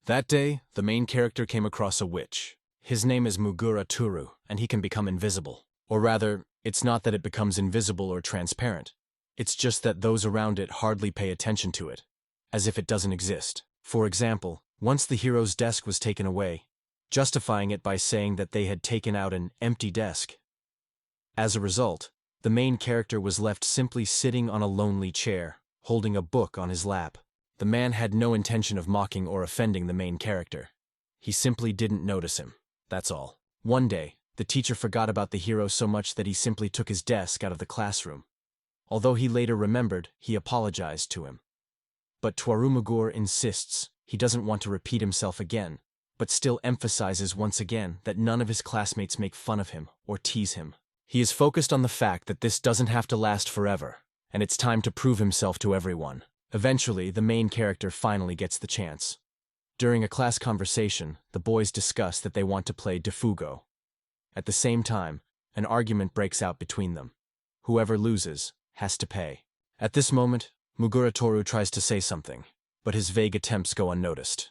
That day, the main character came across a witch. His name is Mugura Turu, and he can become invisible. Or rather, it's not that it becomes invisible or transparent. It's just that those around it hardly pay attention to it, as if it doesn't exist. For example, once the hero's desk was taken away, justifying it by saying that they had taken out an empty desk. As a result, the main character was left simply sitting on a lonely chair, holding a book on his lap. The man had no intention of mocking or offending the main character. He simply didn't notice him, that's all. One day, the teacher forgot about the hero so much that he simply took his desk out of the classroom. Although he later remembered, he apologized to him. But Twarumagur insists he doesn't want to repeat himself again, but still emphasizes once again that none of his classmates make fun of him or tease him. He is focused on the fact that this doesn't have to last forever, and it's time to prove himself to everyone. Eventually, the main character finally gets the chance. During a class conversation, the boys discuss that they want to play Defugo. At the same time, an argument breaks out between them. Whoever loses has to pay. At this moment, Mugura Toru tries to say something, but his vague attempts go unnoticed.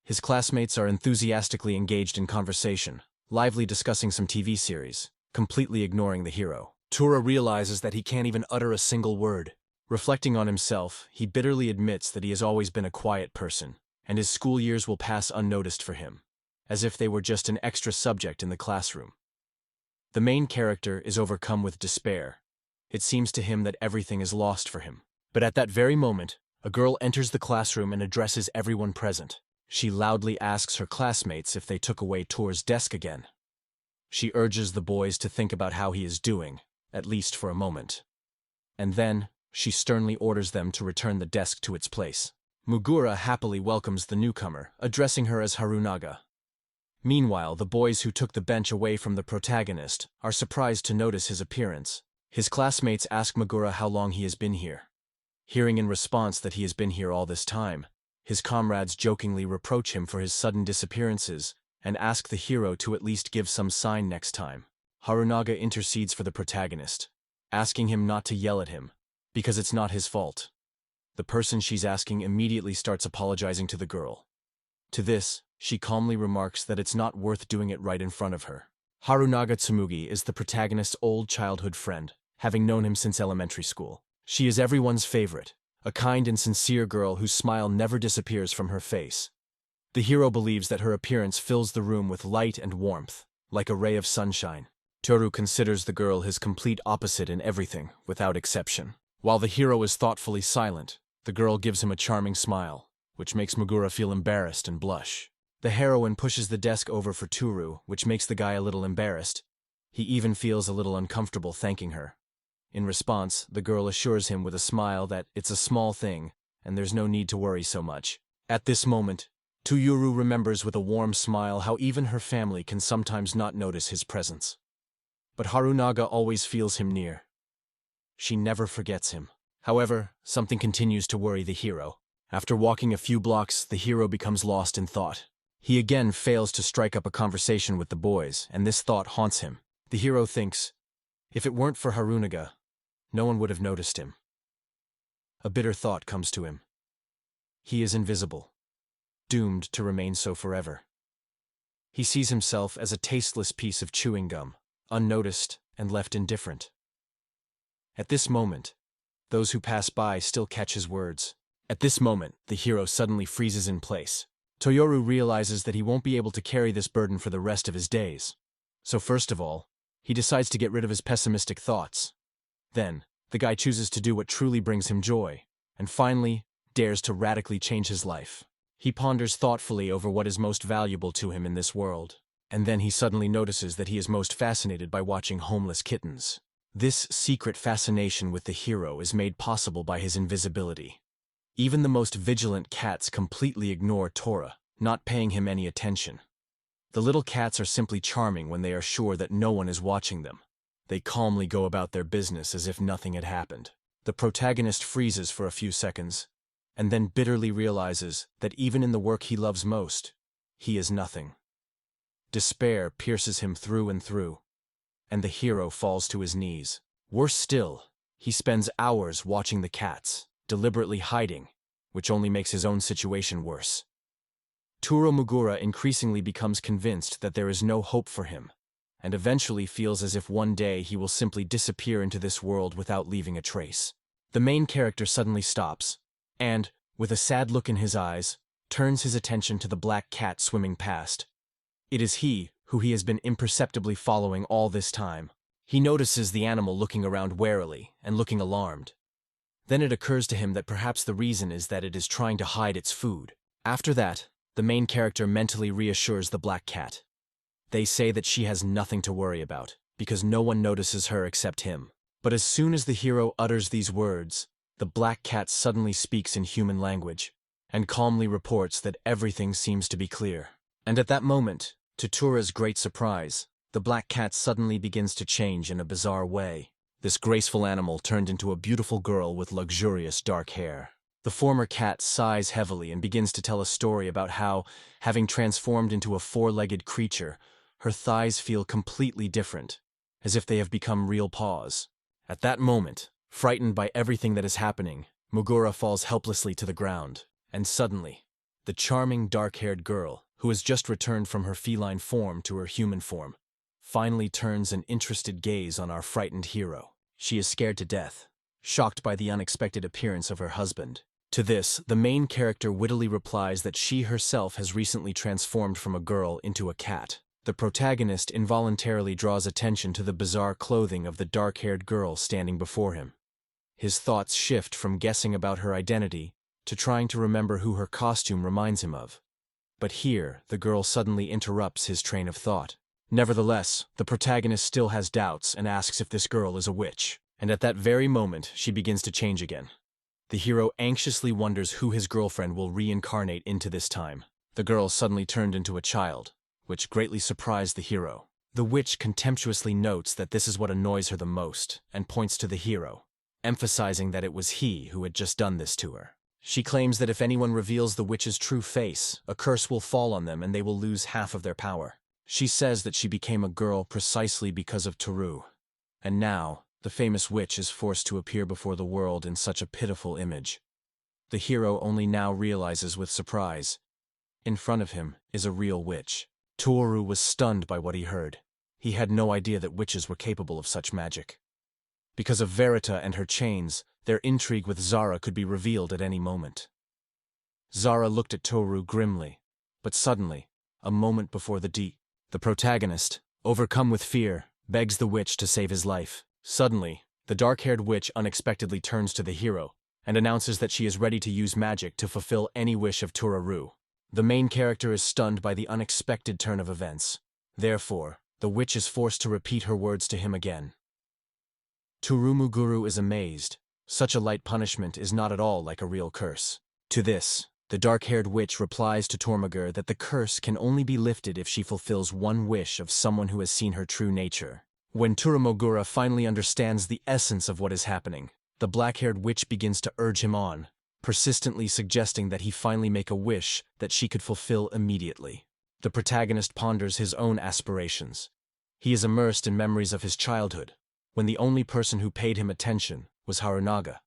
His classmates are enthusiastically engaged in conversation, lively discussing some TV series, completely ignoring the hero. Tura realizes that he can't even utter a single word. Reflecting on himself, he bitterly admits that he has always been a quiet person, and his school years will pass unnoticed for him, as if they were just an extra subject in the classroom. The main character is overcome with despair. It seems to him that everything is lost for him. But at that very moment, a girl enters the classroom and addresses everyone present. She loudly asks her classmates if they took away Tor's desk again. She urges the boys to think about how he is doing, at least for a moment. And then, she sternly orders them to return the desk to its place. Mugura happily welcomes the newcomer, addressing her as Harunaga. Meanwhile, the boys who took the bench away from the protagonist are surprised to notice his appearance. His classmates ask Mugura how long he has been here. Hearing in response that he has been here all this time, his comrades jokingly reproach him for his sudden disappearances and ask the hero to at least give some sign next time. Harunaga intercedes for the protagonist, asking him not to yell at him, because it's not his fault. The person she's asking immediately starts apologizing to the girl. To this, she calmly remarks that it's not worth doing it right in front of her. Harunaga Tsumugi is the protagonist's old childhood friend, having known him since elementary school. She is everyone's favorite, a kind and sincere girl whose smile never disappears from her face. The hero believes that her appearance fills the room with light and warmth, like a ray of sunshine. Toru considers the girl his complete opposite in everything, without exception. While the hero is thoughtfully silent, the girl gives him a charming smile, which makes Mugura feel embarrassed and blush. The heroine pushes the desk over for Toru, which makes the guy a little embarrassed. He even feels a little uncomfortable thanking her. In response, the girl assures him with a smile that it's a small thing, and there's no need to worry so much. At this moment, Tuyuru remembers with a warm smile how even her family can sometimes not notice his presence. But Harunaga always feels him near. She never forgets him. However, something continues to worry the hero. After walking a few blocks, the hero becomes lost in thought. He again fails to strike up a conversation with the boys, and this thought haunts him. The hero thinks, if it weren't for Harunaga, no one would have noticed him. A bitter thought comes to him. He is invisible, doomed to remain so forever. He sees himself as a tasteless piece of chewing gum, unnoticed and left indifferent. At this moment, those who pass by still catch his words. At this moment, the hero suddenly freezes in place. Toyoru realizes that he won't be able to carry this burden for the rest of his days. So first of all, he decides to get rid of his pessimistic thoughts. Then, the guy chooses to do what truly brings him joy, and finally, dares to radically change his life. He ponders thoughtfully over what is most valuable to him in this world, and then he suddenly notices that he is most fascinated by watching homeless kittens. This secret fascination with the hero is made possible by his invisibility. Even the most vigilant cats completely ignore Tora, not paying him any attention. The little cats are simply charming when they are sure that no one is watching them. They calmly go about their business as if nothing had happened. The protagonist freezes for a few seconds, and then bitterly realizes that even in the work he loves most, he is nothing. Despair pierces him through and through, and the hero falls to his knees. Worse still, he spends hours watching the cats, deliberately hiding, which only makes his own situation worse. Turo Mugura increasingly becomes convinced that there is no hope for him, and eventually feels as if one day he will simply disappear into this world without leaving a trace. The main character suddenly stops, and, with a sad look in his eyes, turns his attention to the black cat swimming past. It is he who he has been imperceptibly following all this time. He notices the animal looking around warily and looking alarmed. Then it occurs to him that perhaps the reason is that it is trying to hide its food. After that, the main character mentally reassures the black cat. They say that she has nothing to worry about, because no one notices her except him. But as soon as the hero utters these words, the black cat suddenly speaks in human language, and calmly reports that everything seems to be clear. And at that moment, to Tura's great surprise, the black cat suddenly begins to change in a bizarre way. This graceful animal turned into a beautiful girl with luxurious dark hair. The former cat sighs heavily and begins to tell a story about how, having transformed into a four-legged creature, her thighs feel completely different, as if they have become real paws. At that moment, frightened by everything that is happening, Mugura falls helplessly to the ground, and suddenly, the charming dark-haired girl, who has just returned from her feline form to her human form, finally turns an interested gaze on our frightened hero. She is scared to death, shocked by the unexpected appearance of her husband. To this, the main character wittily replies that she herself has recently transformed from a girl into a cat. The protagonist involuntarily draws attention to the bizarre clothing of the dark-haired girl standing before him. His thoughts shift from guessing about her identity to trying to remember who her costume reminds him of. But here, the girl suddenly interrupts his train of thought. Nevertheless, the protagonist still has doubts and asks if this girl is a witch. And at that very moment, she begins to change again. The hero anxiously wonders who his girlfriend will reincarnate into this time. The girl suddenly turned into a child, which greatly surprised the hero. The witch contemptuously notes that this is what annoys her the most, and points to the hero, emphasizing that it was he who had just done this to her. She claims that if anyone reveals the witch's true face, a curse will fall on them and they will lose half of their power. She says that she became a girl precisely because of Toru, and now, the famous witch is forced to appear before the world in such a pitiful image. The hero only now realizes with surprise. In front of him is a real witch. Toru was stunned by what he heard. He had no idea that witches were capable of such magic. Because of Verita and her chains, their intrigue with Zara could be revealed at any moment. Zara looked at Toru grimly, but suddenly, a moment before the protagonist, overcome with fear, begs the witch to save his life. Suddenly, the dark-haired witch unexpectedly turns to the hero and announces that she is ready to use magic to fulfill any wish of Toru. The main character is stunned by the unexpected turn of events. Therefore, the witch is forced to repeat her words to him again. Turumuguru is amazed. Such a light punishment is not at all like a real curse. To this, the dark-haired witch replies to Tormagur that the curse can only be lifted if she fulfills one wish of someone who has seen her true nature. When Turumugura finally understands the essence of what is happening, the black-haired witch begins to urge him on, persistently suggesting that he finally make a wish that she could fulfill immediately. The protagonist ponders his own aspirations. He is immersed in memories of his childhood, when the only person who paid him attention was Harunaga.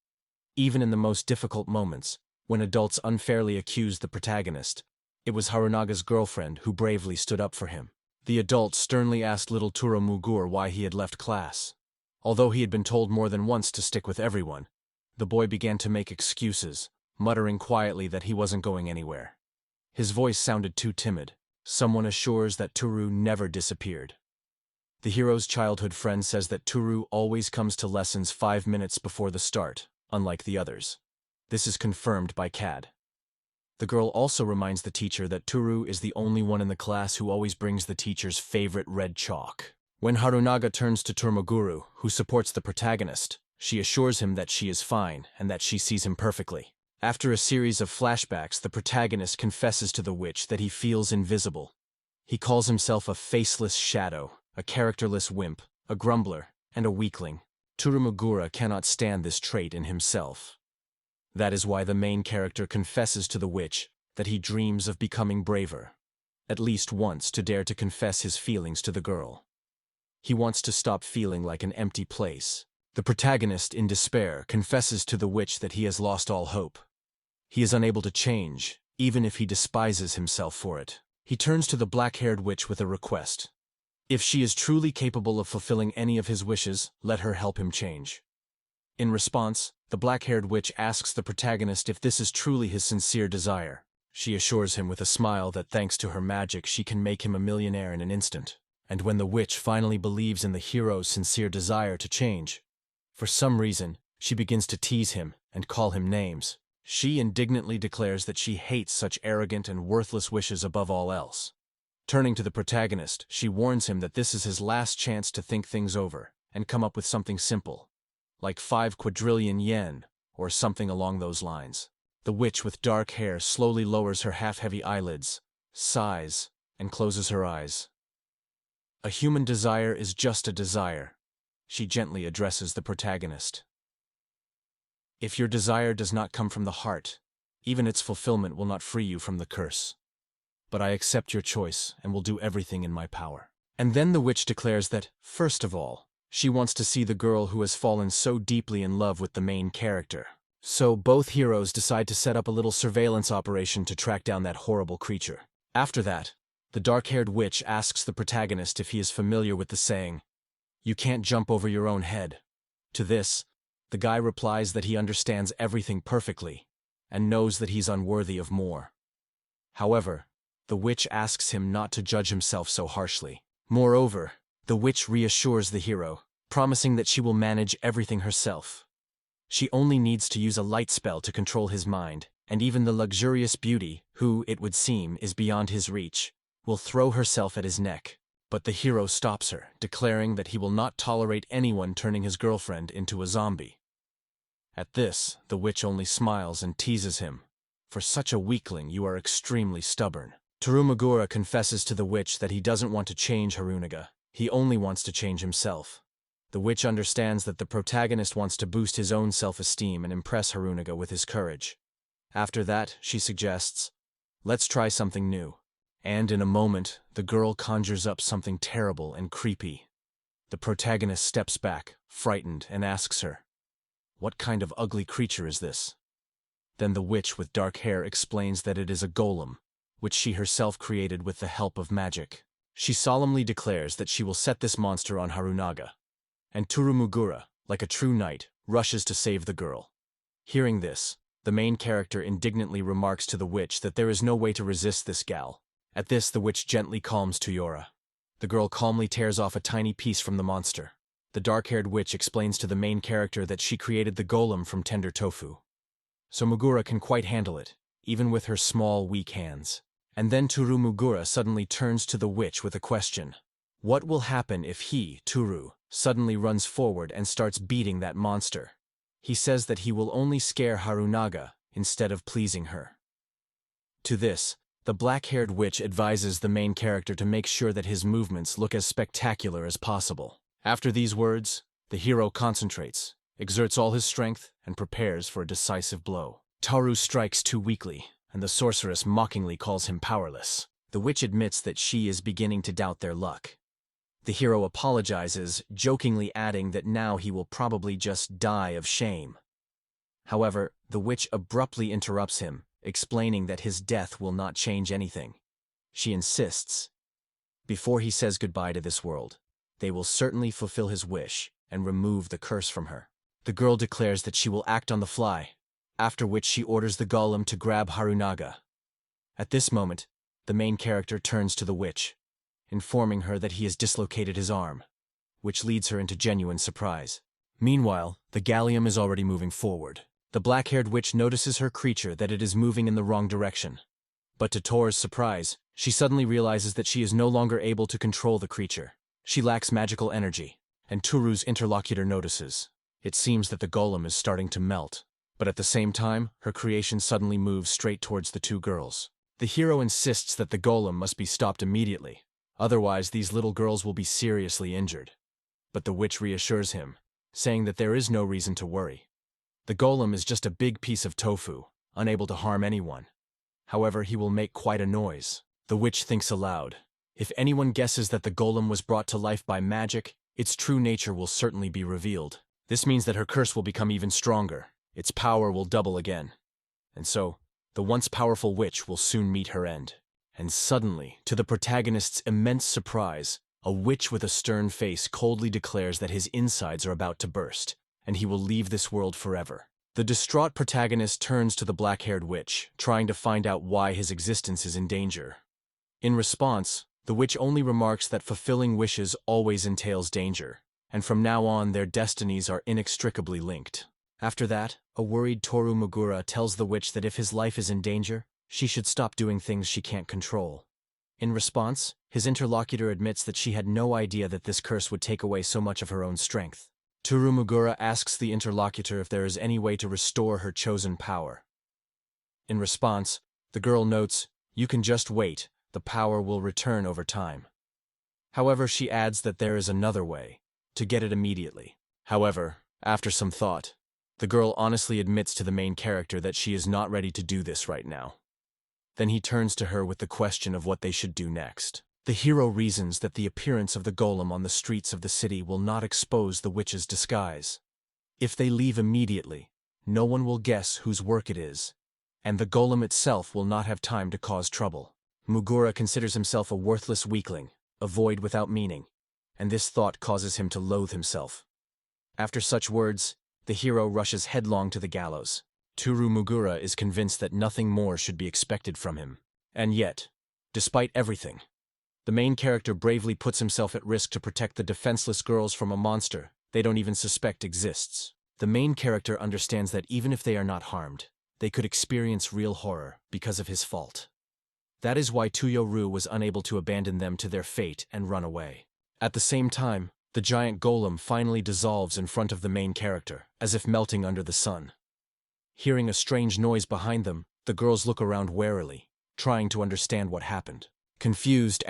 Even in the most difficult moments, when adults unfairly accused the protagonist, it was Harunaga's girlfriend who bravely stood up for him. The adult sternly asked little Turumugur why he had left class. Although he had been told more than once to stick with everyone, the boy began to make excuses, muttering quietly that he wasn't going anywhere. His voice sounded too timid. Someone assures that Toru never disappeared. The hero's childhood friend says that Toru always comes to lessons 5 minutes before the start, unlike the others. This is confirmed by Cad. The girl also reminds the teacher that Toru is the only one in the class who always brings the teacher's favorite red chalk. When Harunaga turns to Turumuguru, who supports the protagonist, she assures him that she is fine and that she sees him perfectly. After a series of flashbacks, the protagonist confesses to the witch that he feels invisible. He calls himself a faceless shadow, a characterless wimp, a grumbler, and a weakling. Turumugura cannot stand this trait in himself. That is why the main character confesses to the witch that he dreams of becoming braver, at least once to dare to confess his feelings to the girl. He wants to stop feeling like an empty place. The protagonist, in despair, confesses to the witch that he has lost all hope. He is unable to change, even if he despises himself for it. He turns to the black-haired witch with a request. If she is truly capable of fulfilling any of his wishes, let her help him change. In response, the black-haired witch asks the protagonist if this is truly his sincere desire. She assures him with a smile that thanks to her magic she can make him a millionaire in an instant. And when the witch finally believes in the hero's sincere desire to change, for some reason, she begins to tease him and call him names. She indignantly declares that she hates such arrogant and worthless wishes above all else. Turning to the protagonist, she warns him that this is his last chance to think things over and come up with something simple, like 5 quadrillion yen, or something along those lines. The witch with dark hair slowly lowers her half-heavy eyelids, sighs, and closes her eyes. A human desire is just a desire, she gently addresses the protagonist. If your desire does not come from the heart, even its fulfillment will not free you from the curse. But I accept your choice and will do everything in my power. And then the witch declares that, first of all, she wants to see the girl who has fallen so deeply in love with the main character. So both heroes decide to set up a little surveillance operation to track down that horrible creature. After that, the dark-haired witch asks the protagonist if he is familiar with the saying, "You can't jump over your own head." To this, the guy replies that he understands everything perfectly and knows that he's unworthy of more. However, the witch asks him not to judge himself so harshly. Moreover, the witch reassures the hero, promising that she will manage everything herself. She only needs to use a light spell to control his mind, and even the luxurious beauty, who, it would seem, is beyond his reach, will throw herself at his neck. But the hero stops her, declaring that he will not tolerate anyone turning his girlfriend into a zombie. At this, the witch only smiles and teases him. For such a weakling, you are extremely stubborn. Tarumagura confesses to the witch that he doesn't want to change Harunaga, he only wants to change himself. The witch understands that the protagonist wants to boost his own self-esteem and impress Harunaga with his courage. After that, she suggests, "Let's try something new." And in a moment, the girl conjures up something terrible and creepy. The protagonist steps back, frightened, and asks her, "What kind of ugly creature is this?" Then the witch with dark hair explains that it is a golem, which she herself created with the help of magic. She solemnly declares that she will set this monster on Harunaga. And Turumugura, like a true knight, rushes to save the girl. Hearing this, the main character indignantly remarks to the witch that there is no way to resist this gal. At this, the witch gently calms Tuyora. The girl calmly tears off a tiny piece from the monster. The dark-haired witch explains to the main character that she created the golem from tender tofu. So Mugura can quite handle it, even with her small, weak hands. And then Turumugura suddenly turns to the witch with a question. What will happen if he, Turu, suddenly runs forward and starts beating that monster? He says that he will only scare Harunaga instead of pleasing her. To this, the black-haired witch advises the main character to make sure that his movements look as spectacular as possible. After these words, the hero concentrates, exerts all his strength, and prepares for a decisive blow. Taru strikes too weakly, and the sorceress mockingly calls him powerless. The witch admits that she is beginning to doubt their luck. The hero apologizes, jokingly adding that now he will probably just die of shame. However, the witch abruptly interrupts him, explaining that his death will not change anything. She insists, before he says goodbye to this world, they will certainly fulfill his wish and remove the curse from her. The girl declares that she will act on the fly, after which she orders the golem to grab Harunaga. At this moment, the main character turns to the witch, informing her that he has dislocated his arm, which leads her into genuine surprise. Meanwhile, the galleom is already moving forward. The black-haired witch notices her creature that it is moving in the wrong direction. But to Tor's surprise, she suddenly realizes that she is no longer able to control the creature. She lacks magical energy, and Turu's interlocutor notices. It seems that the golem is starting to melt, but at the same time, her creation suddenly moves straight towards the two girls. The hero insists that the golem must be stopped immediately, otherwise these little girls will be seriously injured. But the witch reassures him, saying that there is no reason to worry. The golem is just a big piece of tofu, unable to harm anyone. However, he will make quite a noise. The witch thinks aloud. If anyone guesses that the golem was brought to life by magic, its true nature will certainly be revealed. This means that her curse will become even stronger. Its power will double again. And so, The once powerful witch will soon meet her end. And suddenly, to the protagonist's immense surprise, a witch with a stern face coldly declares that his insides are about to burst, and he will leave this world forever. The distraught protagonist turns to the black-haired witch, trying to find out why his existence is in danger. In response, the witch only remarks that fulfilling wishes always entails danger, and from now on their destinies are inextricably linked. After that, a worried Toru Mogura tells the witch that if his life is in danger, she should stop doing things she can't control. In response, his interlocutor admits that she had no idea that this curse would take away so much of her own strength. Toru Mogura asks the interlocutor if there is any way to restore her chosen power. In response, the girl notes, "You can just wait, the power will return over time." However, she adds that there is another way, to get it immediately. However, after some thought, the girl honestly admits to the main character that she is not ready to do this right now. Then he turns to her with the question of what they should do next. The hero reasons that the appearance of the golem on the streets of the city will not expose the witch's disguise. If they leave immediately, no one will guess whose work it is, and the golem itself will not have time to cause trouble. Mogura considers himself a worthless weakling, a void without meaning, and this thought causes him to loathe himself. After such words, the hero rushes headlong to the gallows. Toru Mogura is convinced that nothing more should be expected from him. And yet, despite everything, the main character bravely puts himself at risk to protect the defenseless girls from a monster they don't even suspect exists. The main character understands that even if they are not harmed, they could experience real horror because of his fault. That is why Tuyoru was unable to abandon them to their fate and run away. At the same time, the giant golem finally dissolves in front of the main character, as if melting under the sun. Hearing a strange noise behind them, the girls look around warily, trying to understand what happened. Confused,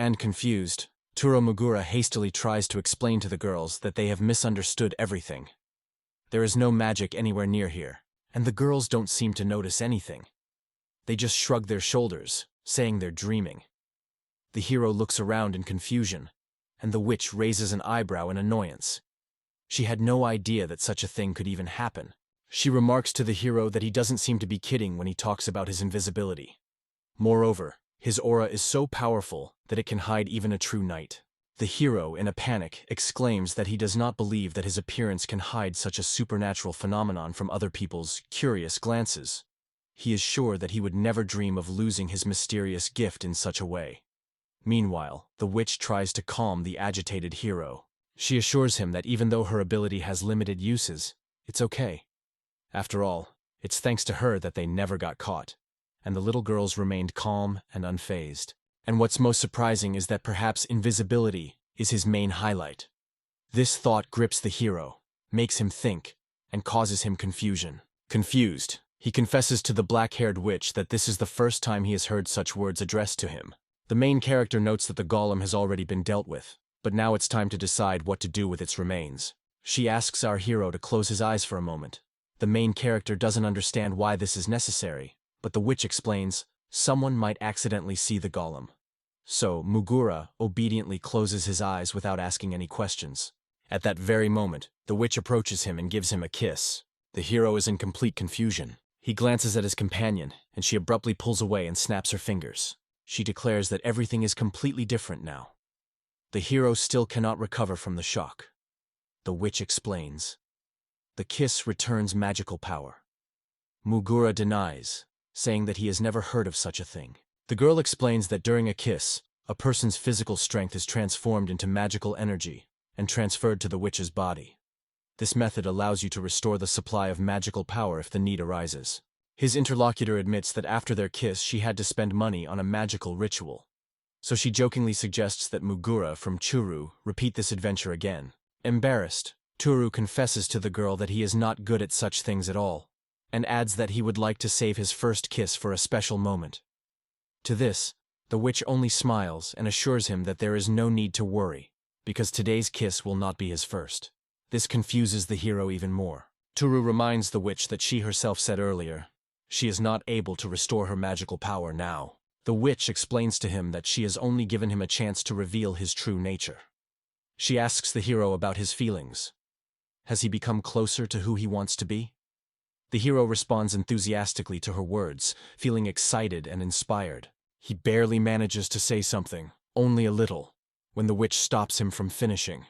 Toru Mogura hastily tries to explain to the girls that they have misunderstood everything. There is no magic anywhere near here, and the girls don't seem to notice anything. They just shrug their shoulders, saying they're dreaming. The hero looks around in confusion, and the witch raises an eyebrow in annoyance. She had no idea that such a thing could even happen. She remarks to the hero that he doesn't seem to be kidding when he talks about his invisibility. Moreover, his aura is so powerful that it can hide even a true knight. The hero, in a panic, exclaims that he does not believe that his appearance can hide such a supernatural phenomenon from other people's curious glances. He is sure that he would never dream of losing his mysterious gift in such a way. Meanwhile, the witch tries to calm the agitated hero. She assures him that even though her ability has limited uses, it's okay. After all, it's thanks to her that they never got caught, and the little girls remained calm and unfazed. And what's most surprising is that perhaps invisibility is his main highlight. This thought grips the hero, makes him think, and causes him confusion. Confused, he confesses to the black-haired witch that this is the first time he has heard such words addressed to him. The main character notes that the golem has already been dealt with, but now it's time to decide what to do with its remains. She asks our hero to close his eyes for a moment. The main character doesn't understand why this is necessary, but the witch explains, someone might accidentally see the golem. So, Mogura obediently closes his eyes without asking any questions. At that very moment, the witch approaches him and gives him a kiss. The hero is in complete confusion. He glances at his companion, and she abruptly pulls away and snaps her fingers. She declares that everything is completely different now. The hero still cannot recover from the shock. The witch explains. The kiss returns magical power. Mogura denies, saying that he has never heard of such a thing. The girl explains that during a kiss, a person's physical strength is transformed into magical energy and transferred to the witch's body. This method allows you to restore the supply of magical power if the need arises. His interlocutor admits that after their kiss she had to spend money on a magical ritual. So she jokingly suggests that Mogura from Churu repeat this adventure again. Embarrassed, Toru confesses to the girl that he is not good at such things at all, and adds that he would like to save his first kiss for a special moment. To this, the witch only smiles and assures him that there is no need to worry, because today's kiss will not be his first. This confuses the hero even more. Toru reminds the witch that she herself said earlier, she is not able to restore her magical power now. The witch explains to him that she has only given him a chance to reveal his true nature. She asks the hero about his feelings. Has he become closer to who he wants to be? The hero responds enthusiastically to her words, feeling excited and inspired. He barely manages to say something, only a little, when the witch stops him from finishing,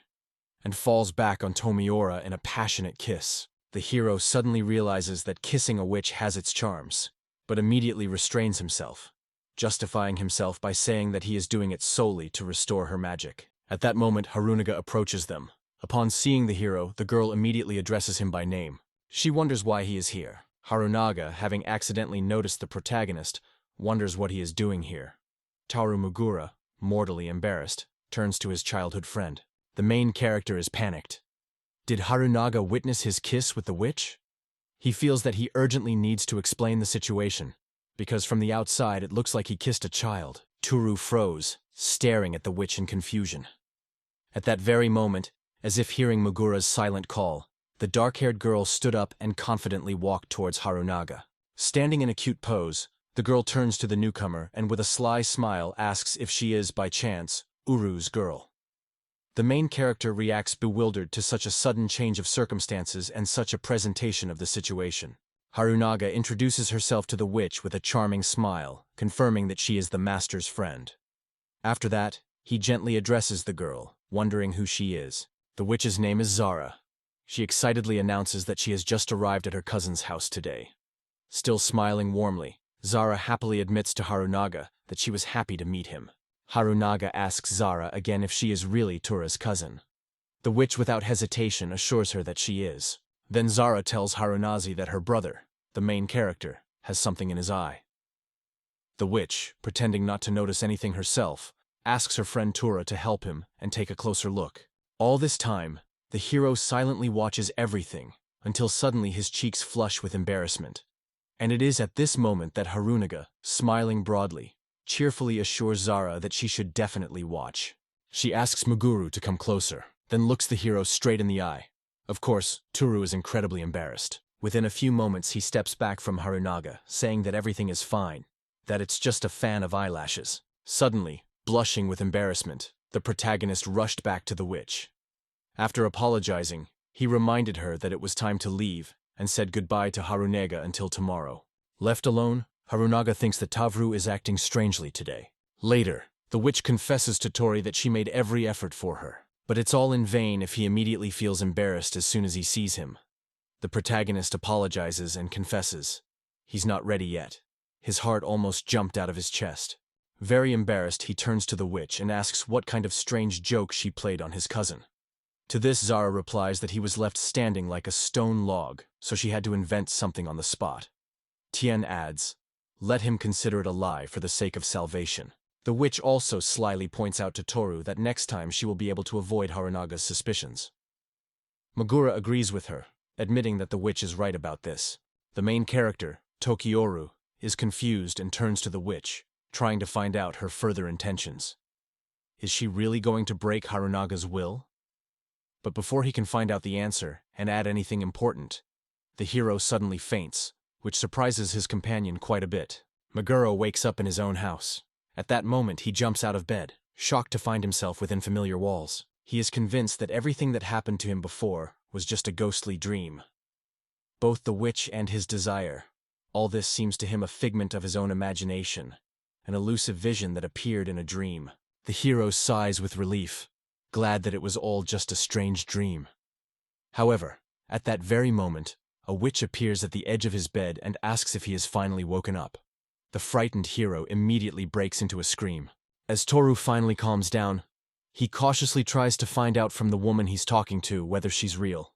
and falls back on Tomiura in a passionate kiss. The hero suddenly realizes that kissing a witch has its charms, but immediately restrains himself, justifying himself by saying that he is doing it solely to restore her magic. At that moment, Harunaga approaches them. Upon seeing the hero, the girl immediately addresses him by name. She wonders why he is here. Harunaga, having accidentally noticed the protagonist, wonders what he is doing here. Toru Mugura, mortally embarrassed, turns to his childhood friend. The main character is panicked. Did Harunaga witness his kiss with the witch? He feels that he urgently needs to explain the situation, because from the outside it looks like he kissed a child. Toru froze, staring at the witch in confusion. At that very moment, as if hearing Mugura's silent call, the dark-haired girl stood up and confidently walked towards Harunaga. Standing in a cute pose, the girl turns to the newcomer and with a sly smile asks if she is, by chance, Uru's girl. The main character reacts bewildered to such a sudden change of circumstances and such a presentation of the situation. Harunaga introduces herself to the witch with a charming smile, confirming that she is the master's friend. After that, he gently addresses the girl, wondering who she is. The witch's name is Zara. She excitedly announces that she has just arrived at her cousin's house today. Still smiling warmly, Zara happily admits to Harunaga that she was happy to meet him. Harunaga asks Zara again if she is really Tora's cousin. The witch without hesitation assures her that she is. Then Zara tells Harunazi that her brother, the main character, has something in his eye. The witch, pretending not to notice anything herself, asks her friend Tora to help him and take a closer look. All this time, the hero silently watches everything, until suddenly his cheeks flush with embarrassment. And it is at this moment that Harunaga, smiling broadly, cheerfully assures Zara that she should definitely watch. She asks Muguru to come closer, then looks the hero straight in the eye. Of course, Toru is incredibly embarrassed. Within a few moments he steps back from Harunaga, saying that everything is fine, that it's just a fan of eyelashes. Suddenly, blushing with embarrassment, the protagonist rushed back to the witch. After apologizing, he reminded her that it was time to leave and said goodbye to Harunaga until tomorrow. Left alone, Harunaga thinks that Tavru is acting strangely today. Later, the witch confesses to Tori that she made every effort for her, but it's all in vain if he immediately feels embarrassed as soon as he sees him. The protagonist apologizes and confesses. He's not ready yet. His heart almost jumped out of his chest. Very embarrassed, he turns to the witch and asks what kind of strange joke she played on his cousin. To this, Zara replies that he was left standing like a stone log, so she had to invent something on the spot. Tien adds, "Let him consider it a lie for the sake of salvation." The witch also slyly points out to Toru that next time she will be able to avoid Harunaga's suspicions. Megura agrees with her, admitting that the witch is right about this. The main character, Tokioru, is confused and turns to the witch, trying to find out her further intentions. Is she really going to break Harunaga's will? But before he can find out the answer and add anything important, the hero suddenly faints, which surprises his companion quite a bit. Meguro wakes up in his own house. At that moment he jumps out of bed, shocked to find himself within familiar walls. He is convinced that everything that happened to him before was just a ghostly dream. Both the witch and his desire, all this seems to him a figment of his own imagination, an elusive vision that appeared in a dream. The hero sighs with relief, glad that it was all just a strange dream. However, at that very moment, a witch appears at the edge of his bed and asks if he has finally woken up. The frightened hero immediately breaks into a scream. As Toru finally calms down, he cautiously tries to find out from the woman he's talking to whether she's real.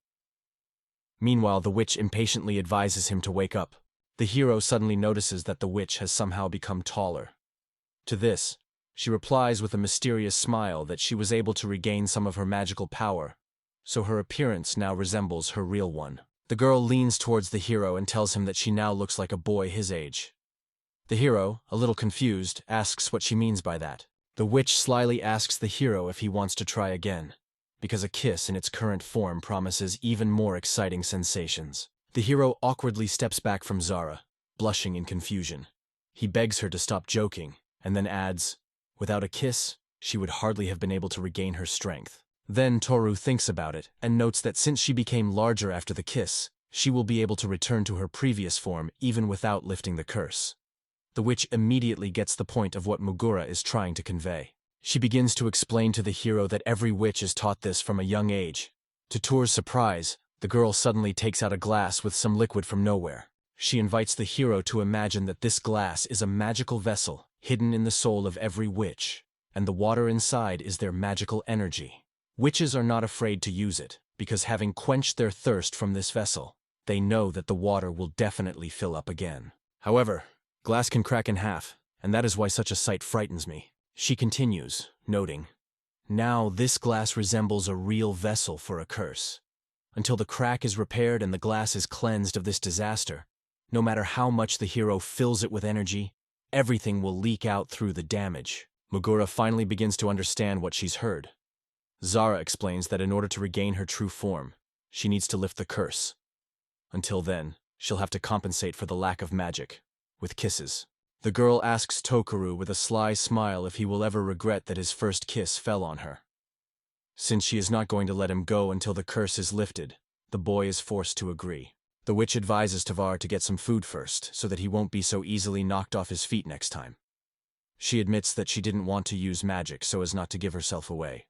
Meanwhile, the witch impatiently advises him to wake up. The hero suddenly notices that the witch has somehow become taller. To this, she replies with a mysterious smile that she was able to regain some of her magical power, so her appearance now resembles her real one. The girl leans towards the hero and tells him that she now looks like a boy his age. The hero, a little confused, asks what she means by that. The witch slyly asks the hero if he wants to try again, because a kiss in its current form promises even more exciting sensations. The hero awkwardly steps back from Zara, blushing in confusion. He begs her to stop joking, and then adds, without a kiss, she would hardly have been able to regain her strength. Then Toru thinks about it and notes that since she became larger after the kiss, she will be able to return to her previous form even without lifting the curse. The witch immediately gets the point of what Mugura is trying to convey. She begins to explain to the hero that every witch is taught this from a young age. To Tor's surprise, the girl suddenly takes out a glass with some liquid from nowhere. She invites the hero to imagine that this glass is a magical vessel hidden in the soul of every witch, and the water inside is their magical energy. Witches are not afraid to use it, because having quenched their thirst from this vessel, they know that the water will definitely fill up again. However, glass can crack in half, and that is why such a sight frightens me. She continues, noting, "Now this glass resembles a real vessel for a curse. Until the crack is repaired and the glass is cleansed of this disaster, no matter how much the hero fills it with energy, everything will leak out through the damage." Mugura finally begins to understand what she's heard. Zara explains that in order to regain her true form, she needs to lift the curse. Until then, she'll have to compensate for the lack of magic with kisses. The girl asks Tokaru with a sly smile if he will ever regret that his first kiss fell on her. Since she is not going to let him go until the curse is lifted, the boy is forced to agree. The witch advises Tavar to get some food first, so that he won't be so easily knocked off his feet next time. She admits that she didn't want to use magic so as not to give herself away.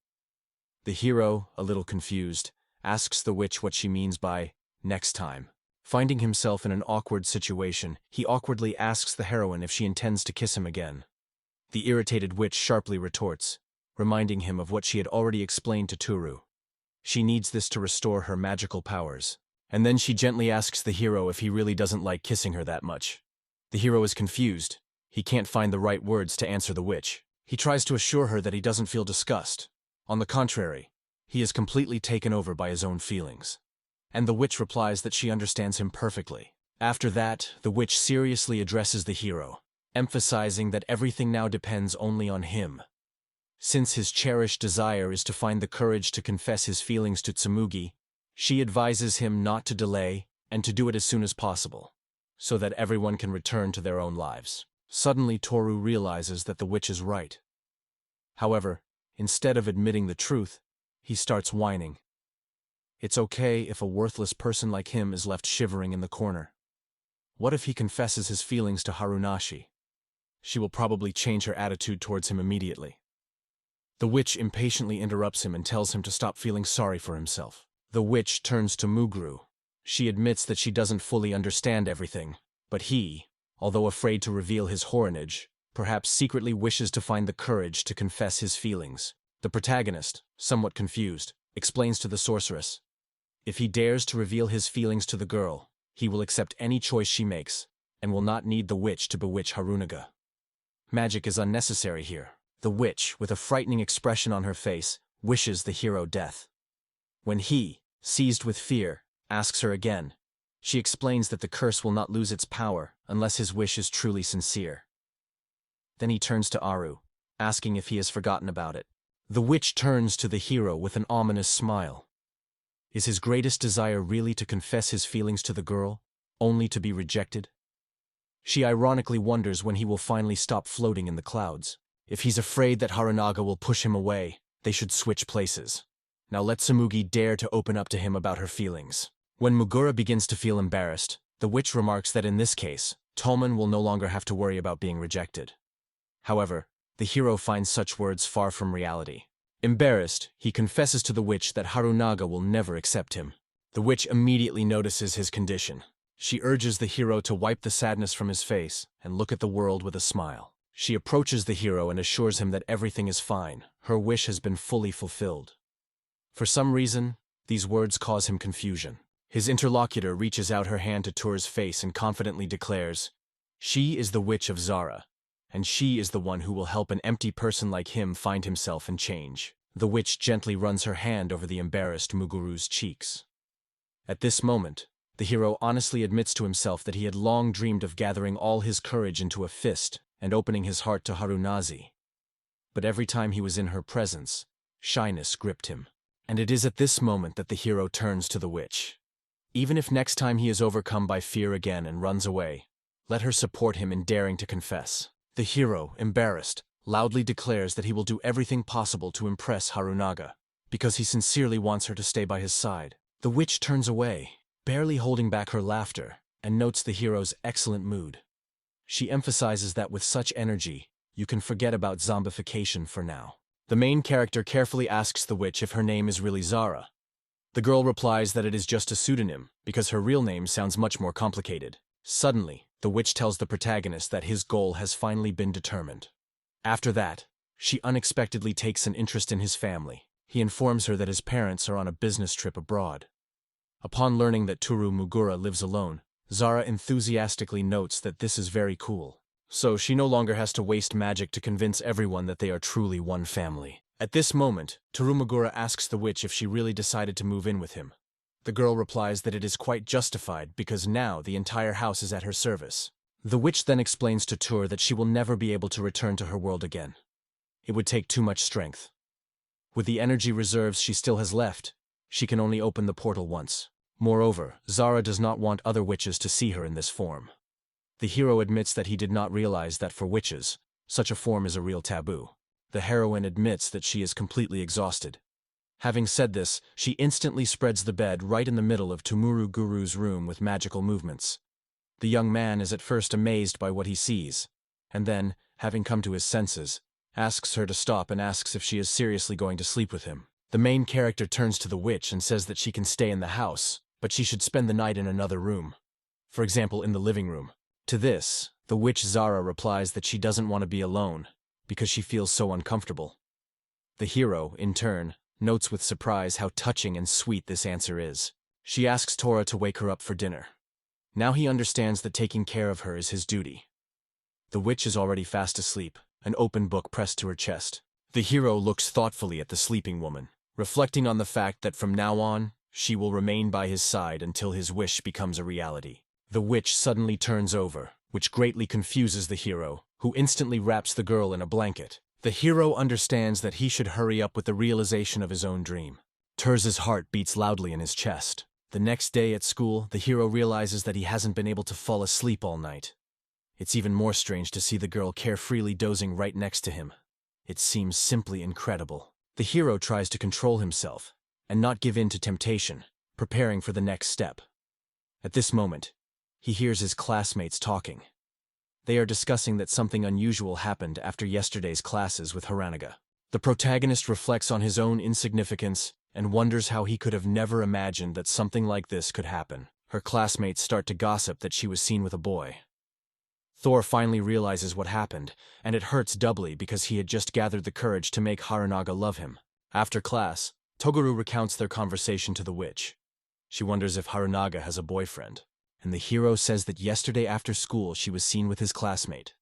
The hero, a little confused, asks the witch what she means by next time. Finding himself in an awkward situation, he awkwardly asks the heroine if she intends to kiss him again. The irritated witch sharply retorts, reminding him of what she had already explained to Toru. She needs this to restore her magical powers. And then she gently asks the hero if he really doesn't like kissing her that much. The hero is confused. He can't find the right words to answer the witch. He tries to assure her that he doesn't feel disgust. On the contrary, he is completely taken over by his own feelings. And the witch replies that she understands him perfectly. After that, the witch seriously addresses the hero, emphasizing that everything now depends only on him. Since his cherished desire is to find the courage to confess his feelings to Tsumugi, she advises him not to delay and to do it as soon as possible, so that everyone can return to their own lives. Suddenly, Toru realizes that the witch is right. However, instead of admitting the truth, he starts whining. It's okay if a worthless person like him is left shivering in the corner. What if he confesses his feelings to Harunashi? She will probably change her attitude towards him immediately. The witch impatiently interrupts him and tells him to stop feeling sorry for himself. The witch turns to Muguru. She admits that she doesn't fully understand everything, but he, although afraid to reveal his horonage, perhaps secretly wishes to find the courage to confess his feelings. The protagonist, somewhat confused, explains to the sorceress, if he dares to reveal his feelings to the girl, he will accept any choice she makes, and will not need the witch to bewitch Harunaga. Magic is unnecessary here. The witch, with a frightening expression on her face, wishes the hero death. When he, seized with fear, asks her again, she explains that the curse will not lose its power unless his wish is truly sincere. Then he turns to Aru, asking if he has forgotten about it. The witch turns to the hero with an ominous smile. Is his greatest desire really to confess his feelings to the girl, only to be rejected? She ironically wonders when he will finally stop floating in the clouds. If he's afraid that Harunaga will push him away, they should switch places. Now let Tsumugi dare to open up to him about her feelings. When Mugura begins to feel embarrassed, the witch remarks that in this case, Tolman will no longer have to worry about being rejected. However, the hero finds such words far from reality. Embarrassed, he confesses to the witch that Harunaga will never accept him. The witch immediately notices his condition. She urges the hero to wipe the sadness from his face and look at the world with a smile. She approaches the hero and assures him that everything is fine. Her wish has been fully fulfilled. For some reason, these words cause him confusion. His interlocutor reaches out her hand to Tor's face and confidently declares, "She is the witch of Zara, and she is the one who will help an empty person like him find himself and change." The witch gently runs her hand over the embarrassed Muguru's cheeks. At this moment, the hero honestly admits to himself that he had long dreamed of gathering all his courage into a fist and opening his heart to Harunazi. But every time he was in her presence, shyness gripped him. And it is at this moment that the hero turns to the witch. Even if next time he is overcome by fear again and runs away, let her support him in daring to confess. The hero, embarrassed, loudly declares that he will do everything possible to impress Harunaga, because he sincerely wants her to stay by his side. The witch turns away, barely holding back her laughter, and notes the hero's excellent mood. She emphasizes that with such energy, you can forget about zombification for now. The main character carefully asks the witch if her name is really Zara. The girl replies that it is just a pseudonym, because her real name sounds much more complicated. Suddenly, the witch tells the protagonist that his goal has finally been determined. After that, she unexpectedly takes an interest in his family. He informs her that his parents are on a business trip abroad. Upon learning that Toru Mugura lives alone, Zara enthusiastically notes that this is very cool. So she no longer has to waste magic to convince everyone that they are truly one family. At this moment, Toru Mugura asks the witch if she really decided to move in with him. The girl replies that it is quite justified because now the entire house is at her service. The witch then explains to Tur that she will never be able to return to her world again. It would take too much strength. With the energy reserves she still has left, she can only open the portal once. Moreover, Zara does not want other witches to see her in this form. The hero admits that he did not realize that for witches, such a form is a real taboo. The heroine admits that she is completely exhausted. Having said this, she instantly spreads the bed right in the middle of Tumuru Guru's room with magical movements. The young man is at first amazed by what he sees, and then, having come to his senses, asks her to stop and asks if she is seriously going to sleep with him. The main character turns to the witch and says that she can stay in the house, but she should spend the night in another room. For example, in the living room. To this, the witch Zara replies that she doesn't want to be alone, because she feels so uncomfortable. The hero, in turn, notes with surprise how touching and sweet this answer is. She asks Tora to wake her up for dinner. Now he understands that taking care of her is his duty. The witch is already fast asleep, an open book pressed to her chest. The hero looks thoughtfully at the sleeping woman, reflecting on the fact that from now on, she will remain by his side until his wish becomes a reality. The witch suddenly turns over, which greatly confuses the hero, who instantly wraps the girl in a blanket. The hero understands that he should hurry up with the realization of his own dream. Terz's heart beats loudly in his chest. The next day at school, the hero realizes that he hasn't been able to fall asleep all night. It's even more strange to see the girl carefreely dozing right next to him. It seems simply incredible. The hero tries to control himself and not give in to temptation, preparing for the next step. At this moment, he hears his classmates talking. They are discussing that something unusual happened after yesterday's classes with Harunaga. The protagonist reflects on his own insignificance and wonders how he could have never imagined that something like this could happen. Her classmates start to gossip that she was seen with a boy. Thor finally realizes what happened, and it hurts doubly because he had just gathered the courage to make Harunaga love him. After class, Toguru recounts their conversation to the witch. She wonders if Harunaga has a boyfriend, and the hero says that yesterday after school she was seen with his classmate.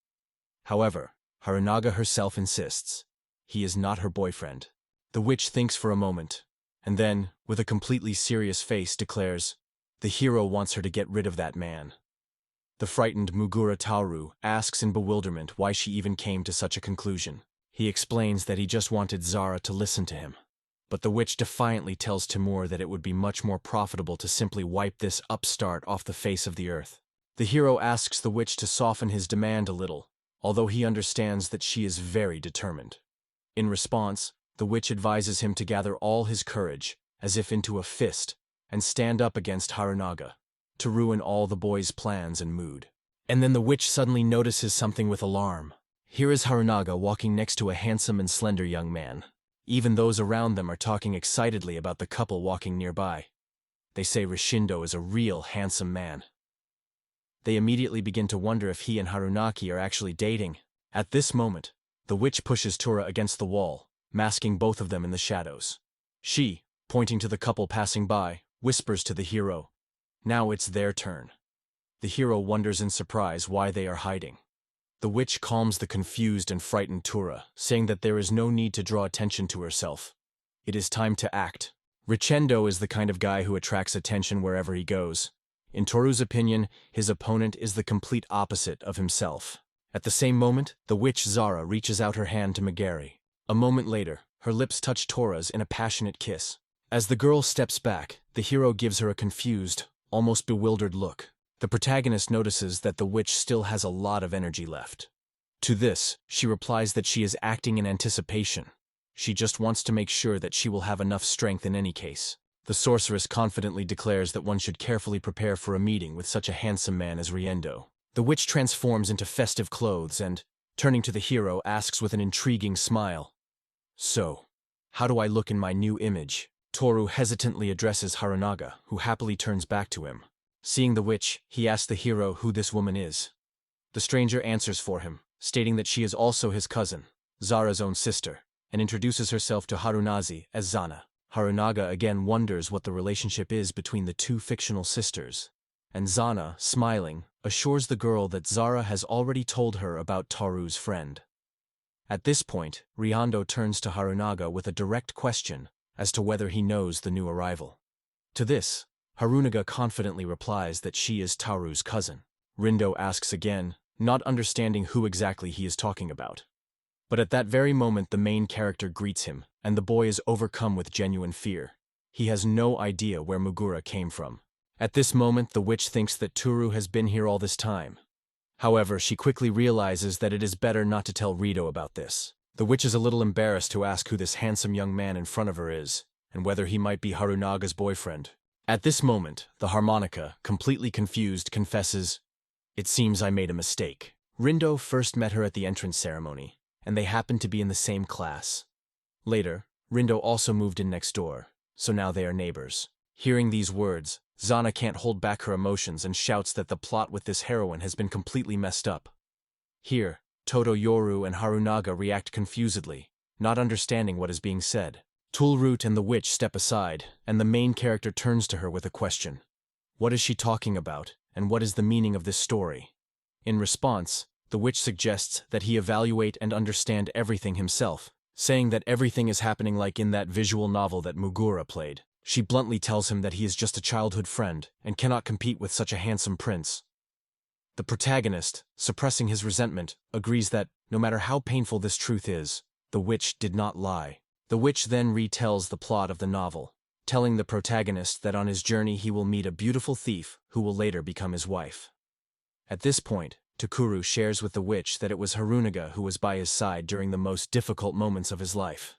However, Harunaga herself insists he is not her boyfriend. The witch thinks for a moment, and then, with a completely serious face, declares the hero wants her to get rid of that man. The frightened Mugura Tauru asks in bewilderment why she even came to such a conclusion. He explains that he just wanted Zara to listen to him. But the witch defiantly tells Timur that it would be much more profitable to simply wipe this upstart off the face of the earth. The hero asks the witch to soften his demand a little, although he understands that she is very determined. In response, the witch advises him to gather all his courage, as if into a fist, and stand up against Harunaga, to ruin all the boy's plans and mood. And then the witch suddenly notices something with alarm. Here is Harunaga walking next to a handsome and slender young man. Even those around them are talking excitedly about the couple walking nearby. They say Rindo is a real handsome man. They immediately begin to wonder if he and Harunaki are actually dating. At this moment, the witch pushes Tora against the wall, masking both of them in the shadows. She, pointing to the couple passing by, whispers to the hero, "Now it's their turn." The hero wonders in surprise why they are hiding. The witch calms the confused and frightened Tora, saying that there is no need to draw attention to herself. It is time to act. Rindo is the kind of guy who attracts attention wherever he goes. In Toru's opinion, his opponent is the complete opposite of himself. At the same moment, the witch Zara reaches out her hand to Megari. A moment later, her lips touch Tora's in a passionate kiss. As the girl steps back, the hero gives her a confused, almost bewildered look. The protagonist notices that the witch still has a lot of energy left. To this, she replies that she is acting in anticipation. She just wants to make sure that she will have enough strength in any case. The sorceress confidently declares that one should carefully prepare for a meeting with such a handsome man as Riendo. The witch transforms into festive clothes and, turning to the hero, asks with an intriguing smile, "So, how do I look in my new image?" Toru hesitantly addresses Harunaga, who happily turns back to him. Seeing the witch, he asks the hero who this woman is. The stranger answers for him, stating that she is also his cousin, Zara's own sister, and introduces herself to Harunazi as Zana. Harunaga again wonders what the relationship is between the two fictional sisters, and Zana, smiling, assures the girl that Zara has already told her about Toru's friend. At this point, Rindo turns to Harunaga with a direct question as to whether he knows the new arrival. To this, Harunaga confidently replies that she is Toru's cousin. Rindo asks again, not understanding who exactly he is talking about. But at that very moment the main character greets him, and the boy is overcome with genuine fear. He has no idea where Mugura came from. At this moment the witch thinks that Toru has been here all this time. However, she quickly realizes that it is better not to tell Rindo about this. The witch is a little embarrassed to ask who this handsome young man in front of her is, and whether he might be Harunaga's boyfriend. At this moment, the harmonica, completely confused, confesses, "It seems I made a mistake." Rindo first met her at the entrance ceremony, and they happened to be in the same class. Later, Rindo also moved in next door, so now they are neighbors. Hearing these words, Zana can't hold back her emotions and shouts that the plot with this heroine has been completely messed up. Here, Yoru and Harunaga react confusedly, not understanding what is being said. Tulroot and the witch step aside, and the main character turns to her with a question. What is she talking about, and what is the meaning of this story? In response, the witch suggests that he evaluate and understand everything himself, saying that everything is happening like in that visual novel that Mugura played. She bluntly tells him that he is just a childhood friend and cannot compete with such a handsome prince. The protagonist, suppressing his resentment, agrees that, no matter how painful this truth is, the witch did not lie. The witch then retells the plot of the novel, telling the protagonist that on his journey he will meet a beautiful thief who will later become his wife. At this point, Takuru shares with the witch that it was Harunaga who was by his side during the most difficult moments of his life.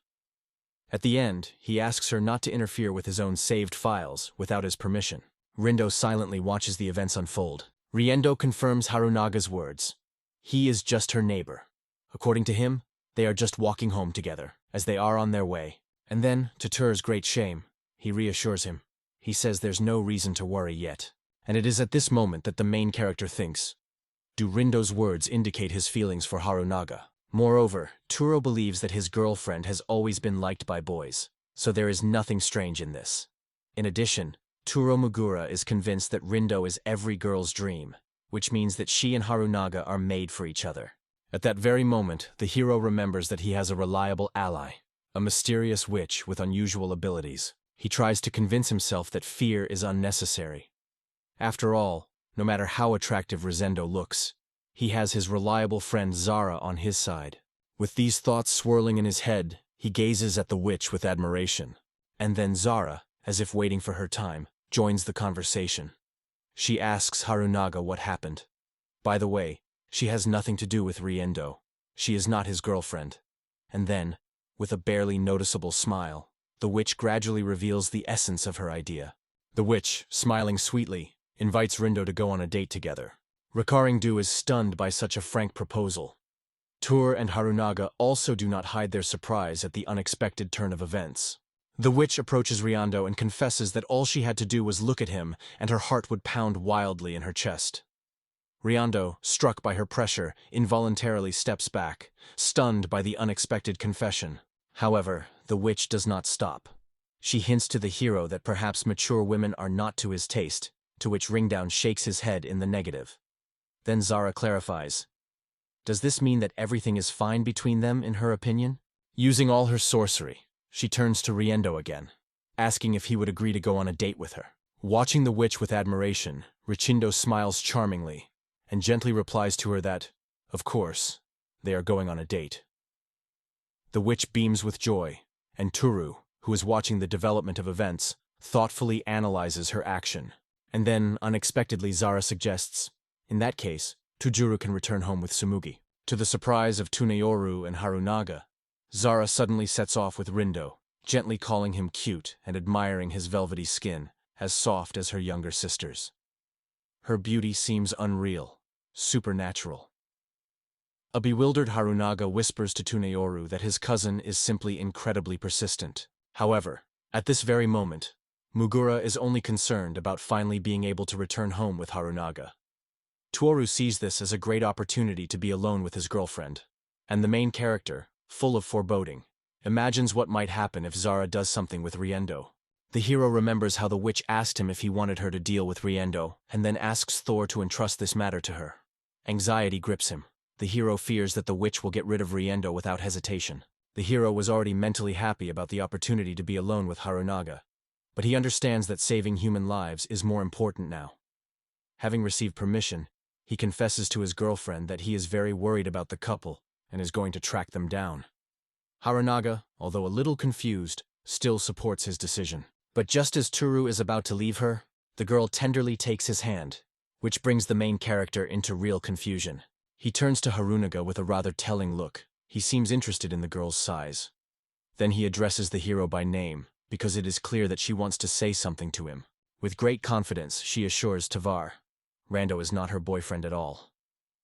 At the end, he asks her not to interfere with his own saved files without his permission. Rindo silently watches the events unfold. Riendo confirms Harunaga's words. He is just her neighbor. According to him, they are just walking home together, as they are on their way. And then, to Tur's great shame, he reassures him. He says there's no reason to worry yet. And it is at this moment that the main character thinks, do Rindo's words indicate his feelings for Harunaga? Moreover, Turo believes that his girlfriend has always been liked by boys, so there is nothing strange in this. In addition, Turo Mugura is convinced that Rindo is every girl's dream, which means that she and Harunaga are made for each other. At that very moment, the hero remembers that he has a reliable ally, a mysterious witch with unusual abilities. He tries to convince himself that fear is unnecessary. After all, no matter how attractive Rosendo looks, he has his reliable friend Zara on his side. With these thoughts swirling in his head, he gazes at the witch with admiration. And then Zara, as if waiting for her time, joins the conversation. She asks Harunaga what happened. By the way, she has nothing to do with Riendo. She is not his girlfriend. And then, with a barely noticeable smile, the witch gradually reveals the essence of her idea. The witch, smiling sweetly, invites Rindo to go on a date together. Rikarindu is stunned by such a frank proposal. Tur and Harunaga also do not hide their surprise at the unexpected turn of events. The witch approaches Riendo and confesses that all she had to do was look at him and her heart would pound wildly in her chest. Riendo, struck by her pressure, involuntarily steps back, stunned by the unexpected confession. However, the witch does not stop. She hints to the hero that perhaps mature women are not to his taste, to which Ringdown shakes his head in the negative. Then Zara clarifies. Does this mean that everything is fine between them, in her opinion? Using all her sorcery, she turns to Riendo again, asking if he would agree to go on a date with her. Watching the witch with admiration, Richindo smiles charmingly, and gently replies to her that, of course, they are going on a date. The witch beams with joy, and Turu, who is watching the development of events, thoughtfully analyzes her action. And then, unexpectedly, Zara suggests, in that case, Tujuru can return home with Sumugi. To the surprise of Tuneyoru and Harunaga, Zara suddenly sets off with Rindo, gently calling him cute and admiring his velvety skin, as soft as her younger sister's. Her beauty seems unreal, supernatural. A bewildered Harunaga whispers to Tsuneyoru that his cousin is simply incredibly persistent. However, at this very moment, Mugura is only concerned about finally being able to return home with Harunaga. Toru sees this as a great opportunity to be alone with his girlfriend, and the main character, full of foreboding, imagines what might happen if Zara does something with Riendo. The hero remembers how the witch asked him if he wanted her to deal with Riendo, and then asks Thor to entrust this matter to her. Anxiety grips him. The hero fears that the witch will get rid of Riendo without hesitation. The hero was already mentally happy about the opportunity to be alone with Harunaga, but he understands that saving human lives is more important now. Having received permission, he confesses to his girlfriend that he is very worried about the couple and is going to track them down. Harunaga, although a little confused, still supports his decision. But just as Toru is about to leave her, the girl tenderly takes his hand, which brings the main character into real confusion. He turns to Harunaga with a rather telling look. He seems interested in the girl's size. Then he addresses the hero by name, because it is clear that she wants to say something to him. With great confidence, she assures Tavar. Rando is not her boyfriend at all.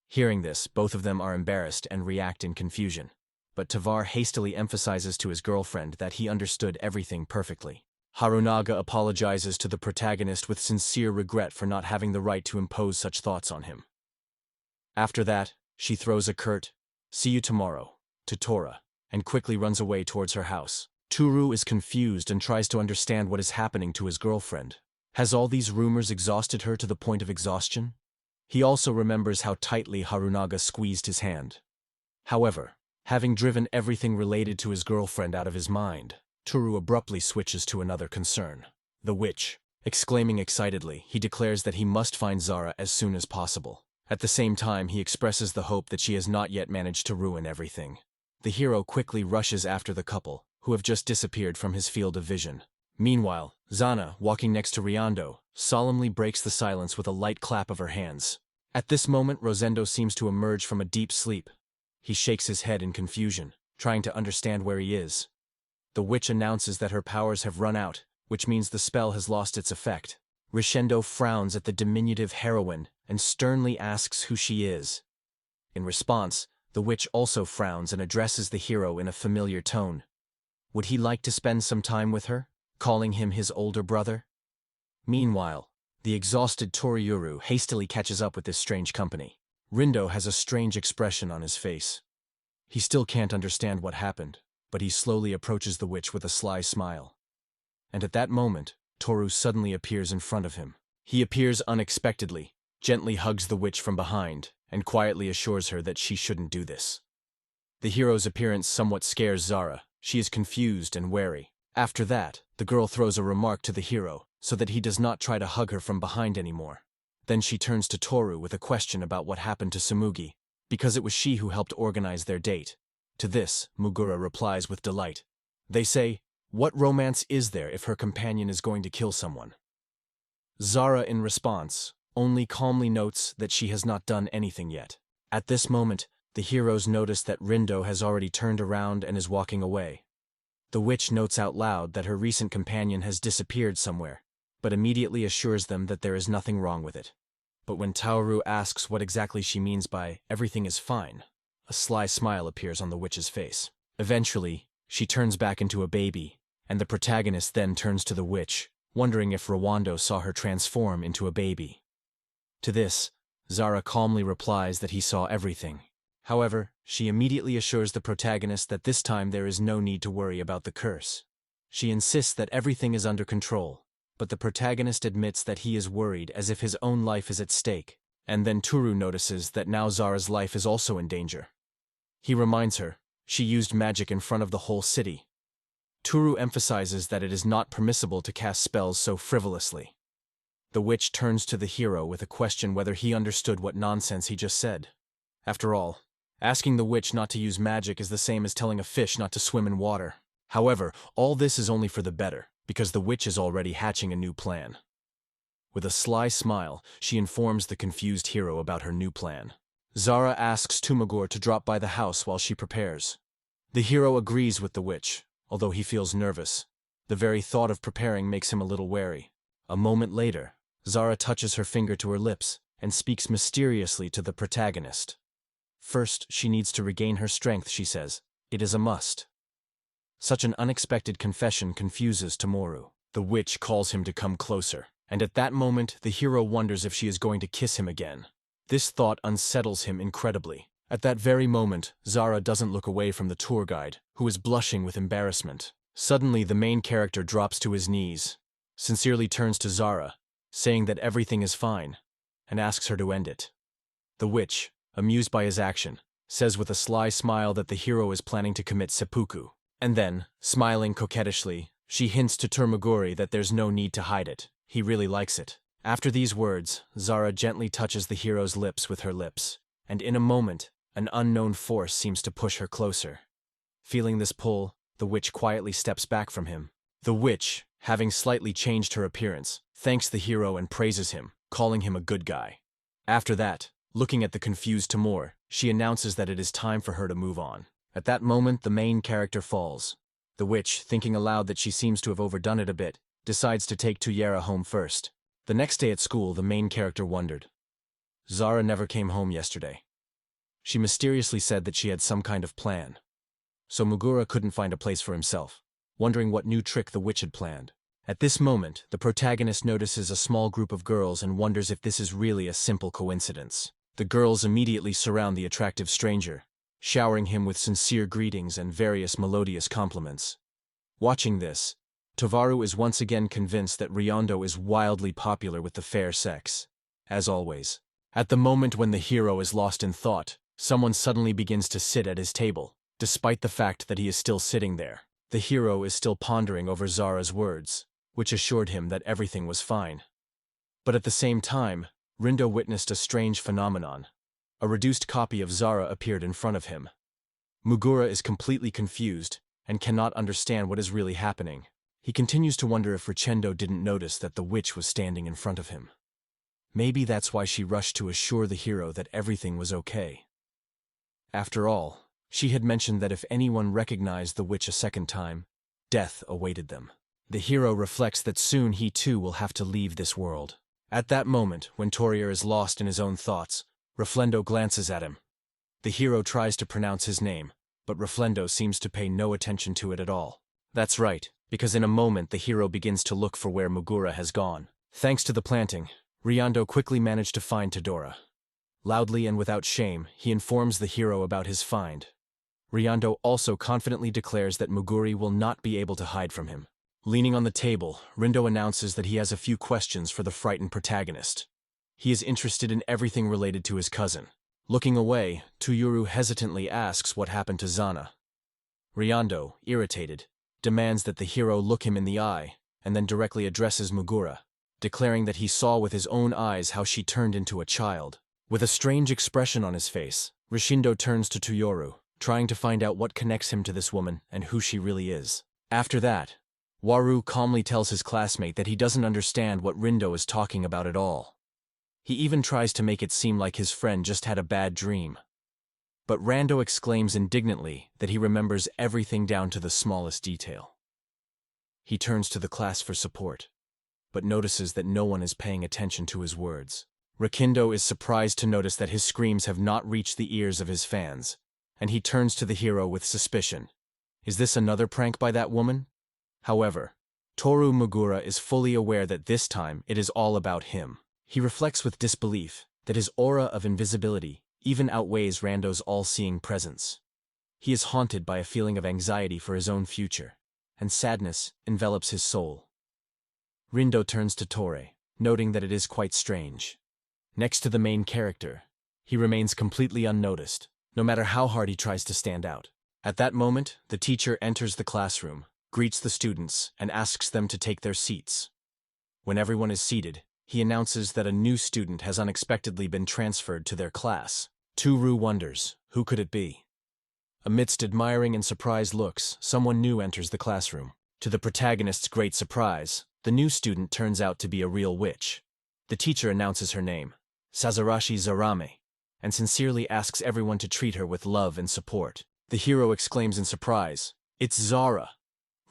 Hearing this, both of them are embarrassed and react in confusion. But Tavar hastily emphasizes to his girlfriend that he understood everything perfectly. Harunaga apologizes to the protagonist with sincere regret for not having the right to impose such thoughts on him. After that, she throws a curt, "See you tomorrow," to Tora, and quickly runs away towards her house. Toru is confused and tries to understand what is happening to his girlfriend. Has all these rumors exhausted her to the point of exhaustion? He also remembers how tightly Harunaga squeezed his hand. However, having driven everything related to his girlfriend out of his mind, Toru abruptly switches to another concern. The witch. Exclaiming excitedly, he declares that he must find Zara as soon as possible. At the same time, he expresses the hope that she has not yet managed to ruin everything. The hero quickly rushes after the couple, who have just disappeared from his field of vision. Meanwhile, Zana, walking next to Riando, solemnly breaks the silence with a light clap of her hands. At this moment, Rosendo seems to emerge from a deep sleep. He shakes his head in confusion, trying to understand where he is. The witch announces that her powers have run out, which means the spell has lost its effect. Rishendo frowns at the diminutive heroine and sternly asks who she is. In response, the witch also frowns and addresses the hero in a familiar tone. Would he like to spend some time with her, calling him his older brother? Meanwhile, the exhausted Toriuru hastily catches up with this strange company. Rindo has a strange expression on his face. He still can't understand what happened, but he slowly approaches the witch with a sly smile. And at that moment, Toru suddenly appears in front of him. He appears unexpectedly, gently hugs the witch from behind, and quietly assures her that she shouldn't do this. The hero's appearance somewhat scares Zara. She is confused and wary. After that, the girl throws a remark to the hero, so that he does not try to hug her from behind anymore. Then she turns to Toru with a question about what happened to Sumugi, because it was she who helped organize their date. To this, Mugura replies with delight. They say, what romance is there if her companion is going to kill someone? Zara, in response, only calmly notes that she has not done anything yet. At this moment, the heroes notice that Rindo has already turned around and is walking away. The witch notes out loud that her recent companion has disappeared somewhere, but immediately assures them that there is nothing wrong with it. But when Taoru asks what exactly she means by "everything is fine," a sly smile appears on the witch's face. Eventually, she turns back into a baby, and the protagonist then turns to the witch, wondering if Rwando saw her transform into a baby. To this, Zara calmly replies that he saw everything. However, she immediately assures the protagonist that this time there is no need to worry about the curse. She insists that everything is under control, but the protagonist admits that he is worried as if his own life is at stake, and then Toru notices that now Zara's life is also in danger. He reminds her, she used magic in front of the whole city. Toru emphasizes that it is not permissible to cast spells so frivolously. The witch turns to the hero with a question whether he understood what nonsense he just said. After all, asking the witch not to use magic is the same as telling a fish not to swim in water. However, all this is only for the better, because the witch is already hatching a new plan. With a sly smile, she informs the confused hero about her new plan. Zara asks Tumagor to drop by the house while she prepares. The hero agrees with the witch, although he feels nervous. The very thought of preparing makes him a little wary. A moment later, Zara touches her finger to her lips and speaks mysteriously to the protagonist. First, she needs to regain her strength, she says. It is a must. Such an unexpected confession confuses Tomoru. The witch calls him to come closer, and at that moment, the hero wonders if she is going to kiss him again. This thought unsettles him incredibly. At that very moment, Zara doesn't look away from the tour guide, who is blushing with embarrassment. Suddenly, the main character drops to his knees, sincerely turns to Zara, saying that everything is fine, and asks her to end it. The witch, amused by his action, says with a sly smile that the hero is planning to commit seppuku. And then, smiling coquettishly, she hints to Termaguri that there's no need to hide it. He really likes it. After these words, Zara gently touches the hero's lips with her lips, and in a moment, an unknown force seems to push her closer. Feeling this pull, the witch quietly steps back from him. The witch, having slightly changed her appearance, thanks the hero and praises him, calling him a good guy. After that, looking at the confused Timur, she announces that it is time for her to move on. At that moment, the main character falls. The witch, thinking aloud that she seems to have overdone it a bit, decides to take Tuyera home first. The next day at school, the main character wondered. Zara never came home yesterday. She mysteriously said that she had some kind of plan. So Mugura couldn't find a place for himself, wondering what new trick the witch had planned. At this moment, the protagonist notices a small group of girls and wonders if this is really a simple coincidence. The girls immediately surround the attractive stranger, showering him with sincere greetings and various melodious compliments. Watching this, Tovaru is once again convinced that Rindo is wildly popular with the fair sex. As always, at the moment when the hero is lost in thought, someone suddenly begins to sit at his table. Despite the fact that he is still sitting there, the hero is still pondering over Zara's words, which assured him that everything was fine. But at the same time, Rindo witnessed a strange phenomenon. A reduced copy of Zara appeared in front of him. Mugura is completely confused and cannot understand what is really happening. He continues to wonder if Richendo didn't notice that the witch was standing in front of him. Maybe that's why she rushed to assure the hero that everything was okay. After all, she had mentioned that if anyone recognized the witch a second time, death awaited them. The hero reflects that soon he too will have to leave this world. At that moment, when Torier is lost in his own thoughts, Reflendo glances at him. The hero tries to pronounce his name, but Reflendo seems to pay no attention to it at all. That's right, because in a moment the hero begins to look for where Mugura has gone. Thanks to the planting, Rindo quickly managed to find Todora. Loudly and without shame, he informs the hero about his find. Rindo also confidently declares that Muguri will not be able to hide from him. Leaning on the table, Rindo announces that he has a few questions for the frightened protagonist. He is interested in everything related to his cousin. Looking away, Tuyuru hesitantly asks what happened to Zana. Rindo, irritated, demands that the hero look him in the eye, and then directly addresses Mugura, declaring that he saw with his own eyes how she turned into a child. With a strange expression on his face, Rishindo turns to Tuyuru, trying to find out what connects him to this woman and who she really is. After that, Waru calmly tells his classmate that he doesn't understand what Rindo is talking about at all. He even tries to make it seem like his friend just had a bad dream. But Rando exclaims indignantly that he remembers everything down to the smallest detail. He turns to the class for support, but notices that no one is paying attention to his words. Rakindo is surprised to notice that his screams have not reached the ears of his fans, and he turns to the hero with suspicion. Is this another prank by that woman? However, Toru Mugura is fully aware that this time it is all about him. He reflects with disbelief that his aura of invisibility even outweighs Rando's all-seeing presence. He is haunted by a feeling of anxiety for his own future, and sadness envelops his soul. Rindo turns to Tore, noting that it is quite strange. Next to the main character, he remains completely unnoticed, no matter how hard he tries to stand out. At that moment, the teacher enters the classroom, greets the students, and asks them to take their seats. When everyone is seated, he announces that a new student has unexpectedly been transferred to their class. Toru wonders, who could it be? Amidst admiring and surprised looks, someone new enters the classroom. To the protagonist's great surprise, the new student turns out to be a real witch. The teacher announces her name, Sazarashi Zarame, and sincerely asks everyone to treat her with love and support. The hero exclaims in surprise, "It's Zara!"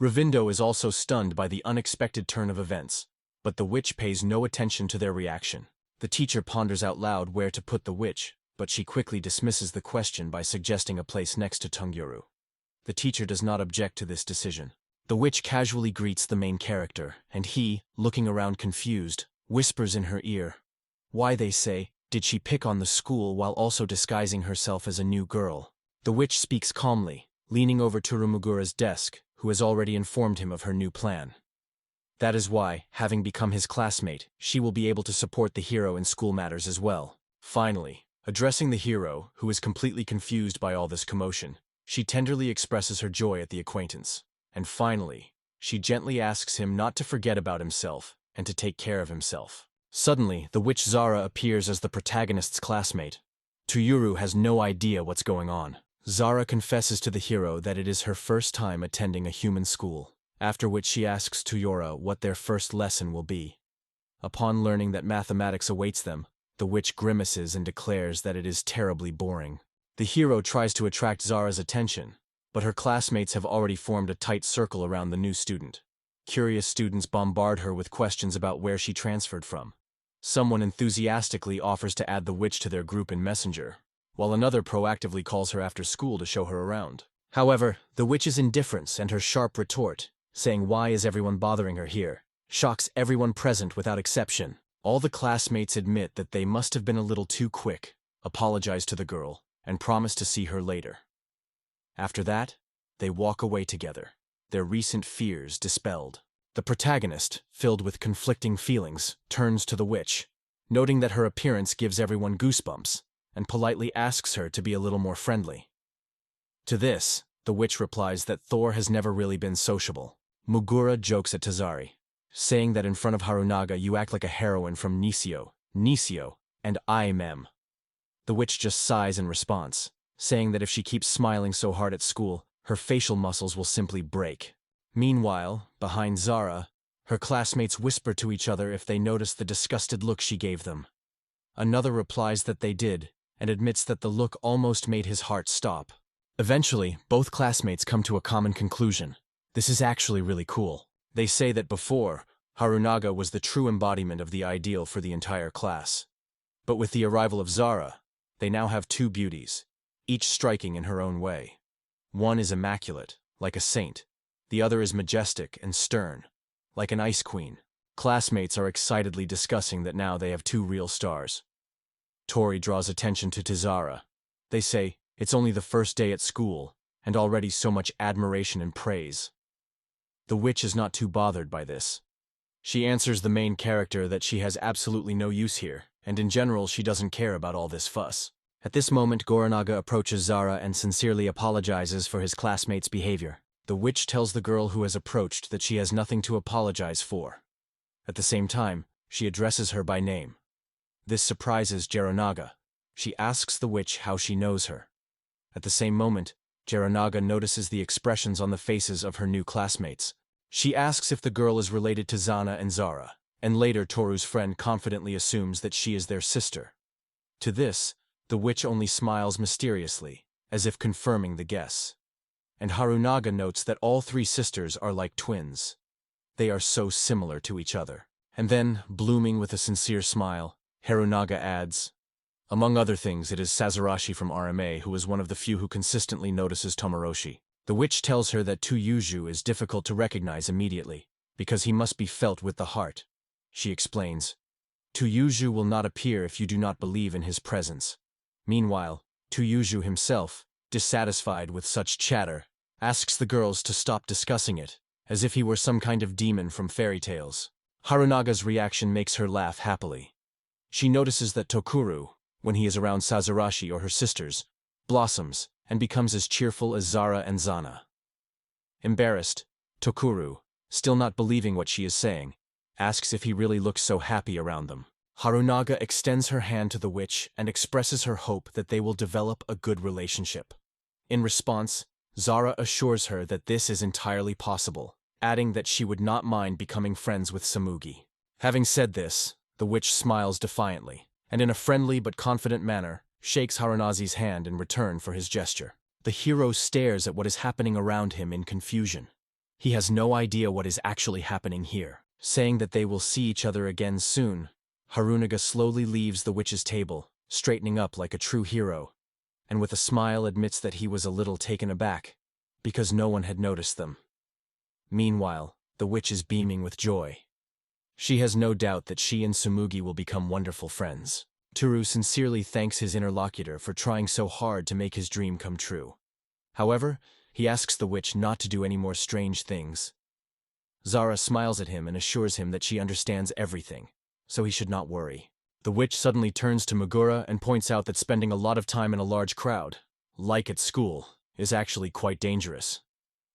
Rindo is also stunned by the unexpected turn of events, but the witch pays no attention to their reaction. The teacher ponders out loud where to put the witch, but she quickly dismisses the question by suggesting a place next to Tungyuru. The teacher does not object to this decision. The witch casually greets the main character, and he, looking around confused, whispers in her ear. Why, they say, did she pick on the school while also disguising herself as a new girl? The witch speaks calmly, leaning over to Mugura's desk, who has already informed him of her new plan. That is why, having become his classmate, she will be able to support the hero in school matters as well. Finally, addressing the hero, who is completely confused by all this commotion, she tenderly expresses her joy at the acquaintance. And finally, she gently asks him not to forget about himself and to take care of himself. Suddenly, the witch Zara appears as the protagonist's classmate. Tuyuru has no idea what's going on. Zara confesses to the hero that it is her first time attending a human school, after which she asks Tuyura what their first lesson will be. Upon learning that mathematics awaits them, the witch grimaces and declares that it is terribly boring. The hero tries to attract Zara's attention, but her classmates have already formed a tight circle around the new student. Curious students bombard her with questions about where she transferred from. Someone enthusiastically offers to add the witch to their group in Messenger, while another proactively calls her after school to show her around. However, the witch's indifference and her sharp retort, saying why is everyone bothering her here, shocks everyone present without exception. All the classmates admit that they must have been a little too quick, apologize to the girl, and promise to see her later. After that, they walk away together, their recent fears dispelled. The protagonist, filled with conflicting feelings, turns to the witch, noting that her appearance gives everyone goosebumps, and politely asks her to be a little more friendly. To this, the witch replies that Thor has never really been sociable. Mugura jokes at Tazari, saying that in front of Harunaga you act like a heroine from Nisio, and I mem. The witch just sighs in response, saying that if she keeps smiling so hard at school, her facial muscles will simply break. Meanwhile, behind Zara, her classmates whisper to each other if they notice the disgusted look she gave them. Another replies that they did, and admits that the look almost made his heart stop. Eventually, both classmates come to a common conclusion. This is actually really cool. They say that before, Harunaga was the true embodiment of the ideal for the entire class. But with the arrival of Zara, they now have two beauties, each striking in her own way. One is immaculate, like a saint. The other is majestic and stern, like an ice queen. Classmates are excitedly discussing that now they have two real stars. Tori draws attention to Tizara. They say, it's only the first day at school, and already so much admiration and praise. The witch is not too bothered by this. She answers the main character that she has absolutely no use here, and in general she doesn't care about all this fuss. At this moment, Harunaga approaches Zara and sincerely apologizes for his classmate's behavior. The witch tells the girl who has approached that she has nothing to apologize for. At the same time, she addresses her by name. This surprises Harunaga. She asks the witch how she knows her. At the same moment, Harunaga notices the expressions on the faces of her new classmates. She asks if the girl is related to Zana and Zara, and later Toru's friend confidently assumes that she is their sister. To this, the witch only smiles mysteriously, as if confirming the guess. And Harunaga notes that all three sisters are like twins. They are so similar to each other. And then, blooming with a sincere smile, Harunaga adds, among other things, it is Sazerashi from RMA who is one of the few who consistently notices Tomoroshi. The witch tells her that Tuyuju is difficult to recognize immediately, because he must be felt with the heart. She explains, Tuyuju will not appear if you do not believe in his presence. Meanwhile, Tuyuju himself, dissatisfied with such chatter, asks the girls to stop discussing it, as if he were some kind of demon from fairy tales. Harunaga's reaction makes her laugh happily. She notices that Tokuru, when he is around Sazerashi or her sisters, blossoms and becomes as cheerful as Zara and Zana. Embarrassed, Tokuru, still not believing what she is saying, asks if he really looks so happy around them. Harunaga extends her hand to the witch and expresses her hope that they will develop a good relationship. In response, Zara assures her that this is entirely possible, adding that she would not mind becoming friends with Samugi. Having said this, the witch smiles defiantly, and in a friendly but confident manner, shakes Harunazi's hand in return for his gesture. The hero stares at what is happening around him in confusion. He has no idea what is actually happening here. Saying that they will see each other again soon, Harunaga slowly leaves the witch's table, straightening up like a true hero, and with a smile admits that he was a little taken aback, because no one had noticed them. Meanwhile, the witch is beaming with joy. She has no doubt that she and Tsumugi will become wonderful friends. Toru sincerely thanks his interlocutor for trying so hard to make his dream come true. However, he asks the witch not to do any more strange things. Zara smiles at him and assures him that she understands everything, so he should not worry. The witch suddenly turns to Megura and points out that spending a lot of time in a large crowd, like at school, is actually quite dangerous.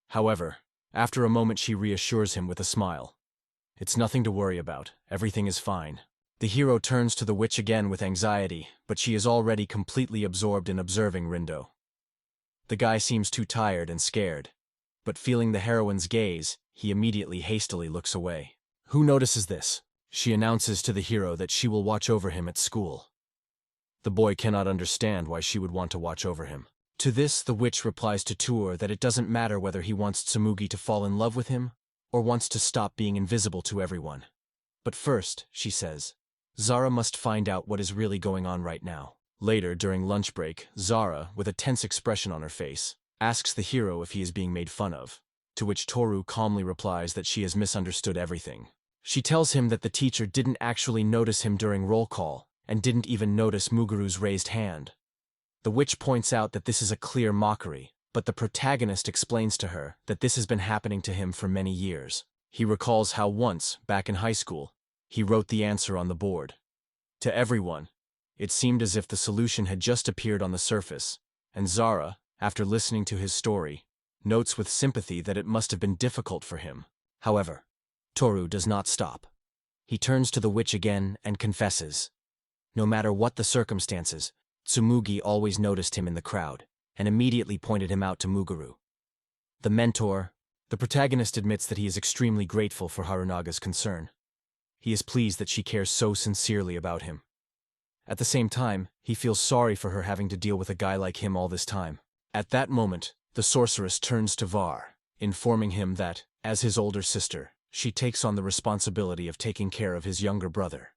However, after a moment she reassures him with a smile. It's nothing to worry about, everything is fine. The hero turns to the witch again with anxiety, but she is already completely absorbed in observing Rindo. The guy seems too tired and scared, but feeling the heroine's gaze, he immediately hastily looks away. Who notices this? She announces to the hero that she will watch over him at school. The boy cannot understand why she would want to watch over him. To this, the witch replies to Tour that it doesn't matter whether he wants Tsumugi to fall in love with him or wants to stop being invisible to everyone. But first, she says, Zara must find out what is really going on right now. Later, during lunch break, Zara, with a tense expression on her face, asks the hero if he is being made fun of, to which Toru calmly replies that she has misunderstood everything. She tells him that the teacher didn't actually notice him during roll call and didn't even notice Muguru's raised hand. The witch points out that this is a clear mockery, but the protagonist explains to her that this has been happening to him for many years. He recalls how once, back in high school, he wrote the answer on the board. To everyone, it seemed as if the solution had just appeared on the surface, and Zara, after listening to his story, notes with sympathy that it must have been difficult for him. However, Toru does not stop. He turns to the witch again and confesses. No matter what the circumstances, Tsumugi always noticed him in the crowd, and immediately pointed him out to Muguru. The protagonist admits that he is extremely grateful for Harunaga's concern. He is pleased that she cares so sincerely about him. At the same time, he feels sorry for her having to deal with a guy like him all this time. At that moment, the sorceress turns to Var, informing him that, as his older sister, she takes on the responsibility of taking care of his younger brother.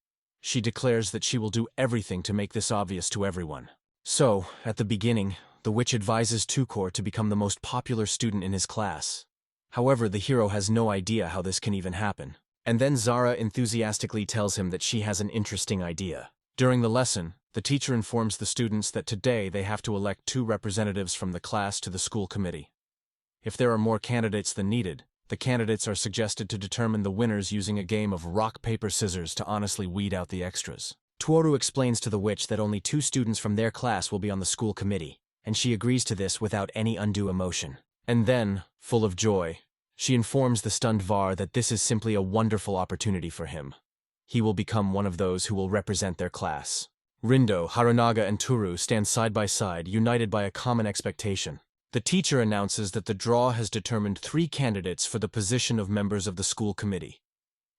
She declares that she will do everything to make this obvious to everyone. So, at the beginning, the witch advises Tukor to become the most popular student in his class. However, the hero has no idea how this can even happen. And then Zara enthusiastically tells him that she has an interesting idea. During the lesson, the teacher informs the students that today they have to elect 2 representatives from the class to the school committee. If there are more candidates than needed, the candidates are suggested to determine the winners using a game of rock, paper, scissors to honestly weed out the extras. Toru explains to the witch that only 2 students from their class will be on the school committee, and she agrees to this without any undue emotion. And then, full of joy, she informs the stunned Var that this is simply a wonderful opportunity for him. He will become one of those who will represent their class. Rindo, Harunaga, and Toru stand side by side, united by a common expectation. The teacher announces that the draw has determined 3 candidates for the position of members of the school committee,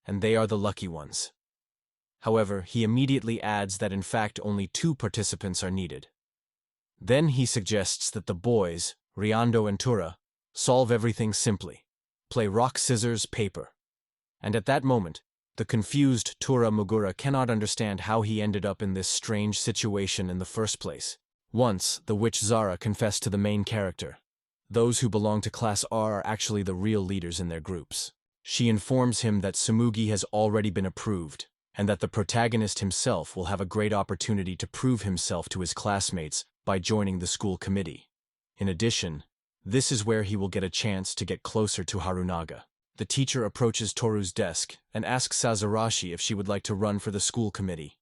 and they are the lucky ones. However, he immediately adds that in fact only 2 participants are needed. Then he suggests that the boys, Rindo and Tura, solve everything simply. Play rock, scissors, paper. And at that moment, the confused Tura Mugura cannot understand how he ended up in this strange situation in the first place. Once, the witch Zara confessed to the main character. Those who belong to Class R are actually the real leaders in their groups. She informs him that Tsumugi has already been approved, and that the protagonist himself will have a great opportunity to prove himself to his classmates by joining the school committee. In addition, this is where he will get a chance to get closer to Harunaga. The teacher approaches Toru's desk and asks Sazerashi if she would like to run for the school committee.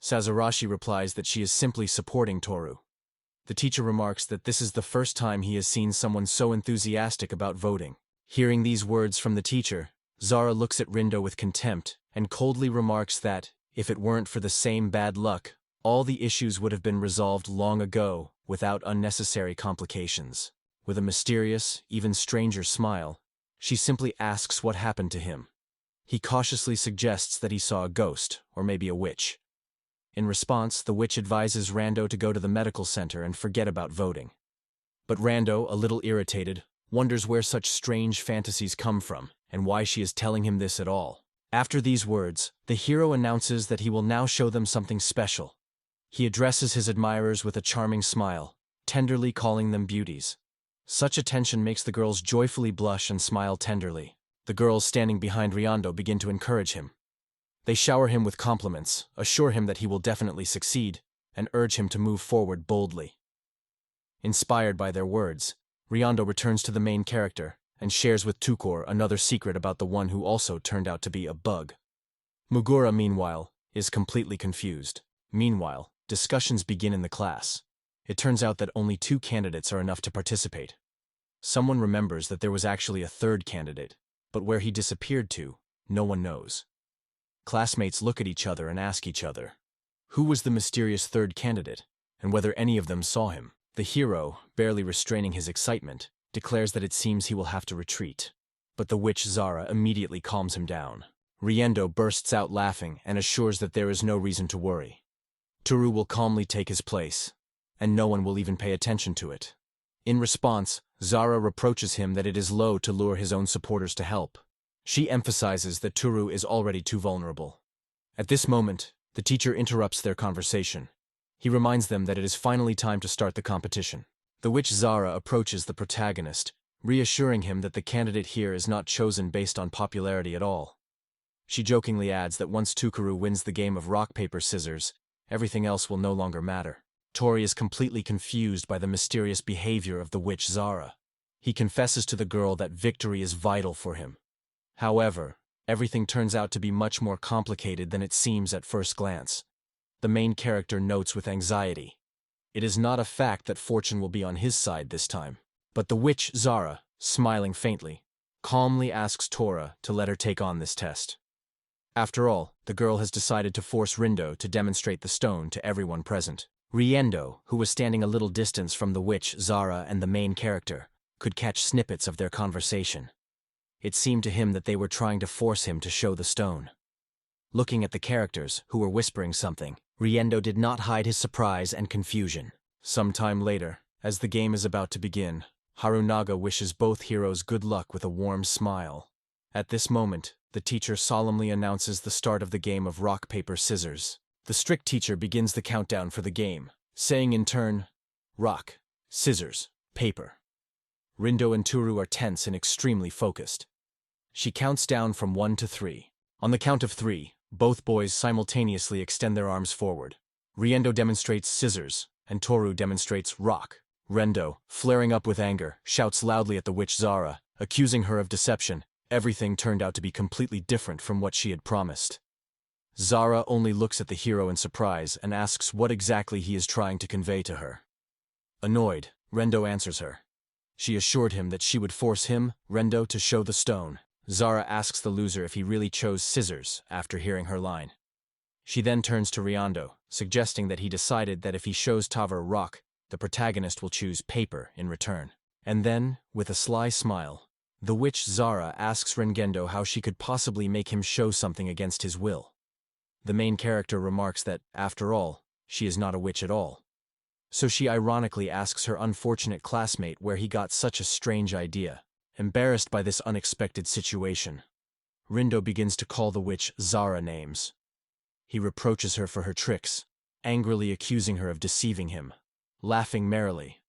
Sazerashi replies that she is simply supporting Toru. The teacher remarks that this is the first time he has seen someone so enthusiastic about voting. Hearing these words from the teacher, Zara looks at Rindo with contempt and coldly remarks that, if it weren't for the same bad luck, all the issues would have been resolved long ago without unnecessary complications. With a mysterious, even stranger smile, she simply asks what happened to him. He cautiously suggests that he saw a ghost, or maybe a witch. In response, the witch advises Rindo to go to the medical center and forget about voting. But Rindo, a little irritated, wonders where such strange fantasies come from, and why she is telling him this at all. After these words, the hero announces that he will now show them something special. He addresses his admirers with a charming smile, tenderly calling them beauties. Such attention makes the girls joyfully blush and smile tenderly. The girls standing behind Rindo begin to encourage him. They shower him with compliments, assure him that he will definitely succeed, and urge him to move forward boldly. Inspired by their words, Rindo returns to the main character and shares with Tukor another secret about the one who also turned out to be a bug. Mugura, meanwhile, is completely confused. Meanwhile, discussions begin in the class. It turns out that only 2 candidates are enough to participate. Someone remembers that there was actually a 3rd candidate, but where he disappeared to, no one knows. Classmates look at each other and ask each other who was the mysterious 3rd candidate, and whether any of them saw him. The hero, barely restraining his excitement, declares that it seems he will have to retreat. But the witch Zara immediately calms him down. Rindo bursts out laughing and assures that there is no reason to worry. Toru will calmly take his place, and no one will even pay attention to it. In response, Zara reproaches him that it is low to lure his own supporters to help. She emphasizes that Toru is already too vulnerable. At this moment, the teacher interrupts their conversation. He reminds them that it is finally time to start the competition. The witch Zara approaches the protagonist, reassuring him that the candidate here is not chosen based on popularity at all. She jokingly adds that once Tukaru wins the game of rock, paper, scissors, everything else will no longer matter. Tori is completely confused by the mysterious behavior of the witch Zara. He confesses to the girl that victory is vital for him. However, everything turns out to be much more complicated than it seems at first glance. The main character notes with anxiety. It is not a fact that fortune will be on his side this time. But the witch Zara, smiling faintly, calmly asks Tora to let her take on this test. After all, the girl has decided to force Rindo to demonstrate the stone to everyone present. Riendo, who was standing a little distance from the witch Zara and the main character, could catch snippets of their conversation. It seemed to him that they were trying to force him to show the stone. Looking at the characters, who were whispering something, Riendo did not hide his surprise and confusion. Some time later, as the game is about to begin, Harunaga wishes both heroes good luck with a warm smile. At this moment, the teacher solemnly announces the start of the game of rock, paper, scissors. The strict teacher begins the countdown for the game, saying in turn, rock, scissors, paper. Rindo and Toru are tense and extremely focused. She counts down from 1 to 3. On the count of 3, both boys simultaneously extend their arms forward. Riendo demonstrates scissors, and Toru demonstrates rock. Rindo, flaring up with anger, shouts loudly at the witch Zara, accusing her of deception. Everything turned out to be completely different from what she had promised. Zara only looks at the hero in surprise and asks what exactly he is trying to convey to her. Annoyed, Rindo answers her. She assured him that she would force him, Rindo, to show the stone. Zara asks the loser if he really chose scissors after hearing her line. She then turns to Rindo, suggesting that he decided that if he shows Taver rock, the protagonist will choose paper in return. And then, with a sly smile, the witch Zara asks Rengendo how she could possibly make him show something against his will. The main character remarks that, after all, she is not a witch at all. So she ironically asks her unfortunate classmate where he got such a strange idea. Embarrassed by this unexpected situation, Rindo begins to call the witch Zara names. He reproaches her for her tricks, angrily accusing her of deceiving him, laughing merrily.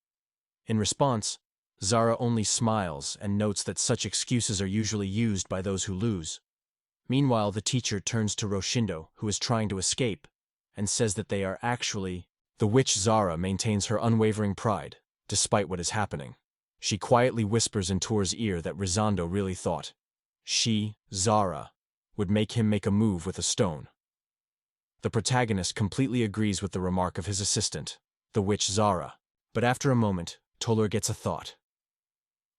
In response, Zara only smiles and notes that such excuses are usually used by those who lose. Meanwhile, the teacher turns to Roshindo, who is trying to escape, and says that they are actually... The witch Zara maintains her unwavering pride, despite what is happening. She quietly whispers in Tor's ear that Rizondo really thought she, Zara, would make him make a move with a stone. The protagonist completely agrees with the remark of his assistant, the witch Zara. But after a moment, Toller gets a thought.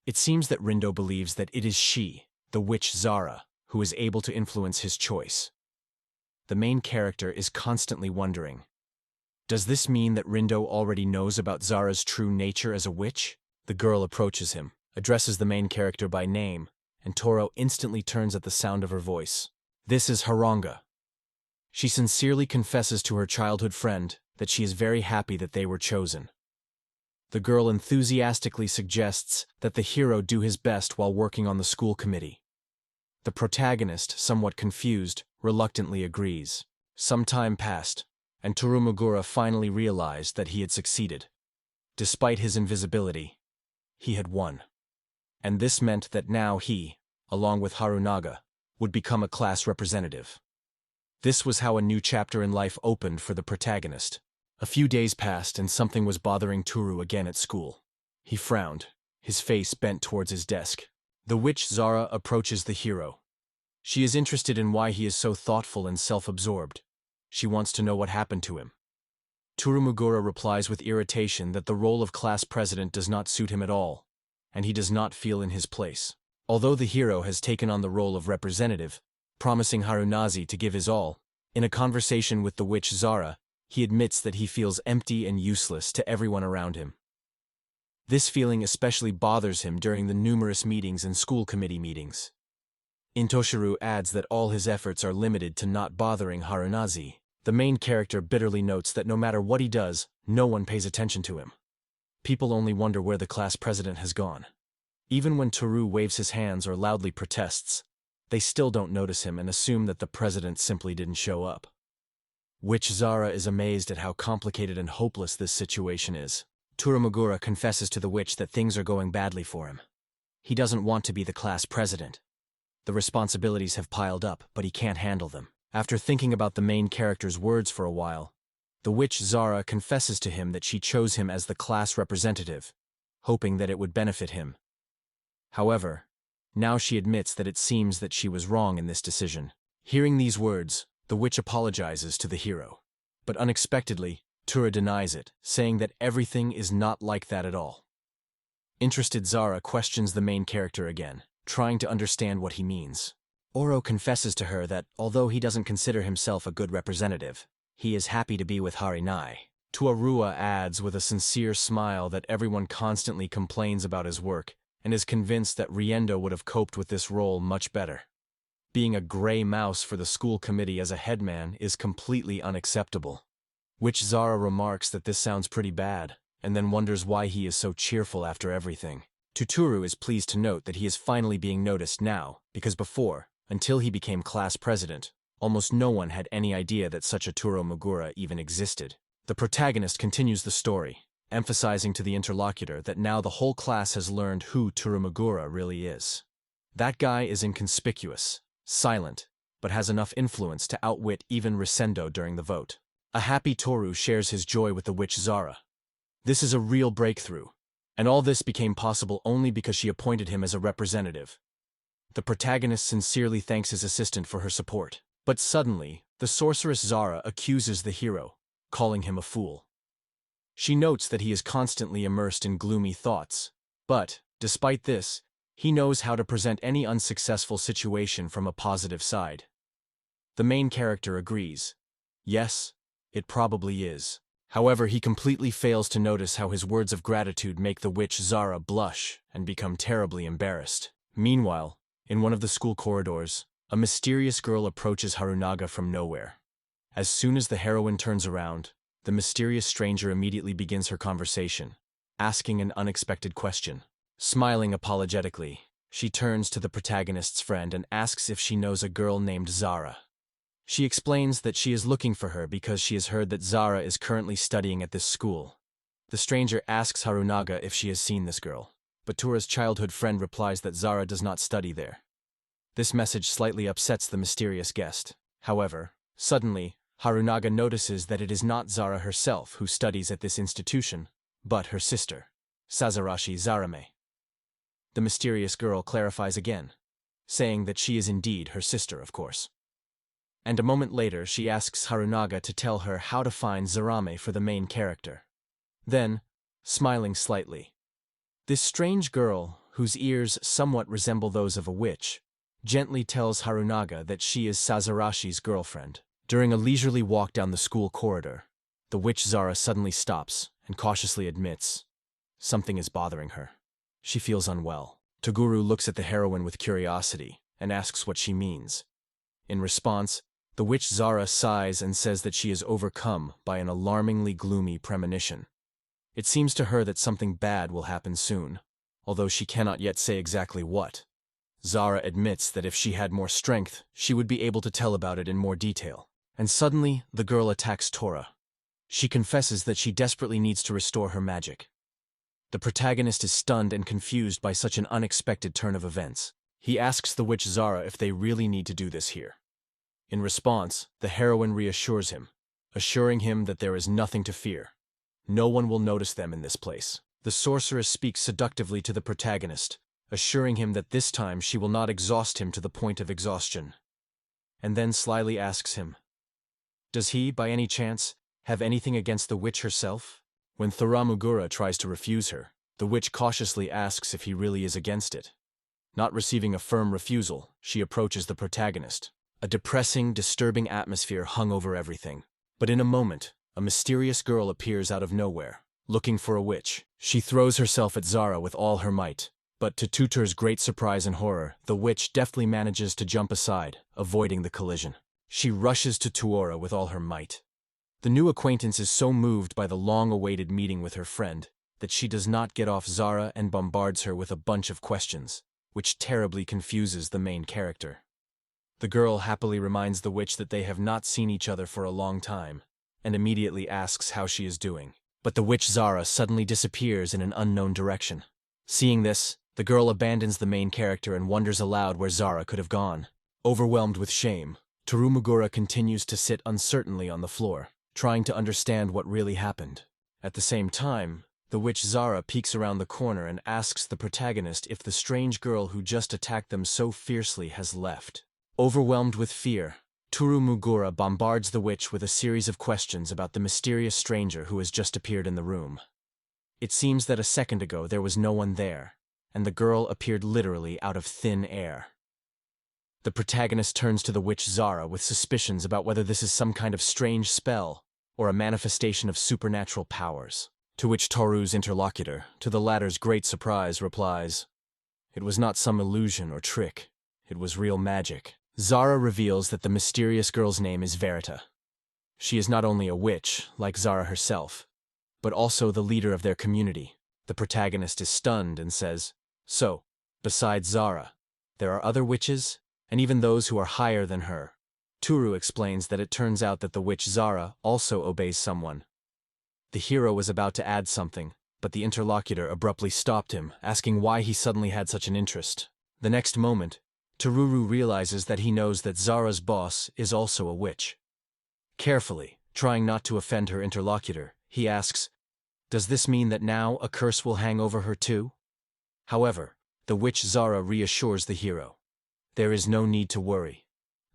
It seems that Rindo believes that it is she, the witch Zara, who is able to influence his choice. The main character is constantly wondering, does this mean that Rindo already knows about Zara's true nature as a witch? The girl approaches him, addresses the main character by name, and Toro instantly turns at the sound of her voice. This is Harunaga. She sincerely confesses to her childhood friend that she is very happy that they were chosen. The girl enthusiastically suggests that the hero do his best while working on the school committee. The protagonist, somewhat confused, reluctantly agrees. Some time passed, and Turumagura finally realized that he had succeeded. Despite his invisibility, he had won. And this meant that now he, along with Harunaga, would become a class representative. This was how a new chapter in life opened for the protagonist. A few days passed and something was bothering Turu again at school. He frowned, his face bent towards his desk. The witch Zara approaches the hero. She is interested in why he is so thoughtful and self-absorbed. She wants to know what happened to him. Turumagura replies with irritation that the role of class president does not suit him at all, and he does not feel in his place. Although the hero has taken on the role of representative, promising Harunazi to give his all, in a conversation with the witch Zara, he admits that he feels empty and useless to everyone around him. This feeling especially bothers him during the numerous meetings and school committee meetings. Intoshiru adds that all his efforts are limited to not bothering Harunazi. The main character bitterly notes that no matter what he does, no one pays attention to him. People only wonder where the class president has gone. Even when Toru waves his hands or loudly protests, they still don't notice him and assume that the president simply didn't show up. Witch Zara is amazed at how complicated and hopeless this situation is. Turumagura confesses to the witch that things are going badly for him. He doesn't want to be the class president. The responsibilities have piled up, but he can't handle them. After thinking about the main character's words for a while, the witch Zara confesses to him that she chose him as the class representative, hoping that it would benefit him. However, now she admits that it seems that she was wrong in this decision. Hearing these words, the witch apologizes to the hero. But unexpectedly, Tura denies it, saying that everything is not like that at all. Interested Zara questions the main character again, trying to understand what he means. Oro confesses to her that, although he doesn't consider himself a good representative, he is happy to be with Harinai. Tuarua adds with a sincere smile that everyone constantly complains about his work and is convinced that Riendo would have coped with this role much better. Being a gray mouse for the school committee as a headman is completely unacceptable. Witch Zara remarks that this sounds pretty bad, and then wonders why he is so cheerful after everything. Tuturu is pleased to note that he is finally being noticed now, because before, until he became class president, almost no one had any idea that such a Turumagura even existed. The protagonist continues the story, emphasizing to the interlocutor that now the whole class has learned who Turumagura really is. That guy is inconspicuous, silent, but has enough influence to outwit even Risendo during the vote. A happy Toru shares his joy with the witch Zara. This is a real breakthrough, and all this became possible only because she appointed him as a representative. The protagonist sincerely thanks his assistant for her support. But suddenly, the sorceress Zara accuses the hero, calling him a fool. She notes that he is constantly immersed in gloomy thoughts, but, despite this, he knows how to present any unsuccessful situation from a positive side. The main character agrees. Yes, it probably is. However, he completely fails to notice how his words of gratitude make the witch Zara blush and become terribly embarrassed. Meanwhile, in one of the school corridors, a mysterious girl approaches Harunaga from nowhere. As soon as the heroine turns around, the mysterious stranger immediately begins her conversation, asking an unexpected question. Smiling apologetically, she turns to the protagonist's friend and asks if she knows a girl named Zara. She explains that she is looking for her because she has heard that Zara is currently studying at this school. The stranger asks Harunaga if she has seen this girl, but Tura's childhood friend replies that Zara does not study there. This message slightly upsets the mysterious guest. However, suddenly, Harunaga notices that it is not Zara herself who studies at this institution, but her sister, Sazarashi Zarame. The mysterious girl clarifies again, saying that she is indeed her sister, of course. And a moment later she asks Harunaga to tell her how to find Zarame for the main character. Then, smiling slightly, this strange girl, whose ears somewhat resemble those of a witch, gently tells Harunaga that she is Sazarashi's girlfriend. During a leisurely walk down the school corridor, the witch Zara suddenly stops and cautiously admits something is bothering her. She feels unwell. Toguru looks at the heroine with curiosity and asks what she means. In response, the witch Zara sighs and says that she is overcome by an alarmingly gloomy premonition. It seems to her that something bad will happen soon, although she cannot yet say exactly what. Zara admits that if she had more strength, she would be able to tell about it in more detail. And suddenly, the girl attacks Tora. She confesses that she desperately needs to restore her magic. The protagonist is stunned and confused by such an unexpected turn of events. He asks the witch Zara if they really need to do this here. In response, the heroine reassures him, assuring him that there is nothing to fear. No one will notice them in this place. The sorceress speaks seductively to the protagonist, assuring him that this time she will not exhaust him to the point of exhaustion. And then slyly asks him, does he, by any chance, have anything against the witch herself? When Mugura tries to refuse her, the witch cautiously asks if he really is against it. Not receiving a firm refusal, she approaches the protagonist. A depressing, disturbing atmosphere hung over everything. But in a moment, a mysterious girl appears out of nowhere, looking for a witch. She throws herself at Zara with all her might. But to Tutor's great surprise and horror, the witch deftly manages to jump aside, avoiding the collision. She rushes to Tuora with all her might. The new acquaintance is so moved by the long-awaited meeting with her friend that she does not get off Zara and bombards her with a bunch of questions, which terribly confuses the main character. The girl happily reminds the witch that they have not seen each other for a long time, and immediately asks how she is doing. But the witch Zara suddenly disappears in an unknown direction. Seeing this, the girl abandons the main character and wonders aloud where Zara could have gone. Overwhelmed with shame, Mugura continues to sit uncertainly on the floor, trying to understand what really happened. At the same time, the witch Zara peeks around the corner and asks the protagonist if the strange girl who just attacked them so fiercely has left. Overwhelmed with fear, Mugura bombards the witch with a series of questions about the mysterious stranger who has just appeared in the room. It seems that a second ago there was no one there, and the girl appeared literally out of thin air. The protagonist turns to the witch Zara with suspicions about whether this is some kind of strange spell or a manifestation of supernatural powers, to which Toru's interlocutor, to the latter's great surprise, replies, "It was not some illusion or trick, it was real magic." Zara reveals that the mysterious girl's name is Verita. She is not only a witch, like Zara herself, but also the leader of their community. The protagonist is stunned and says, "So, besides Zara, there are other witches, and even those who are higher than her." Toru explains that it turns out that the witch Zara also obeys someone. The hero was about to add something, but the interlocutor abruptly stopped him, asking why he suddenly had such an interest. The next moment, Toru realizes that he knows that Zara's boss is also a witch. Carefully, trying not to offend her interlocutor, he asks, "Does this mean that now a curse will hang over her too?" However, the witch Zara reassures the hero. There is no need to worry.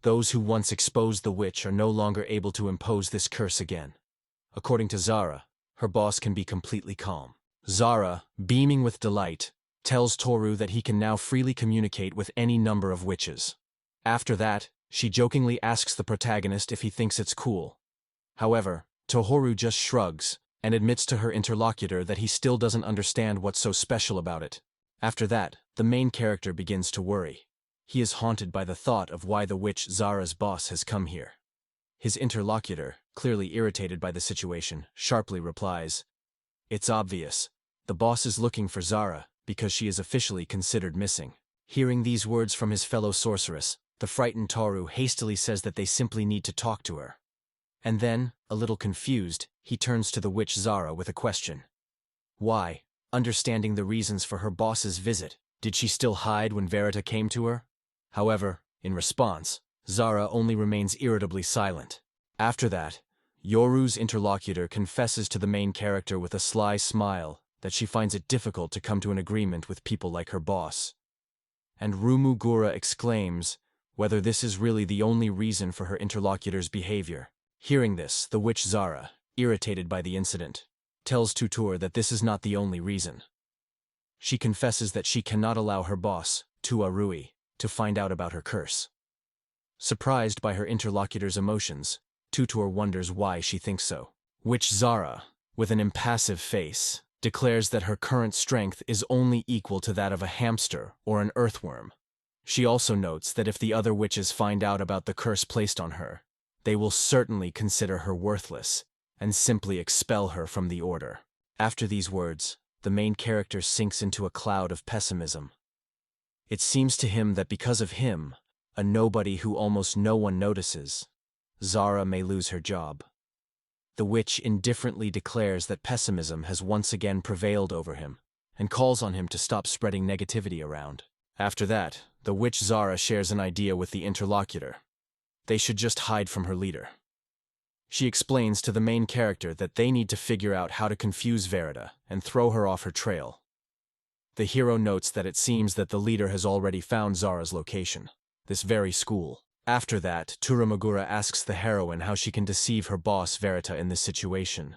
Those who once exposed the witch are no longer able to impose this curse again. According to Zara, her boss can be completely calm. Zara, beaming with delight, tells Toru that he can now freely communicate with any number of witches. After that, she jokingly asks the protagonist if he thinks it's cool. However, Toru just shrugs and admits to her interlocutor that he still doesn't understand what's so special about it. After that, the main character begins to worry. He is haunted by the thought of why the witch Zara's boss has come here. His interlocutor, clearly irritated by the situation, sharply replies, "It's obvious. The boss is looking for Zara because she is officially considered missing." Hearing these words from his fellow sorceress, the frightened Toru hastily says that they simply need to talk to her. And then, a little confused, he turns to the witch Zara with a question. Why, understanding the reasons for her boss's visit, did she still hide when Verita came to her? However, in response, Zara only remains irritably silent. After that, Yoru's interlocutor confesses to the main character with a sly smile that she finds it difficult to come to an agreement with people like her boss. And Rumugura exclaims whether this is really the only reason for her interlocutor's behavior. Hearing this, the witch Zara, irritated by the incident, tells Tutor that this is not the only reason. She confesses that she cannot allow her boss, Tuarui, to find out about her curse. Surprised by her interlocutor's emotions, Tutor wonders why she thinks so. Witch Zara, with an impassive face, declares that her current strength is only equal to that of a hamster or an earthworm. She also notes that if the other witches find out about the curse placed on her, they will certainly consider her worthless and simply expel her from the order. After these words, the main character sinks into a cloud of pessimism. It seems to him that because of him, a nobody who almost no one notices, Zara may lose her job. The witch indifferently declares that pessimism has once again prevailed over him, and calls on him to stop spreading negativity around. After that, the witch Zara shares an idea with the interlocutor. They should just hide from her leader. She explains to the main character that they need to figure out how to confuse Verita and throw her off her trail. The hero notes that it seems that the leader has already found Zara's location, this very school. After that, Turamagura asks the heroine how she can deceive her boss Verita in this situation.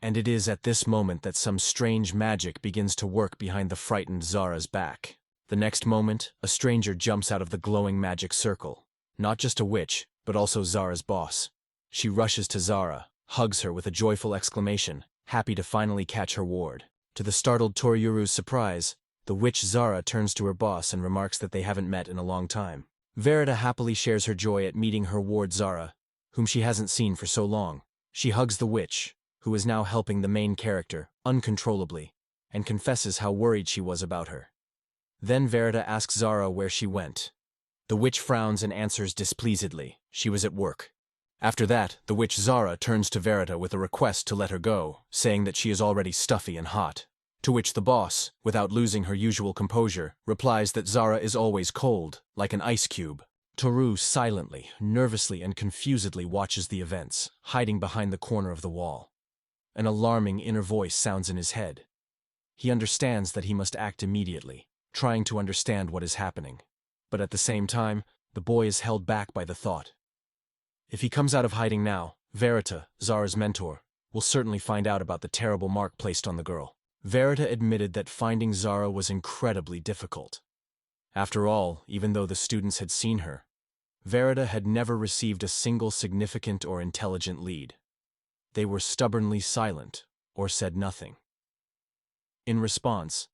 And it is at this moment that some strange magic begins to work behind the frightened Zara's back. The next moment, a stranger jumps out of the glowing magic circle. Not just a witch, but also Zara's boss. She rushes to Zara, hugs her with a joyful exclamation, happy to finally catch her ward. To the startled Toriuru's surprise, the witch Zara turns to her boss and remarks that they haven't met in a long time. Verita happily shares her joy at meeting her ward Zara, whom she hasn't seen for so long. She hugs the witch, who is now helping the main character, uncontrollably, and confesses how worried she was about her. Then Verita asks Zara where she went. The witch frowns and answers displeasedly, she was at work. After that, the witch Zara turns to Verita with a request to let her go, saying that she is already stuffy and hot. To which the boss, without losing her usual composure, replies that Zara is always cold, like an ice cube. Toru silently, nervously, and confusedly watches the events, hiding behind the corner of the wall. An alarming inner voice sounds in his head. He understands that he must act immediately, trying to understand what is happening. But at the same time, the boy is held back by the thought. If he comes out of hiding now, Verita, Zara's mentor, will certainly find out about the terrible mark placed on the girl. Verita admitted that finding Zara was incredibly difficult. After all, even though the students had seen her, Verita had never received a single significant or intelligent lead. They were stubbornly silent, or said nothing. In response,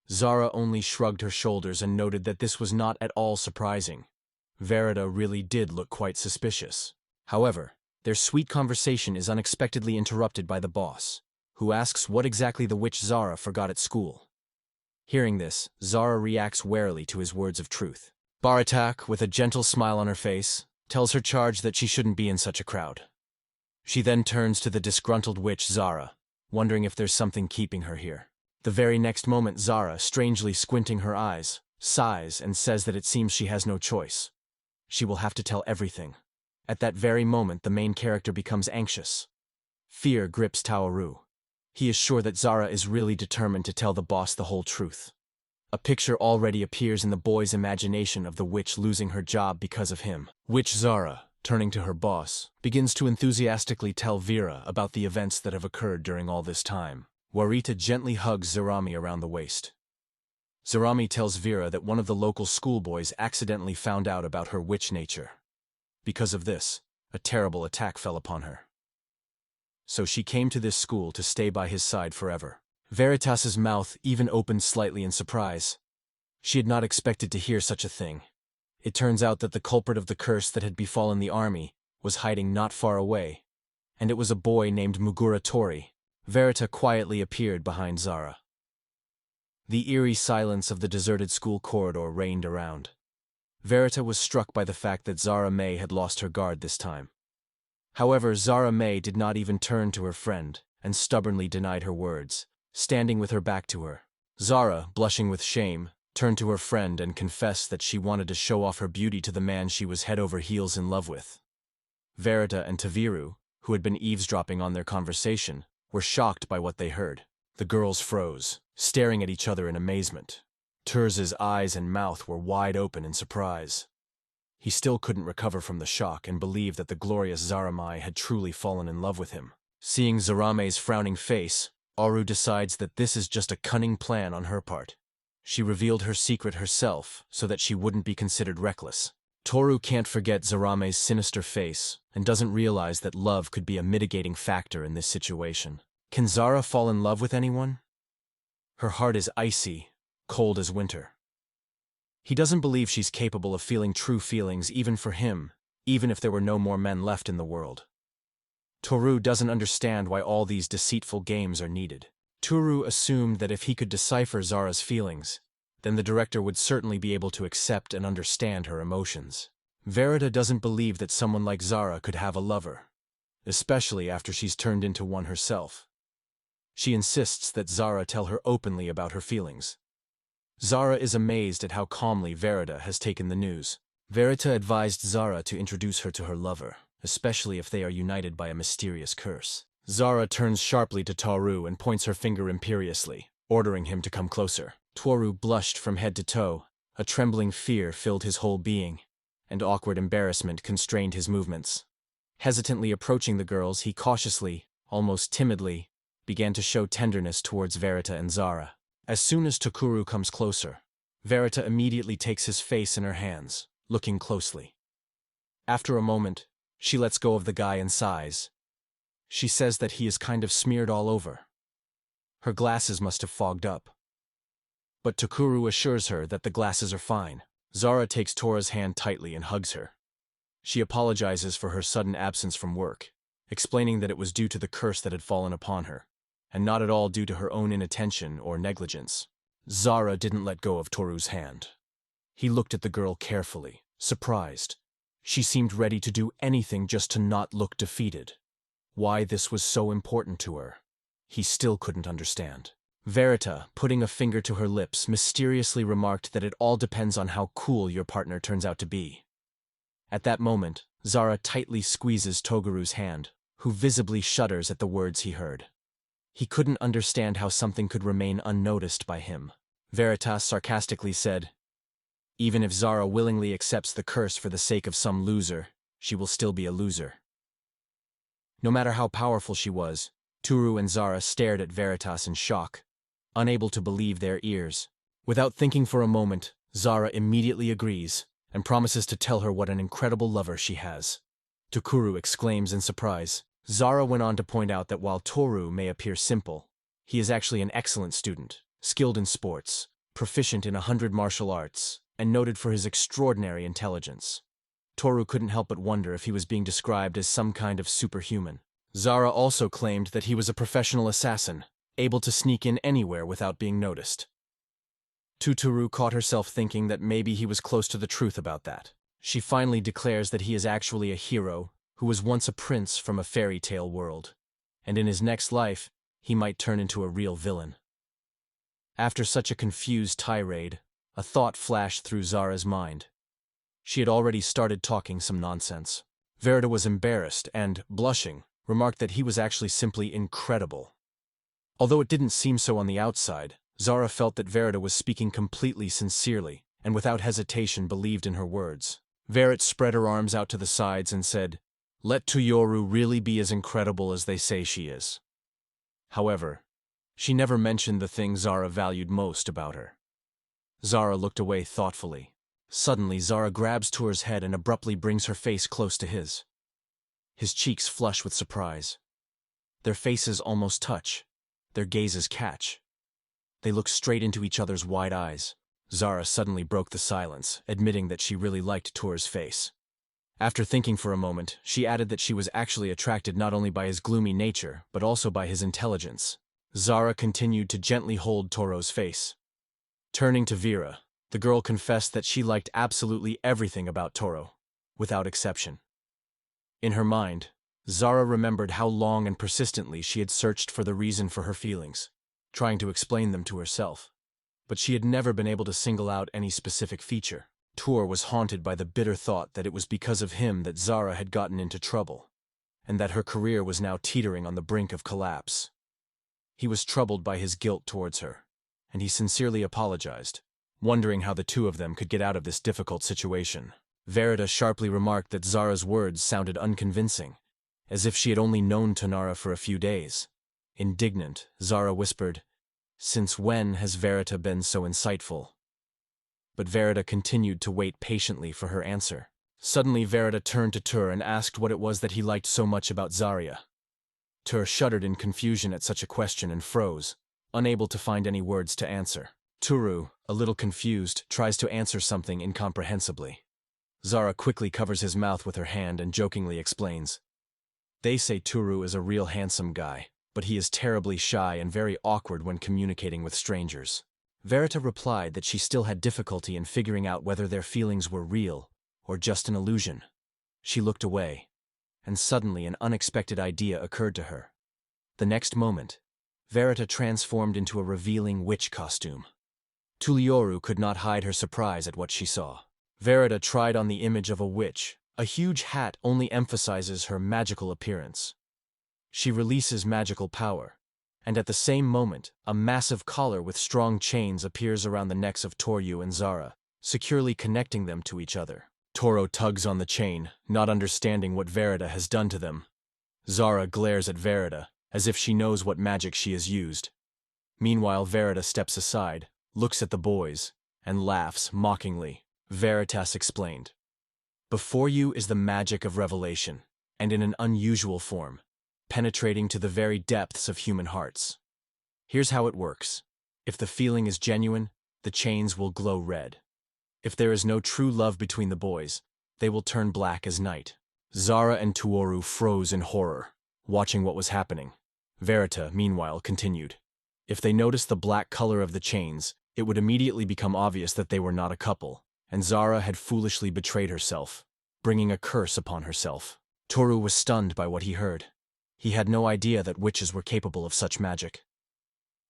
Zara only shrugged her shoulders and noted that this was not at all surprising. Verita really did look quite suspicious. However, their sweet conversation is unexpectedly interrupted by the boss, who asks what exactly the witch Zara forgot at school. Hearing this, Zara reacts warily to his words of truth. Baratak, with a gentle smile on her face, tells her charge that she shouldn't be in such a crowd. She then turns to the disgruntled witch Zara, wondering if there's something keeping her here. The very next moment Zara, strangely squinting her eyes, sighs and says that it seems she has no choice. She will have to tell everything. At that very moment the main character becomes anxious. Fear grips Taoru. He is sure that Zara is really determined to tell the boss the whole truth. A picture already appears in the boy's imagination of the witch losing her job because of him. Witch Zara, turning to her boss, begins to enthusiastically tell Vera about the events that have occurred during all this time. Warita gently hugs Zarami around the waist. Zarami tells Vera that one of the local schoolboys accidentally found out about her witch nature. Because of this, a terrible attack fell upon her. So she came to this school to stay by his side forever. Veritas's mouth even opened slightly in surprise. She had not expected to hear such a thing. It turns out that the culprit of the curse that had befallen the army was hiding not far away, and it was a boy named Mugura Tori. Verita quietly appeared behind Zara. The eerie silence of the deserted school corridor reigned around. Verita was struck by the fact that Zara May had lost her guard this time. However, Zara May did not even turn to her friend, and stubbornly denied her words, standing with her back to her. Zara, blushing with shame, turned to her friend and confessed that she wanted to show off her beauty to the man she was head over heels in love with. Verita and Taviru, who had been eavesdropping on their conversation, were shocked by what they heard. The girls froze, staring at each other in amazement. Terz's eyes and mouth were wide open in surprise. He still couldn't recover from the shock and believed that the glorious Zaramai had truly fallen in love with him. Seeing Zarame's frowning face, Aru decides that this is just a cunning plan on her part. She revealed her secret herself so that she wouldn't be considered reckless. Toru can't forget Zarame's sinister face and doesn't realize that love could be a mitigating factor in this situation. Can Zara fall in love with anyone? Her heart is icy, cold as winter. He doesn't believe she's capable of feeling true feelings even for him, even if there were no more men left in the world. Toru doesn't understand why all these deceitful games are needed. Toru assumed that if he could decipher Zara's feelings, then the director would certainly be able to accept and understand her emotions. Verita doesn't believe that someone like Zara could have a lover, especially after she's turned into one herself. She insists that Zara tell her openly about her feelings. Zara is amazed at how calmly Verita has taken the news. Verita advised Zara to introduce her to her lover, especially if they are united by a mysterious curse. Zara turns sharply to Toru and points her finger imperiously, ordering him to come closer. Toru blushed from head to toe. A trembling fear filled his whole being, and awkward embarrassment constrained his movements. Hesitantly approaching the girls, he cautiously, almost timidly, began to show tenderness towards Verita and Zara. As soon as Toru comes closer, Verita immediately takes his face in her hands, looking closely. After a moment, she lets go of the guy and sighs. She says that he is kind of smeared all over. Her glasses must have fogged up. But Toru assures her that the glasses are fine. Zara takes Tora's hand tightly and hugs her. She apologizes for her sudden absence from work, explaining that it was due to the curse that had fallen upon her, and not at all due to her own inattention or negligence. Zara didn't let go of Toru's hand. He looked at the girl carefully, surprised. She seemed ready to do anything just to not look defeated. Why this was so important to her, he still couldn't understand. Verita, putting a finger to her lips, mysteriously remarked that it all depends on how cool your partner turns out to be. At that moment, Zara tightly squeezes Toguru's hand, who visibly shudders at the words he heard. He couldn't understand how something could remain unnoticed by him. Veritas sarcastically said, "Even if Zara willingly accepts the curse for the sake of some loser, she will still be a loser." No matter how powerful she was, Toru and Zara stared at Veritas in shock, unable to believe their ears. Without thinking for a moment, Zara immediately agrees and promises to tell her what an incredible lover she has. Toru exclaims in surprise. Zara went on to point out that while Toru may appear simple, he is actually an excellent student, skilled in sports, proficient in 100 martial arts, and noted for his extraordinary intelligence. Toru couldn't help but wonder if he was being described as some kind of superhuman. Zara also claimed that he was a professional assassin, able to sneak in anywhere without being noticed. Toru caught herself thinking that maybe he was close to the truth about that. She finally declares that he is actually a hero who was once a prince from a fairy tale world, and in his next life, he might turn into a real villain. After such a confused tirade, a thought flashed through Zara's mind. She had already started talking some nonsense. Verita was embarrassed and, blushing, remarked that he was actually simply incredible. Although it didn't seem so on the outside, Zara felt that Verita was speaking completely sincerely, and without hesitation believed in her words. Verita spread her arms out to the sides and said, "Let Toyoru really be as incredible as they say she is." However, she never mentioned the thing Zara valued most about her. Zara looked away thoughtfully. Suddenly, Zara grabs Toru's head and abruptly brings her face close to his. His cheeks flush with surprise. Their faces almost touch. Their gazes catch. They look straight into each other's wide eyes. Zara suddenly broke the silence, admitting that she really liked Toru's face. After thinking for a moment, she added that she was actually attracted not only by his gloomy nature, but also by his intelligence. Zara continued to gently hold Toru's face. Turning to Vera, the girl confessed that she liked absolutely everything about Toru, without exception. In her mind, Zara remembered how long and persistently she had searched for the reason for her feelings, trying to explain them to herself. But she had never been able to single out any specific feature. Toru was haunted by the bitter thought that it was because of him that Zara had gotten into trouble, and that her career was now teetering on the brink of collapse. He was troubled by his guilt towards her, and he sincerely apologized, wondering how the two of them could get out of this difficult situation. Verita sharply remarked that Zara's words sounded unconvincing, as if she had only known Tonara for a few days. Indignant, Zara whispered, "Since when has Verita been so insightful?" But Verita continued to wait patiently for her answer. Suddenly Verita turned to Tur and asked what it was that he liked so much about Zarya. Tur shuddered in confusion at such a question and froze, unable to find any words to answer. Toru, a little confused, tries to answer something incomprehensibly. Zara quickly covers his mouth with her hand and jokingly explains, "They say Toru is a real handsome guy." but he is terribly shy and very awkward when communicating with strangers. Verita replied that she still had difficulty in figuring out whether their feelings were real or just an illusion. She looked away, and suddenly an unexpected idea occurred to her. The next moment, Verita transformed into a revealing witch costume. Tulioru could not hide her surprise at what she saw. Verita tried on the image of a witch. A huge hat only emphasizes her magical appearance. She releases magical power, and at the same moment, a massive collar with strong chains appears around the necks of Toryu and Zara, securely connecting them to each other. Toro tugs on the chain, not understanding what Verita has done to them. Zara glares at Verita, as if she knows what magic she has used. Meanwhile, Verita steps aside, looks at the boys, and laughs mockingly. Veritas explained. Before you is the magic of revelation, and in an unusual form, penetrating to the very depths of human hearts. Here's how it works. If the feeling is genuine, the chains will glow red. If there is no true love between the boys, they will turn black as night. Zara and Tuoru froze in horror, watching what was happening. Verita, meanwhile, continued. If they noticed the black color of the chains, it would immediately become obvious that they were not a couple, and Zara had foolishly betrayed herself, bringing a curse upon herself. Toru was stunned by what he heard. He had no idea that witches were capable of such magic.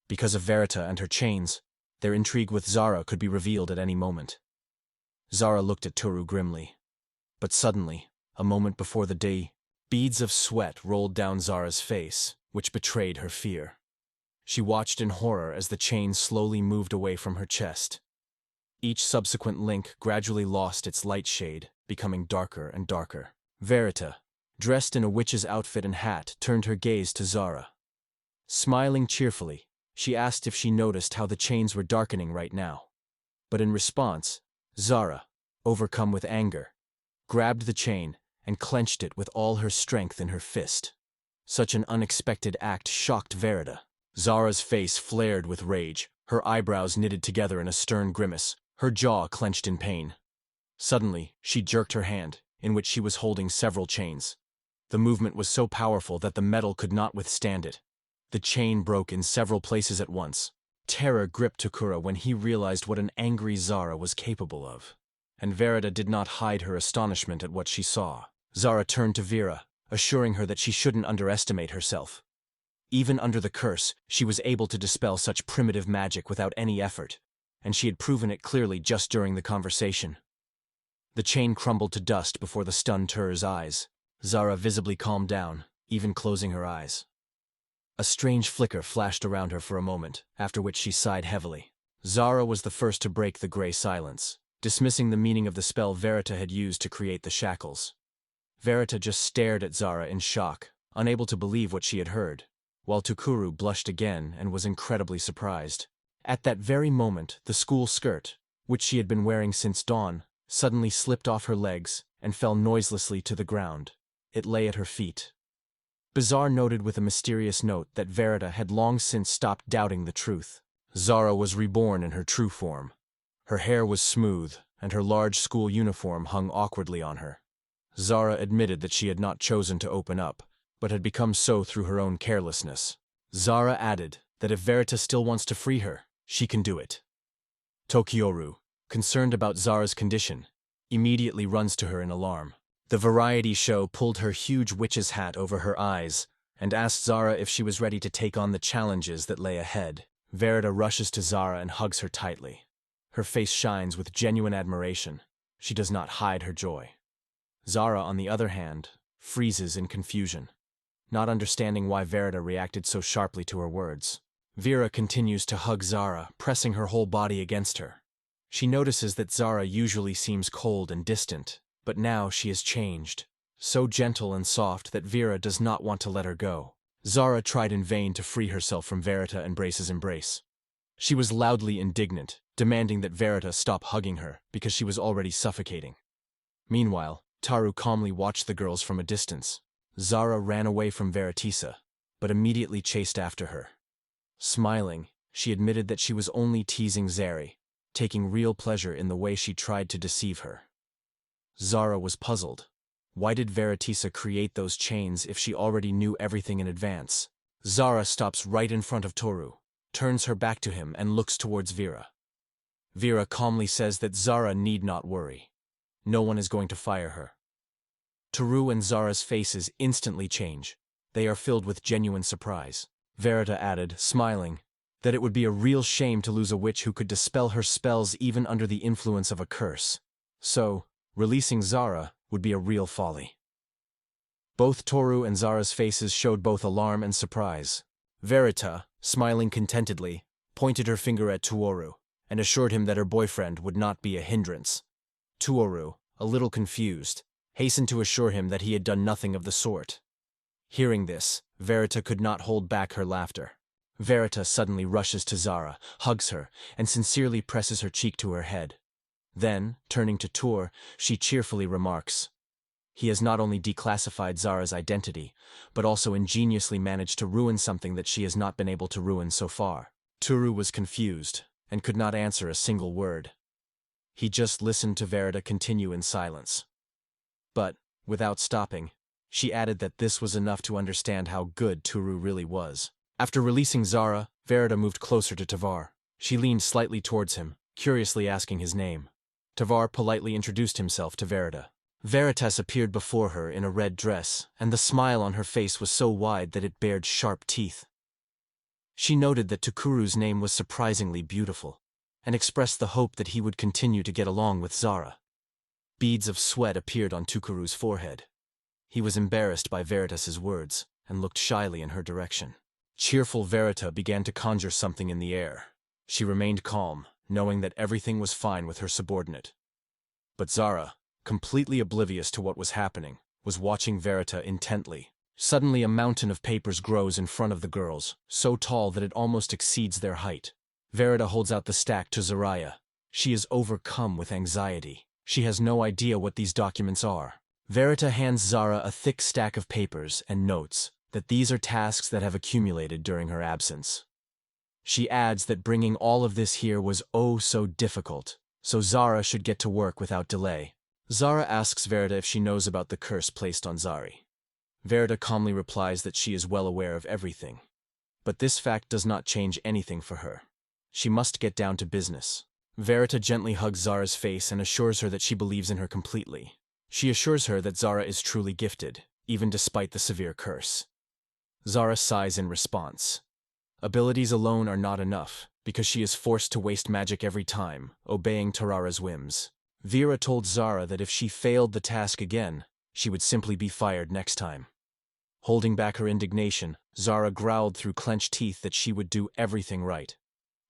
Because of Verita and her chains, their intrigue with Zara could be revealed at any moment. Zara looked at Toru grimly. But suddenly, a moment before the day, beads of sweat rolled down Zara's face, which betrayed her fear. She watched in horror as the chain slowly moved away from her chest. Each subsequent link gradually lost its light shade, becoming darker and darker. Verita, dressed in a witch's outfit and hat, turned her gaze to Zara. Smiling cheerfully, she asked if she noticed how the chains were darkening right now. But in response, Zara, overcome with anger, grabbed the chain and clenched it with all her strength in her fist. Such an unexpected act shocked Verita. Zara's face flared with rage, her eyebrows knitted together in a stern grimace, her jaw clenched in pain. Suddenly, she jerked her hand, in which she was holding several chains. The movement was so powerful that the metal could not withstand it. The chain broke in several places at once. Terror gripped Takura when he realized what an angry Zara was capable of. And Verita did not hide her astonishment at what she saw. Zara turned to Vera, assuring her that she shouldn't underestimate herself. Even under the curse, she was able to dispel such primitive magic without any effort, and she had proven it clearly just during the conversation. The chain crumbled to dust before the stunned Tur's eyes. Zara visibly calmed down, even closing her eyes. A strange flicker flashed around her for a moment, after which she sighed heavily. Zara was the first to break the gray silence, dismissing the meaning of the spell Verita had used to create the shackles. Verita just stared at Zara in shock, unable to believe what she had heard, while Tukuru blushed again and was incredibly surprised. At that very moment, the school skirt, which she had been wearing since dawn, suddenly slipped off her legs and fell noiselessly to the ground. It lay at her feet. Bizarre noted with a mysterious note that Verita had long since stopped doubting the truth. Zara was reborn in her true form. Her hair was smooth, and her large school uniform hung awkwardly on her. Zara admitted that she had not chosen to open up, but had become so through her own carelessness. Zara added that if Verita still wants to free her, she can do it. Tokioru, concerned about Zara's condition, immediately runs to her in alarm. The variety show pulled her huge witch's hat over her eyes and asked Zara if she was ready to take on the challenges that lay ahead. Verita rushes to Zara and hugs her tightly. Her face shines with genuine admiration. She does not hide her joy. Zara, on the other hand, freezes in confusion, not understanding why Verita reacted so sharply to her words. Vera continues to hug Zara, pressing her whole body against her. She notices that Zara usually seems cold and distant, but now she has changed, so gentle and soft that Vera does not want to let her go. Zara tried in vain to free herself from Verita and Brace's embrace. She was loudly indignant, demanding that Verita stop hugging her because she was already suffocating. Meanwhile, Taru calmly watched the girls from a distance. Zara ran away from Veritisa, but immediately chased after her. Smiling, she admitted that she was only teasing Zari, taking real pleasure in the way she tried to deceive her. Zara was puzzled. Why did Veritisa create those chains if she already knew everything in advance? Zara stops right in front of Toru, turns her back to him and looks towards Vera. Vera calmly says that Zara need not worry. No one is going to fire her. Toru and Zara's faces instantly change. They are filled with genuine surprise. Verita added, smiling, that it would be a real shame to lose a witch who could dispel her spells even under the influence of a curse. So, releasing Zara would be a real folly. Both Toru and Zara's faces showed both alarm and surprise. Verita, smiling contentedly, pointed her finger at Toru and assured him that her boyfriend would not be a hindrance. Toru, a little confused, hastened to assure him that he had done nothing of the sort. Hearing this, Verita could not hold back her laughter. Verita suddenly rushes to Zara, hugs her, and sincerely presses her cheek to her head. Then, turning to Toru, she cheerfully remarks, "He has not only declassified Zara's identity, but also ingeniously managed to ruin something that she has not been able to ruin so far." Toru was confused and could not answer a single word. He just listened to Verita continue in silence. But, without stopping, she added that this was enough to understand how good Toru really was. After releasing Zara, Verita moved closer to Tavar. She leaned slightly towards him, curiously asking his name. Tavar politely introduced himself to Verita. Veritas appeared before her in a red dress, and the smile on her face was so wide that it bared sharp teeth. She noted that Takuru's name was surprisingly beautiful, and expressed the hope that he would continue to get along with Zara. Beads of sweat appeared on Takuru's forehead. He was embarrassed by Veritas's words, and looked shyly in her direction. Cheerful Verita began to conjure something in the air. She remained calm, knowing that everything was fine with her subordinate. But Zara, completely oblivious to what was happening, was watching Verita intently. Suddenly a mountain of papers grows in front of the girls, so tall that it almost exceeds their height. Verita holds out the stack to Zaraya. She is overcome with anxiety. She has no idea what these documents are. Verita hands Zara a thick stack of papers and notes that these are tasks that have accumulated during her absence. She adds that bringing all of this here was oh so difficult, so Zara should get to work without delay. Zara asks Verita if she knows about the curse placed on Zari. Verita calmly replies that she is well aware of everything. But this fact does not change anything for her. She must get down to business. Verita gently hugs Zara's face and assures her that she believes in her completely. She assures her that Zara is truly gifted, even despite the severe curse. Zara sighs in response. Abilities alone are not enough, because she is forced to waste magic every time, obeying Tarara's whims. Vera told Zara that if she failed the task again, she would simply be fired next time. Holding back her indignation, Zara growled through clenched teeth that she would do everything right.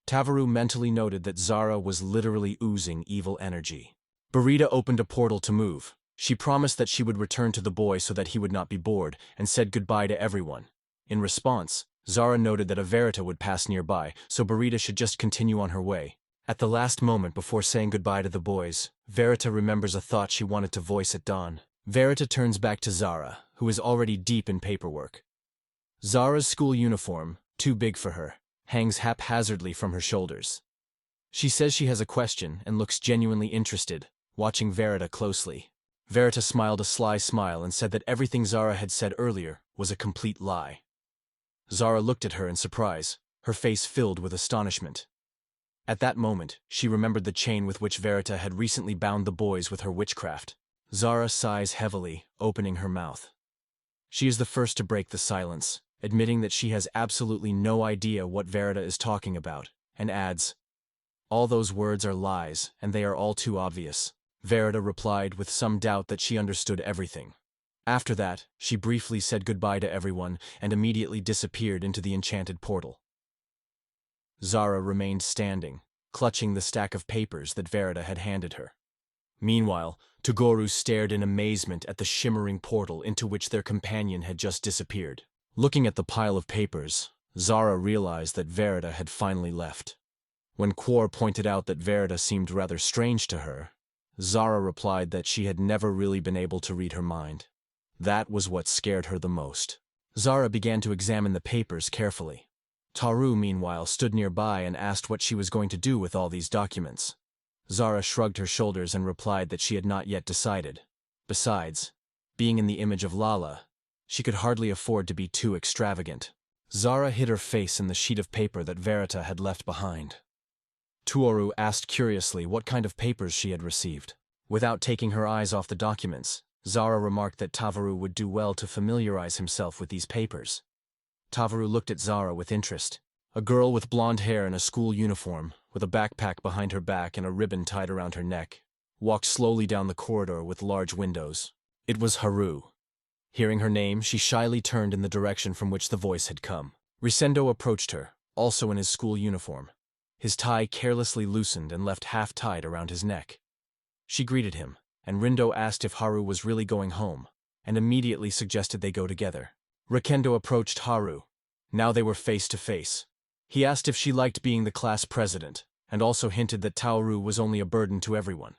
Tavaru mentally noted that Zara was literally oozing evil energy. Burita opened a portal to move. She promised that she would return to the boy so that he would not be bored, and said goodbye to everyone. In response, Zara noted that a Verita would pass nearby, so Burita should just continue on her way. At the last moment before saying goodbye to the boys, Verita remembers a thought she wanted to voice at dawn. Verita turns back to Zara, who is already deep in paperwork. Zara's school uniform, too big for her, hangs haphazardly from her shoulders. She says she has a question and looks genuinely interested, watching Verita closely. Verita smiled a sly smile and said that everything Zara had said earlier was a complete lie. Zara looked at her in surprise, her face filled with astonishment. At that moment, she remembered the chain with which Verita had recently bound the boys with her witchcraft. Zara sighs heavily, opening her mouth. She is the first to break the silence, admitting that she has absolutely no idea what Verita is talking about, and adds, "All those words are lies, and they are all too obvious." Verita replied with some doubt that she understood everything. After that, she briefly said goodbye to everyone and immediately disappeared into the enchanted portal. Zara remained standing, clutching the stack of papers that Verita had handed her. Meanwhile, Toguru stared in amazement at the shimmering portal into which their companion had just disappeared. Looking at the pile of papers, Zara realized that Verita had finally left. When Quor pointed out that Verita seemed rather strange to her, Zara replied that she had never really been able to read her mind. That was what scared her the most. Zara began to examine the papers carefully. Taru, meanwhile, stood nearby and asked what she was going to do with all these documents. Zara shrugged her shoulders and replied that she had not yet decided. Besides, being in the image of Lala, she could hardly afford to be too extravagant. Zara hid her face in the sheet of paper that Verita had left behind. Toru asked curiously what kind of papers she had received. Without taking her eyes off the documents, Zara remarked that Tavaru would do well to familiarize himself with these papers. Tavaru looked at Zara with interest. A girl with blonde hair in a school uniform, with a backpack behind her back and a ribbon tied around her neck, walked slowly down the corridor with large windows. It was Haru. Hearing her name, she shyly turned in the direction from which the voice had come. Rindo approached her, also in his school uniform. His tie carelessly loosened and left half tied around his neck. She greeted him, and Rindo asked if Haru was really going home, and immediately suggested they go together. Rindo approached Haru. Now they were face to face. He asked if she liked being the class president, and also hinted that Toru was only a burden to everyone.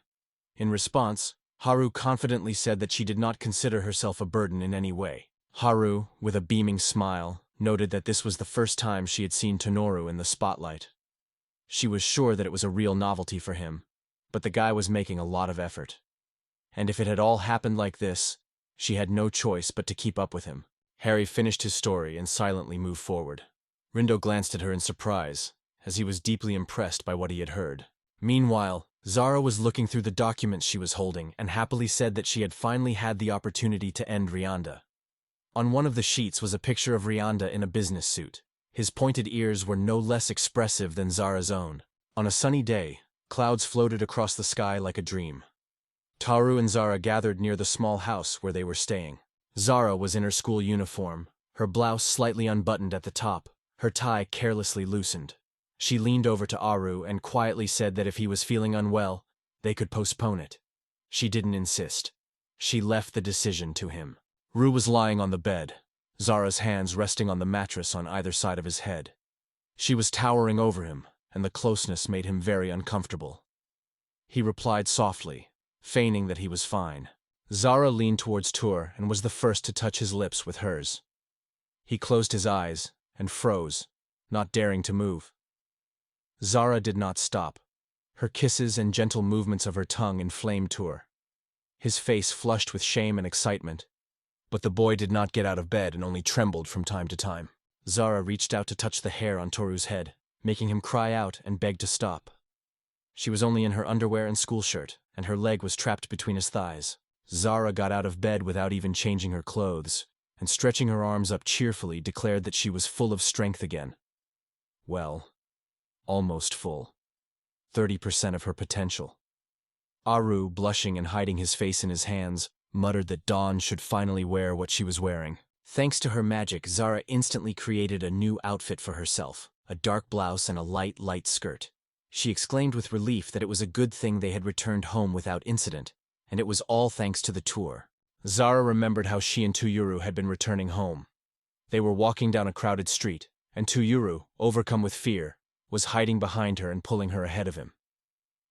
In response, Haru confidently said that she did not consider herself a burden in any way. Haru, with a beaming smile, noted that this was the first time she had seen Tonoru in the spotlight. She was sure that it was a real novelty for him, but the guy was making a lot of effort. And if it had all happened like this, she had no choice but to keep up with him. Harry finished his story and silently moved forward. Rindo glanced at her in surprise, as he was deeply impressed by what he had heard. Meanwhile, Zara was looking through the documents she was holding and happily said that she had finally had the opportunity to end Rianda. On one of the sheets was a picture of Rianda in a business suit. His pointed ears were no less expressive than Zara's own. On a sunny day, clouds floated across the sky like a dream. Toru and Zara gathered near the small house where they were staying. Zara was in her school uniform, her blouse slightly unbuttoned at the top, her tie carelessly loosened. She leaned over to Aru and quietly said that if he was feeling unwell, they could postpone it. She didn't insist. She left the decision to him. Ru was lying on the bed, Zara's hands resting on the mattress on either side of his head. She was towering over him, and the closeness made him very uncomfortable. He replied softly, feigning that he was fine. Zara leaned towards Tur and was the first to touch his lips with hers. He closed his eyes and froze, not daring to move. Zara did not stop. Her kisses and gentle movements of her tongue inflamed Tur. His face flushed with shame and excitement, but the boy did not get out of bed and only trembled from time to time. Zara reached out to touch the hair on Toru's head, making him cry out and beg to stop. She was only in her underwear and school shirt, and her leg was trapped between his thighs. Zara got out of bed without even changing her clothes, and stretching her arms up cheerfully declared that she was full of strength again. Well, almost full. 30% of her potential. Aru, blushing and hiding his face in his hands, muttered that Dawn should finally wear what she was wearing. Thanks to her magic, Zara instantly created a new outfit for herself, a dark blouse and a light skirt. She exclaimed with relief that it was a good thing they had returned home without incident, and it was all thanks to the tour. Zara remembered how she and Tuyuru had been returning home. They were walking down a crowded street, and Tuyuru, overcome with fear, was hiding behind her and pulling her ahead of him.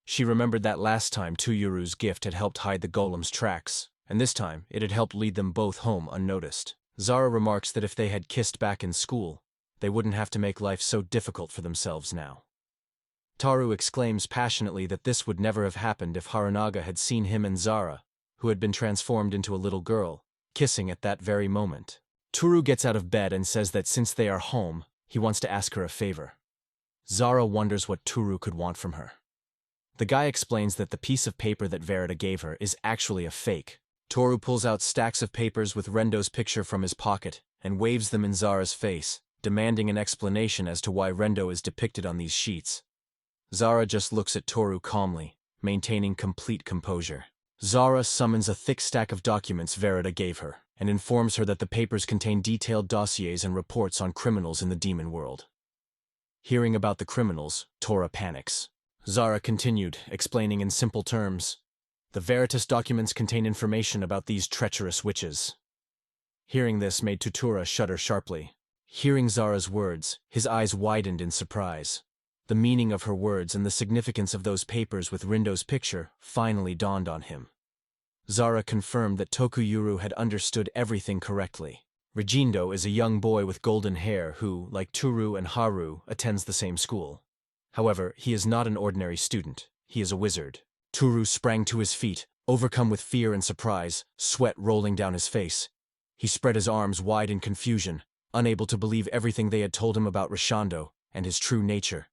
She remembered that last time Tuyuru's gift had helped hide the golem's tracks, and this time it had helped lead them both home unnoticed. Zara remarks that if they had kissed back in school, they wouldn't have to make life so difficult for themselves now. Taru exclaims passionately that this would never have happened if Harunaga had seen him and Zara, who had been transformed into a little girl, kissing at that very moment. Toru gets out of bed and says that since they are home, he wants to ask her a favor. Zara wonders what Toru could want from her. The guy explains that the piece of paper that Verita gave her is actually a fake. Toru pulls out stacks of papers with Rendo's picture from his pocket and waves them in Zara's face, demanding an explanation as to why Rendo is depicted on these sheets. Zara just looks at Toru calmly, maintaining complete composure. Zara summons a thick stack of documents Verita gave her, and informs her that the papers contain detailed dossiers and reports on criminals in the demon world. Hearing about the criminals, Tora panics. Zara continued, explaining in simple terms, "The Veritas documents contain information about these treacherous witches." Hearing this made Tutura shudder sharply. Hearing Zara's words, his eyes widened in surprise. The meaning of her words and the significance of those papers with Rindo's picture finally dawned on him. Zara confirmed that Tokuyuru had understood everything correctly. Rindo is a young boy with golden hair who, like Turu and Haru, attends the same school. However, he is not an ordinary student. He is a wizard. Turu sprang to his feet, overcome with fear and surprise, sweat rolling down his face. He spread his arms wide in confusion, unable to believe everything they had told him about Rishando and his true nature.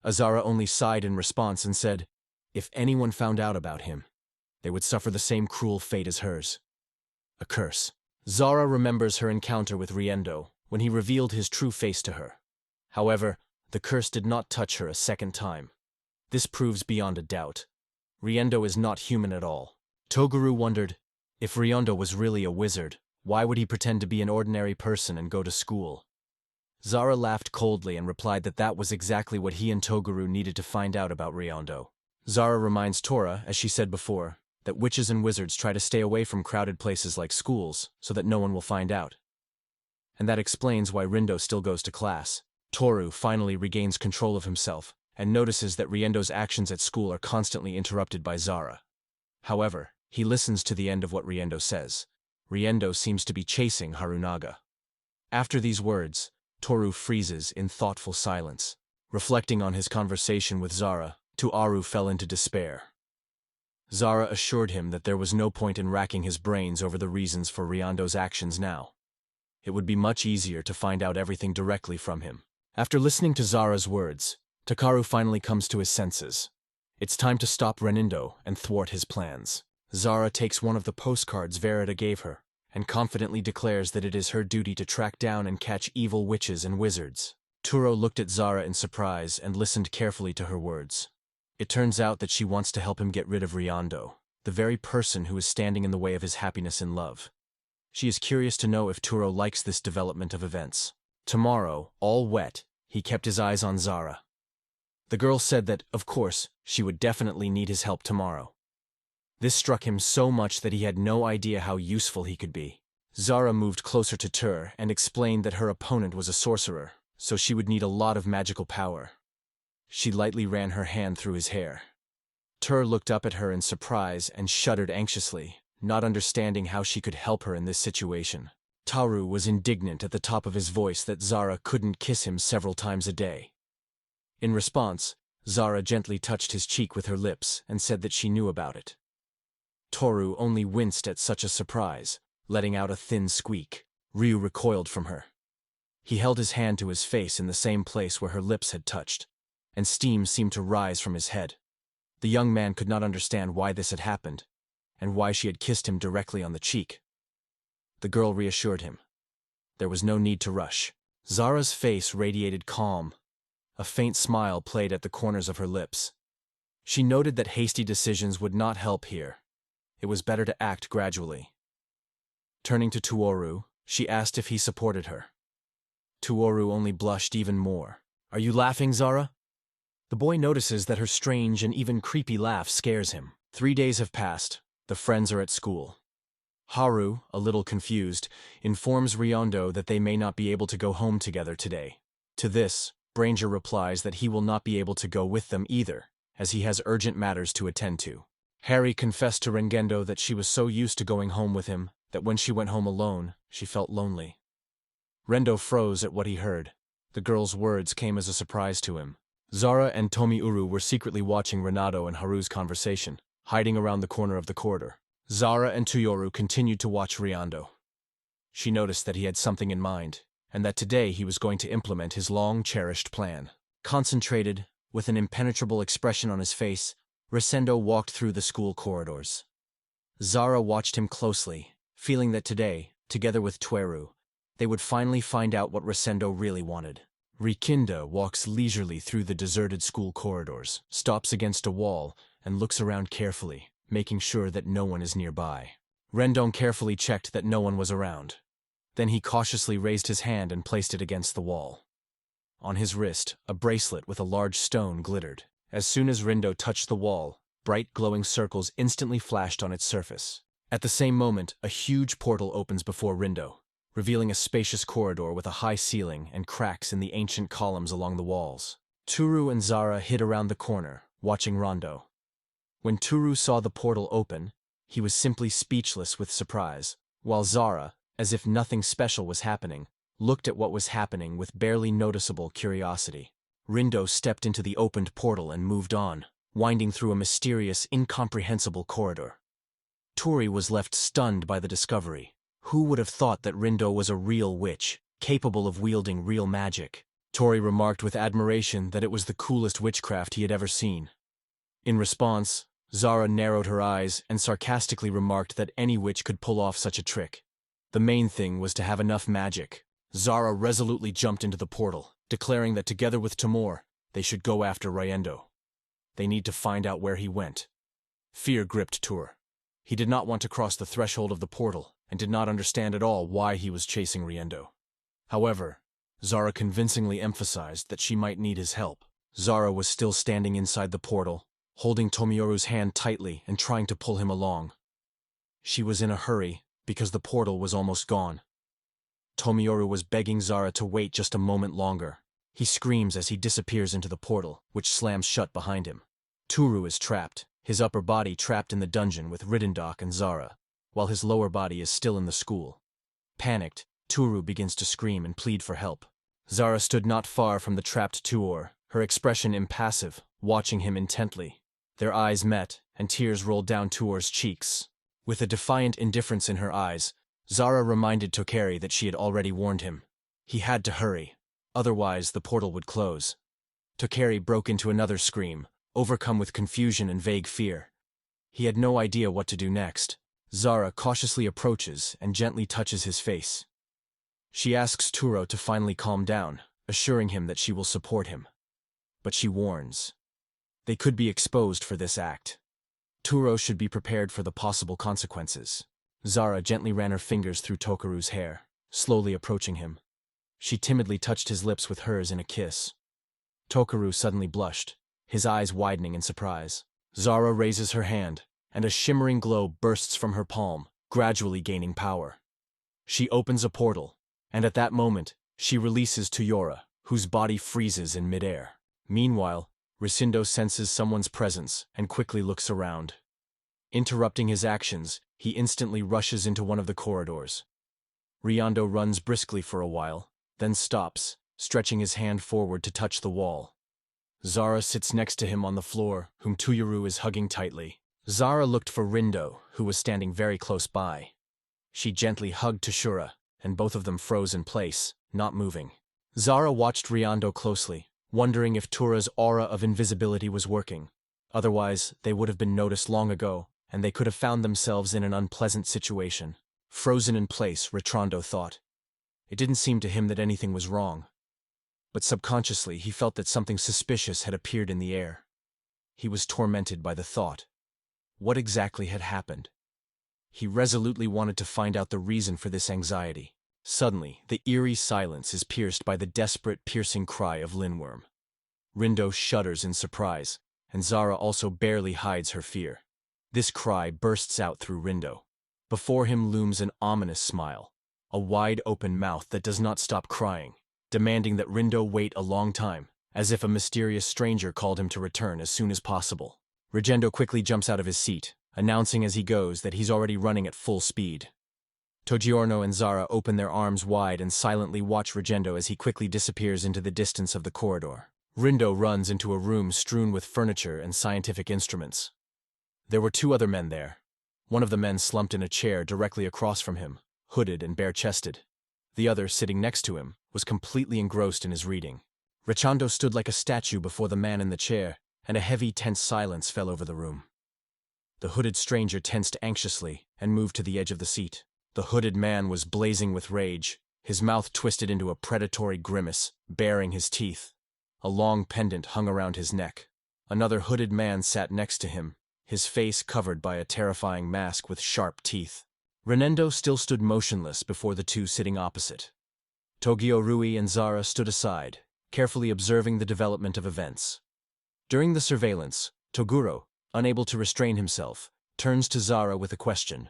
Zara only sighed in response and said, if anyone found out about him, they would suffer the same cruel fate as hers. A curse. Zara remembers her encounter with Rindo when he revealed his true face to her. However, the curse did not touch her a second time. This proves beyond a doubt. Rindo is not human at all. Toguro wondered, if Rindo was really a wizard, why would he pretend to be an ordinary person and go to school? Zara laughed coldly and replied that that was exactly what he and Toguro needed to find out about Rindo. Zara reminds Tora, as she said before, that witches and wizards try to stay away from crowded places like schools so that no one will find out. And that explains why Rindo still goes to class. Toru finally regains control of himself and notices that Riendo's actions at school are constantly interrupted by Zara. However, he listens to the end of what Rindo says. Rindo seems to be chasing Harunaga. After these words, Toru freezes in thoughtful silence. Reflecting on his conversation with Zara, Tuaru fell into despair. Zara assured him that there was no point in racking his brains over the reasons for Riendo's actions now. It would be much easier to find out everything directly from him. After listening to Zara's words, Takaru finally comes to his senses. It's time to stop Renindo and thwart his plans. Zara takes one of the postcards Verita gave her and confidently declares that it is her duty to track down and catch evil witches and wizards. Turo looked at Zara in surprise and listened carefully to her words. It turns out that she wants to help him get rid of Rindo, the very person who is standing in the way of his happiness in love. She is curious to know if Turo likes this development of events. Tomorrow, all wet, he kept his eyes on Zara. The girl said that, of course, she would definitely need his help tomorrow. This struck him so much that he had no idea how useful he could be. Zara moved closer to Tur and explained that her opponent was a sorcerer, so she would need a lot of magical power. She lightly ran her hand through his hair. Tur looked up at her in surprise and shuddered anxiously, not understanding how she could help her in this situation. Taru was indignant at the top of his voice that Zara couldn't kiss him several times a day. In response, Zara gently touched his cheek with her lips and said that she knew about it. Toru only winced at such a surprise, letting out a thin squeak. Ryu recoiled from her. He held his hand to his face in the same place where her lips had touched, and steam seemed to rise from his head. The young man could not understand why this had happened, and why she had kissed him directly on the cheek. The girl reassured him. There was no need to rush. Zara's face radiated calm. A faint smile played at the corners of her lips. She noted that hasty decisions would not help here. It was better to act gradually. Turning to Tuoru, she asked if he supported her. Tuoru only blushed even more. Are you laughing, Zara? The boy notices that her strange and even creepy laugh scares him. 3 days have passed. The friends are at school. Haru, a little confused, informs Rindo that they may not be able to go home together today. To this, Branger replies that he will not be able to go with them either, as he has urgent matters to attend to. Harry confessed to Rengendo that she was so used to going home with him that when she went home alone, she felt lonely. Rendo froze at what he heard. The girl's words came as a surprise to him. Zara and Tomiuru were secretly watching Renato and Haru's conversation, hiding around the corner of the corridor. Zara and Tuyoru continued to watch Rindo. She noticed that he had something in mind, and that today he was going to implement his long-cherished plan. Concentrated, with an impenetrable expression on his face, Resendo walked through the school corridors. Zara watched him closely, feeling that today, together with Tueru, they would finally find out what Resendo really wanted. Rikinda walks leisurely through the deserted school corridors, stops against a wall, and looks around carefully, making sure that no one is nearby. Rendon carefully checked that no one was around. Then he cautiously raised his hand and placed it against the wall. On his wrist, a bracelet with a large stone glittered. As soon as Rindo touched the wall, bright glowing circles instantly flashed on its surface. At the same moment, a huge portal opens before Rindo, revealing a spacious corridor with a high ceiling and cracks in the ancient columns along the walls. Turu and Zara hid around the corner, watching Rondo. When Turu saw the portal open, he was simply speechless with surprise, while Zara, as if nothing special was happening, looked at what was happening with barely noticeable curiosity. Rindo stepped into the opened portal and moved on, winding through a mysterious, incomprehensible corridor. Tori was left stunned by the discovery. Who would have thought that Rindo was a real witch, capable of wielding real magic. Tori remarked with admiration that it was the coolest witchcraft he had ever seen. In response, Zara narrowed her eyes and sarcastically remarked that any witch could pull off such a trick. The main thing was to have enough magic. Zara resolutely jumped into the portal, declaring that together with Timur, they should go after Rindo. They need to find out where he went. Fear gripped Tur. He did not want to cross the threshold of the portal and did not understand at all why he was chasing Rindo. However, Zara convincingly emphasized that she might need his help. Zara was still standing inside the portal, holding Tomioru's hand tightly and trying to pull him along. She was in a hurry because the portal was almost gone. Tomioru was begging Zara to wait just a moment longer. He screams as he disappears into the portal, which slams shut behind him. Turu is trapped, his upper body trapped in the dungeon with Ridendok and Zara, while his lower body is still in the school. Panicked, Turu begins to scream and plead for help. Zara stood not far from the trapped Tuor, her expression impassive, watching him intently. Their eyes met, and tears rolled down Tuor's cheeks. With a defiant indifference in her eyes, Zara reminded Tokeri that she had already warned him. He had to hurry, otherwise the portal would close. Tokeri broke into another scream, overcome with confusion and vague fear. He had no idea what to do next. Zara cautiously approaches and gently touches his face. She asks Turo to finally calm down, assuring him that she will support him. But she warns. They could be exposed for this act. Turo should be prepared for the possible consequences. Zara gently ran her fingers through Tokaru's hair, slowly approaching him. She timidly touched his lips with hers in a kiss. Tokaru suddenly blushed, his eyes widening in surprise. Zara raises her hand, and a shimmering glow bursts from her palm, gradually gaining power. She opens a portal, and at that moment, she releases Tuyora, whose body freezes in midair. Meanwhile, Rindo senses someone's presence and quickly looks around. Interrupting his actions, he instantly rushes into one of the corridors. Rindo runs briskly for a while, then stops, stretching his hand forward to touch the wall. Zara sits next to him on the floor, whom Tuyoru is hugging tightly. Zara looked for Rindo, who was standing very close by. She gently hugged Tashura, and both of them froze in place, not moving. Zara watched Rindo closely, wondering if Tura's aura of invisibility was working. Otherwise, they would have been noticed long ago, and they could have found themselves in an unpleasant situation. Frozen in place, Rindo thought. It didn't seem to him that anything was wrong. But subconsciously, he felt that something suspicious had appeared in the air. He was tormented by the thought. What exactly had happened? He resolutely wanted to find out the reason for this anxiety. Suddenly, the eerie silence is pierced by the desperate, piercing cry of Linworm. Rindo shudders in surprise, and Zara also barely hides her fear. This cry bursts out through Rindo. Before him looms an ominous smile, a wide-open mouth that does not stop crying, demanding that Rindo wait a long time, as if a mysterious stranger called him to return as soon as possible. Rindo quickly jumps out of his seat, announcing as he goes that he's already running at full speed. Togiorno and Zara open their arms wide and silently watch Rindo as he quickly disappears into the distance of the corridor. Rindo runs into a room strewn with furniture and scientific instruments. There were two other men there. One of the men slumped in a chair directly across from him, hooded and bare-chested. The other, sitting next to him, was completely engrossed in his reading. Rindo stood like a statue before the man in the chair, and a heavy, tense silence fell over the room. The hooded stranger tensed anxiously and moved to the edge of the seat. The hooded man was blazing with rage, his mouth twisted into a predatory grimace, baring his teeth. A long pendant hung around his neck. Another hooded man sat next to him, his face covered by a terrifying mask with sharp teeth. Rindo still stood motionless before the two sitting opposite. Togio Rui and Zara stood aside, carefully observing the development of events. During the surveillance, Toguro, unable to restrain himself, turns to Zara with a question.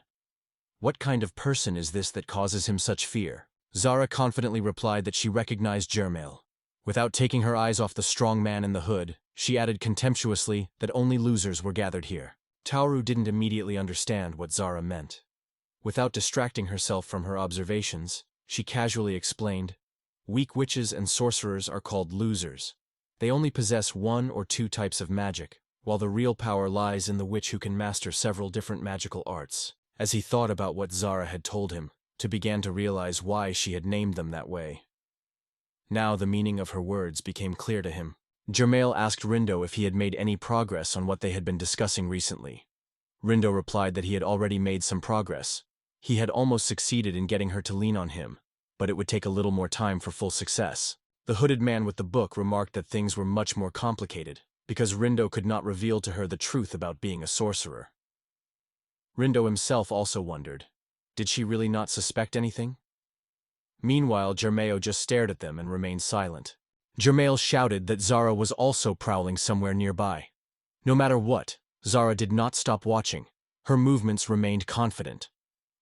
What kind of person is this that causes him such fear? Zara confidently replied that she recognized Jermail. Without taking her eyes off the strong man in the hood, she added contemptuously that only losers were gathered here. Tauru didn't immediately understand what Zara meant. Without distracting herself from her observations, she casually explained, "Weak witches and sorcerers are called losers. They only possess one or two types of magic, while the real power lies in the witch who can master several different magical arts." As he thought about what Zara had told him, to begin to realize why she had named them that way. Now the meaning of her words became clear to him. Jermail asked Rindo if he had made any progress on what they had been discussing recently. Rindo replied that he had already made some progress. He had almost succeeded in getting her to lean on him, but it would take a little more time for full success. The hooded man with the book remarked that things were much more complicated, because Rindo could not reveal to her the truth about being a sorcerer. Rindo himself also wondered, did she really not suspect anything? Meanwhile, Jermail just stared at them and remained silent. Jermail shouted that Zara was also prowling somewhere nearby. No matter what, Zara did not stop watching. Her movements remained confident.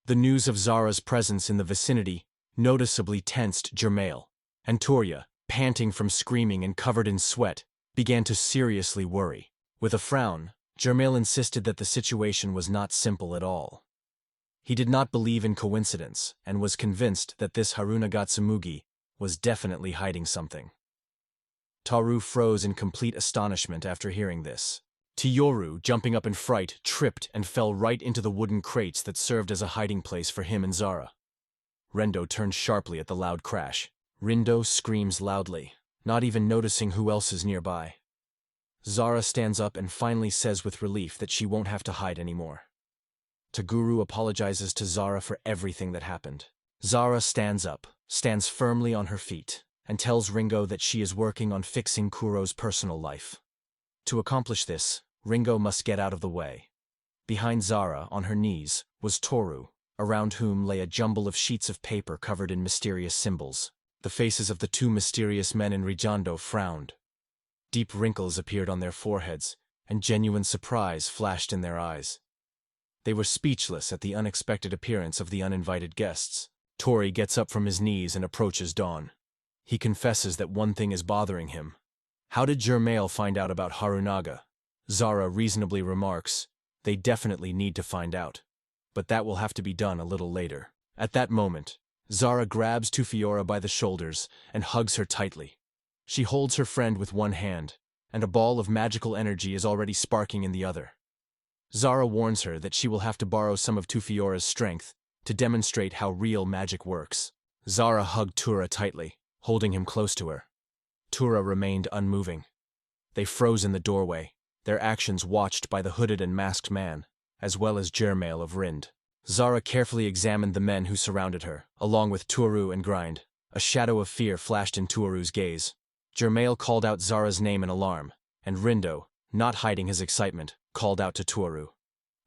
The news of Zara's presence in the vicinity noticeably tensed Jermail, and Toria, panting from screaming and covered in sweat, began to seriously worry. With a frown, Jermail insisted that the situation was not simple at all. He did not believe in coincidence and was convinced that this Harunaga Tsumugi was definitely hiding something. Taru froze in complete astonishment after hearing this. Tiyoru, jumping up in fright, tripped and fell right into the wooden crates that served as a hiding place for him and Zara. Rendo turned sharply at the loud crash. Rindo screams loudly, not even noticing who else is nearby. Zara stands up and finally says with relief that she won't have to hide anymore. Taguru apologizes to Zara for everything that happened. Zara stands up, stands firmly on her feet, and tells Ringo that she is working on fixing Kuro's personal life. To accomplish this, Ringo must get out of the way. Behind Zara, on her knees, was Toru, around whom lay a jumble of sheets of paper covered in mysterious symbols. The faces of the two mysterious men in Rijondo frowned. Deep wrinkles appeared on their foreheads, and genuine surprise flashed in their eyes. They were speechless at the unexpected appearance of the uninvited guests. Tori gets up from his knees and approaches Dawn. He confesses that one thing is bothering him. How did Jermail find out about Harunaga? Zara reasonably remarks, they definitely need to find out. But that will have to be done a little later. At that moment, Zara grabs Tufiora by the shoulders and hugs her tightly. She holds her friend with one hand, and a ball of magical energy is already sparking in the other. Zara warns her that she will have to borrow some of Tufiora's strength to demonstrate how real magic works. Zara hugged Tura tightly, holding him close to her. Tura remained unmoving. They froze in the doorway, their actions watched by the hooded and masked man, as well as Jermail of Rind. Zara carefully examined the men who surrounded her, along with Toru and Grind. A shadow of fear flashed in Toru's gaze. Jermail called out Zara's name in alarm, and Rindo, not hiding his excitement, called out to Toru.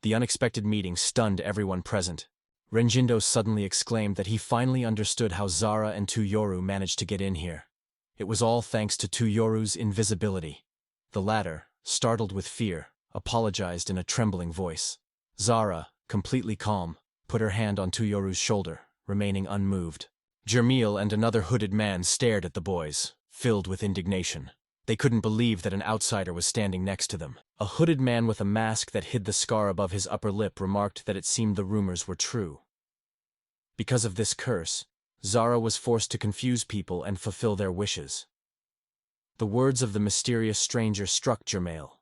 The unexpected meeting stunned everyone present. Renjindo suddenly exclaimed that he finally understood how Zara and Tuyoru managed to get in here. It was all thanks to Tuyoru's invisibility. The latter, startled with fear, apologized in a trembling voice. Zara, completely calm, put her hand on Tuyoru's shoulder, remaining unmoved. Jermail and another hooded man stared at the boys, filled with indignation. They couldn't believe that an outsider was standing next to them. A hooded man with a mask that hid the scar above his upper lip remarked that it seemed the rumors were true. Because of this curse, Zara was forced to confuse people and fulfill their wishes. The words of the mysterious stranger struck Jermail.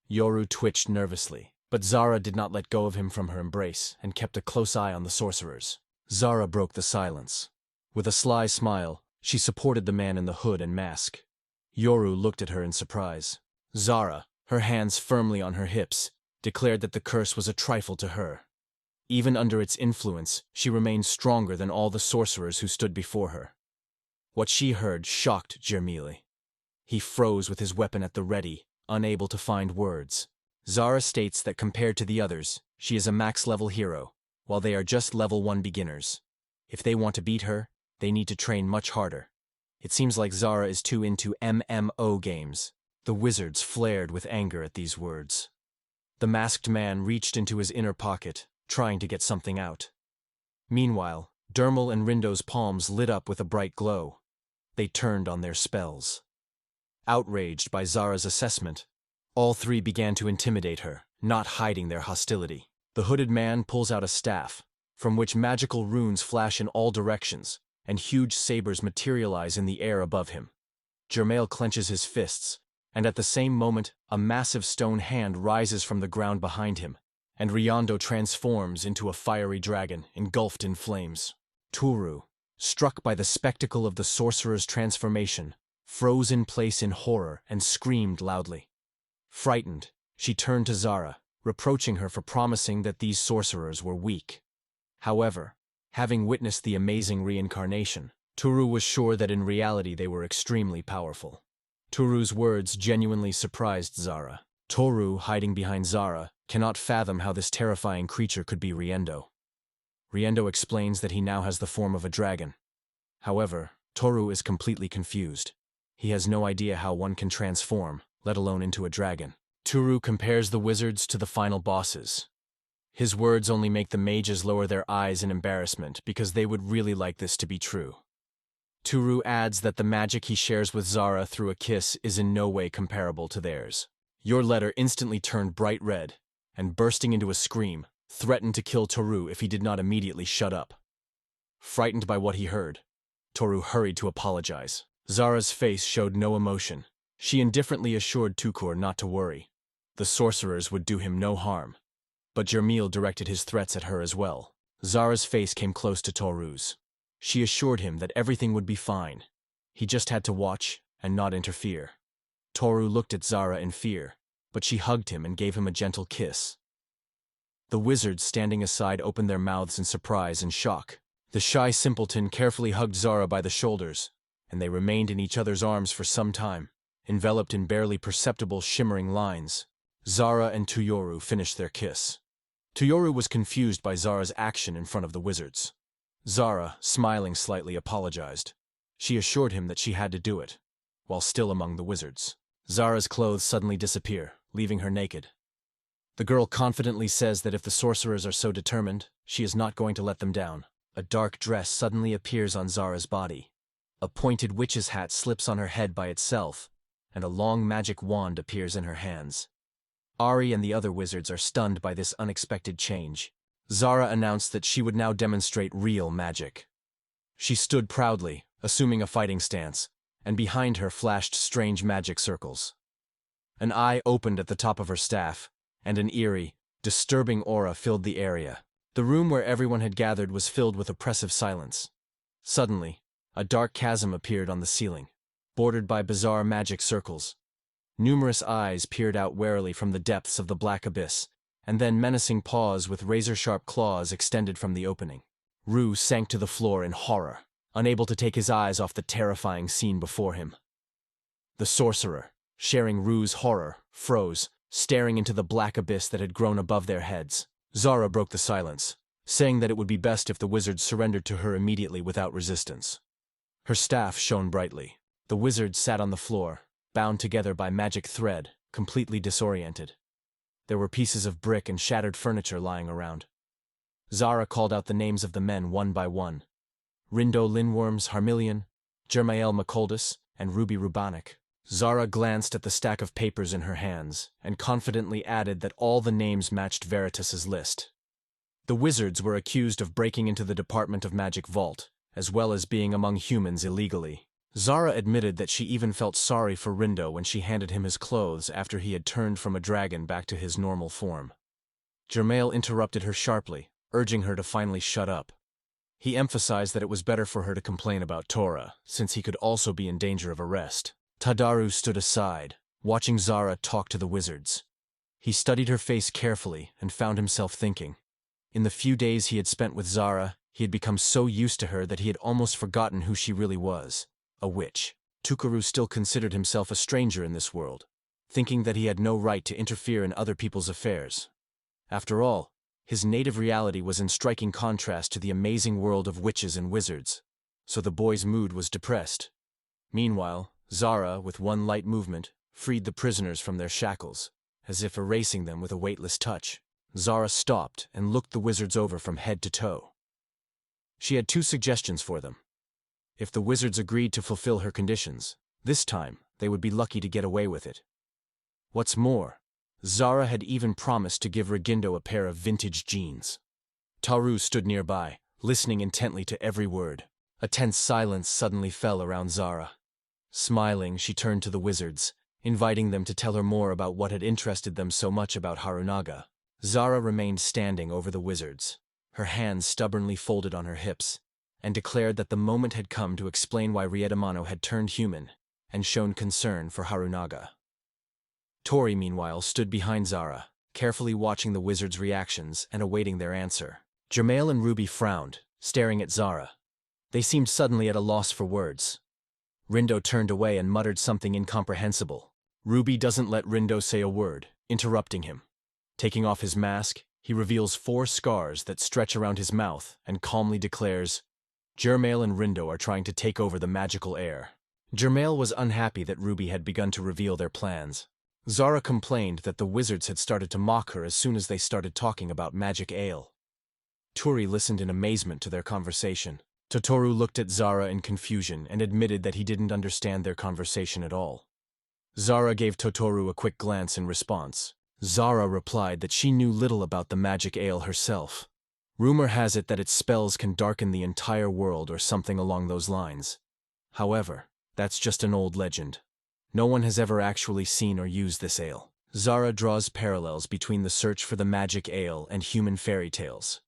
Yoru twitched nervously, but Zara did not let go of him from her embrace and kept a close eye on the sorcerers. Zara broke the silence. With a sly smile, she supported the man in the hood and mask. Yoru looked at her in surprise. Zara, her hands firmly on her hips, declared that the curse was a trifle to her. Even under its influence, she remained stronger than all the sorcerers who stood before her. What she heard shocked Jermail. He froze with his weapon at the ready, unable to find words. Zara states that compared to the others, she is a max-level hero, while they are just level 1 beginners. If they want to beat her, they need to train much harder. It seems like Zara is too into MMO games. The wizards flared with anger at these words. The masked man reached into his inner pocket, trying to get something out. Meanwhile, Dermal and Rindo's palms lit up with a bright glow. They turned on their spells. Outraged by Zara's assessment, all three began to intimidate her, not hiding their hostility. The hooded man pulls out a staff, from which magical runes flash in all directions, and huge sabers materialize in the air above him. Jermail clenches his fists, and at the same moment, a massive stone hand rises from the ground behind him, and Rindo transforms into a fiery dragon engulfed in flames. Toru, struck by the spectacle of the sorcerer's transformation, froze in place in horror and screamed loudly. Frightened, she turned to Zara, reproaching her for promising that these sorcerers were weak. However, having witnessed the amazing reincarnation, Toru was sure that in reality they were extremely powerful. Toru's words genuinely surprised Zara. Toru, hiding behind Zara, cannot fathom how this terrifying creature could be Rindo. Rindo explains that he now has the form of a dragon. However, Toru is completely confused. He has no idea how one can transform, let alone into a dragon. Toru compares the wizards to the final bosses. His words only make the mages lower their eyes in embarrassment because they would really like this to be true. Toru adds that the magic he shares with Zara through a kiss is in no way comparable to theirs. Your letter instantly turned bright red, and bursting into a scream, threatened to kill Toru if he did not immediately shut up. Frightened by what he heard, Toru hurried to apologize. Zara's face showed no emotion. She indifferently assured Tukur not to worry. The sorcerers would do him no harm. But Jermil directed his threats at her as well. Zara's face came close to Toru's. She assured him that everything would be fine. He just had to watch and not interfere. Toru looked at Zara in fear, but she hugged him and gave him a gentle kiss. The wizards standing aside opened their mouths in surprise and shock. The shy simpleton carefully hugged Zara by the shoulders, and they remained in each other's arms for some time, enveloped in barely perceptible shimmering lines. Zara and Tuyoru finished their kiss. Tuyoru was confused by Zara's action in front of the wizards. Zara, smiling slightly, apologized. She assured him that she had to do it, while still among the wizards. Zara's clothes suddenly disappear, leaving her naked. The girl confidently says that if the sorcerers are so determined, she is not going to let them down. A dark dress suddenly appears on Zara's body. A pointed witch's hat slips on her head by itself, and a long magic wand appears in her hands. Ari and the other wizards are stunned by this unexpected change. Zara announced that she would now demonstrate real magic. She stood proudly, assuming a fighting stance, and behind her flashed strange magic circles. An eye opened at the top of her staff, and an eerie, disturbing aura filled the area. The room where everyone had gathered was filled with oppressive silence. Suddenly, a dark chasm appeared on the ceiling, bordered by bizarre magic circles. Numerous eyes peered out warily from the depths of the black abyss, and then menacing paws with razor-sharp claws extended from the opening. Rue sank to the floor in horror, unable to take his eyes off the terrifying scene before him. The sorcerer, sharing Rue's horror, froze, staring into the black abyss that had grown above their heads. Zara broke the silence, saying that it would be best if the wizards surrendered to her immediately without resistance. Her staff shone brightly. The wizards sat on the floor, bound together by magic thread, completely disoriented. There were pieces of brick and shattered furniture lying around. Zara called out the names of the men one by one. Rindo Linworms Harmillion, Jermael McColdus, and Ruby Rubanik. Zara glanced at the stack of papers in her hands, and confidently added that all the names matched Veritas's list. The wizards were accused of breaking into the Department of Magic vault, as well as being among humans illegally. Zara admitted that she even felt sorry for Rindo when she handed him his clothes after he had turned from a dragon back to his normal form. Jermael interrupted her sharply, urging her to finally shut up. He emphasized that it was better for her to complain about Tora, since he could also be in danger of arrest. Tadaru stood aside, watching Zara talk to the wizards. He studied her face carefully and found himself thinking. In the few days he had spent with Zara, he had become so used to her that he had almost forgotten who she really was. A witch. Tukaru still considered himself a stranger in this world, thinking that he had no right to interfere in other people's affairs. After all, his native reality was in striking contrast to the amazing world of witches and wizards, so the boy's mood was depressed. Meanwhile, Zara, with one light movement, freed the prisoners from their shackles, as if erasing them with a weightless touch. Zara stopped and looked the wizards over from head to toe. She had two suggestions for them. If the wizards agreed to fulfill her conditions, this time they would be lucky to get away with it. What's more, Zara had even promised to give Rindo a pair of vintage jeans. Taru stood nearby, listening intently to every word. A tense silence suddenly fell around Zara. Smiling, she turned to the wizards, inviting them to tell her more about what had interested them so much about Harunaga. Zara remained standing over the wizards, her hands stubbornly folded on her hips, and declared that the moment had come to explain why Riedamano had turned human and shown concern for Harunaga. Tori, meanwhile, stood behind Zara, carefully watching the wizards' reactions and awaiting their answer. Jermail and Ruby frowned, staring at Zara. They seemed suddenly at a loss for words. Rindo turned away and muttered something incomprehensible. Ruby doesn't let Rindo say a word, interrupting him. Taking off his mask, he reveals 4 scars that stretch around his mouth and calmly declares, Jermail and Rindo are trying to take over the magical air. Jermail was unhappy that Ruby had begun to reveal their plans. Zara complained that the wizards had started to mock her as soon as they started talking about magic ale. Turi listened in amazement to their conversation. Totoro looked at Zara in confusion and admitted that he didn't understand their conversation at all. Zara gave Totoro a quick glance in response. Zara replied that she knew little about the magic ale herself. Rumor has it that its spells can darken the entire world or something along those lines. However, that's just an old legend. No one has ever actually seen or used this ale. Zara draws parallels between the search for the magic ale and human fairy tales.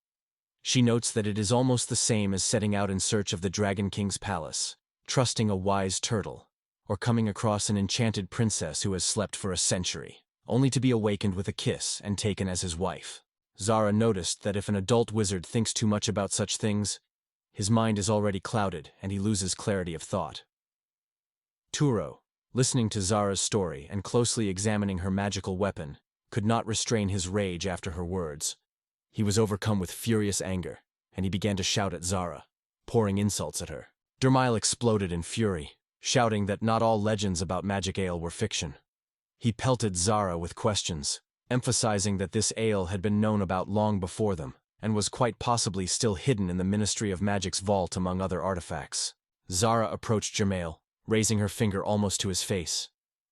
She notes that it is almost the same as setting out in search of the Dragon King's palace, trusting a wise turtle, or coming across an enchanted princess who has slept for a century, only to be awakened with a kiss and taken as his wife. Zara noticed that if an adult wizard thinks too much about such things, his mind is already clouded and he loses clarity of thought. Turo, listening to Zara's story and closely examining her magical weapon, could not restrain his rage after her words. He was overcome with furious anger, and he began to shout at Zara, pouring insults at her. Jermail exploded in fury, shouting that not all legends about magic ale were fiction. He pelted Zara with questions, emphasizing that this ale had been known about long before them, and was quite possibly still hidden in the Ministry of Magic's vault among other artifacts. Zara approached Jermail, raising her finger almost to his face.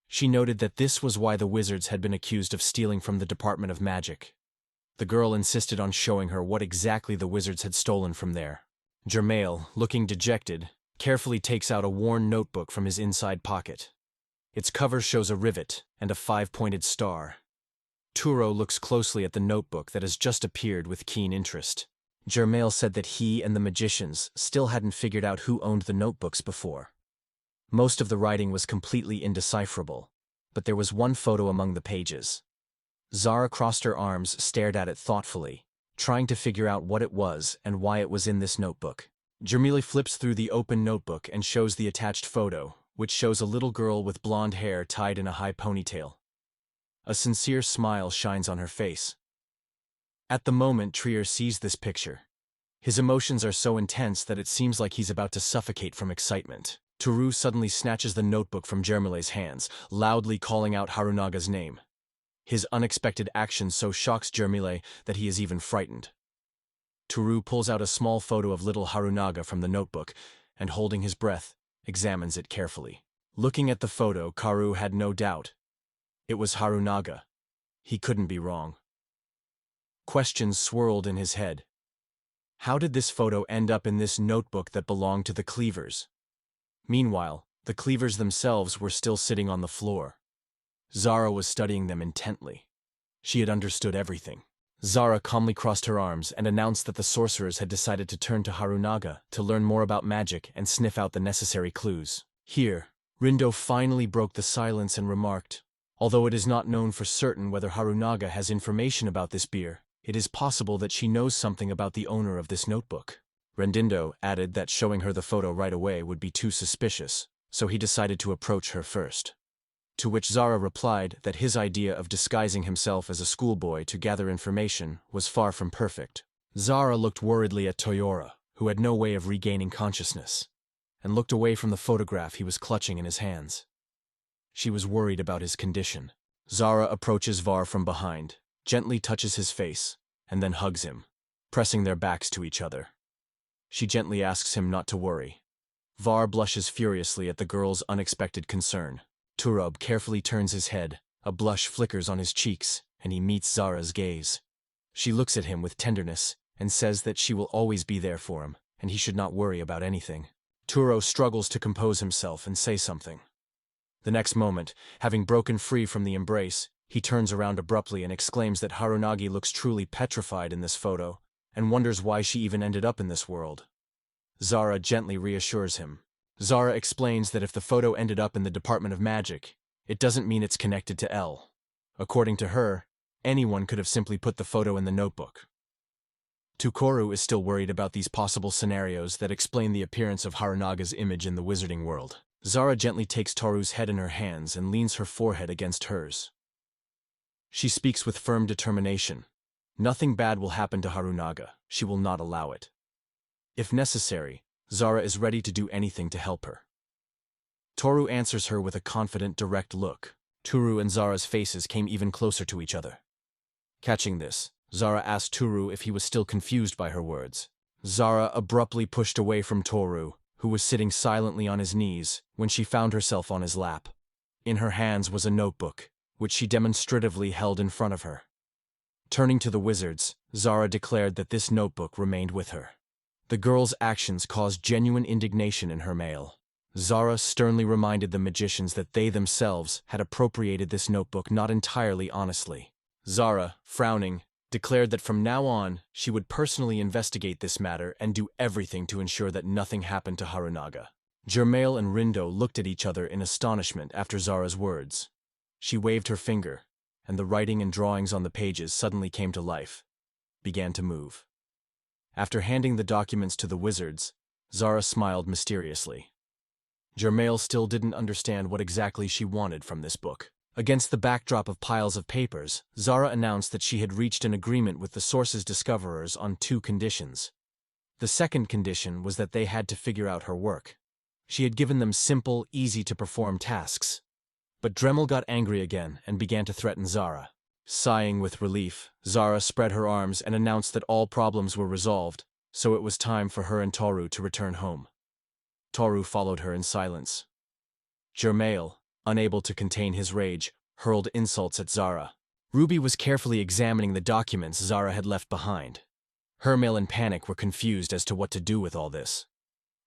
She noted that this was why the wizards had been accused of stealing from the Department of Magic. The girl insisted on showing her what exactly the wizards had stolen from there. Jermail, looking dejected, carefully takes out a worn notebook from his inside pocket. Its cover shows a rivet and a 5-pointed star. Turo looks closely at the notebook that has just appeared with keen interest. Jermail said that he and the magicians still hadn't figured out who owned the notebooks before. Most of the writing was completely indecipherable, but there was one photo among the pages. Zara crossed her arms, stared at it thoughtfully, trying to figure out what it was and why it was in this notebook. Jermail flips through the open notebook and shows the attached photo, which shows a little girl with blonde hair tied in a high ponytail. A sincere smile shines on her face. At the moment Trier sees this picture, his emotions are so intense that it seems like he's about to suffocate from excitement. Toru suddenly snatches the notebook from Jermaile's hands, loudly calling out Harunaga's name. His unexpected action so shocks Jermaile that he is even frightened. Toru pulls out a small photo of little Harunaga from the notebook and, holding his breath, examines it carefully. Looking at the photo, Karu had no doubt. It was Harunaga. He couldn't be wrong. Questions swirled in his head. How did this photo end up in this notebook that belonged to the Cleavers? Meanwhile, the Cleavers themselves were still sitting on the floor. Zara was studying them intently. She had understood everything. Zara calmly crossed her arms and announced that the sorcerers had decided to turn to Harunaga to learn more about magic and sniff out the necessary clues. Here, Rindo finally broke the silence and remarked, although it is not known for certain whether Harunaga has information about this beer, it is possible that she knows something about the owner of this notebook. Rendindo added that showing her the photo right away would be too suspicious, so he decided to approach her first. To which Zara replied that his idea of disguising himself as a schoolboy to gather information was far from perfect. Zara looked worriedly at Toyora, who had no way of regaining consciousness, and looked away from the photograph he was clutching in his hands. She was worried about his condition. Zara approaches Var from behind, gently touches his face, and then hugs him, pressing their backs to each other. She gently asks him not to worry. Var blushes furiously at the girl's unexpected concern. Turub carefully turns his head, a blush flickers on his cheeks, and he meets Zara's gaze. She looks at him with tenderness and says that she will always be there for him, and he should not worry about anything. Turo struggles to compose himself and say something. The next moment, having broken free from the embrace, He turns around abruptly and exclaims that Harunaga looks truly petrified in this photo, and wonders why she even ended up in this world. Zara gently reassures him. Zara explains that if the photo ended up in the Department of Magic, it doesn't mean it's connected to L. According to her, anyone could have simply put the photo in the notebook. Toru is still worried about these possible scenarios that explain the appearance of Harunaga's image in the wizarding world. Zara gently takes Toru's head in her hands and leans her forehead against hers. She speaks with firm determination. Nothing bad will happen to Harunaga. She will not allow it. If necessary, Zara is ready to do anything to help her. Toru answers her with a confident, direct look. Toru and Zara's faces came even closer to each other. Catching this, Zara asked Toru if he was still confused by her words. Zara abruptly pushed away from Toru, who was sitting silently on his knees, when she found herself on his lap. In her hands was a notebook, which she demonstratively held in front of her. Turning to the wizards, Zara declared that this notebook remained with her. The girl's actions caused genuine indignation in her mail. Zara sternly reminded the magicians that they themselves had appropriated this notebook not entirely honestly. Zara, frowning, declared that from now on she would personally investigate this matter and do everything to ensure that nothing happened to Harunaga. Germail and Rindo looked at each other in astonishment after Zara's words. She waved her finger, and the writing and drawings on the pages suddenly came to life, began to move. After handing the documents to the wizards, Zara smiled mysteriously. Germail still didn't understand what exactly she wanted from this book. Against the backdrop of piles of papers, Zara announced that she had reached an agreement with the source's discoverers on 2 conditions. The second condition was that they had to figure out her work. She had given them simple, easy-to-perform tasks. But Dremel got angry again and began to threaten Zara. Sighing with relief, Zara spread her arms and announced that all problems were resolved, so it was time for her and Toru to return home. Toru followed her in silence. Germail, unable to contain his rage, hurled insults at Zara. Ruby was carefully examining the documents Zara had left behind. Hermail and Panic were confused as to what to do with all this.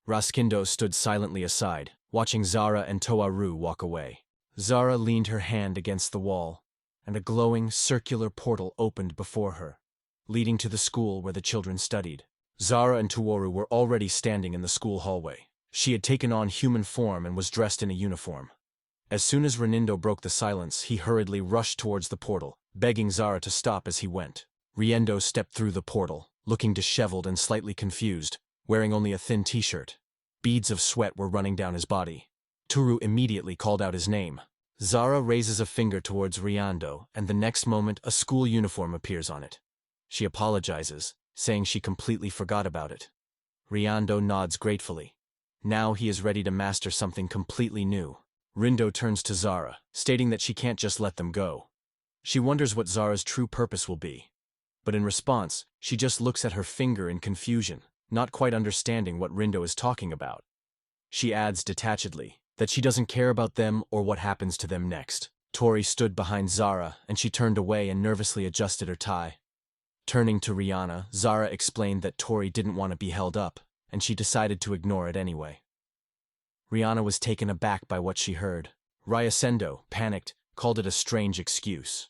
Raskindo stood silently aside, watching Zara and Toaru walk away. Zara leaned her hand against the wall, and a glowing, circular portal opened before her, leading to the school where the children studied. Zara and Toaru were already standing in the school hallway. She had taken on human form and was dressed in a uniform. As soon as Renindo broke the silence, he hurriedly rushed towards the portal, begging Zara to stop as he went. Riendo stepped through the portal, looking disheveled and slightly confused, wearing only a thin t-shirt. Beads of sweat were running down his body. Toru immediately called out his name. Zara raises a finger towards Riendo, and the next moment a school uniform appears on it. She apologizes, saying she completely forgot about it. Riendo nods gratefully. Now he is ready to master something completely new. Rindo turns to Zara, stating that she can't just let them go. She wonders what Zara's true purpose will be. But in response, she just looks at her finger in confusion, not quite understanding what Rindo is talking about. She adds detachedly that she doesn't care about them or what happens to them next. Tori stood behind Zara, and she turned away and nervously adjusted her tie. Turning to Rihanna, Zara explained that Tori didn't want to be held up, and she decided to ignore it anyway. Rihanna was taken aback by what she heard. Ryasendo, panicked, called it a strange excuse.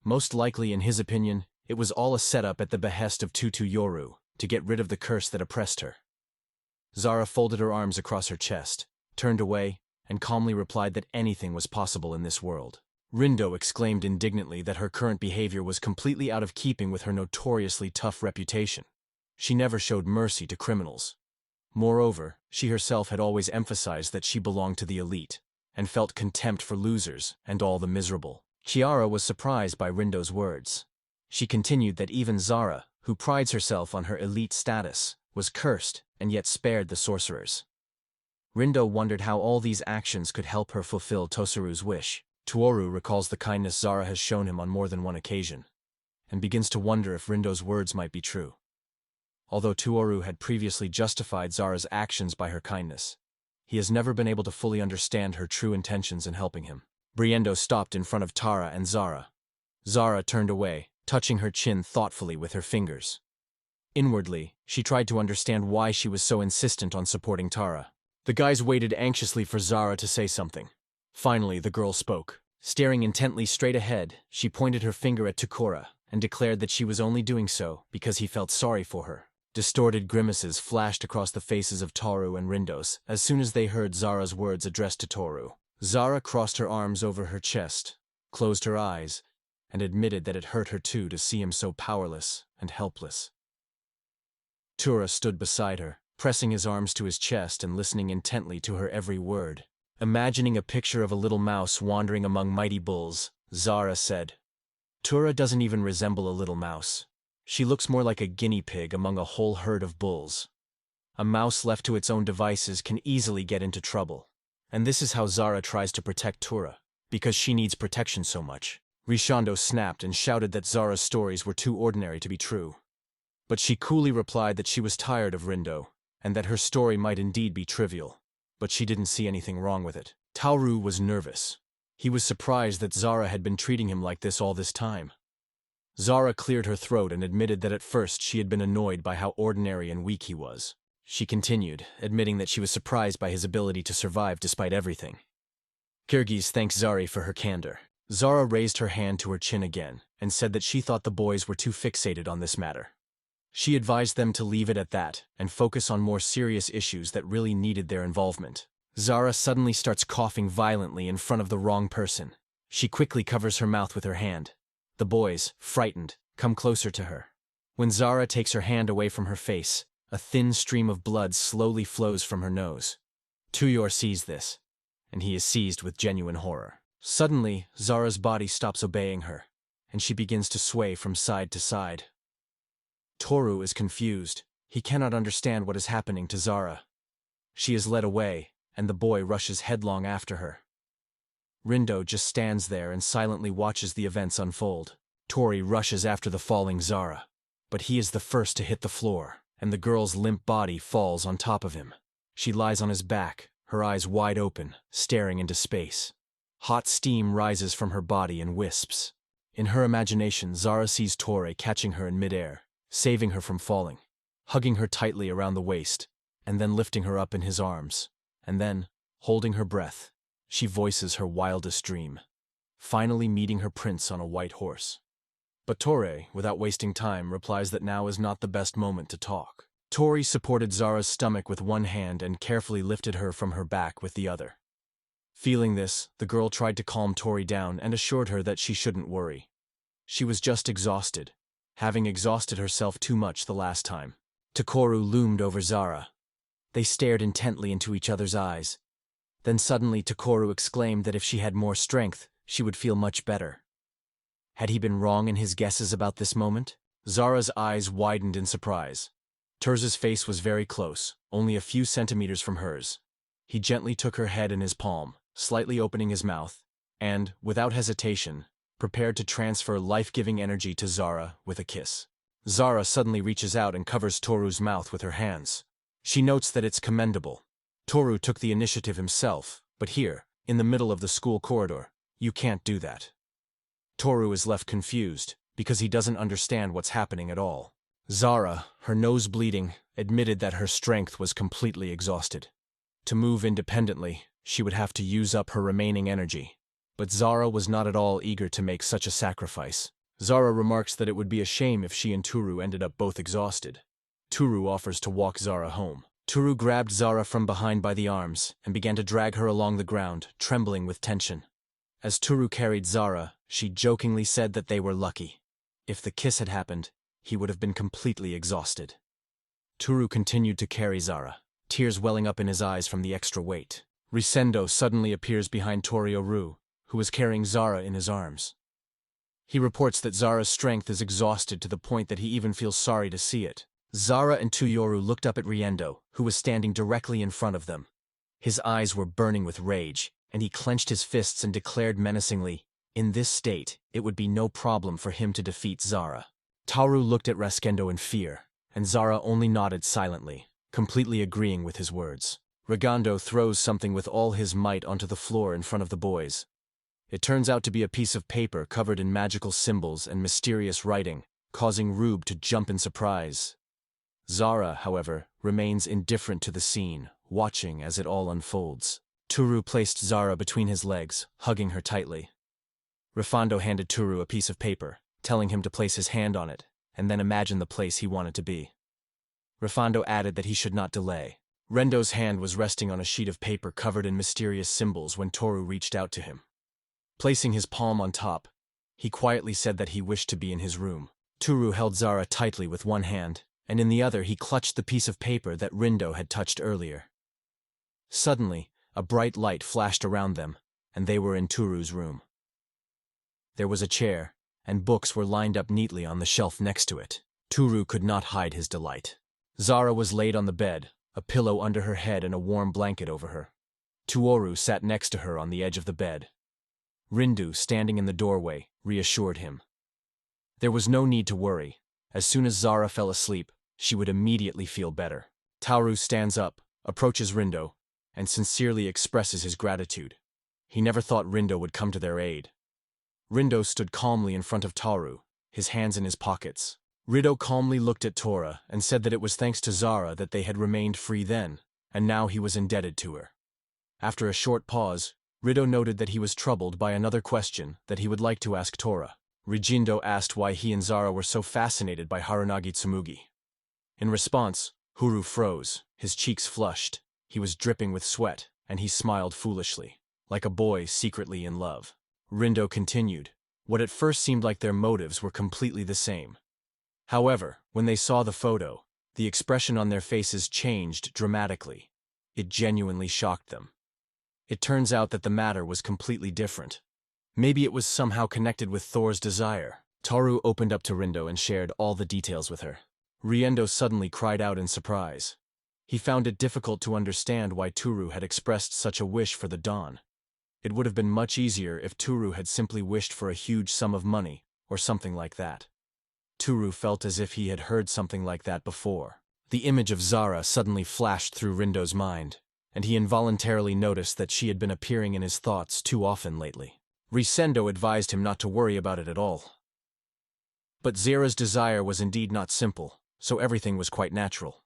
Most likely, in his opinion, it was all a setup at the behest of Tutu Yoru to get rid of the curse that oppressed her. Zara folded her arms across her chest, turned away, and calmly replied that anything was possible in this world. Rindo exclaimed indignantly that her current behavior was completely out of keeping with her notoriously tough reputation. She never showed mercy to criminals. Moreover, she herself had always emphasized that she belonged to the elite, and felt contempt for losers and all the miserable. Chiara was surprised by Rindo's words. She continued that even Zara, who prides herself on her elite status, was cursed and yet spared the sorcerers. Rindo wondered how all these actions could help her fulfill Tosaru's wish. Toru recalls the kindness Zara has shown him on more than one occasion, and begins to wonder if Rindo's words might be true. Although Toru had previously justified Zara's actions by her kindness, he has never been able to fully understand her true intentions in helping him. Briendo stopped in front of Tara and Zara. Zara turned away, touching her chin thoughtfully with her fingers. Inwardly, she tried to understand why she was so insistent on supporting Tara. The guys waited anxiously for Zara to say something. Finally, the girl spoke. Staring intently straight ahead, she pointed her finger at Takora and declared that she was only doing so because he felt sorry for her. Distorted grimaces flashed across the faces of Toru and Rindos as soon as they heard Zara's words addressed to Toru. Zara crossed her arms over her chest, closed her eyes, and admitted that it hurt her too to see him so powerless and helpless. Tura stood beside her, pressing his arms to his chest and listening intently to her every word. Imagining a picture of a little mouse wandering among mighty bulls, Zara said, "Tura doesn't even resemble a little mouse. She looks more like a guinea pig among a whole herd of bulls. A mouse left to its own devices can easily get into trouble. And this is how Zara tries to protect Tura, because she needs protection so much." Rishando snapped and shouted that Zara's stories were too ordinary to be true. But she coolly replied that she was tired of Rindo, and that her story might indeed be trivial, but she didn't see anything wrong with it. Toru was nervous. He was surprised that Zara had been treating him like this all this time. Zara cleared her throat and admitted that at first she had been annoyed by how ordinary and weak he was. She continued, admitting that she was surprised by his ability to survive despite everything. Kyrgyz thanked Zari for her candor. Zara raised her hand to her chin again and said that she thought the boys were too fixated on this matter. She advised them to leave it at that and focus on more serious issues that really needed their involvement. Zara suddenly starts coughing violently in front of the wrong person. She quickly covers her mouth with her hand. The boys, frightened, come closer to her. When Zara takes her hand away from her face, a thin stream of blood slowly flows from her nose. Tuyor sees this, and he is seized with genuine horror. Suddenly, Zara's body stops obeying her, and she begins to sway from side to side. Toru is confused. He cannot understand what is happening to Zara. She is led away, and the boy rushes headlong after her. Rindo just stands there and silently watches the events unfold. Tori rushes after the falling Zara, but he is the first to hit the floor, and the girl's limp body falls on top of him. She lies on his back, her eyes wide open, staring into space. Hot steam rises from her body in wisps. In her imagination, Zara sees Tori catching her in midair, saving her from falling, hugging her tightly around the waist, and then lifting her up in his arms. And then, holding her breath, she voices her wildest dream, finally meeting her prince on a white horse. But Tori, without wasting time, replies that now is not the best moment to talk. Tori supported Zara's stomach with one hand and carefully lifted her from her back with the other. Feeling this, the girl tried to calm Tori down and assured her that she shouldn't worry. She was just exhausted, having exhausted herself too much the last time. Takoru loomed over Zara. They stared intently into each other's eyes. Then suddenly Takoru exclaimed that if she had more strength, she would feel much better. Had he been wrong in his guesses about this moment? Zara's eyes widened in surprise. Terza's face was very close, only a few centimeters from hers. He gently took her head in his palm, slightly opening his mouth, and, without hesitation, prepared to transfer life-giving energy to Zara with a kiss. Zara suddenly reaches out and covers Toru's mouth with her hands. She notes that it's commendable. Toru took the initiative himself, but here, in the middle of the school corridor, you can't do that. Toru is left confused, because he doesn't understand what's happening at all. Zara, her nose bleeding, admitted that her strength was completely exhausted. To move independently, she would have to use up her remaining energy. But Zara was not at all eager to make such a sacrifice. Zara remarks that it would be a shame if she and Toru ended up both exhausted. Toru offers to walk Zara home. Toru grabbed Zara from behind by the arms and began to drag her along the ground, trembling with tension. As Toru carried Zara, she jokingly said that they were lucky. If the kiss had happened, he would have been completely exhausted. Toru continued to carry Zara, tears welling up in his eyes from the extra weight. Risendo suddenly appears behind Torioru, who is carrying Zara in his arms. He reports that Zara's strength is exhausted to the point that he even feels sorry to see it. Zara and Tuyoru looked up at Riendo, who was standing directly in front of them. His eyes were burning with rage, and he clenched his fists and declared menacingly, in this state, it would be no problem for him to defeat Zara. Taru looked at Raskendo in fear, and Zara only nodded silently, completely agreeing with his words. Rigondo throws something with all his might onto the floor in front of the boys. It turns out to be a piece of paper covered in magical symbols and mysterious writing, causing Rube to jump in surprise. Zara, however, remains indifferent to the scene, watching as it all unfolds. Turu placed Zara between his legs, hugging her tightly. Rifondo handed Toru a piece of paper, telling him to place his hand on it, and then imagine the place he wanted to be. Rifondo added that he should not delay. Rendo's hand was resting on a sheet of paper covered in mysterious symbols when Toru reached out to him. Placing his palm on top, he quietly said that he wished to be in his room. Toru held Zara tightly with one hand, and in the other he clutched the piece of paper that Rindo had touched earlier. Suddenly, a bright light flashed around them, and they were in Toru's room. There was a chair, and books were lined up neatly on the shelf next to it. Toru could not hide his delight. Zara was laid on the bed, a pillow under her head and a warm blanket over her. Toru sat next to her on the edge of the bed. Rindo, standing in the doorway, reassured him. There was no need to worry. As soon as Zara fell asleep, she would immediately feel better. Toru stands up, approaches Rindo, and sincerely expresses his gratitude. He never thought Rindo would come to their aid. Rindo stood calmly in front of Toru, his hands in his pockets. Rindo calmly looked at Tora and said that it was thanks to Zara that they had remained free then, and now he was indebted to her. After a short pause, Rindo noted that he was troubled by another question that he would like to ask Tora. Rindo asked why he and Zara were so fascinated by Harunaga Tsumugi. In response, Huru froze, his cheeks flushed, he was dripping with sweat, and he smiled foolishly, like a boy secretly in love. Rindo continued. What at first seemed like their motives were completely the same. However, when they saw the photo, the expression on their faces changed dramatically. It genuinely shocked them. It turns out that the matter was completely different. Maybe it was somehow connected with Thor's desire. Toru opened up to Rindo and shared all the details with her. Rindo suddenly cried out in surprise. He found it difficult to understand why Toru had expressed such a wish for the dawn. It would have been much easier if Toru had simply wished for a huge sum of money, or something like that. Toru felt as if he had heard something like that before. The image of Zara suddenly flashed through Rindo's mind, and he involuntarily noticed that she had been appearing in his thoughts too often lately. Rindo advised him not to worry about it at all. But Zara's desire was indeed not simple, so everything was quite natural.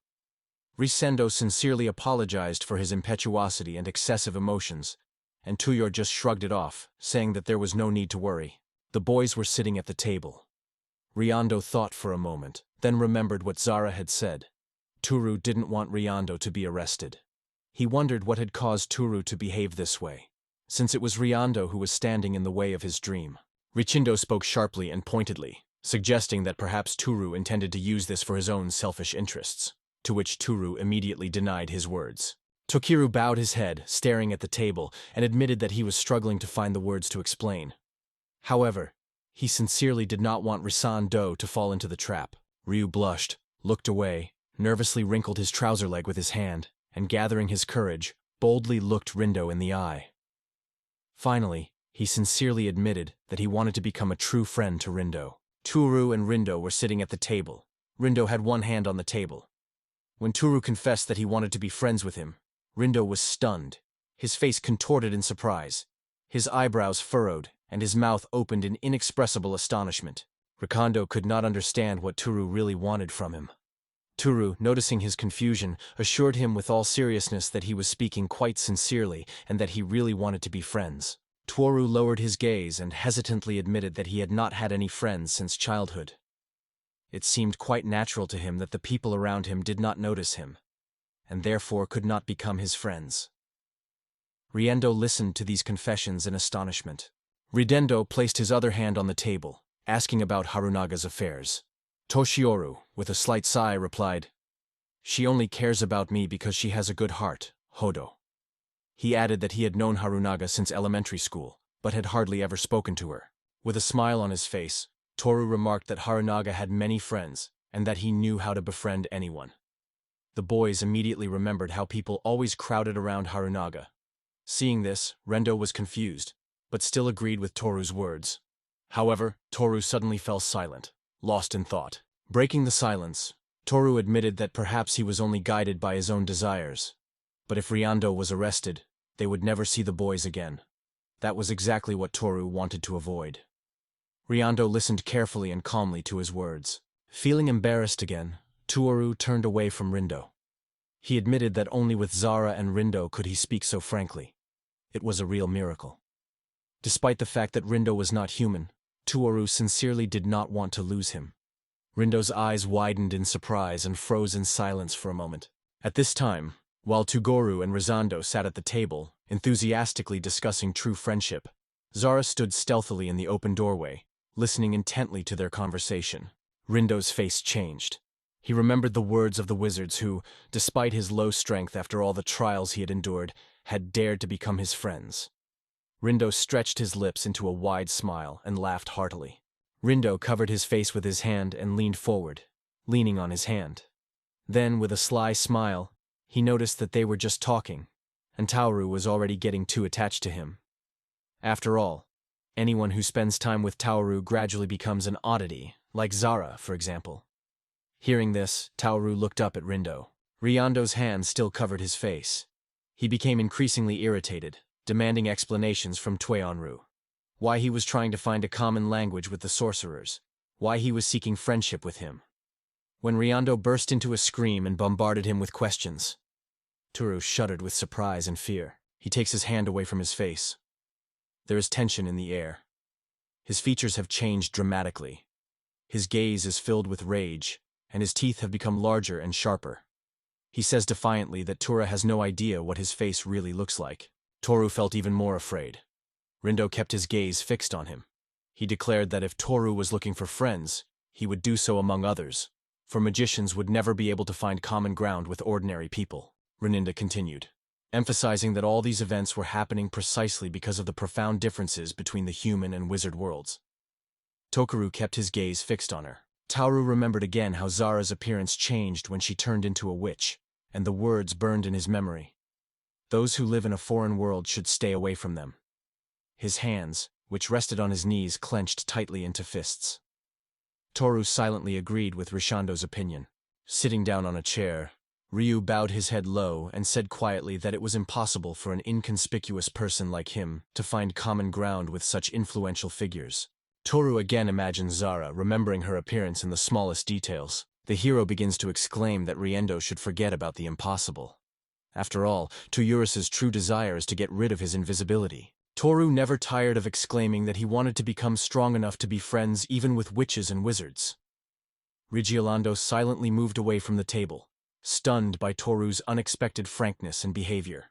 Rindo sincerely apologized for his impetuosity and excessive emotions, and Toru just shrugged it off, saying that there was no need to worry. The boys were sitting at the table. Rindo thought for a moment, then remembered what Zara had said. Toru didn't want Rindo to be arrested. He wondered what had caused Toru to behave this way, since it was Rindo who was standing in the way of his dream. Rindo spoke sharply and pointedly, suggesting that perhaps Toru intended to use this for his own selfish interests, to which Toru immediately denied his words. Tokiru bowed his head, staring at the table, and admitted that he was struggling to find the words to explain. However, he sincerely did not want Rindo to fall into the trap. Ryu blushed, looked away, nervously wrinkled his trouser leg with his hand, and gathering his courage, boldly looked Rindo in the eye. Finally, he sincerely admitted that he wanted to become a true friend to Rindo. Toru and Rindo were sitting at the table. Rindo had one hand on the table. When Toru confessed that he wanted to be friends with him, Rindo was stunned, his face contorted in surprise, his eyebrows furrowed, and his mouth opened in inexpressible astonishment. Rindo could not understand what Toru really wanted from him. Toru, noticing his confusion, assured him with all seriousness that he was speaking quite sincerely and that he really wanted to be friends. Toru lowered his gaze and hesitantly admitted that he had not had any friends since childhood. It seemed quite natural to him that the people around him did not notice him, and therefore could not become his friends. Rindo listened to these confessions in astonishment. Rindo placed his other hand on the table, asking about Harunaga's affairs. Toshioru, with a slight sigh, replied, "She only cares about me because she has a good heart, Hodo." He added that he had known Harunaga since elementary school, but had hardly ever spoken to her. With a smile on his face, Toru remarked that Harunaga had many friends, and that he knew how to befriend anyone. The boys immediately remembered how people always crowded around Harunaga. Seeing this, Rindo was confused, but still agreed with Toru's words. However, Toru suddenly fell silent, lost in thought. Breaking the silence, Toru admitted that perhaps he was only guided by his own desires. But if Rindo was arrested, they would never see the boys again. That was exactly what Toru wanted to avoid. Rindo listened carefully and calmly to his words. Feeling embarrassed again, Toru turned away from Rindo. He admitted that only with Zara and Rindo could he speak so frankly. It was a real miracle. Despite the fact that Rindo was not human, Toru sincerely did not want to lose him. Rindo's eyes widened in surprise and froze in silence for a moment. At this time, while Tuguru and Rizando sat at the table, enthusiastically discussing true friendship, Zara stood stealthily in the open doorway, listening intently to their conversation. Rindo's face changed. He remembered the words of the wizards who, despite his low strength after all the trials he had endured, had dared to become his friends. Rindo stretched his lips into a wide smile and laughed heartily. Rindo covered his face with his hand and leaned forward, leaning on his hand. Then, with a sly smile, he noticed that they were just talking, and Tauru was already getting too attached to him. After all, anyone who spends time with Tauru gradually becomes an oddity, like Zara, for example. Hearing this, Tauru looked up at Rindo. Riando's hand still covered his face. He became increasingly irritated, demanding explanations from Tueonru. Why he was trying to find a common language with the sorcerers. Why he was seeking friendship with him. When Riando burst into a scream and bombarded him with questions, Toru shuddered with surprise and fear. He takes his hand away from his face. There is tension in the air. His features have changed dramatically. His gaze is filled with rage, and his teeth have become larger and sharper. He says defiantly that Toru has no idea what his face really looks like. Toru felt even more afraid. Rindo kept his gaze fixed on him. He declared that if Toru was looking for friends, he would do so among others, for magicians would never be able to find common ground with ordinary people. Reninda continued, emphasizing that all these events were happening precisely because of the profound differences between the human and wizard worlds. Tokaru kept his gaze fixed on her. Tauru remembered again how Zara's appearance changed when she turned into a witch, and the words burned in his memory. Those who live in a foreign world should stay away from them. His hands, which rested on his knees, clenched tightly into fists. Toru silently agreed with Rishando's opinion. Sitting down on a chair, Ryu bowed his head low and said quietly that it was impossible for an inconspicuous person like him to find common ground with such influential figures. Toru again imagined Zara, remembering her appearance in the smallest details. The hero begins to exclaim that Riendo should forget about the impossible. After all, Tuyurus's true desire is to get rid of his invisibility. Toru never tired of exclaiming that he wanted to become strong enough to be friends even with witches and wizards. Rigiolando silently moved away from the table, stunned by Toru's unexpected frankness and behavior.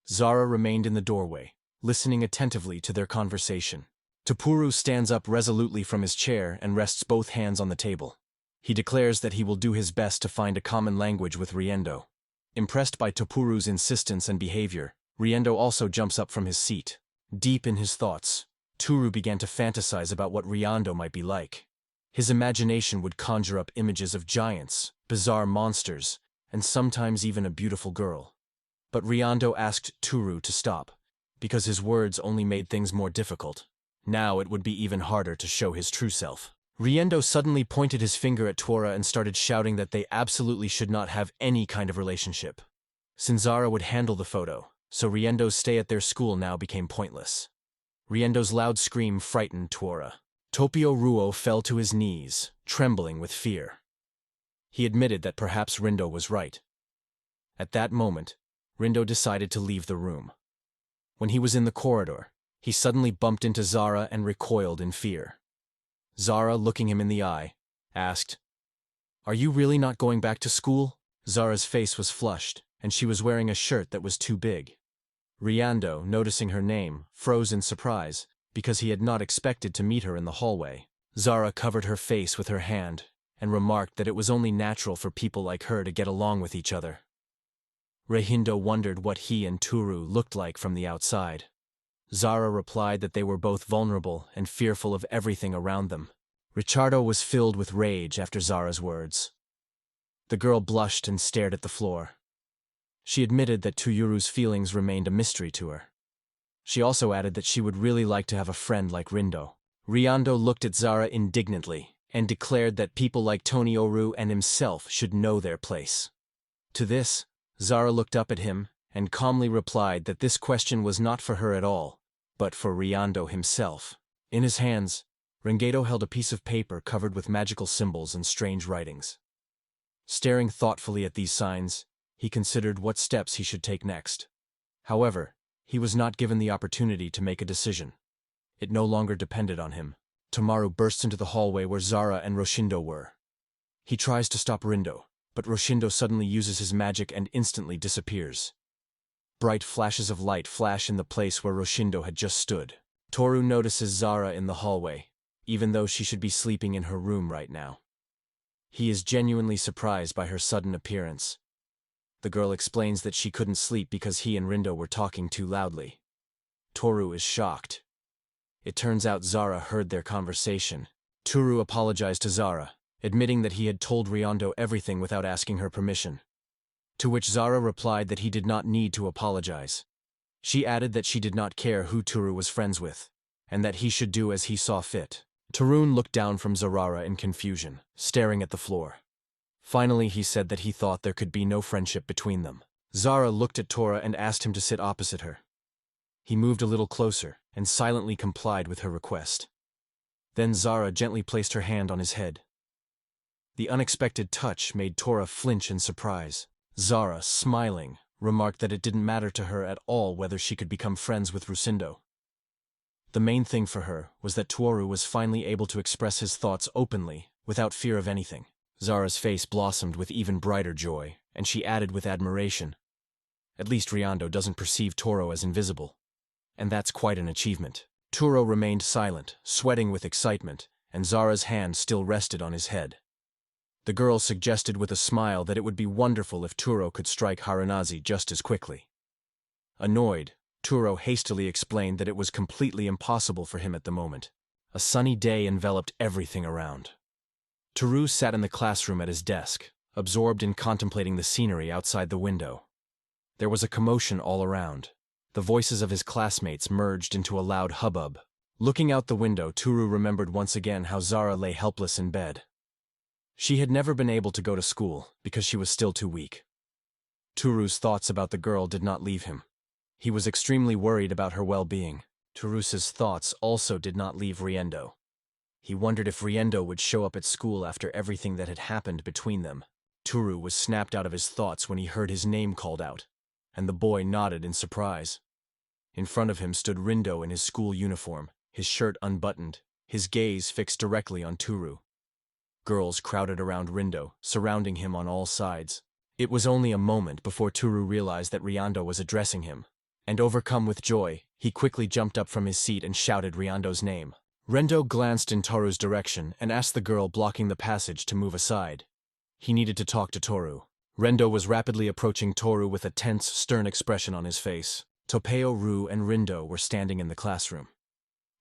Zara remained in the doorway, listening attentively to their conversation. Topuru stands up resolutely from his chair and rests both hands on the table. He declares that he will do his best to find a common language with Riendo. Impressed by Topuru's insistence and behavior, Riendo also jumps up from his seat. Deep in his thoughts, Toru began to fantasize about what Riendo might be like. His imagination would conjure up images of giants, bizarre monsters, and sometimes even a beautiful girl. But Riendo asked Toru to stop, because his words only made things more difficult. Now it would be even harder to show his true self. Riendo suddenly pointed his finger at Tora and started shouting that they absolutely should not have any kind of relationship. Since Zara would handle the photo, so Riendo's stay at their school now became pointless. Riendo's loud scream frightened Tora. Topio Ruo fell to his knees, trembling with fear. He admitted that perhaps Rindo was right. At that moment, Rindo decided to leave the room. When he was in the corridor, he suddenly bumped into Zara and recoiled in fear. Zara, looking him in the eye, asked, "Are you really not going back to school?" Zara's face was flushed, and she was wearing a shirt that was too big. Riendo, noticing her name, froze in surprise, because he had not expected to meet her in the hallway. Zara covered her face with her hand and remarked that it was only natural for people like her to get along with each other. Rindo wondered what he and Toru looked like from the outside. Zara replied that they were both vulnerable and fearful of everything around them. Ricciardo was filled with rage after Zara's words. The girl blushed and stared at the floor. She admitted that Tuyuru's feelings remained a mystery to her. She also added that she would really like to have a friend like Rindo. Riando looked at Zara indignantly and declared that people like Tonioru and himself should know their place. To this, Zara looked up at him and calmly replied that this question was not for her at all, but for Riando himself. In his hands, Rengeto held a piece of paper covered with magical symbols and strange writings. Staring thoughtfully at these signs, he considered what steps he should take next. However, He was not given the opportunity to make a decision. It no longer depended on him. Tomaru bursts into the hallway where Zara and Roshindo were. He tries to stop Rindo, but Roshindo suddenly uses his magic and instantly disappears. Bright flashes of light flash in the place where Roshindo had just stood. Toru notices Zara in the hallway, even though she should be sleeping in her room right now. He is genuinely surprised by her sudden appearance. The girl explains that she couldn't sleep because he and Rindo were talking too loudly. Toru is shocked. It turns out Zara heard their conversation. Toru apologized to Zara, admitting that he had told Rindo everything without asking her permission. To which Zara replied that he did not need to apologize. She added that she did not care who Toru was friends with, and that he should do as he saw fit. Tarun looked down from Zara in confusion, staring at the floor. Finally, he said that he thought there could be no friendship between them. Zara looked at Tora and asked him to sit opposite her. He moved a little closer and silently complied with her request. Then Zara gently placed her hand on his head. The unexpected touch made Tora flinch in surprise. Zara, smiling, remarked that it didn't matter to her at all whether she could become friends with Roshindo. The main thing for her was that Toru was finally able to express his thoughts openly, without fear of anything. Zara's face blossomed with even brighter joy, and she added with admiration, "At least Rindo doesn't perceive Toru as invisible. And that's quite an achievement." Toru remained silent, sweating with excitement, and Zara's hand still rested on his head. The girl suggested with a smile that it would be wonderful if Toru could strike Harunaga just as quickly. Annoyed, Toru hastily explained that it was completely impossible for him at the moment. A sunny day enveloped everything around. Toru sat in the classroom at his desk, absorbed in contemplating the scenery outside the window. There was a commotion all around. The voices of his classmates merged into a loud hubbub. Looking out the window, Toru remembered once again how Zara lay helpless in bed. She had never been able to go to school because she was still too weak. Toru's thoughts about the girl did not leave him. He was extremely worried about her well-being. Toru's thoughts also did not leave Rindo. He wondered if Rindo would show up at school after everything that had happened between them. Toru was snapped out of his thoughts when he heard his name called out, and the boy nodded in surprise. In front of him stood Rindo in his school uniform, his shirt unbuttoned, his gaze fixed directly on Toru. Girls crowded around Rindo, surrounding him on all sides. It was only a moment before Toru realized that Rindo was addressing him, and overcome with joy, he quickly jumped up from his seat and shouted Riondo's name. Rindo glanced in Toru's direction and asked the girl blocking the passage to move aside. He needed to talk to Toru. Rindo was rapidly approaching Toru with a tense, stern expression on his face. Topeo, Ru, and Rindo were standing in the classroom.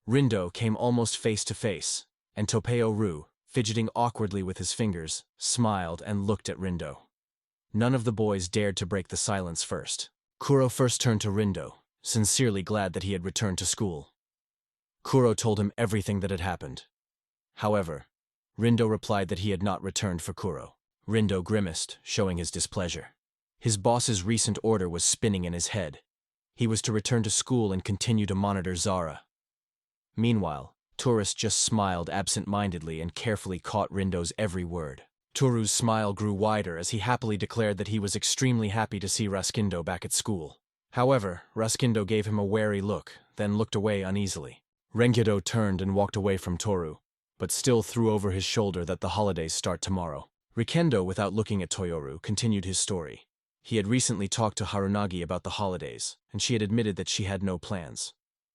Rindo came almost face to face, and Topeo Ru, fidgeting awkwardly with his fingers, smiled and looked at Rindo. None of the boys dared to break the silence first. Kuro first turned to Rindo, sincerely glad that he had returned to school. Kuro told him everything that had happened. However, Rindo replied that he had not returned for Kuro. Rindo grimaced, showing his displeasure. His boss's recent order was spinning in his head. He was to return to school and continue to monitor Zara. Meanwhile, Tourist just smiled absent-mindedly and carefully caught Rindo's every word. Toru's smile grew wider as he happily declared that he was extremely happy to see Raskindo back at school. However, Raskindo gave him a wary look, then looked away uneasily. Rengido turned and walked away from Toru, but still threw over his shoulder that the holidays start tomorrow. Rikendo, without looking at Toyoru, continued his story. He had recently talked to Harunaga about the holidays, and she had admitted that she had no plans.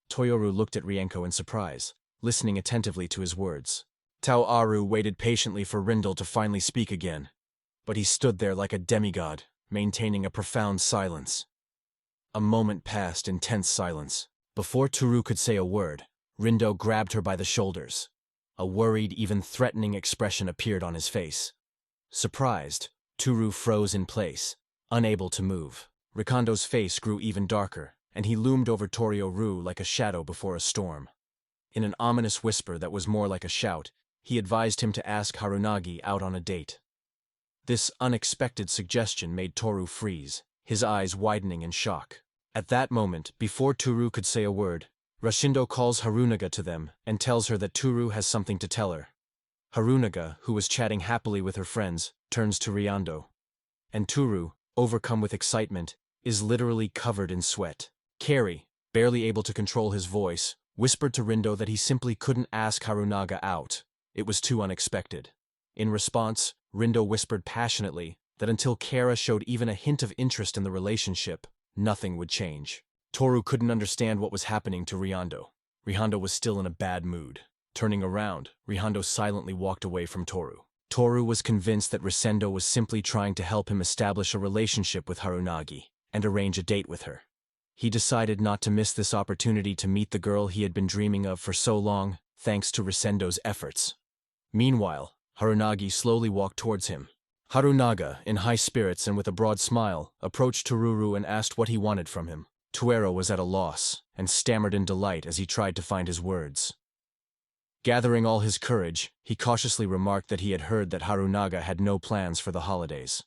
Toyoru looked at Rienko in surprise, listening attentively to his words. Tao Aru waited patiently for Rindle to finally speak again, but he stood there like a demigod, maintaining a profound silence. A moment passed in tense silence. Before Toru could say a word, Rindo grabbed her by the shoulders. A worried, even threatening expression appeared on his face. Surprised, Toru froze in place, unable to move. Rikondo's face grew even darker, and he loomed over Torioru like a shadow before a storm. In an ominous whisper that was more like a shout, he advised him to ask Harunaga out on a date. This unexpected suggestion made Toru freeze, his eyes widening in shock. At that moment, before Toru could say a word, Rashindo calls Harunaga to them and tells her that Toru has something to tell her. Harunaga, who was chatting happily with her friends, turns to Rindo. And Toru, overcome with excitement, is literally covered in sweat. Carey, barely able to control his voice, whispered to Rindo that he simply couldn't ask Harunaga out. It was too unexpected. In response, Rindo whispered passionately that until Kara showed even a hint of interest in the relationship, nothing would change. Toru couldn't understand what was happening to Rindo. Rindo was still in a bad mood. Turning around, Rindo silently walked away from Toru. Toru was convinced that Risendo was simply trying to help him establish a relationship with Harunagi and arrange a date with her. He decided not to miss this opportunity to meet the girl he had been dreaming of for so long, thanks to Risendo's efforts. Meanwhile, Harunagi slowly walked towards him. Harunaga, in high spirits and with a broad smile, approached Toruru and asked what he wanted from him. Tuero was at a loss and stammered in delight as he tried to find his words. Gathering all his courage, he cautiously remarked that he had heard that Harunaga had no plans for the holidays.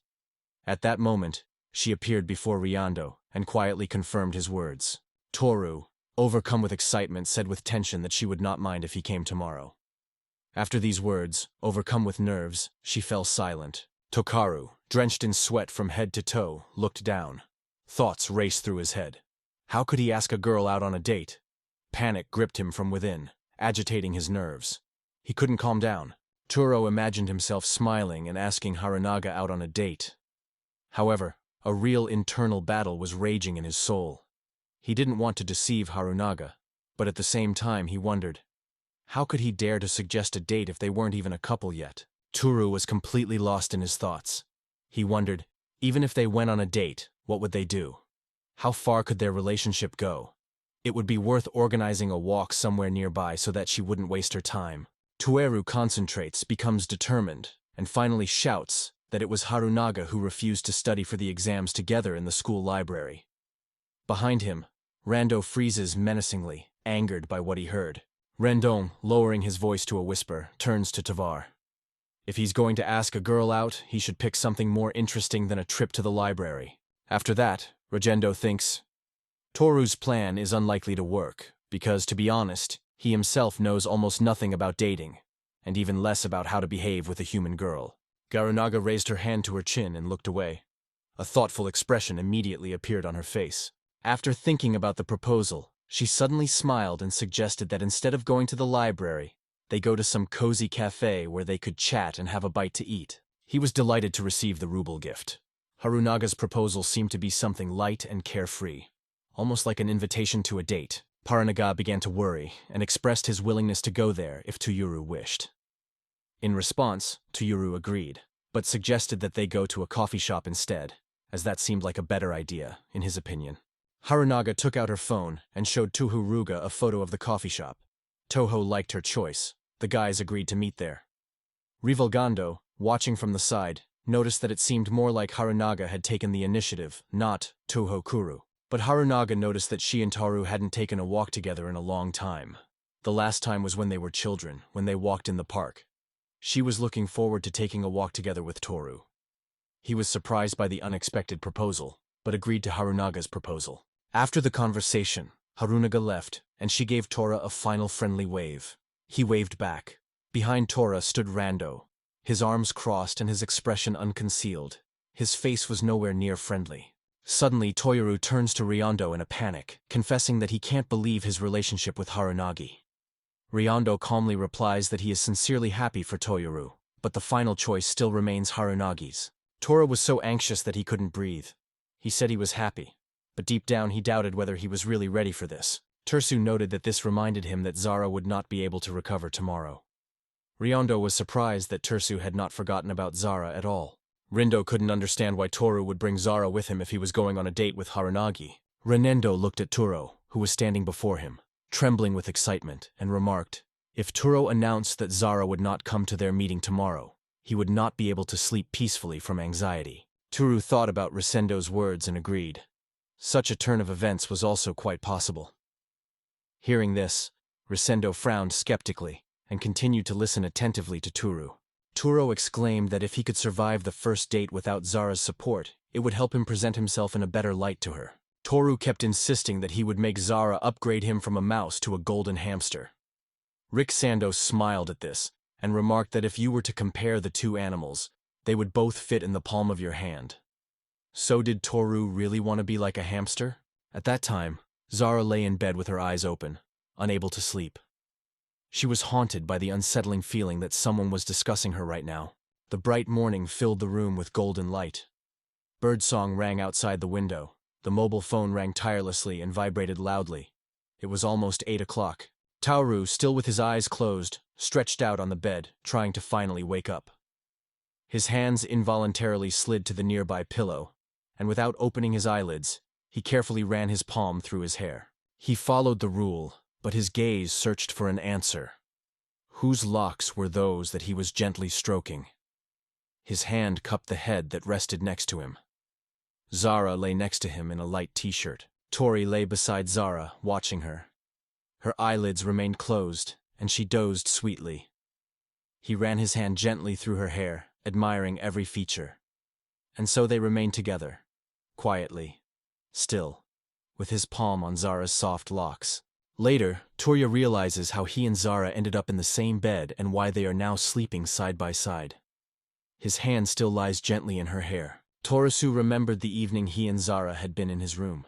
At that moment, she appeared before Rindo and quietly confirmed his words. Toru, overcome with excitement, said with tension that she would not mind if he came tomorrow. After these words, overcome with nerves, she fell silent. Tokaru, drenched in sweat from head to toe, looked down. Thoughts raced through his head. How could he ask a girl out on a date? Panic gripped him from within, agitating his nerves. He couldn't calm down. Turo imagined himself smiling and asking Harunaga out on a date. However, a real internal battle was raging in his soul. He didn't want to deceive Harunaga, but at the same time he wondered, how could he dare to suggest a date if they weren't even a couple yet? Turu was completely lost in his thoughts. He wondered, even if they went on a date, what would they do? How far could their relationship go? It would be worth organizing a walk somewhere nearby so that she wouldn't waste her time. Tueru concentrates, becomes determined, and finally shouts that it was Harunaga who refused to study for the exams together in the school library. Behind him, Rando freezes menacingly, angered by what he heard. Rendon, lowering his voice to a whisper, turns to Tavar. If he's going to ask a girl out, he should pick something more interesting than a trip to the library. After that, Rogendo thinks, Toru's plan is unlikely to work, because, to be honest, he himself knows almost nothing about dating, and even less about how to behave with a human girl. Harunaga raised her hand to her chin and looked away. A thoughtful expression immediately appeared on her face. After thinking about the proposal, she suddenly smiled and suggested that instead of going to the library, they go to some cozy cafe where they could chat and have a bite to eat. He was delighted to receive the ruble gift. Harunaga's proposal seemed to be something light and carefree, almost like an invitation to a date. Harunaga began to worry and expressed his willingness to go there if Tuyuru wished. In response, Tuyuru agreed, but suggested that they go to a coffee shop instead, as that seemed like a better idea, in his opinion. Harunaga took out her phone and showed Tuhuruga a photo of the coffee shop. Toho liked her choice. The guys agreed to meet there. Rivalgando, watching from the side, noticed that it seemed more like Harunaga had taken the initiative, not Toho-kuru. But Harunaga noticed that she and Taru hadn't taken a walk together in a long time. The last time was when they were children, when they walked in the park. She was looking forward to taking a walk together with Toru. He was surprised by the unexpected proposal, but agreed to Harunaga's proposal. After the conversation, Harunaga left, and she gave Tora a final friendly wave. He waved back. Behind Tora stood Rando, his arms crossed and his expression unconcealed. His face was nowhere near friendly. Suddenly, Toyoru turns to Ryondo in a panic, confessing that he can't believe his relationship with Harunagi. Ryondo calmly replies that he is sincerely happy for Toyoru, but the final choice still remains Harunagi's. Tora was so anxious that he couldn't breathe. He said he was happy, but deep down he doubted whether he was really ready for this. Tersu noted that this reminded him that Zara would not be able to recover tomorrow. Ryondo was surprised that Tersu had not forgotten about Zara at all. Rindo couldn't understand why Toru would bring Zara with him if he was going on a date with Harunagi. Renendo looked at Turo, who was standing before him, trembling with excitement, and remarked, if Turo announced that Zara would not come to their meeting tomorrow, he would not be able to sleep peacefully from anxiety. Turu thought about Risendo's words and agreed. Such a turn of events was also quite possible. Hearing this, Risendo frowned skeptically and continued to listen attentively to Turu. Turo exclaimed that if he could survive the first date without Zara's support, it would help him present himself in a better light to her. Toru kept insisting that he would make Zara upgrade him from a mouse to a golden hamster. Rick Sandos smiled at this and remarked that if you were to compare the two animals, they would both fit in the palm of your hand. So did Toru really want to be like a hamster? At that time, Zara lay in bed with her eyes open, unable to sleep. She was haunted by the unsettling feeling that someone was discussing her right now. The bright morning filled the room with golden light. Birdsong rang outside the window. The mobile phone rang tirelessly and vibrated loudly. It was almost 8 o'clock. Toru, still with his eyes closed, stretched out on the bed, trying to finally wake up. His hands involuntarily slid to the nearby pillow, and without opening his eyelids, he carefully ran his palm through his hair. He followed the rule, but his gaze searched for an answer. Whose locks were those that he was gently stroking? His hand cupped the head that rested next to him. Zara lay next to him in a light t-shirt. Tori lay beside Zara, watching her. Her eyelids remained closed, and she dozed sweetly. He ran his hand gently through her hair, admiring every feature. And so they remained together, quietly, still, with his palm on Zara's soft locks. Later, Toria realizes how he and Zara ended up in the same bed and why they are now sleeping side by side. His hand still lies gently in her hair. Torisu remembered the evening he and Zara had been in his room.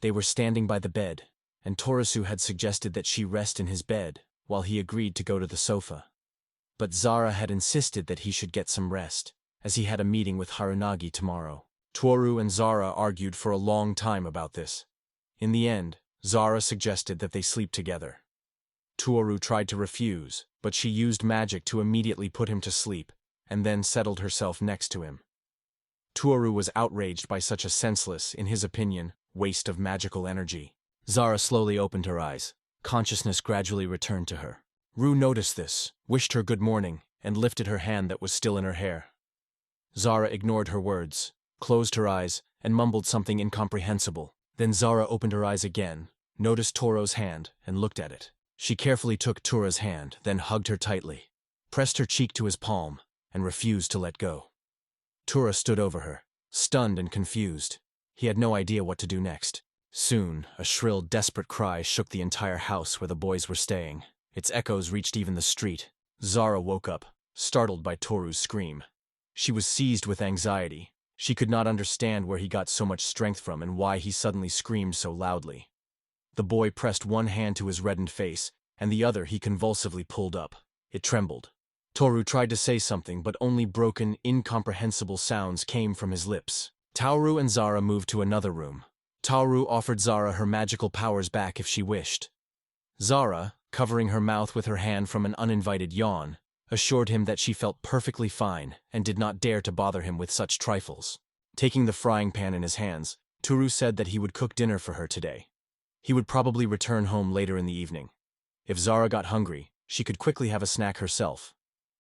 They were standing by the bed, and Torisu had suggested that she rest in his bed, while he agreed to go to the sofa. But Zara had insisted that he should get some rest, as he had a meeting with Harunaga tomorrow. Toru and Zara argued for a long time about this. In the end, Zara suggested that they sleep together. Toru tried to refuse, but she used magic to immediately put him to sleep, and then settled herself next to him. Toru was outraged by such a senseless, in his opinion, waste of magical energy. Zara slowly opened her eyes. Consciousness gradually returned to her. Rue noticed this, wished her good morning, and lifted her hand that was still in her hair. Zara ignored her words, closed her eyes, and mumbled something incomprehensible. Then Zara opened her eyes again, noticed Toru's hand, and looked at it. She carefully took Toru's hand, then hugged her tightly, pressed her cheek to his palm, and refused to let go. Toru stood over her, stunned and confused. He had no idea what to do next. Soon, a shrill, desperate cry shook the entire house where the boys were staying. Its echoes reached even the street. Zara woke up, startled by Toru's scream. She was seized with anxiety. She could not understand where he got so much strength from and why he suddenly screamed so loudly. The boy pressed one hand to his reddened face, and the other he convulsively pulled up. It trembled. Toru tried to say something, but only broken, incomprehensible sounds came from his lips. Toru and Zara moved to another room. Toru offered Zara her magical powers back if she wished. Zara, covering her mouth with her hand from an uninvited yawn, assured him that she felt perfectly fine and did not dare to bother him with such trifles. Taking the frying pan in his hands, Toru said that he would cook dinner for her today. He would probably return home later in the evening. If Zara got hungry, she could quickly have a snack herself.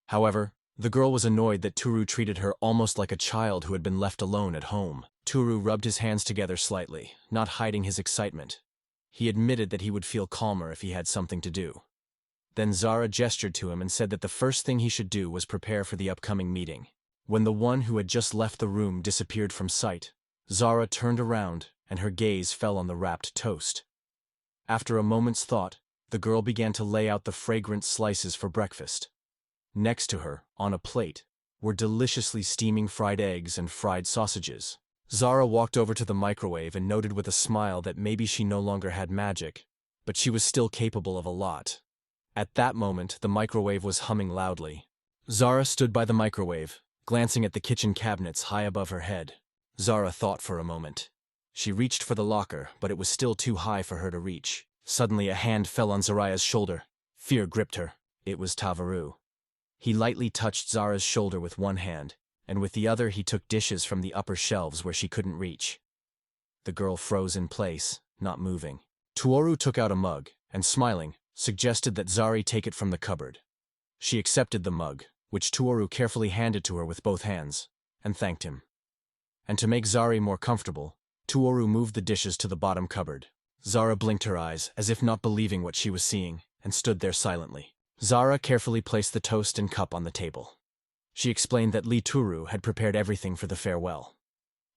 However, the girl was annoyed that Toru treated her almost like a child who had been left alone at home. Toru rubbed his hands together slightly, not hiding his excitement. He admitted that he would feel calmer if he had something to do. Then Zara gestured to him and said that the first thing he should do was prepare for the upcoming meeting. When the one who had just left the room disappeared from sight, Zara turned around and her gaze fell on the wrapped toast. After a moment's thought, the girl began to lay out the fragrant slices for breakfast. Next to her, on a plate, were deliciously steaming fried eggs and fried sausages. Zara walked over to the microwave and noted with a smile that maybe she no longer had magic, but she was still capable of a lot. At that moment, the microwave was humming loudly. Zara stood by the microwave, glancing at the kitchen cabinets high above her head. Zara thought for a moment. She reached for the locker, but it was still too high for her to reach. Suddenly a hand fell on Zara's shoulder. Fear gripped her. It was Tavaru. He lightly touched Zara's shoulder with one hand, and with the other he took dishes from the upper shelves where she couldn't reach. The girl froze in place, not moving. Toru took out a mug, and smiling, suggested that Zari take it from the cupboard. She accepted the mug, which Toru carefully handed to her with both hands, and thanked him. And to make Zari more comfortable, Toru moved the dishes to the bottom cupboard. Zara blinked her eyes, as if not believing what she was seeing, and stood there silently. Zara carefully placed the toast and cup on the table. She explained that Lee Toru had prepared everything for the farewell.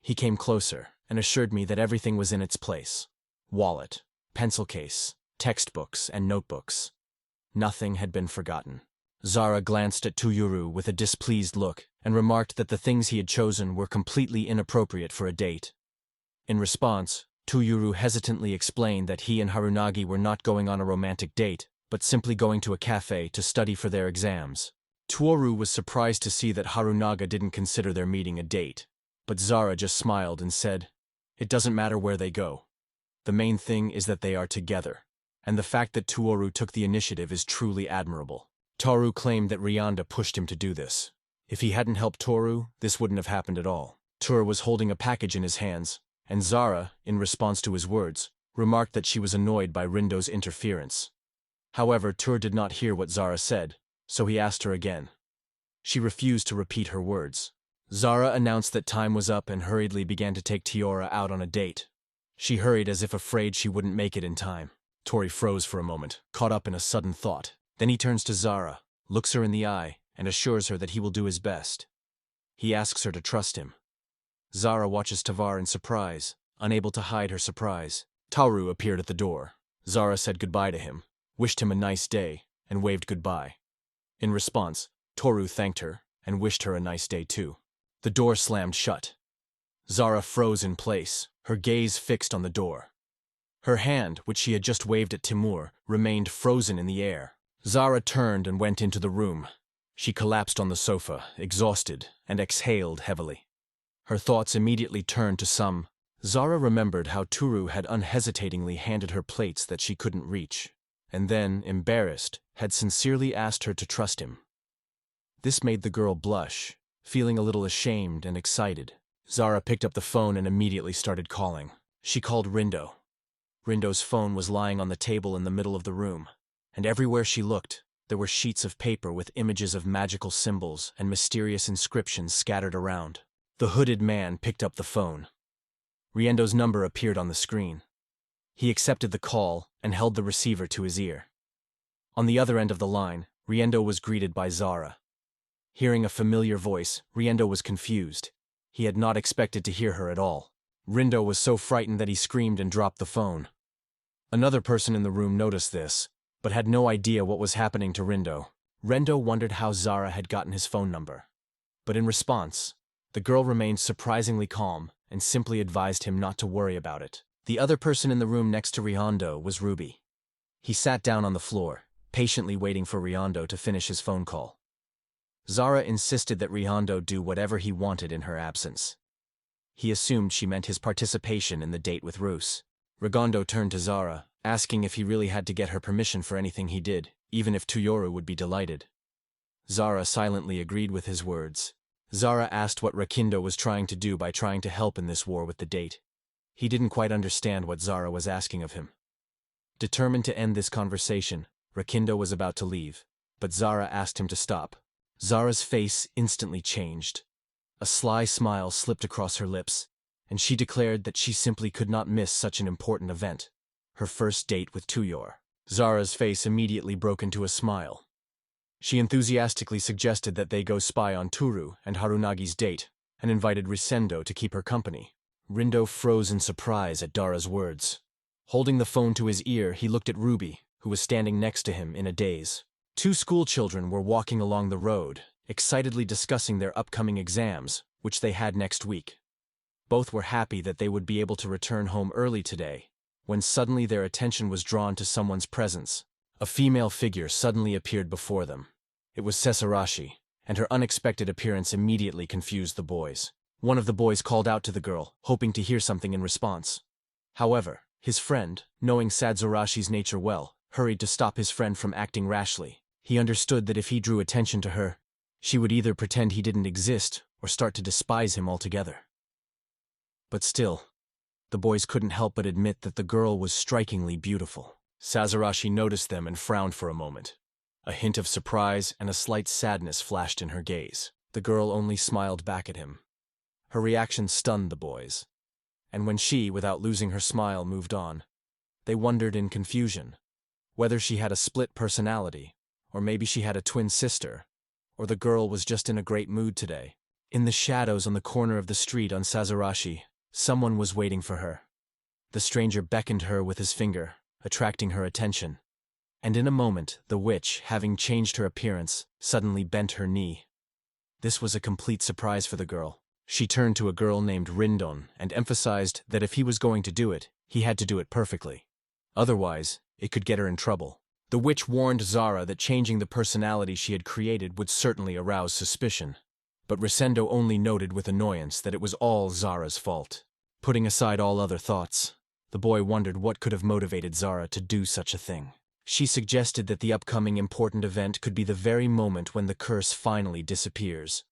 He came closer and assured me that everything was in its place. Wallet, pencil case, textbooks, and notebooks. Nothing had been forgotten. Zara glanced at Toru with a displeased look and remarked that the things he had chosen were completely inappropriate for a date. In response, Toru hesitantly explained that he and Harunagi were not going on a romantic date, but simply going to a cafe to study for their exams. Toru was surprised to see that Harunaga didn't consider their meeting a date, but Zara just smiled and said, "It doesn't matter where they go. The main thing is that they are together, and the fact that Toru took the initiative is truly admirable." Toru claimed that Rindo pushed him to do this. If he hadn't helped Toru, this wouldn't have happened at all. Toru was holding a package in his hands, and Zara, in response to his words, remarked that she was annoyed by Rindo's interference. However, Toru did not hear what Zara said, so he asked her again. She refused to repeat her words. Zara announced that time was up and hurriedly began to take Tiora out on a date. She hurried as if afraid she wouldn't make it in time. Tori froze for a moment, caught up in a sudden thought. Then he turns to Zara, looks her in the eye, and assures her that he will do his best. He asks her to trust him. Zara watches Tavar in surprise, unable to hide her surprise. Toru appeared at the door. Zara said goodbye to him, wished him a nice day, and waved goodbye. In response, Toru thanked her and wished her a nice day too. The door slammed shut. Zara froze in place, her gaze fixed on the door. Her hand, which she had just waved at Timur, remained frozen in the air. Zara turned and went into the room. She collapsed on the sofa, exhausted, and exhaled heavily. Her thoughts immediately turned to some. Zara remembered how Toru had unhesitatingly handed her plates that she couldn't reach, and then, embarrassed, had sincerely asked her to trust him. This made the girl blush, feeling a little ashamed and excited. Zara picked up the phone and immediately started calling. She called Rindo. Rindo's phone was lying on the table in the middle of the room, and everywhere she looked, there were sheets of paper with images of magical symbols and mysterious inscriptions scattered around. The hooded man picked up the phone. Riendo's number appeared on the screen. He accepted the call and held the receiver to his ear. On the other end of the line, Riendo was greeted by Zara. Hearing a familiar voice, Riendo was confused. He had not expected to hear her at all. Rindo was so frightened that he screamed and dropped the phone. Another person in the room noticed this, but had no idea what was happening to Rindo. Rindo wondered how Zara had gotten his phone number. But in response, the girl remained surprisingly calm and simply advised him not to worry about it. The other person in the room next to Riendo was Ruby. He sat down on the floor, patiently waiting for Riendo to finish his phone call. Zara insisted that Riendo do whatever he wanted in her absence. He assumed she meant his participation in the date with Roos. Rigondo turned to Zara, asking if he really had to get her permission for anything he did, even if Toru would be delighted. Zara silently agreed with his words. Zara asked what Rakindo was trying to do by trying to help in this war with the date. He didn't quite understand what Zara was asking of him. Determined to end this conversation, Rakindo was about to leave, but Zara asked him to stop. Zara's face instantly changed. A sly smile slipped across her lips, and she declared that she simply could not miss such an important event, her first date with Toru. Zara's face immediately broke into a smile. She enthusiastically suggested that they go spy on Toru and Harunagi's date, and invited Risendo to keep her company. Rindo froze in surprise at Dara's words. Holding the phone to his ear, he looked at Ruby, who was standing next to him in a daze. Two schoolchildren were walking along the road, excitedly discussing their upcoming exams, which they had next week. Both were happy that they would be able to return home early today, when suddenly their attention was drawn to someone's presence. A female figure suddenly appeared before them. It was Sesarashi, and her unexpected appearance immediately confused the boys. One of the boys called out to the girl, hoping to hear something in response. However, his friend, knowing Sadzorashi's nature well, hurried to stop his friend from acting rashly. He understood that if he drew attention to her, she would either pretend he didn't exist or start to despise him altogether. But still, the boys couldn't help but admit that the girl was strikingly beautiful. Sazerashi noticed them and frowned for a moment. A hint of surprise and a slight sadness flashed in her gaze. The girl only smiled back at him. Her reaction stunned the boys, and when she, without losing her smile, moved on, they wondered in confusion whether she had a split personality, or maybe she had a twin sister, or the girl was just in a great mood today. In the shadows on the corner of the street on Sazerashi, someone was waiting for her. The stranger beckoned her with his finger, attracting her attention. And in a moment, the witch, having changed her appearance, suddenly bent her knee. This was a complete surprise for the girl. She turned to a girl named Rindon and emphasized that if he was going to do it, He had to do it perfectly. Otherwise, it could get her in trouble. The witch warned Zara that changing the personality she had created would certainly arouse suspicion. But Rosendo only noted with annoyance that it was all Zara's fault. Putting aside all other thoughts, the boy wondered what could have motivated Zara to do such a thing. She suggested that the upcoming important event could be the very moment when the curse finally disappears.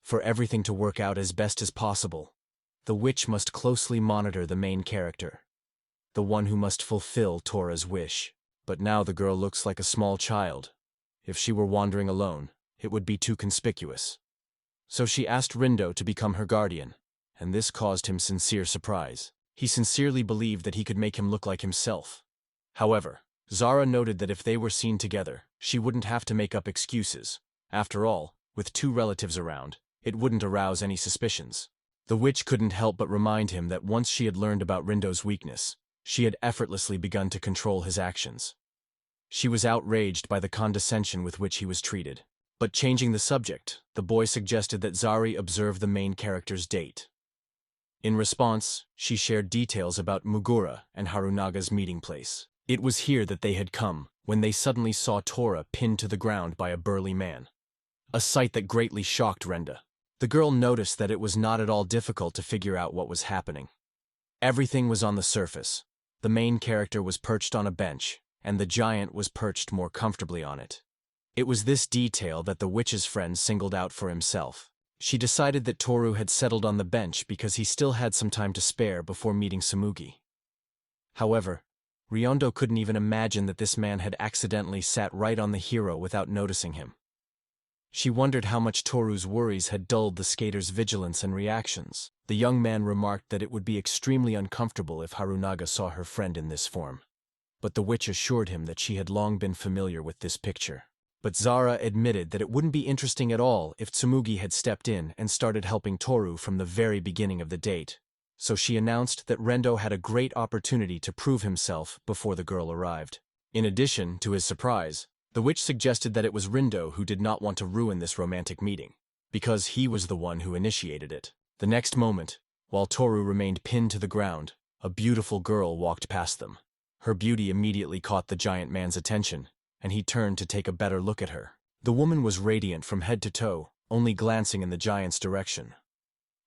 For everything to work out as best as possible, the witch must closely monitor the main character, the one who must fulfill Tora's wish. But now the girl looks like a small child. If she were wandering alone, it would be too conspicuous. So she asked Rindo to become her guardian, and this caused him sincere surprise. He sincerely believed that he could make him look like himself. However, Zara noted that if they were seen together, she wouldn't have to make up excuses. After all, with two relatives around, it wouldn't arouse any suspicions. The witch couldn't help but remind him that once she had learned about Rindo's weakness, she had effortlessly begun to control his actions. She was outraged by the condescension with which he was treated. But changing the subject, the boy suggested that Zari observe the main character's date. In response, she shared details about Mugura and Harunaga's meeting place. It was here that they had come, when they suddenly saw Tora pinned to the ground by a burly man. A sight that greatly shocked Renda. The girl noticed that it was not at all difficult to figure out what was happening. Everything was on the surface. The main character was perched on a bench, and the giant was perched more comfortably on it. It was this detail that the witch's friend singled out for himself. She decided that Toru had settled on the bench because he still had some time to spare before meeting Tsumugi. However, Rindo couldn't even imagine that this man had accidentally sat right on the hero without noticing him. She wondered how much Toru's worries had dulled the skater's vigilance and reactions. The young man remarked that it would be extremely uncomfortable if Harunaga saw her friend in this form. But the witch assured him that she had long been familiar with this picture. But Zara admitted that it wouldn't be interesting at all if Tsumugi had stepped in and started helping Toru from the very beginning of the date. So she announced that Rendo had a great opportunity to prove himself before the girl arrived. In addition, to his surprise, the witch suggested that it was Rindo who did not want to ruin this romantic meeting, because he was the one who initiated it. The next moment, while Toru remained pinned to the ground, a beautiful girl walked past them. Her beauty immediately caught the giant man's attention, and he turned to take a better look at her. The woman was radiant from head to toe, only glancing in the giant's direction.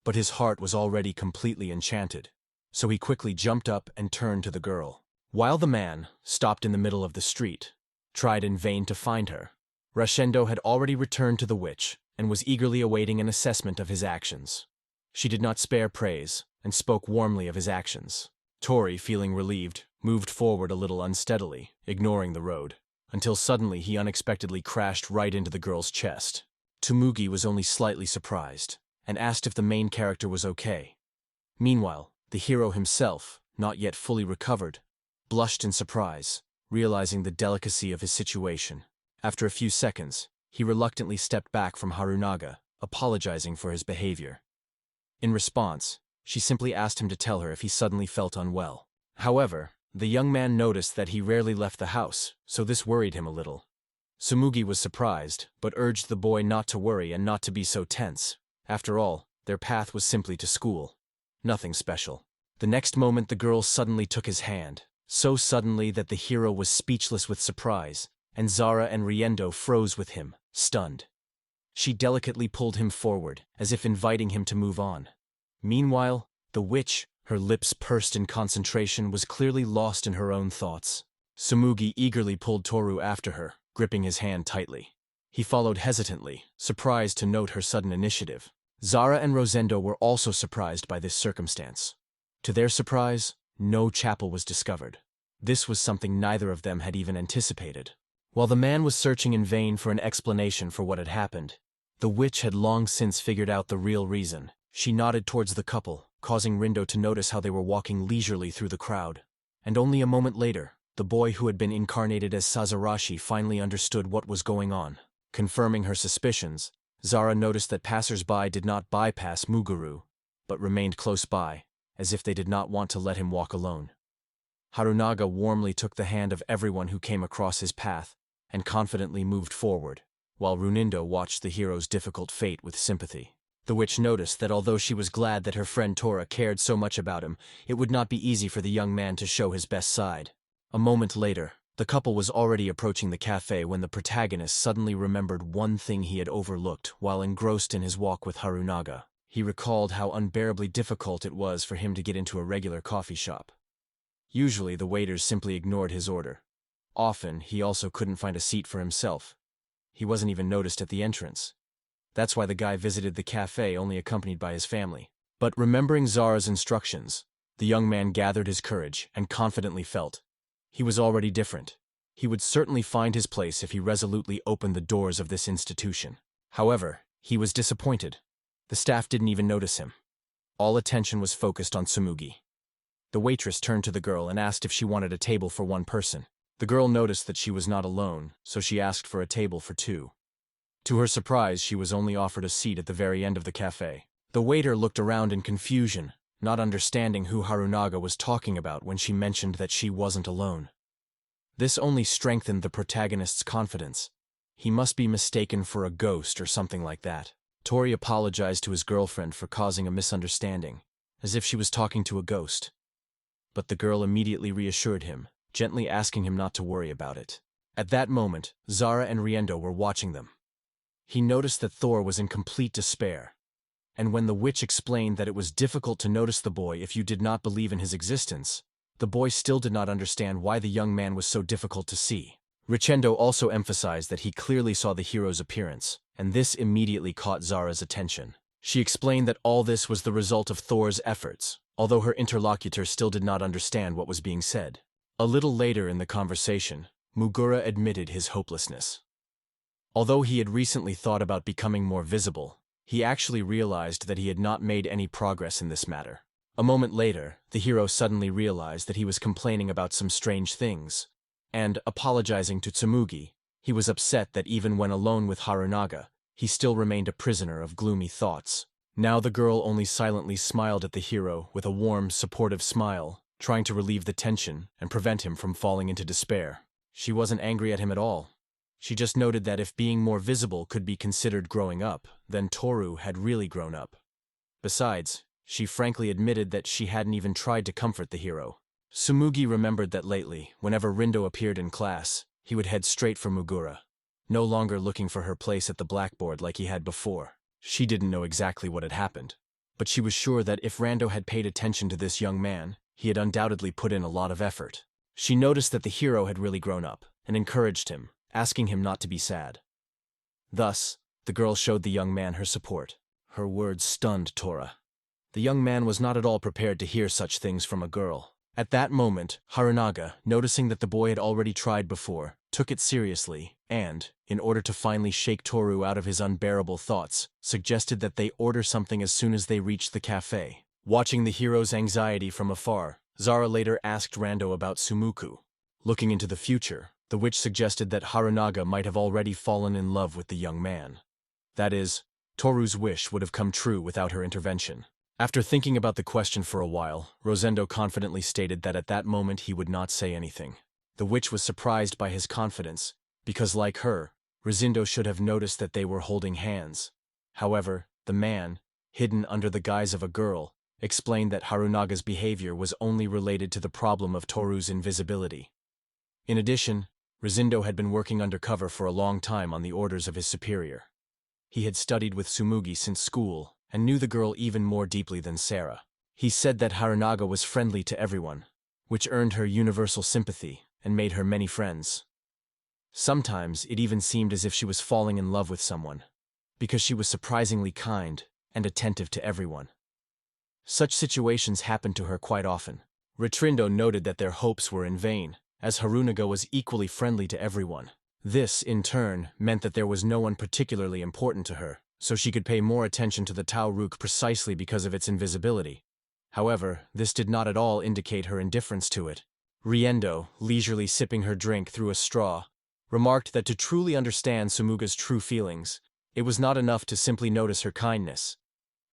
But his heart was already completely enchanted, so he quickly jumped up and turned to the girl. While the man, stopped in the middle of the street, tried in vain to find her, Rosendo had already returned to the witch and was eagerly awaiting an assessment of his actions. She did not spare praise and spoke warmly of his actions. Tori, feeling relieved, moved forward a little unsteadily, ignoring the road, until suddenly he unexpectedly crashed right into the girl's chest. Tsumugi was only slightly surprised, and asked if the main character was okay. Meanwhile, the hero himself, not yet fully recovered, blushed in surprise, realizing the delicacy of his situation. After a few seconds, he reluctantly stepped back from Harunaga, apologizing for his behavior. In response, she simply asked him to tell her if he suddenly felt unwell. However, the young man noticed that he rarely left the house, so this worried him a little. Tsumugi was surprised, but urged the boy not to worry and not to be so tense. After all, their path was simply to school. Nothing special. The next moment the girl suddenly took his hand, so suddenly that the hero was speechless with surprise, and Zara and Riendo froze with him, stunned. She delicately pulled him forward, as if inviting him to move on. Meanwhile, the witch, her lips pursed in concentration, was clearly lost in her own thoughts. Tsumugi eagerly pulled Toru after her, gripping his hand tightly. He followed hesitantly, surprised to note her sudden initiative. Zara and Rosendo were also surprised by this circumstance. To their surprise, no chapel was discovered. This was something neither of them had even anticipated. While the man was searching in vain for an explanation for what had happened, the witch had long since figured out the real reason. She nodded towards the couple, causing Rindo to notice how they were walking leisurely through the crowd. And only a moment later, the boy who had been incarnated as Sazerashi finally understood what was going on. Confirming her suspicions, Zara noticed that passers-by did not bypass Muguru, but remained close by, as if they did not want to let him walk alone. Harunaga warmly took the hand of everyone who came across his path, and confidently moved forward, while Runindo watched the hero's difficult fate with sympathy. The witch noticed that although she was glad that her friend Tora cared so much about him, it would not be easy for the young man to show his best side. A moment later, the couple was already approaching the cafe when the protagonist suddenly remembered one thing he had overlooked while engrossed in his walk with Harunaga. He recalled how unbearably difficult it was for him to get into a regular coffee shop. Usually, the waiters simply ignored his order. Often, he also couldn't find a seat for himself. He wasn't even noticed at the entrance. That's why the guy visited the cafe only accompanied by his family. But remembering Zara's instructions, the young man gathered his courage and confidently felt he was already different. He would certainly find his place if he resolutely opened the doors of this institution. However, he was disappointed. The staff didn't even notice him. All attention was focused on Tsumugi. The waitress turned to the girl and asked if she wanted a table for one person. The girl noticed that she was not alone, so she asked for a table for two. To her surprise, she was only offered a seat at the very end of the cafe. The waiter looked around in confusion, not understanding who Harunaga was talking about when she mentioned that she wasn't alone. This only strengthened the protagonist's confidence. He must be mistaken for a ghost or something like that. Tori apologized to his girlfriend for causing a misunderstanding, as if she was talking to a ghost. But the girl immediately reassured him, gently asking him not to worry about it. At that moment, Zara and Rindo were watching them. He noticed that Thor was in complete despair. And when the witch explained that it was difficult to notice the boy if you did not believe in his existence, the boy still did not understand why the young man was so difficult to see. Richendo also emphasized that he clearly saw the hero's appearance, and this immediately caught Zara's attention. She explained that all this was the result of Thor's efforts, although her interlocutor still did not understand what was being said. A little later in the conversation, Mugura admitted his hopelessness. Although he had recently thought about becoming more visible, he actually realized that he had not made any progress in this matter. A moment later, the hero suddenly realized that he was complaining about some strange things, and, apologizing to Tsumugi, he was upset that even when alone with Harunaga, he still remained a prisoner of gloomy thoughts. Now the girl only silently smiled at the hero with a warm, supportive smile, trying to relieve the tension and prevent him from falling into despair. She wasn't angry at him at all. She just noted that if being more visible could be considered growing up, then Toru had really grown up. Besides, she frankly admitted that she hadn't even tried to comfort the hero. Tsumugi remembered that lately, whenever Rindo appeared in class, he would head straight for Mugura, no longer looking for her place at the blackboard like he had before. She didn't know exactly what had happened, but she was sure that if Rindo had paid attention to this young man, he had undoubtedly put in a lot of effort. She noticed that the hero had really grown up, and encouraged him, asking him not to be sad. Thus, the girl showed the young man her support. Her words stunned Tora. The young man was not at all prepared to hear such things from a girl. At that moment, Harunaga, noticing that the boy had already tried before, took it seriously and, in order to finally shake Toru out of his unbearable thoughts, suggested that they order something as soon as they reached the cafe. Watching the hero's anxiety from afar, Zara later asked Rindo about Sumuku. Looking into the future, the witch suggested that Harunaga might have already fallen in love with the young man. That is, Toru's wish would have come true without her intervention. After thinking about the question for a while, Rosendo confidently stated that at that moment he would not say anything. The witch was surprised by his confidence, because like her, Rosendo should have noticed that they were holding hands. However, the man, hidden under the guise of a girl, explained that Harunaga's behavior was only related to the problem of Toru's invisibility. In addition, Rosendo had been working undercover for a long time on the orders of his superior. He had studied with Tsumugi since school, and knew the girl even more deeply than Sarah. He said that Harunaga was friendly to everyone, which earned her universal sympathy and made her many friends. Sometimes it even seemed as if she was falling in love with someone, because she was surprisingly kind and attentive to everyone. Such situations happened to her quite often. Rindo noted that their hopes were in vain, as Harunaga was equally friendly to everyone. This, in turn, meant that there was no one particularly important to her, so she could pay more attention to the Tauruk precisely because of its invisibility. However, this did not at all indicate her indifference to it. Riendo, leisurely sipping her drink through a straw, remarked that to truly understand Sumuga's true feelings, it was not enough to simply notice her kindness.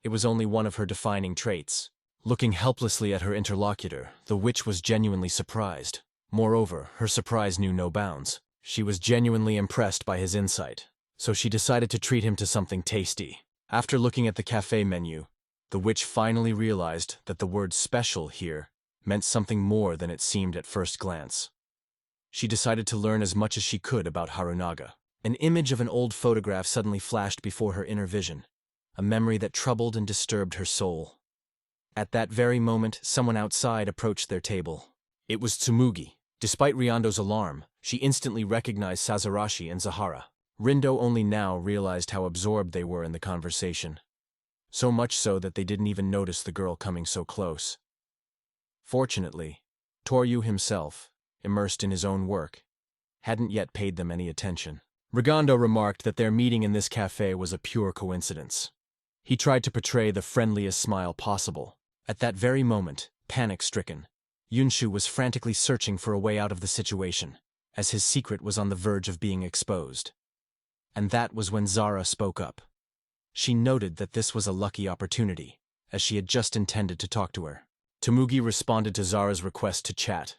It was only one of her defining traits. Looking helplessly at her interlocutor, the witch was genuinely surprised. Moreover, her surprise knew no bounds. She was genuinely impressed by his insight, so she decided to treat him to something tasty. After looking at the cafe menu, the witch finally realized that the word special here meant something more than it seemed at first glance. She decided to learn as much as she could about Harunaga. An image of an old photograph suddenly flashed before her inner vision, a memory that troubled and disturbed her soul. At that very moment, someone outside approached their table. It was Tsumugi. Despite Riondo's alarm, she instantly recognized Sazerashi and Zahara. Rindo only now realized how absorbed they were in the conversation. So much so that they didn't even notice the girl coming so close. Fortunately, Toryu himself, immersed in his own work, hadn't yet paid them any attention. Rigondo remarked that their meeting in this cafe was a pure coincidence. He tried to portray the friendliest smile possible. At that very moment, panic-stricken, Yunshu was frantically searching for a way out of the situation, as his secret was on the verge of being exposed. And that was when Zara spoke up. She noted that this was a lucky opportunity, as she had just intended to talk to her. Tsumugi responded to Zara's request to chat.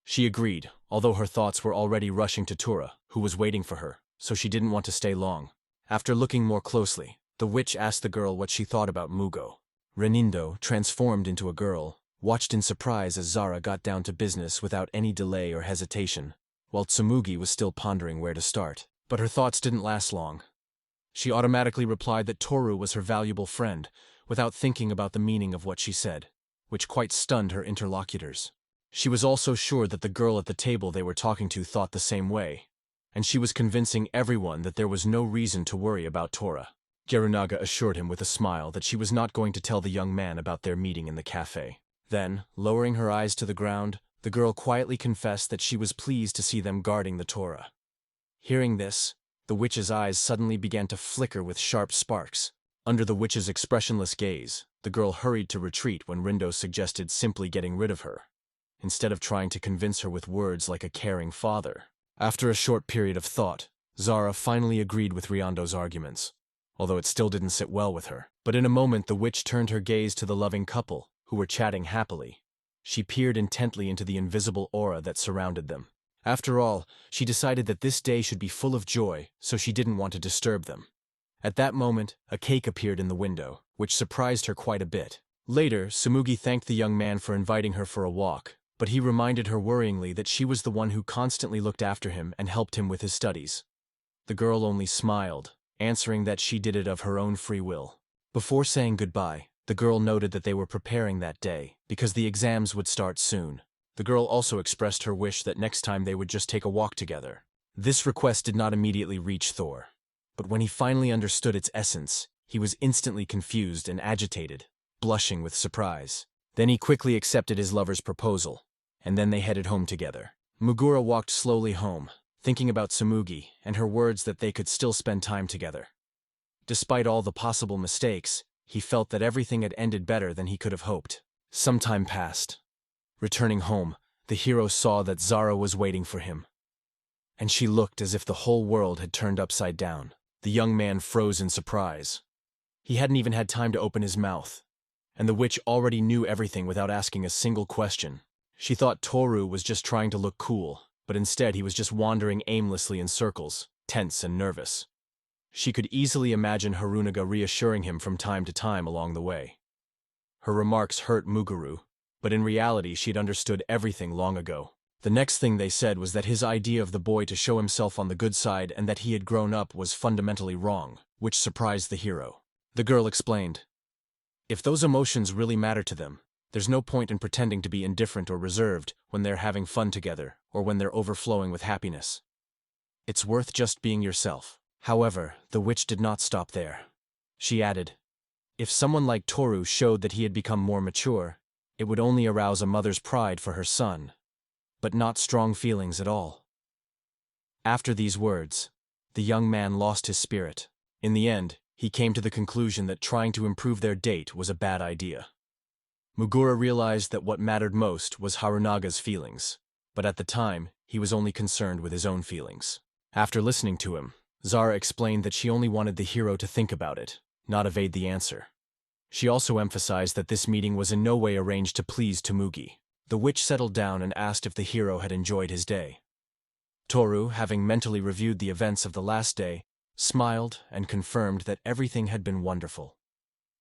She agreed, although her thoughts were already rushing to Tura, who was waiting for her, so she didn't want to stay long. After looking more closely, the witch asked the girl what she thought about Mugo. Renindo, transformed into a girl, watched in surprise as Zara got down to business without any delay or hesitation, while Tsumugi was still pondering where to start. But her thoughts didn't last long. She automatically replied that Toru was her valuable friend, without thinking about the meaning of what she said, which quite stunned her interlocutors. She was also sure that the girl at the table they were talking to thought the same way, and she was convincing everyone that there was no reason to worry about Tora. Harunaga assured him with a smile that she was not going to tell the young man about their meeting in the cafe. Then, lowering her eyes to the ground, the girl quietly confessed that she was pleased to see them guarding the Tora. Hearing this, the witch's eyes suddenly began to flicker with sharp sparks. Under the witch's expressionless gaze, the girl hurried to retreat when Rindo suggested simply getting rid of her, instead of trying to convince her with words like a caring father. After a short period of thought, Zara finally agreed with Riondo's arguments, although it still didn't sit well with her. But in a moment the witch turned her gaze to the loving couple, who were chatting happily. She peered intently into the invisible aura that surrounded them. After all, she decided that this day should be full of joy, so she didn't want to disturb them. At that moment, a cake appeared in the window, which surprised her quite a bit. Later, Tsumugi thanked the young man for inviting her for a walk, but he reminded her worryingly that she was the one who constantly looked after him and helped him with his studies. The girl only smiled, answering that she did it of her own free will. Before saying goodbye, the girl noted that they were preparing that day, because the exams would start soon. The girl also expressed her wish that next time they would just take a walk together. This request did not immediately reach Thor, but when he finally understood its essence, he was instantly confused and agitated, blushing with surprise. Then he quickly accepted his lover's proposal, and then they headed home together. Mugura walked slowly home, thinking about Tsumugi and her words that they could still spend time together. Despite all the possible mistakes, he felt that everything had ended better than he could have hoped. Some time passed. Returning home, the hero saw that Zara was waiting for him, and she looked as if the whole world had turned upside down. The young man froze in surprise. He hadn't even had time to open his mouth, and the witch already knew everything without asking a single question. She thought Toru was just trying to look cool, but instead he was just wandering aimlessly in circles, tense and nervous. She could easily imagine Harunaga reassuring him from time to time along the way. Her remarks hurt Muguru, but in reality she'd understood everything long ago. The next thing they said was that his idea of the boy to show himself on the good side and that he had grown up was fundamentally wrong, which surprised the hero. The girl explained, "If those emotions really matter to them, there's no point in pretending to be indifferent or reserved when they're having fun together or when they're overflowing with happiness. It's worth just being yourself." However, the witch did not stop there. She added, "If someone like Toru showed that he had become more mature, it would only arouse a mother's pride for her son, but not strong feelings at all." After these words, the young man lost his spirit. In the end, he came to the conclusion that trying to improve their date was a bad idea. Mugura realized that what mattered most was Harunaga's feelings, but at the time, he was only concerned with his own feelings. After listening to him, Zara explained that she only wanted the hero to think about it, not evade the answer. She also emphasized that this meeting was in no way arranged to please Tsumugi. The witch settled down and asked if the hero had enjoyed his day. Toru, having mentally reviewed the events of the last day, smiled, and confirmed that everything had been wonderful.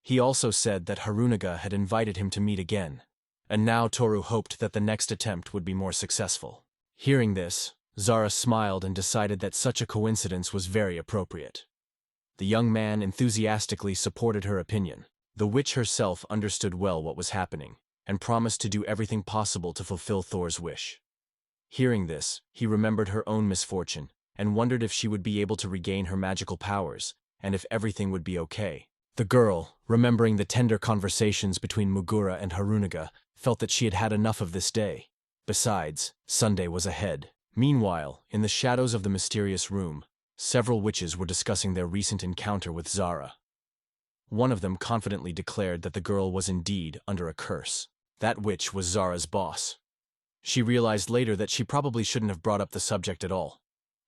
He also said that Harunaga had invited him to meet again, and now Toru hoped that the next attempt would be more successful. Hearing this, Zara smiled and decided that such a coincidence was very appropriate. The young man enthusiastically supported her opinion. The witch herself understood well what was happening, and promised to do everything possible to fulfill Thor's wish. Hearing this, he remembered her own misfortune, and wondered if she would be able to regain her magical powers, and if everything would be okay. The girl, remembering the tender conversations between Mugura and Harunaga, felt that she had had enough of this day. Besides, Sunday was ahead. Meanwhile, in the shadows of the mysterious room, several witches were discussing their recent encounter with Zara. One of them confidently declared that the girl was indeed under a curse. That witch was Zara's boss. She realized later that she probably shouldn't have brought up the subject at all.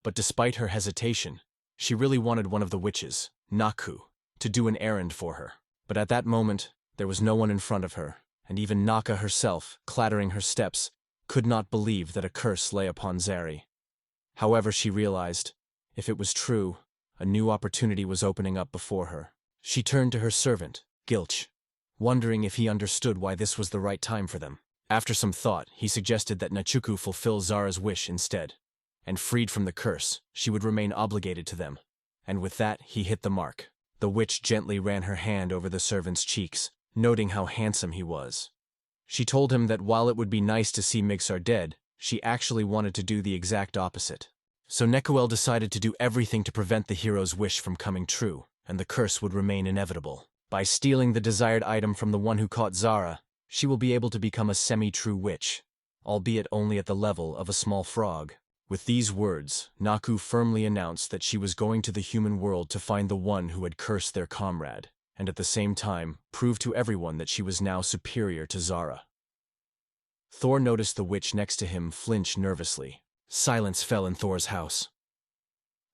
But despite her hesitation, she really wanted one of the witches, Naku, to do an errand for her. But at that moment, there was no one in front of her, and even Naka herself, clattering her steps, could not believe that a curse lay upon Zari. However, she realized, if it was true, a new opportunity was opening up before her. She turned to her servant, Gilch, wondering if he understood why this was the right time for them. After some thought, he suggested that Nachuku fulfill Zara's wish instead, and freed from the curse, she would remain obligated to them. And with that, he hit the mark. The witch gently ran her hand over the servant's cheeks, noting how handsome he was. She told him that while it would be nice to see Migsar dead, she actually wanted to do the exact opposite. So Nekuel decided to do everything to prevent the hero's wish from coming true, and the curse would remain inevitable. By stealing the desired item from the one who caught Zara, she will be able to become a semi-true witch, albeit only at the level of a small frog. With these words, Naku firmly announced that she was going to the human world to find the one who had cursed their comrade, and at the same time, prove to everyone that she was now superior to Zara. Thor noticed the witch next to him flinch nervously. Silence fell in Thor's house.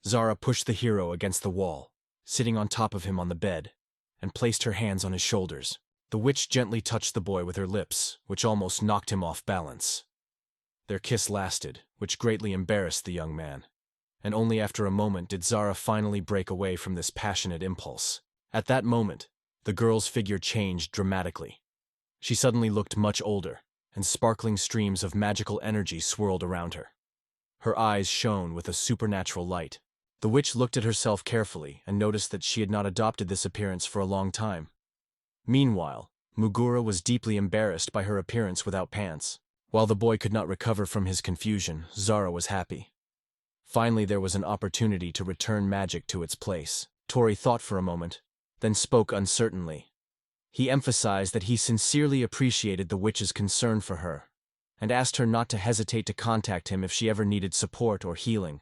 Zara pushed the hero against the wall, sitting on top of him on the bed, and placed her hands on his shoulders. The witch gently touched the boy with her lips, which almost knocked him off balance. Their kiss lasted, which greatly embarrassed the young man, and only after a moment did Zara finally break away from this passionate impulse. At that moment, the girl's figure changed dramatically. She suddenly looked much older, and sparkling streams of magical energy swirled around her. Her eyes shone with a supernatural light. The witch looked at herself carefully and noticed that she had not adopted this appearance for a long time. Meanwhile, Mugura was deeply embarrassed by her appearance without pants. While the boy could not recover from his confusion, Zara was happy. Finally, there was an opportunity to return magic to its place. Tori thought for a moment, then spoke uncertainly. He emphasized that he sincerely appreciated the witch's concern for her, and asked her not to hesitate to contact him if she ever needed support or healing,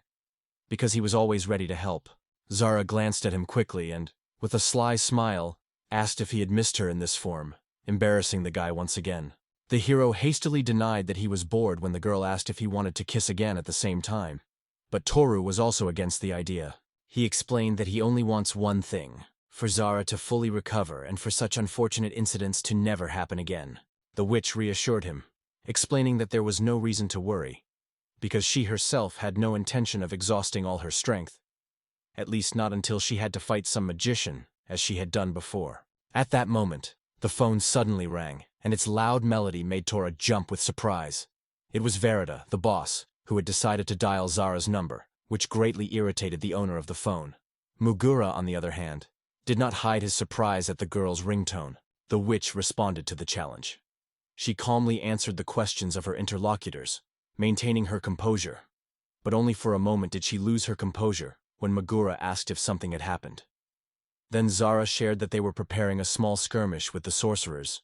because he was always ready to help. Zara glanced at him quickly and, with a sly smile, asked if he had missed her in this form, embarrassing the guy once again. The hero hastily denied that he was bored when the girl asked if he wanted to kiss again at the same time. But Toru was also against the idea. He explained that he only wants one thing, for Zara to fully recover and for such unfortunate incidents to never happen again. The witch reassured him, explaining that there was no reason to worry, because she herself had no intention of exhausting all her strength, at least not until she had to fight some magician, as she had done before. At that moment, the phone suddenly rang, and its loud melody made Tora jump with surprise. It was Verida, the boss, who had decided to dial Zara's number, which greatly irritated the owner of the phone. Mugura, on the other hand, did not hide his surprise at the girl's ringtone. The witch responded to the challenge. She calmly answered the questions of her interlocutors, maintaining her composure. But only for a moment did she lose her composure when Mugura asked if something had happened. Then Zara shared that they were preparing a small skirmish with the sorcerers,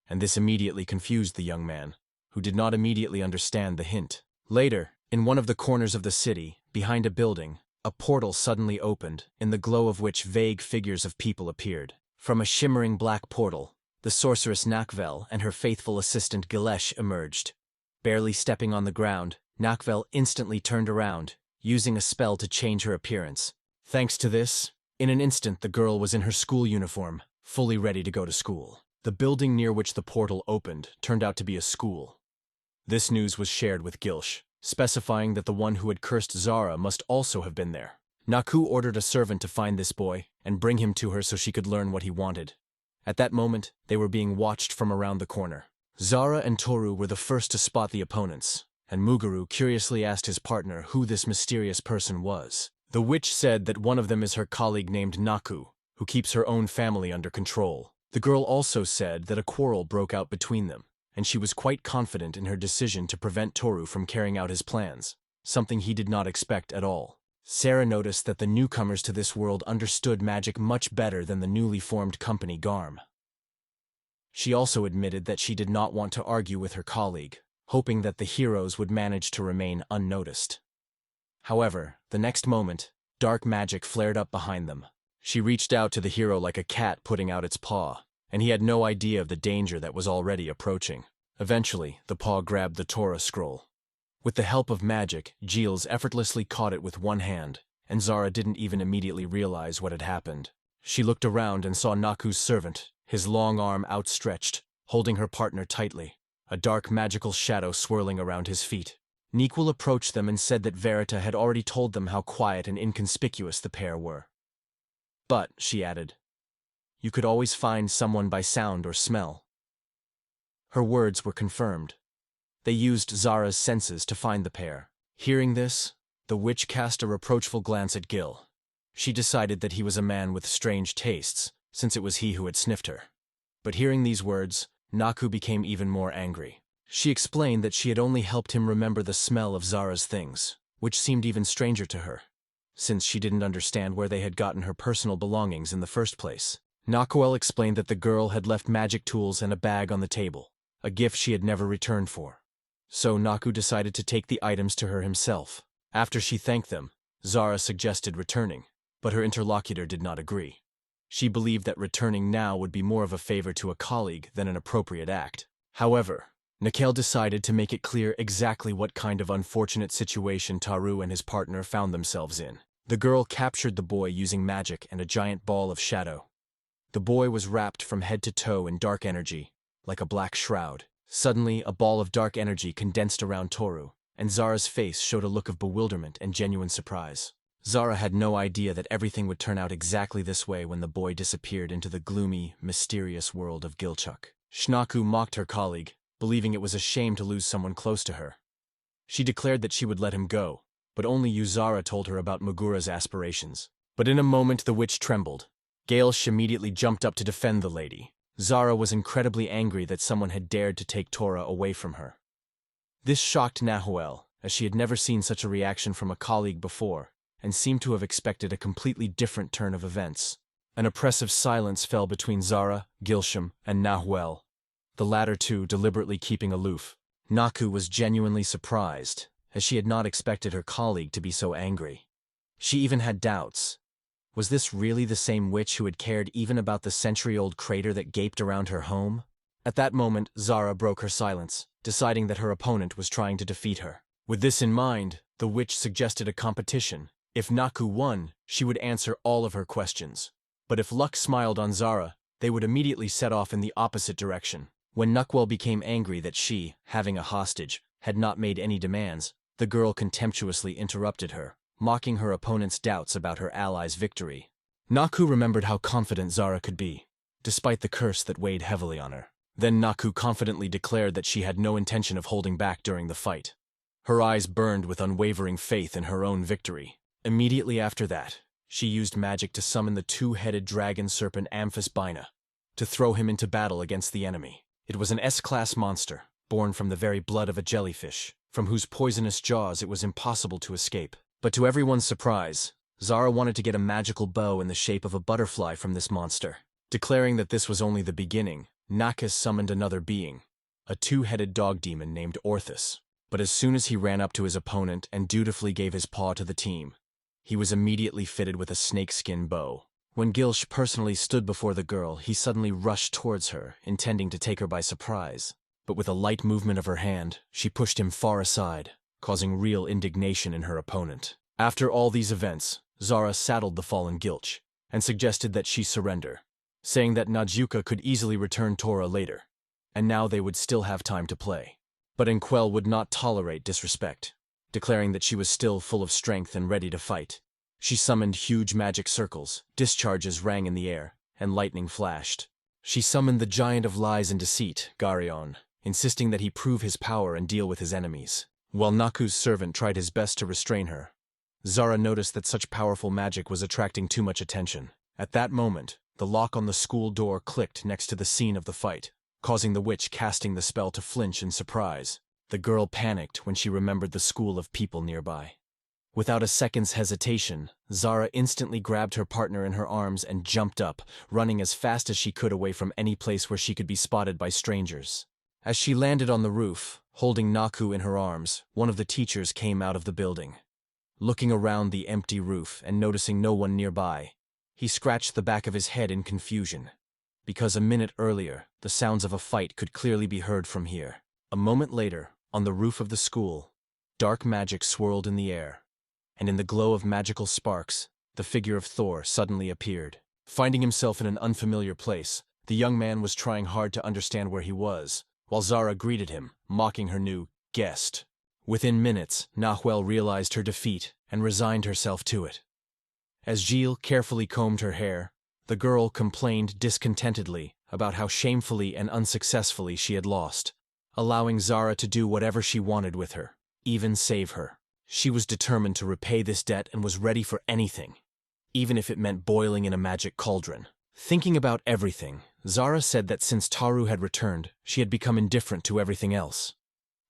and this immediately confused the young man, who did not immediately understand the hint. Later, in one of the corners of the city, behind a building, a portal suddenly opened, in the glow of which vague figures of people appeared. From a shimmering black portal, the sorceress Nakvel and her faithful assistant Gilesh emerged. Barely stepping on the ground, Nakvel instantly turned around, using a spell to change her appearance. Thanks to this, in an instant the girl was in her school uniform, fully ready to go to school. The building near which the portal opened turned out to be a school. This news was shared with Gilsh, specifying that the one who had cursed Zara must also have been there. Naku ordered a servant to find this boy and bring him to her so she could learn what he wanted. At that moment, they were being watched from around the corner. Zara and Toru were the first to spot the opponents, and Muguru curiously asked his partner who this mysterious person was. The witch said that one of them is her colleague named Naku, who keeps her own family under control. The girl also said that a quarrel broke out between them, and she was quite confident in her decision to prevent Toru from carrying out his plans, something he did not expect at all. Sarah noticed that the newcomers to this world understood magic much better than the newly formed company Garm. She also admitted that she did not want to argue with her colleague, hoping that the heroes would manage to remain unnoticed. However, the next moment, dark magic flared up behind them. She reached out to the hero like a cat putting out its paw, and he had no idea of the danger that was already approaching. Eventually, the paw grabbed the Torah scroll. With the help of magic, Giles effortlessly caught it with one hand, and Zara didn't even immediately realize what had happened. She looked around and saw Naku's servant, his long arm outstretched, holding her partner tightly, a dark magical shadow swirling around his feet. Nequel approached them and said that Verita had already told them how quiet and inconspicuous the pair were. But, she added, you could always find someone by sound or smell. Her words were confirmed. They used Zara's senses to find the pair. Hearing this, the witch cast a reproachful glance at Gil. She decided that he was a man with strange tastes, since it was he who had sniffed her. But hearing these words, Naku became even more angry. She explained that she had only helped him remember the smell of Zara's things, which seemed even stranger to her, since she didn't understand where they had gotten her personal belongings in the first place. Nakuel explained that the girl had left magic tools and a bag on the table, a gift she had never returned for. So Naku decided to take the items to her himself. After she thanked them, Zara suggested returning, but her interlocutor did not agree. She believed that returning now would be more of a favor to a colleague than an appropriate act. However, Nikhil decided to make it clear exactly what kind of unfortunate situation Taru and his partner found themselves in. The girl captured the boy using magic and a giant ball of shadow. The boy was wrapped from head to toe in dark energy, like a black shroud. Suddenly, a ball of dark energy condensed around Toru, and Zara's face showed a look of bewilderment and genuine surprise. Zara had no idea that everything would turn out exactly this way when the boy disappeared into the gloomy, mysterious world of Gilchuk. Shnaku mocked her colleague, believing it was a shame to lose someone close to her. She declared that she would let him go, but only Zara told her about Mugura's aspirations. But in a moment the witch trembled. Gaelish immediately jumped up to defend the lady. Zara was incredibly angry that someone had dared to take Torah away from her. This shocked Nahuel, as she had never seen such a reaction from a colleague before, and seemed to have expected a completely different turn of events. An oppressive silence fell between Zara, Gilsham, and Nahuel, the latter two deliberately keeping aloof. Naku was genuinely surprised, as she had not expected her colleague to be so angry. She even had doubts. Was this really the same witch who had cared even about the century-old crater that gaped around her home? At that moment, Zara broke her silence, deciding that her opponent was trying to defeat her. With this in mind, the witch suggested a competition. If Naku won, she would answer all of her questions. But if luck smiled on Zara, they would immediately set off in the opposite direction. When Nukwell became angry that she, having a hostage, had not made any demands, the girl contemptuously interrupted her, mocking her opponent's doubts about her ally's victory. Naku remembered how confident Zara could be, despite the curse that weighed heavily on her. Then Naku confidently declared that she had no intention of holding back during the fight. Her eyes burned with unwavering faith in her own victory. Immediately after that, she used magic to summon the two-headed dragon serpent Amphisbina, to throw him into battle against the enemy. It was an S-class monster, born from the very blood of a jellyfish, from whose poisonous jaws it was impossible to escape. But to everyone's surprise, Zara wanted to get a magical bow in the shape of a butterfly from this monster. Declaring that this was only the beginning, Nakas summoned another being, a two-headed dog demon named Orthus. But as soon as he ran up to his opponent and dutifully gave his paw to the team, he was immediately fitted with a snakeskin bow. When Gilsh personally stood before the girl, he suddenly rushed towards her, intending to take her by surprise. But with a light movement of her hand, she pushed him far aside, causing real indignation in her opponent. After all these events, Zara saddled the fallen Gilch, and suggested that she surrender, saying that Najuka could easily return Torah later, and now they would still have time to play. But Inquel would not tolerate disrespect, declaring that she was still full of strength and ready to fight. She summoned huge magic circles, discharges rang in the air, and lightning flashed. She summoned the giant of lies and deceit, Garm, insisting that he prove his power and deal with his enemies. While Naku's servant tried his best to restrain her, Zara noticed that such powerful magic was attracting too much attention. At that moment, the lock on the school door clicked next to the scene of the fight, causing the witch casting the spell to flinch in surprise. The girl panicked when she remembered the school of people nearby. Without a second's hesitation, Zara instantly grabbed her partner in her arms and jumped up, running as fast as she could away from any place where she could be spotted by strangers. As she landed on the roof, holding Naku in her arms, one of the teachers came out of the building. Looking around the empty roof and noticing no one nearby, he scratched the back of his head in confusion, because a minute earlier, the sounds of a fight could clearly be heard from here. A moment later, on the roof of the school, dark magic swirled in the air, and in the glow of magical sparks, the figure of Thor suddenly appeared. Finding himself in an unfamiliar place, the young man was trying hard to understand where he was, while Zara greeted him, mocking her new guest. Within minutes, Nahuel realized her defeat and resigned herself to it. As Gilles carefully combed her hair, the girl complained discontentedly about how shamefully and unsuccessfully she had lost, allowing Zara to do whatever she wanted with her, even save her. She was determined to repay this debt and was ready for anything, even if it meant boiling in a magic cauldron. Thinking about everything, Zara said that since Taru had returned, she had become indifferent to everything else.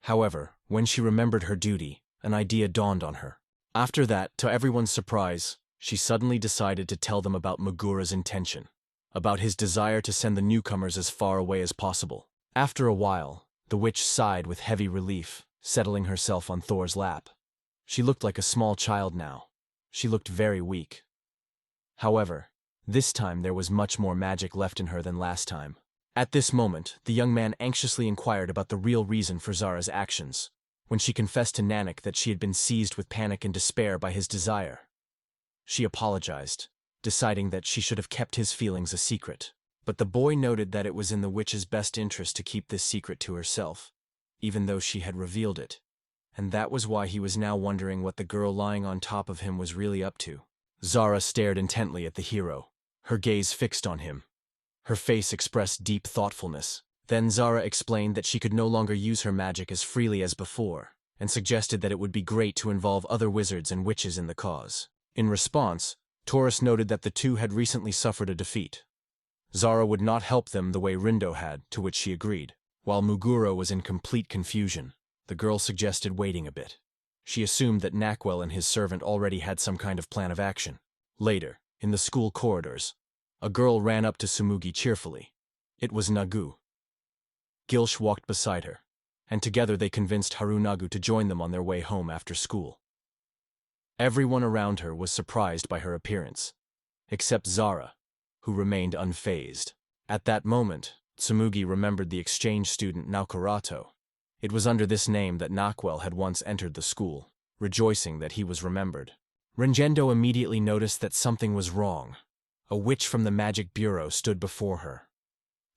However, when she remembered her duty, an idea dawned on her. After that, to everyone's surprise, she suddenly decided to tell them about Megura's intention, about his desire to send the newcomers as far away as possible. After a while, the witch sighed with heavy relief, settling herself on Thor's lap. She looked like a small child now. She looked very weak. However, this time there was much more magic left in her than last time. At this moment, the young man anxiously inquired about the real reason for Zara's actions, when she confessed to Nanak that she had been seized with panic and despair by his desire. She apologized, deciding that she should have kept his feelings a secret. But the boy noted that it was in the witch's best interest to keep this secret to herself, even though she had revealed it. And that was why he was now wondering what the girl lying on top of him was really up to. Zara stared intently at the hero, her gaze fixed on him. Her face expressed deep thoughtfulness. Then Zara explained that she could no longer use her magic as freely as before, and suggested that it would be great to involve other wizards and witches in the cause. In response, Taurus noted that the two had recently suffered a defeat. Zara would not help them the way Rindo had, to which she agreed. While Mugura was in complete confusion, the girl suggested waiting a bit. She assumed that Nakwell and his servant already had some kind of plan of action. Later, in the school corridors, a girl ran up to Sumugi cheerfully. It was Nagu. Gilsh walked beside her, and together they convinced Harunaga to join them on their way home after school. Everyone around her was surprised by her appearance, except Zara, who remained unfazed. At that moment, Tsumugi remembered the exchange student Naokarato. It was under this name that Nakwell had once entered the school, rejoicing that he was remembered. Rengendo immediately noticed that something was wrong. A witch from the Magic Bureau stood before her.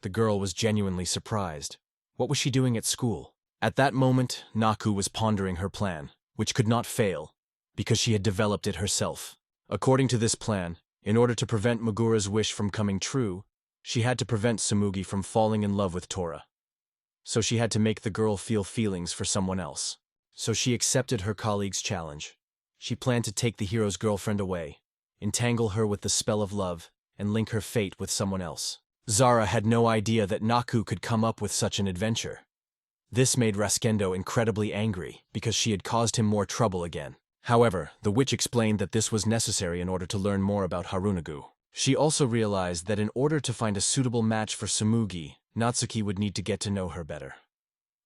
The girl was genuinely surprised. What was she doing at school? At that moment, Naku was pondering her plan, which could not fail, because she had developed it herself. According to this plan, in order to prevent Megura's wish from coming true, she had to prevent Tsumugi from falling in love with Tora. So she had to make the girl feel feelings for someone else. So she accepted her colleague's challenge. She planned to take the hero's girlfriend away, entangle her with the spell of love, and link her fate with someone else. Zara had no idea that Naku could come up with such an adventure. This made Raskendo incredibly angry, because she had caused him more trouble again. However, the witch explained that this was necessary in order to learn more about Harunaga. She also realized that in order to find a suitable match for Tsumugi, Natsuki would need to get to know her better.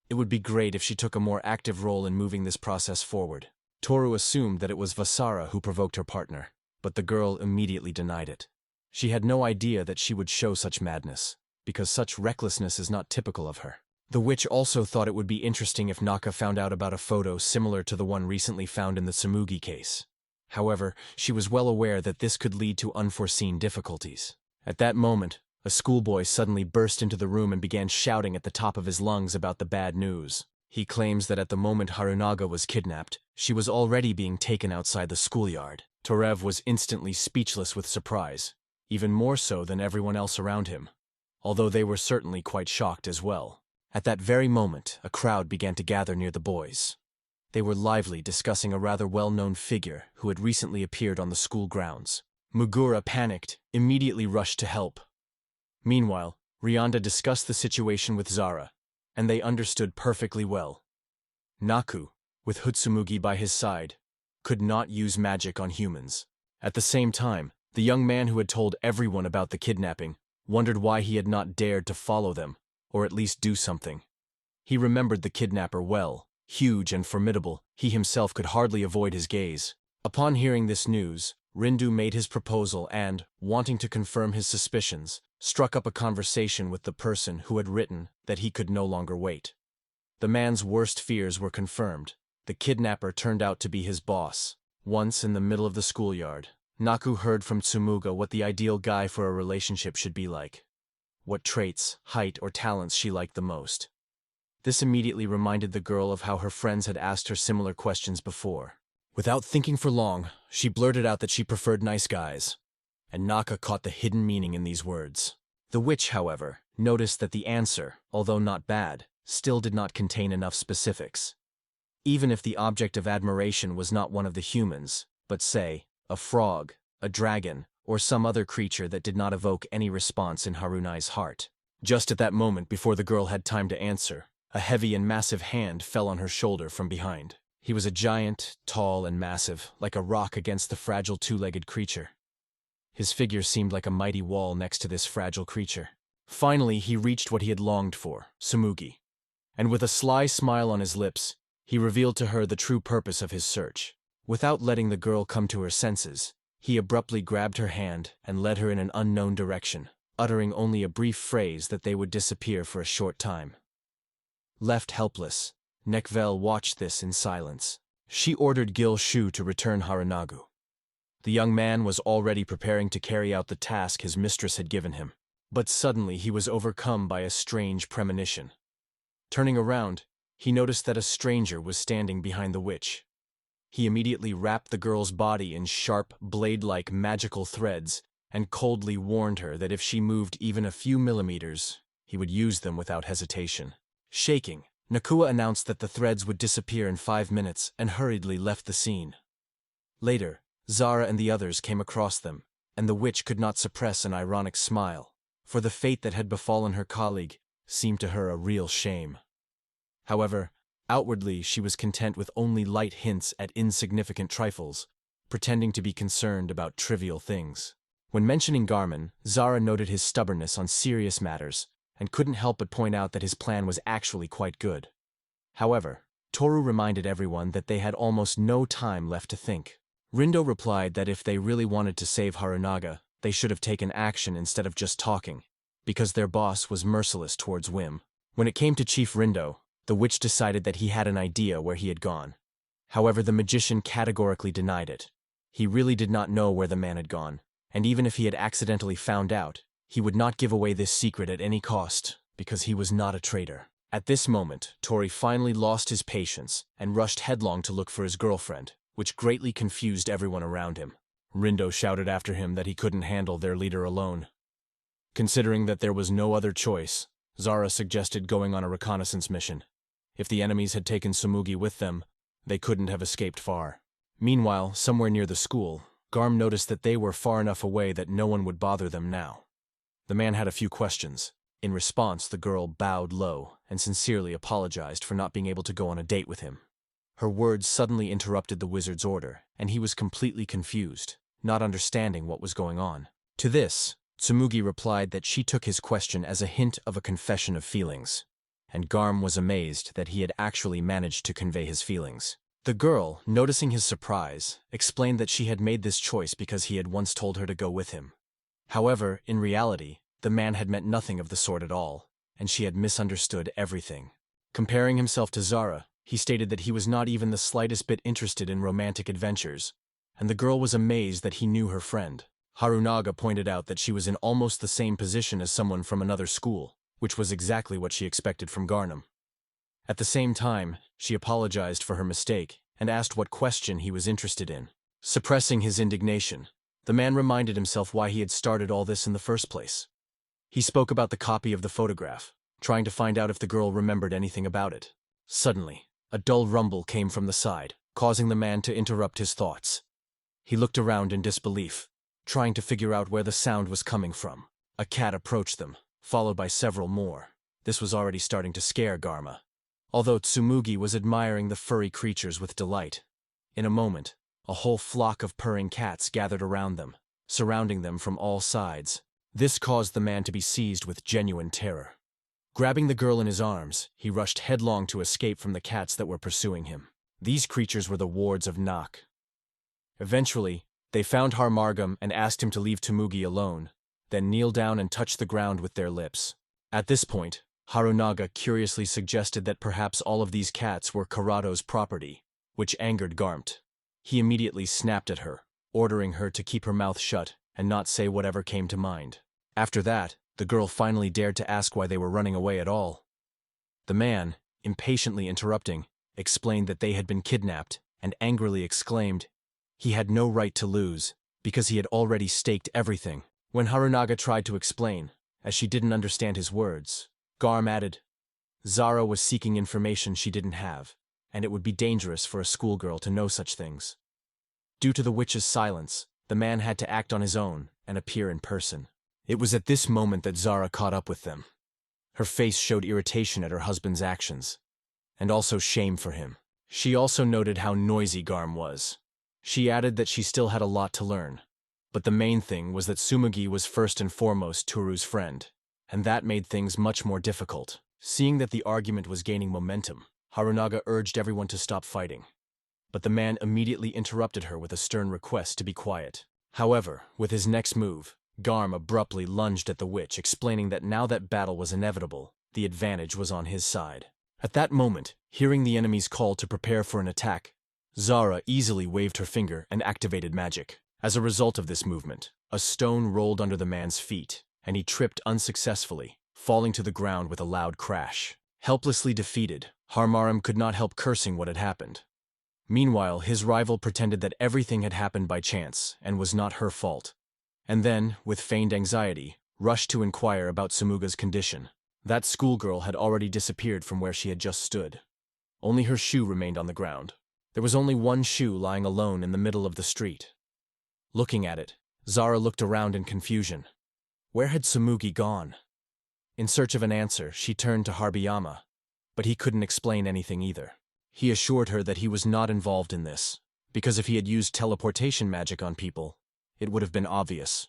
It would be great if she took a more active role in moving this process forward. Toru assumed that it was Vasara who provoked her partner, but the girl immediately denied it. She had no idea that she would show such madness, because such recklessness is not typical of her. The witch also thought it would be interesting if Naka found out about a photo similar to the one recently found in the Tsumugi case. However, she was well aware that this could lead to unforeseen difficulties. At that moment, a schoolboy suddenly burst into the room and began shouting at the top of his lungs about the bad news. He claims that at the moment Harunaga was kidnapped, she was already being taken outside the schoolyard. Torev was instantly speechless with surprise, even more so than everyone else around him, although they were certainly quite shocked as well. At that very moment, a crowd began to gather near the boys. They were lively, discussing a rather well-known figure who had recently appeared on the school grounds. Mugura, panicked, immediately rushed to help. Meanwhile, Rindo discussed the situation with Zara, and they understood perfectly well. Naku, with Hutsumugi by his side, could not use magic on humans. At the same time, the young man who had told everyone about the kidnapping wondered why he had not dared to follow them, or at least do something. He remembered the kidnapper well. Huge and formidable, he himself could hardly avoid his gaze. Upon hearing this news, Rindo made his proposal and, wanting to confirm his suspicions, struck up a conversation with the person who had written that he could no longer wait. The man's worst fears were confirmed. The kidnapper turned out to be his boss. Once in the middle of the schoolyard, Naku heard from Tsumuga what the ideal guy for a relationship should be like. What traits, height, or talents she liked the most. This immediately reminded the girl of how her friends had asked her similar questions before. Without thinking for long, she blurted out that she preferred nice guys. And Naka caught the hidden meaning in these words. The witch, however, noticed that the answer, although not bad, still did not contain enough specifics. Even if the object of admiration was not one of the humans, but say, a frog, a dragon, or some other creature that did not evoke any response in Harunai's heart. Just at that moment, before the girl had time to answer, a heavy and massive hand fell on her shoulder from behind. He was a giant, tall and massive, like a rock against the fragile two-legged creature. His figure seemed like a mighty wall next to this fragile creature. Finally, he reached what he had longed for, Tsumugi. And with a sly smile on his lips, he revealed to her the true purpose of his search. Without letting the girl come to her senses, he abruptly grabbed her hand and led her in an unknown direction, uttering only a brief phrase that they would disappear for a short time. Left helpless, Nekvel watched this in silence. She ordered Gil Shu to return Harunaga. The young man was already preparing to carry out the task his mistress had given him, but suddenly he was overcome by a strange premonition. Turning around, he noticed that a stranger was standing behind the witch. He immediately wrapped the girl's body in sharp, blade-like magical threads and coldly warned her that if she moved even a few millimeters, he would use them without hesitation. Shaking, Nakua announced that the threads would disappear in 5 minutes and hurriedly left the scene. Later, Zara and the others came across them, and the witch could not suppress an ironic smile, for the fate that had befallen her colleague seemed to her a real shame. However, outwardly she was content with only light hints at insignificant trifles, pretending to be concerned about trivial things. When mentioning Garm, Zara noted his stubbornness on serious matters, and couldn't help but point out that his plan was actually quite good. However, Toru reminded everyone that they had almost no time left to think. Rindo replied that if they really wanted to save Harunaga, they should have taken action instead of just talking, because their boss was merciless towards whim. When it came to Chief Rindo, the witch decided that he had an idea where he had gone. However, the magician categorically denied it. He really did not know where the man had gone, and even if he had accidentally found out, he would not give away this secret at any cost, because he was not a traitor. At this moment, Tori finally lost his patience and rushed headlong to look for his girlfriend, which greatly confused everyone around him. Rindo shouted after him that he couldn't handle their leader alone. Considering that there was no other choice, Zara suggested going on a reconnaissance mission. If the enemies had taken Tsumugi with them, they couldn't have escaped far. Meanwhile, somewhere near the school, Garm noticed that they were far enough away that no one would bother them now. The man had a few questions. In response, the girl bowed low and sincerely apologized for not being able to go on a date with him. Her words suddenly interrupted the wizard's order, and he was completely confused, not understanding what was going on. To this, Tsumugi replied that she took his question as a hint of a confession of feelings, and Garm was amazed that he had actually managed to convey his feelings. The girl, noticing his surprise, explained that she had made this choice because he had once told her to go with him. However, in reality, the man had meant nothing of the sort at all, and she had misunderstood everything. Comparing himself to Zara, he stated that he was not even the slightest bit interested in romantic adventures, and the girl was amazed that he knew her friend. Harunaga pointed out that she was in almost the same position as someone from another school, which was exactly what she expected from Garm. At the same time, she apologized for her mistake and asked what question he was interested in. Suppressing his indignation, the man reminded himself why he had started all this in the first place. He spoke about the copy of the photograph, trying to find out if the girl remembered anything about it. Suddenly, a dull rumble came from the side, causing the man to interrupt his thoughts. He looked around in disbelief, trying to figure out where the sound was coming from. A cat approached them, followed by several more. This was already starting to scare Garma, although Tsumugi was admiring the furry creatures with delight. In a moment, a whole flock of purring cats gathered around them, surrounding them from all sides. This caused the man to be seized with genuine terror. Grabbing the girl in his arms, he rushed headlong to escape from the cats that were pursuing him. These creatures were the wards of Nak. Eventually, they found Harunaga and asked him to leave Tsumugi alone, then kneel down and touch the ground with their lips. At this point, Harunaga curiously suggested that perhaps all of these cats were Karado's property, which angered Garm. He immediately snapped at her, ordering her to keep her mouth shut and not say whatever came to mind. After that, the girl finally dared to ask why they were running away at all. The man, impatiently interrupting, explained that they had been kidnapped and angrily exclaimed he had no right to lose because he had already staked everything. When Harunaga tried to explain, as she didn't understand his words, Garm added, Zara was seeking information she didn't have, and it would be dangerous for a schoolgirl to know such things. Due to the witch's silence, the man had to act on his own and appear in person. It was at this moment that Zara caught up with them. Her face showed irritation at her husband's actions, and also shame for him. She also noted how noisy Garm was. She added that she still had a lot to learn, but the main thing was that Tsumugi was first and foremost Toru's friend, and that made things much more difficult. Seeing that the argument was gaining momentum, Harunaga urged everyone to stop fighting. But the man immediately interrupted her with a stern request to be quiet. However, with his next move, Garm abruptly lunged at the witch, explaining that now that battle was inevitable, the advantage was on his side. At that moment, hearing the enemy's call to prepare for an attack, Zara easily waved her finger and activated magic. As a result of this movement, a stone rolled under the man's feet, and he tripped unsuccessfully, falling to the ground with a loud crash. Helplessly defeated, Harunaga could not help cursing what had happened. Meanwhile, his rival pretended that everything had happened by chance and was not her fault, and then, with feigned anxiety, rushed to inquire about Tsumuga's condition. That schoolgirl had already disappeared from where she had just stood. Only her shoe remained on the ground. There was only one shoe lying alone in the middle of the street. Looking at it, Zara looked around in confusion. Where had Tsumugi gone? In search of an answer, she turned to Haruyama, but he couldn't explain anything either. He assured her that he was not involved in this, because if he had used teleportation magic on people, it would have been obvious.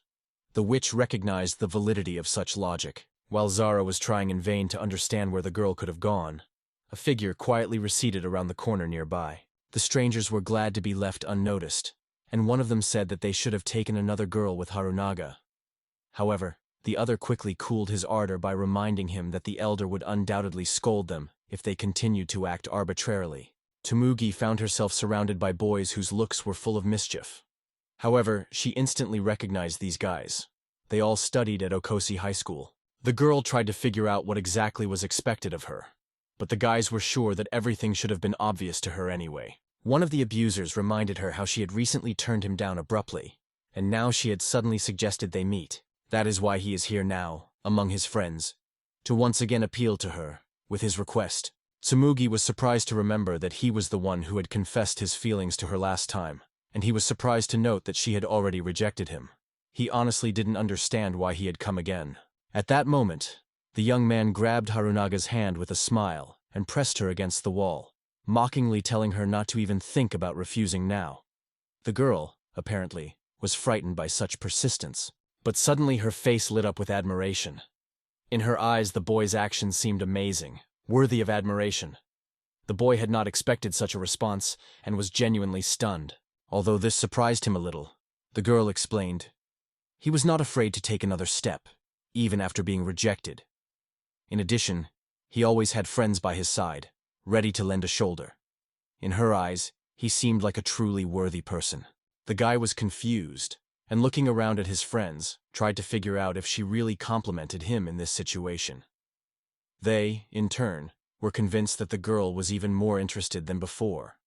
The witch recognized the validity of such logic. While Zara was trying in vain to understand where the girl could have gone, a figure quietly receded around the corner nearby. The strangers were glad to be left unnoticed, and one of them said that they should have taken another girl with Harunaga. However, the other quickly cooled his ardor by reminding him that the elder would undoubtedly scold them if they continued to act arbitrarily. Tsumugi found herself surrounded by boys whose looks were full of mischief. However, she instantly recognized these guys. They all studied at Okoshi High School. The girl tried to figure out what exactly was expected of her, but the guys were sure that everything should have been obvious to her anyway. One of the abusers reminded her how she had recently turned him down abruptly, and now she had suddenly suggested they meet. That is why he is here now, among his friends, to once again appeal to her, with his request. Tsumugi was surprised to remember that he was the one who had confessed his feelings to her last time, and he was surprised to note that she had already rejected him. He honestly didn't understand why he had come again. At that moment, the young man grabbed Harunaga's hand with a smile and pressed her against the wall, mockingly telling her not to even think about refusing now. The girl, apparently, was frightened by such persistence, but suddenly her face lit up with admiration. In her eyes, the boy's actions seemed amazing, worthy of admiration. The boy had not expected such a response and was genuinely stunned. Although this surprised him a little, the girl explained, he was not afraid to take another step, even after being rejected. In addition, he always had friends by his side, ready to lend a shoulder. In her eyes, he seemed like a truly worthy person. The guy was confused, and looking around at his friends, tried to figure out if she really complimented him in this situation. They, in turn, were convinced that the girl was even more interested than before.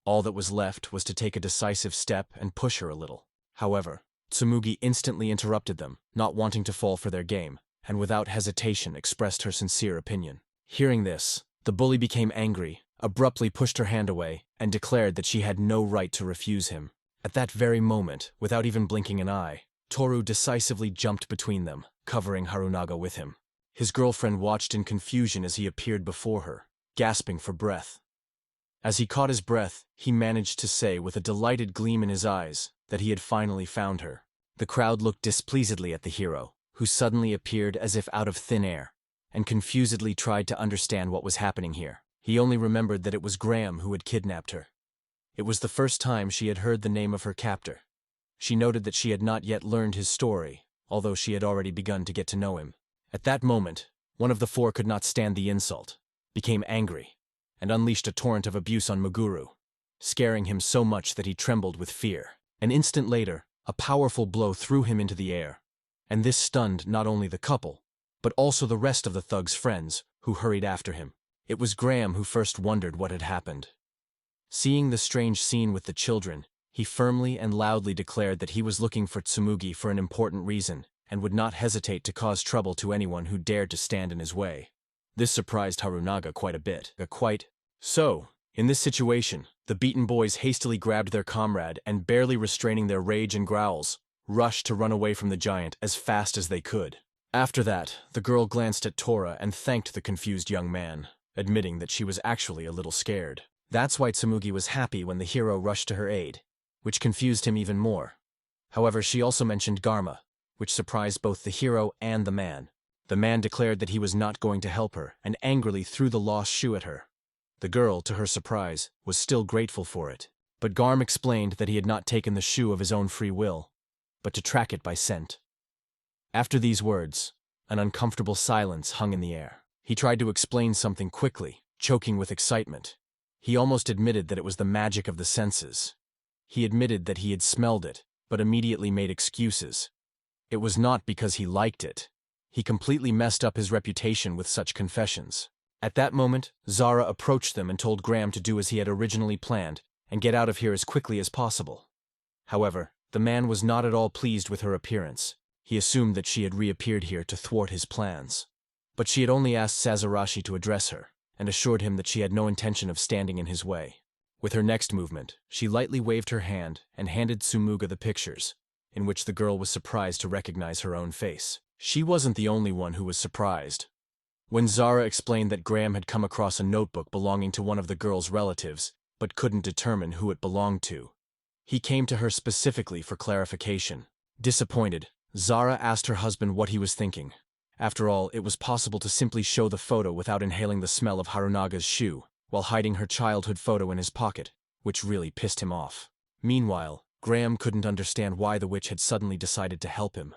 All that was left was to take a decisive step and push her a little. However, Tsumugi instantly interrupted them, not wanting to fall for their game, and without hesitation expressed her sincere opinion. Hearing this, the bully became angry, abruptly pushed her hand away, and declared that she had no right to refuse him. At that very moment, without even blinking an eye, Toru decisively jumped between them, covering Harunaga with him. His girlfriend watched in confusion as he appeared before her, gasping for breath. As he caught his breath, he managed to say with a delighted gleam in his eyes that he had finally found her. The crowd looked displeasedly at the hero, who suddenly appeared as if out of thin air, and confusedly tried to understand what was happening here. He only remembered that it was Graham who had kidnapped her. It was the first time she had heard the name of her captor. She noted that she had not yet learned his story, although she had already begun to get to know him. At that moment, one of the four could not stand the insult, became angry, and unleashed a torrent of abuse on Muguru, scaring him so much that he trembled with fear. An instant later, a powerful blow threw him into the air, and this stunned not only the couple, but also the rest of the thug's friends, who hurried after him. It was Graham who first wondered what had happened. Seeing the strange scene with the children, he firmly and loudly declared that he was looking for Tsumugi for an important reason, and would not hesitate to cause trouble to anyone who dared to stand in his way. This surprised Harunaga quite a bit. So, in this situation, the beaten boys hastily grabbed their comrade and, barely restraining their rage and growls, rushed to run away from the giant as fast as they could. After that, the girl glanced at Tora and thanked the confused young man, admitting that she was actually a little scared. That's why Tsumugi was happy when the hero rushed to her aid, which confused him even more. However, she also mentioned Garma, which surprised both the hero and the man. The man declared that he was not going to help her and angrily threw the lost shoe at her. The girl, to her surprise, was still grateful for it, but Garm explained that he had not taken the shoe of his own free will, but to track it by scent. After these words, an uncomfortable silence hung in the air. He tried to explain something quickly, choking with excitement. He almost admitted that it was the magic of the senses. He admitted that he had smelled it, but immediately made excuses. It was not because he liked it. He completely messed up his reputation with such confessions. At that moment, Zara approached them and told Graham to do as he had originally planned and get out of here as quickly as possible. However, the man was not at all pleased with her appearance. He assumed that she had reappeared here to thwart his plans. But she had only asked Sazerashi to address her, and assured him that she had no intention of standing in his way. With her next movement, she lightly waved her hand and handed Tsumuga the pictures, in which the girl was surprised to recognize her own face. She wasn't the only one who was surprised. When Zara explained that Graham had come across a notebook belonging to one of the girl's relatives, but couldn't determine who it belonged to, he came to her specifically for clarification. Disappointed, Zara asked her husband what he was thinking. After all, it was possible to simply show the photo without inhaling the smell of Harunaga's shoe, while hiding her childhood photo in his pocket, which really pissed him off. Meanwhile, Graham couldn't understand why the witch had suddenly decided to help him.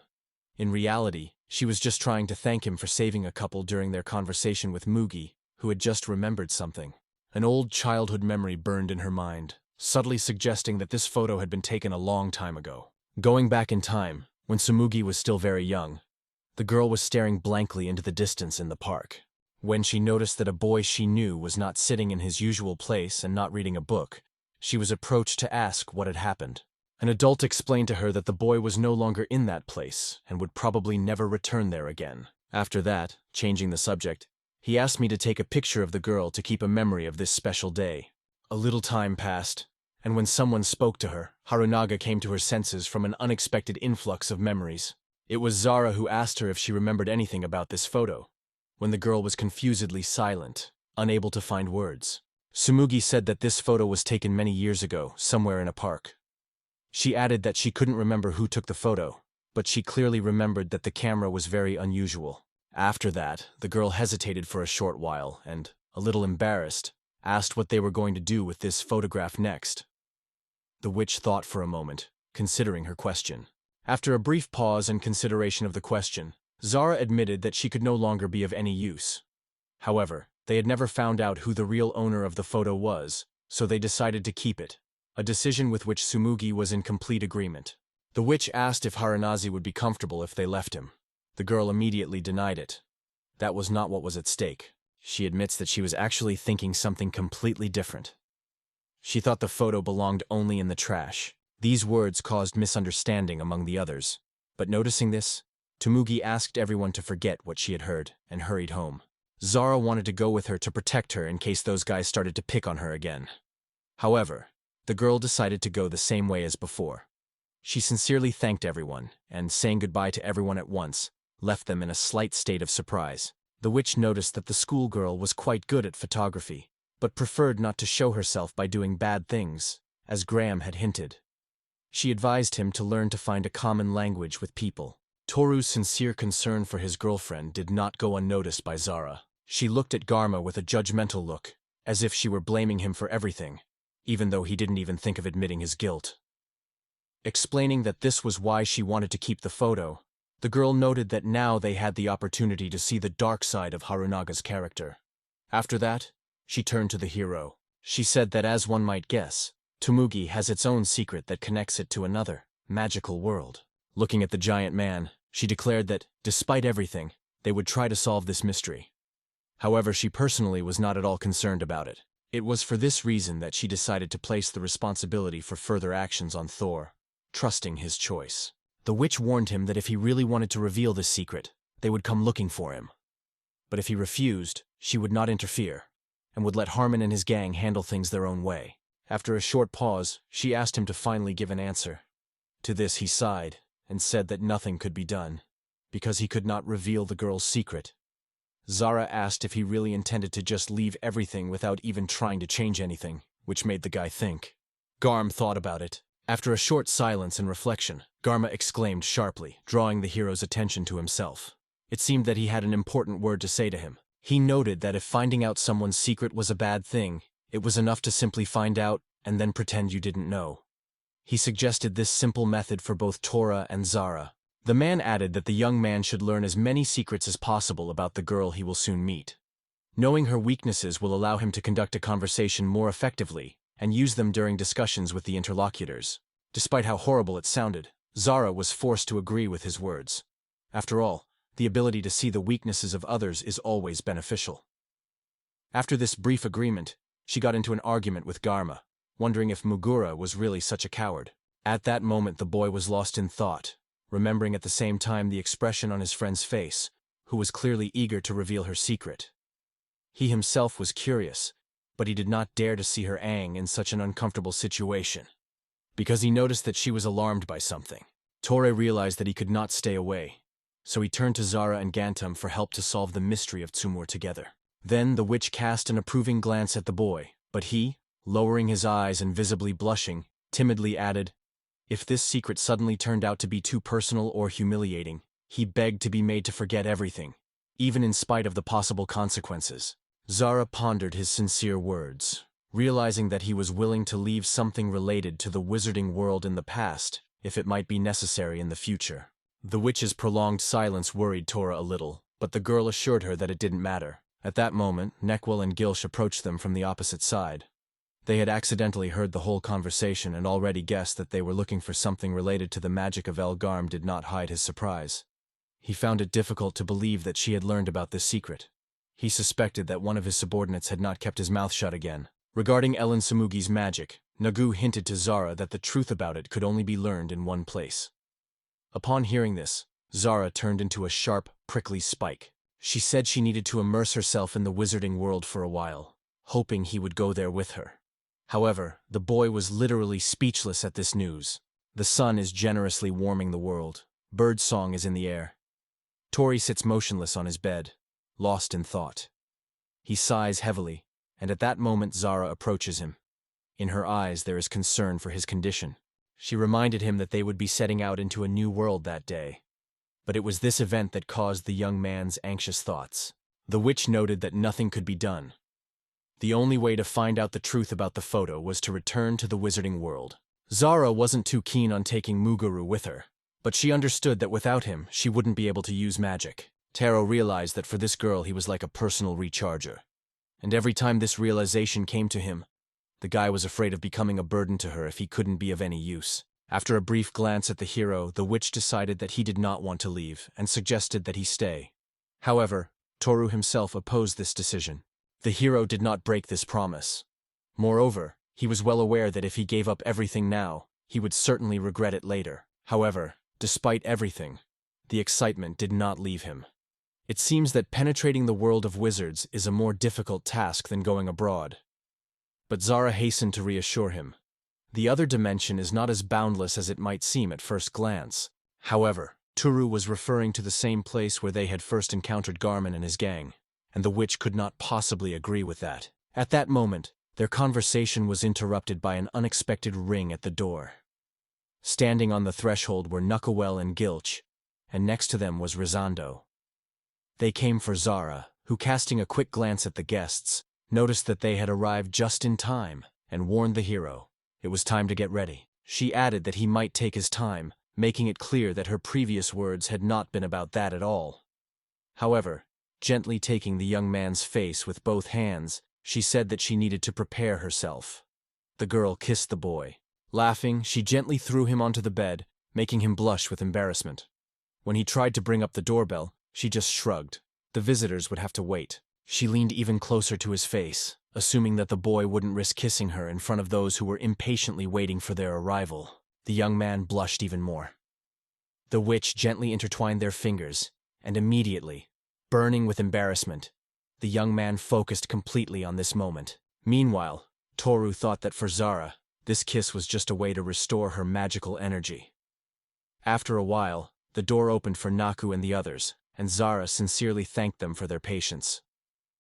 In reality, she was just trying to thank him for saving a couple during their conversation with Mugi, who had just remembered something. An old childhood memory burned in her mind, subtly suggesting that this photo had been taken a long time ago. Going back in time, when Tsumugi was still very young, the girl was staring blankly into the distance in the park. When she noticed that a boy she knew was not sitting in his usual place and not reading a book, she was approached to ask what had happened. An adult explained to her that the boy was no longer in that place and would probably never return there again. After that, changing the subject, he asked me to take a picture of the girl to keep a memory of this special day. A little time passed, and when someone spoke to her, Harunaga came to her senses from an unexpected influx of memories. It was Zara who asked her if she remembered anything about this photo, when the girl was confusedly silent, unable to find words. Tsumugi said that this photo was taken many years ago, somewhere in a park. She added that she couldn't remember who took the photo, but she clearly remembered that the camera was very unusual. After that, the girl hesitated for a short while and, a little embarrassed, asked what they were going to do with this photograph next. The witch thought for a moment, considering her question. After a brief pause and consideration of the question, Zara admitted that she could no longer be of any use. However, they had never found out who the real owner of the photo was, so they decided to keep it, a decision with which Tsumugi was in complete agreement. The witch asked if Harunazi would be comfortable if they left him. The girl immediately denied it. That was not what was at stake. She admits that she was actually thinking something completely different. She thought the photo belonged only in the trash. These words caused misunderstanding among the others. But noticing this, Tsumugi asked everyone to forget what she had heard and hurried home. Zara wanted to go with her to protect her in case those guys started to pick on her again. However, the girl decided to go the same way as before. She sincerely thanked everyone, and saying goodbye to everyone at once, left them in a slight state of surprise. The witch noticed that the schoolgirl was quite good at photography, but preferred not to show herself by doing bad things, as Graham had hinted. She advised him to learn to find a common language with people. Toru's sincere concern for his girlfriend did not go unnoticed by Zara. She looked at Garma with a judgmental look, as if she were blaming him for everything, even though he didn't even think of admitting his guilt. Explaining that this was why she wanted to keep the photo, the girl noted that now they had the opportunity to see the dark side of Harunaga's character. After that, she turned to the hero. She said that as one might guess, Tsumugi has its own secret that connects it to another, magical world. Looking at the giant man, she declared that, despite everything, they would try to solve this mystery. However, she personally was not at all concerned about it. It was for this reason that she decided to place the responsibility for further actions on Thor, trusting his choice. The witch warned him that if he really wanted to reveal this secret, they would come looking for him. But if he refused, she would not interfere, and would let Harmon and his gang handle things their own way. After a short pause, she asked him to finally give an answer. To this he sighed, and said that nothing could be done, because he could not reveal the girl's secret. Zara asked if he really intended to just leave everything without even trying to change anything, which made the guy think. Garm thought about it. After a short silence and reflection, Garma exclaimed sharply, drawing the hero's attention to himself. It seemed that he had an important word to say to him. He noted that if finding out someone's secret was a bad thing, it was enough to simply find out and then pretend you didn't know. He suggested this simple method for both Tora and Zara. The man added that the young man should learn as many secrets as possible about the girl he will soon meet. Knowing her weaknesses will allow him to conduct a conversation more effectively and use them during discussions with the interlocutors. Despite how horrible it sounded, Zara was forced to agree with his words. After all, the ability to see the weaknesses of others is always beneficial. After this brief agreement, she got into an argument with Garma, wondering if Mugura was really such a coward. At that moment the boy was lost in thought, remembering at the same time the expression on his friend's face, who was clearly eager to reveal her secret. He himself was curious, but he did not dare to see her in such an uncomfortable situation, because he noticed that she was alarmed by something. Tore realized that he could not stay away, so he turned to Zara and Gantum for help to solve the mystery of Tsumur together. Then the witch cast an approving glance at the boy, but he, lowering his eyes and visibly blushing, timidly added, if this secret suddenly turned out to be too personal or humiliating, he begged to be made to forget everything, even in spite of the possible consequences. Zara pondered his sincere words, realizing that he was willing to leave something related to the wizarding world in the past, if it might be necessary in the future. The witch's prolonged silence worried Tora a little, but the girl assured her that it didn't matter. At that moment, Nekwell and Gilsh approached them from the opposite side. They had accidentally heard the whole conversation and already guessed that they were looking for something related to the magic of Garm did not hide his surprise. He found it difficult to believe that she had learned about this secret. He suspected that one of his subordinates had not kept his mouth shut again. Regarding Ellen Tsumugi's magic, Nagu hinted to Zara that the truth about it could only be learned in one place. Upon hearing this, Zara turned into a sharp, prickly spike. She said she needed to immerse herself in the wizarding world for a while, hoping he would go there with her. However, the boy was literally speechless at this news. The sun is generously warming the world. Bird song is in the air. Tori sits motionless on his bed, lost in thought. He sighs heavily, and at that moment Zara approaches him. In her eyes there is concern for his condition. She reminded him that they would be setting out into a new world that day. But it was this event that caused the young man's anxious thoughts. The witch noted that nothing could be done. The only way to find out the truth about the photo was to return to the wizarding world. Zara wasn't too keen on taking Muguru with her, but she understood that without him, she wouldn't be able to use magic. Taro realized that for this girl he was like a personal recharger. And every time this realization came to him, the guy was afraid of becoming a burden to her if he couldn't be of any use. After a brief glance at the hero, the witch decided that he did not want to leave and suggested that he stay. However, Toru himself opposed this decision. The hero did not break this promise. Moreover, He was well aware that if he gave up everything now, he would certainly regret it later. However, despite everything, the excitement did not leave him. It seems that penetrating the world of wizards is a more difficult task than going abroad. But Zara hastened to reassure him. The other dimension is not as boundless as it might seem at first glance. However, Toru was referring to the same place where they had first encountered Garm and his gang, and the witch could not possibly agree with that. At that moment, their conversation was interrupted by an unexpected ring at the door. Standing on the threshold were Knucklewell and Gilch, and next to them was Rindo. They came for Zara, who, casting a quick glance at the guests, noticed that they had arrived just in time, and warned the hero it was time to get ready. She added that he might take his time, making it clear that her previous words had not been about that at all. However, gently taking the young man's face with both hands, she said that she needed to prepare herself. The girl kissed the boy. Laughing, she gently threw him onto the bed, making him blush with embarrassment. When he tried to bring up the doorbell, she just shrugged. The visitors would have to wait. She leaned even closer to his face, assuming that the boy wouldn't risk kissing her in front of those who were impatiently waiting for their arrival. The young man blushed even more. The witch gently intertwined their fingers, and immediately, burning with embarrassment, the young man focused completely on this moment. Meanwhile, Toru thought that for Zara, this kiss was just a way to restore her magical energy. After a while, the door opened for Naku and the others, and Zara sincerely thanked them for their patience.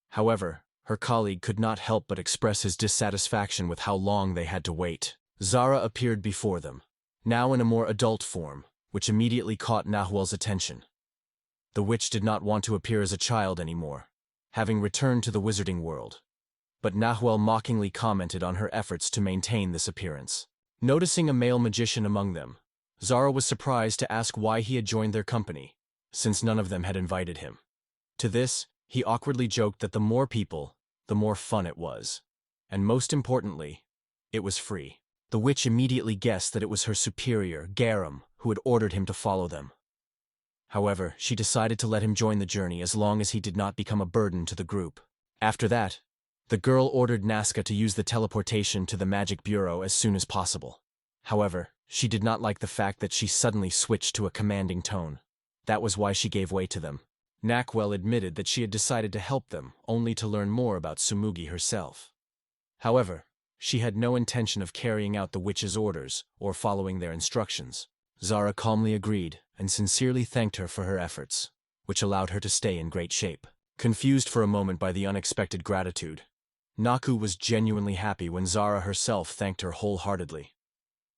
However, her colleague could not help but express his dissatisfaction with how long they had to wait. Zara appeared before them, now in a more adult form, which immediately caught Nahuel's attention. The witch did not want to appear as a child anymore, having returned to the wizarding world. But Nahuel mockingly commented on her efforts to maintain this appearance. Noticing a male magician among them, Zara was surprised to ask why he had joined their company, since none of them had invited him. To this, he awkwardly joked that the more people, the more fun it was. And most importantly, it was free. The witch immediately guessed that it was her superior, Garm, who had ordered him to follow them. However, she decided to let him join the journey as long as he did not become a burden to the group. After that, the girl ordered Nazca to use the teleportation to the Magic Bureau as soon as possible. However, she did not like the fact that she suddenly switched to a commanding tone. That was why she gave way to them. Nakwell admitted that she had decided to help them, only to learn more about Tsumugi herself. However, she had no intention of carrying out the witch's orders or following their instructions. Zara calmly agreed and sincerely thanked her for her efforts, which allowed her to stay in great shape. Confused for a moment by the unexpected gratitude, Naku was genuinely happy when Zara herself thanked her wholeheartedly.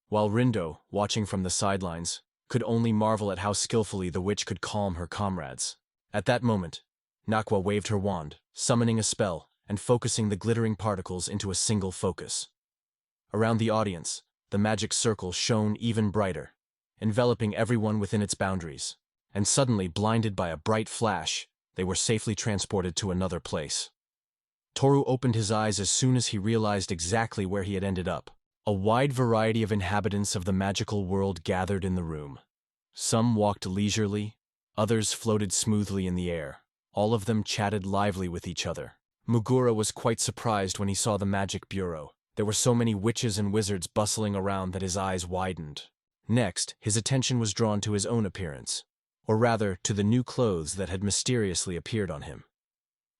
While Rindo, watching from the sidelines, could only marvel at how skillfully the witch could calm her comrades. At that moment, Nakwa waved her wand, summoning a spell and focusing the glittering particles into a single focus. Around the audience, the magic circle shone even brighter, enveloping everyone within its boundaries, and suddenly, blinded by a bright flash, they were safely transported to another place. Toru opened his eyes as soon as he realized exactly where he had ended up. A wide variety of inhabitants of the magical world gathered in the room. Some walked leisurely, others floated smoothly in the air. All of them chatted lively with each other. Mugura was quite surprised when he saw the Magic Bureau. There were so many witches and wizards bustling around that his eyes widened. Next, his attention was drawn to his own appearance, or rather, to the new clothes that had mysteriously appeared on him.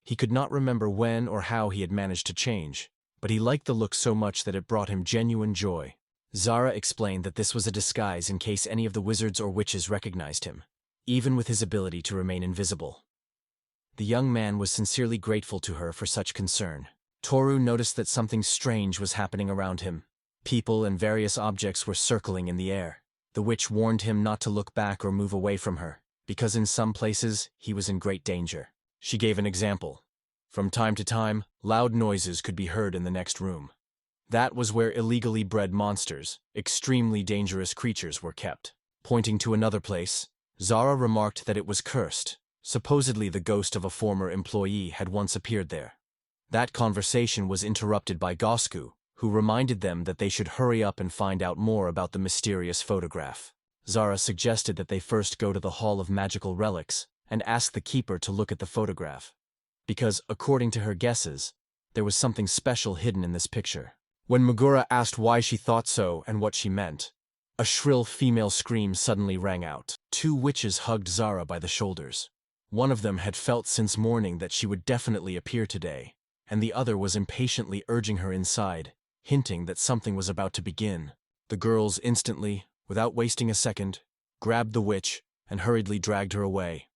He could not remember when or how he had managed to change, but he liked the look so much that it brought him genuine joy. Zara explained that this was a disguise in case any of the wizards or witches recognized him, even with his ability to remain invisible. The young man was sincerely grateful to her for such concern. Toru noticed that something strange was happening around him. People and various objects were circling in the air. The witch warned him not to look back or move away from her, because in some places he was in great danger. She gave an example. From time to time, loud noises could be heard in the next room. That was where illegally bred monsters, extremely dangerous creatures, were kept. Pointing to another place, Zara remarked that it was cursed. Supposedly the ghost of a former employee had once appeared there. That conversation was interrupted by Gosku, who reminded them that they should hurry up and find out more about the mysterious photograph. Zara suggested that they first go to the Hall of Magical Relics and ask the keeper to look at the photograph, because, according to her guesses, there was something special hidden in this picture. When Megura asked why she thought so and what she meant, a shrill female scream suddenly rang out. Two witches hugged Zara by the shoulders. One of them had felt since morning that she would definitely appear today, and the other was impatiently urging her inside, hinting that something was about to begin. The girls instantly, without wasting a second, grabbed the witch and hurriedly dragged her away.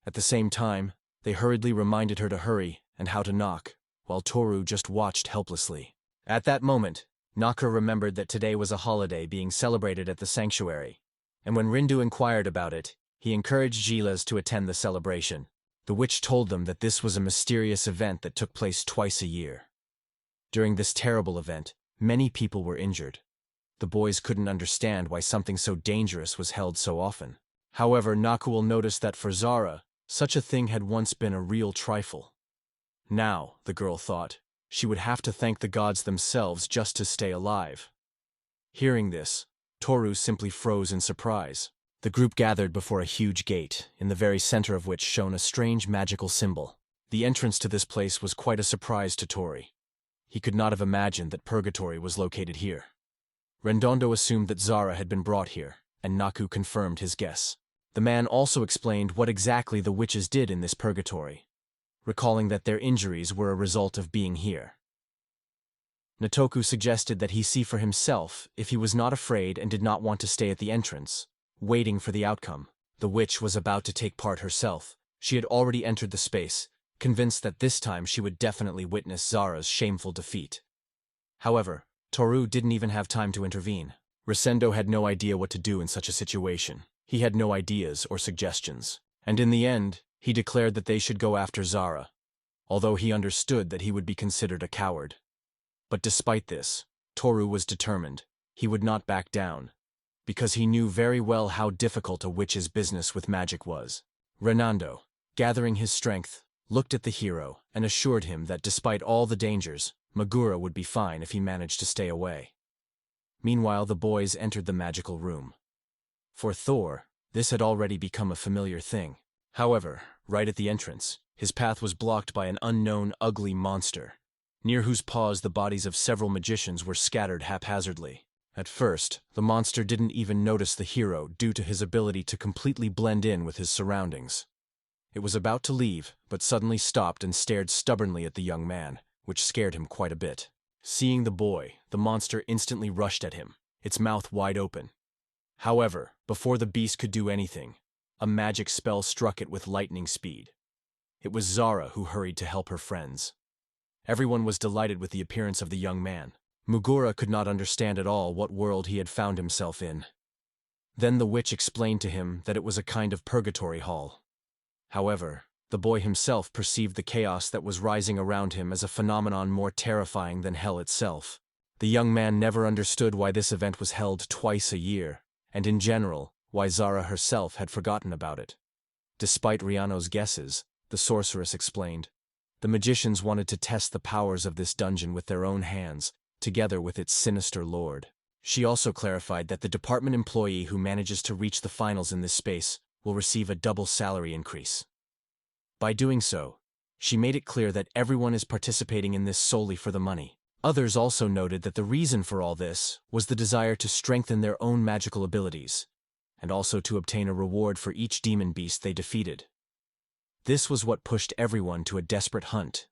At the same time, they hurriedly reminded her to hurry and how to knock, while Toru just watched helplessly. At that moment, Naka remembered that today was a holiday being celebrated at the sanctuary, and when Rindo inquired about it, he encouraged Gilas to attend the celebration. The witch told them that this was a mysterious event that took place twice a year. During this terrible event, many people were injured. The boys couldn't understand why something so dangerous was held so often. However, Nakul noticed that for Zara, such a thing had once been a real trifle. Now, the girl thought, she would have to thank the gods themselves just to stay alive. Hearing this, Toru simply froze in surprise. The group gathered before a huge gate, in the very center of which shone a strange magical symbol. The entrance to this place was quite a surprise to Tori. He could not have imagined that Purgatory was located here. Rendondo assumed that Zara had been brought here, and Naku confirmed his guess. The man also explained what exactly the witches did in this purgatory, recalling that their injuries were a result of being here. Natoku suggested that he see for himself if he was not afraid and did not want to stay at the entrance, waiting for the outcome. The witch was about to take part herself. She had already entered the space, convinced that this time she would definitely witness Zara's shameful defeat. However, Toru didn't even have time to intervene. Resendo had no idea what to do in such a situation. He had no ideas or suggestions, and in the end, he declared that they should go after Zara, although he understood that he would be considered a coward. But despite this, Toru was determined. He would not back down, because he knew very well how difficult a witch's business with magic was. Renando, gathering his strength, looked at the hero and assured him that despite all the dangers, Megura would be fine if he managed to stay away. Meanwhile, the boys entered the magical room. For Thor, this had already become a familiar thing. However, right at the entrance, his path was blocked by an unknown, ugly monster, near whose paws the bodies of several magicians were scattered haphazardly. At first, the monster didn't even notice the hero due to his ability to completely blend in with his surroundings. It was about to leave, but suddenly stopped and stared stubbornly at the young man, which scared him quite a bit. Seeing the boy, the monster instantly rushed at him, its mouth wide open. However, before the beast could do anything, a magic spell struck it with lightning speed. It was Zara who hurried to help her friends. Everyone was delighted with the appearance of the young man. Megura could not understand at all what world he had found himself in. Then the witch explained to him that it was a kind of purgatory hall. However, the boy himself perceived the chaos that was rising around him as a phenomenon more terrifying than hell itself. The young man never understood why this event was held twice a year, and in general, why Zara herself had forgotten about it. Despite Riano's guesses, the sorceress explained, the magicians wanted to test the powers of this dungeon with their own hands, together with its sinister lord. She also clarified that the department employee who manages to reach the finals in this space will receive a double salary increase. By doing so, she made it clear that everyone is participating in this solely for the money. Others also noted that the reason for all this was the desire to strengthen their own magical abilities, and also to obtain a reward for each demon beast they defeated. This was what pushed everyone to a desperate hunt,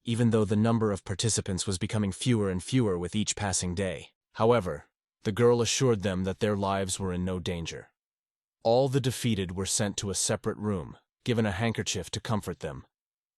even though the number of participants was becoming fewer and fewer with each passing day. However, the girl assured them that their lives were in no danger. All the defeated were sent to a separate room, given a handkerchief to comfort them,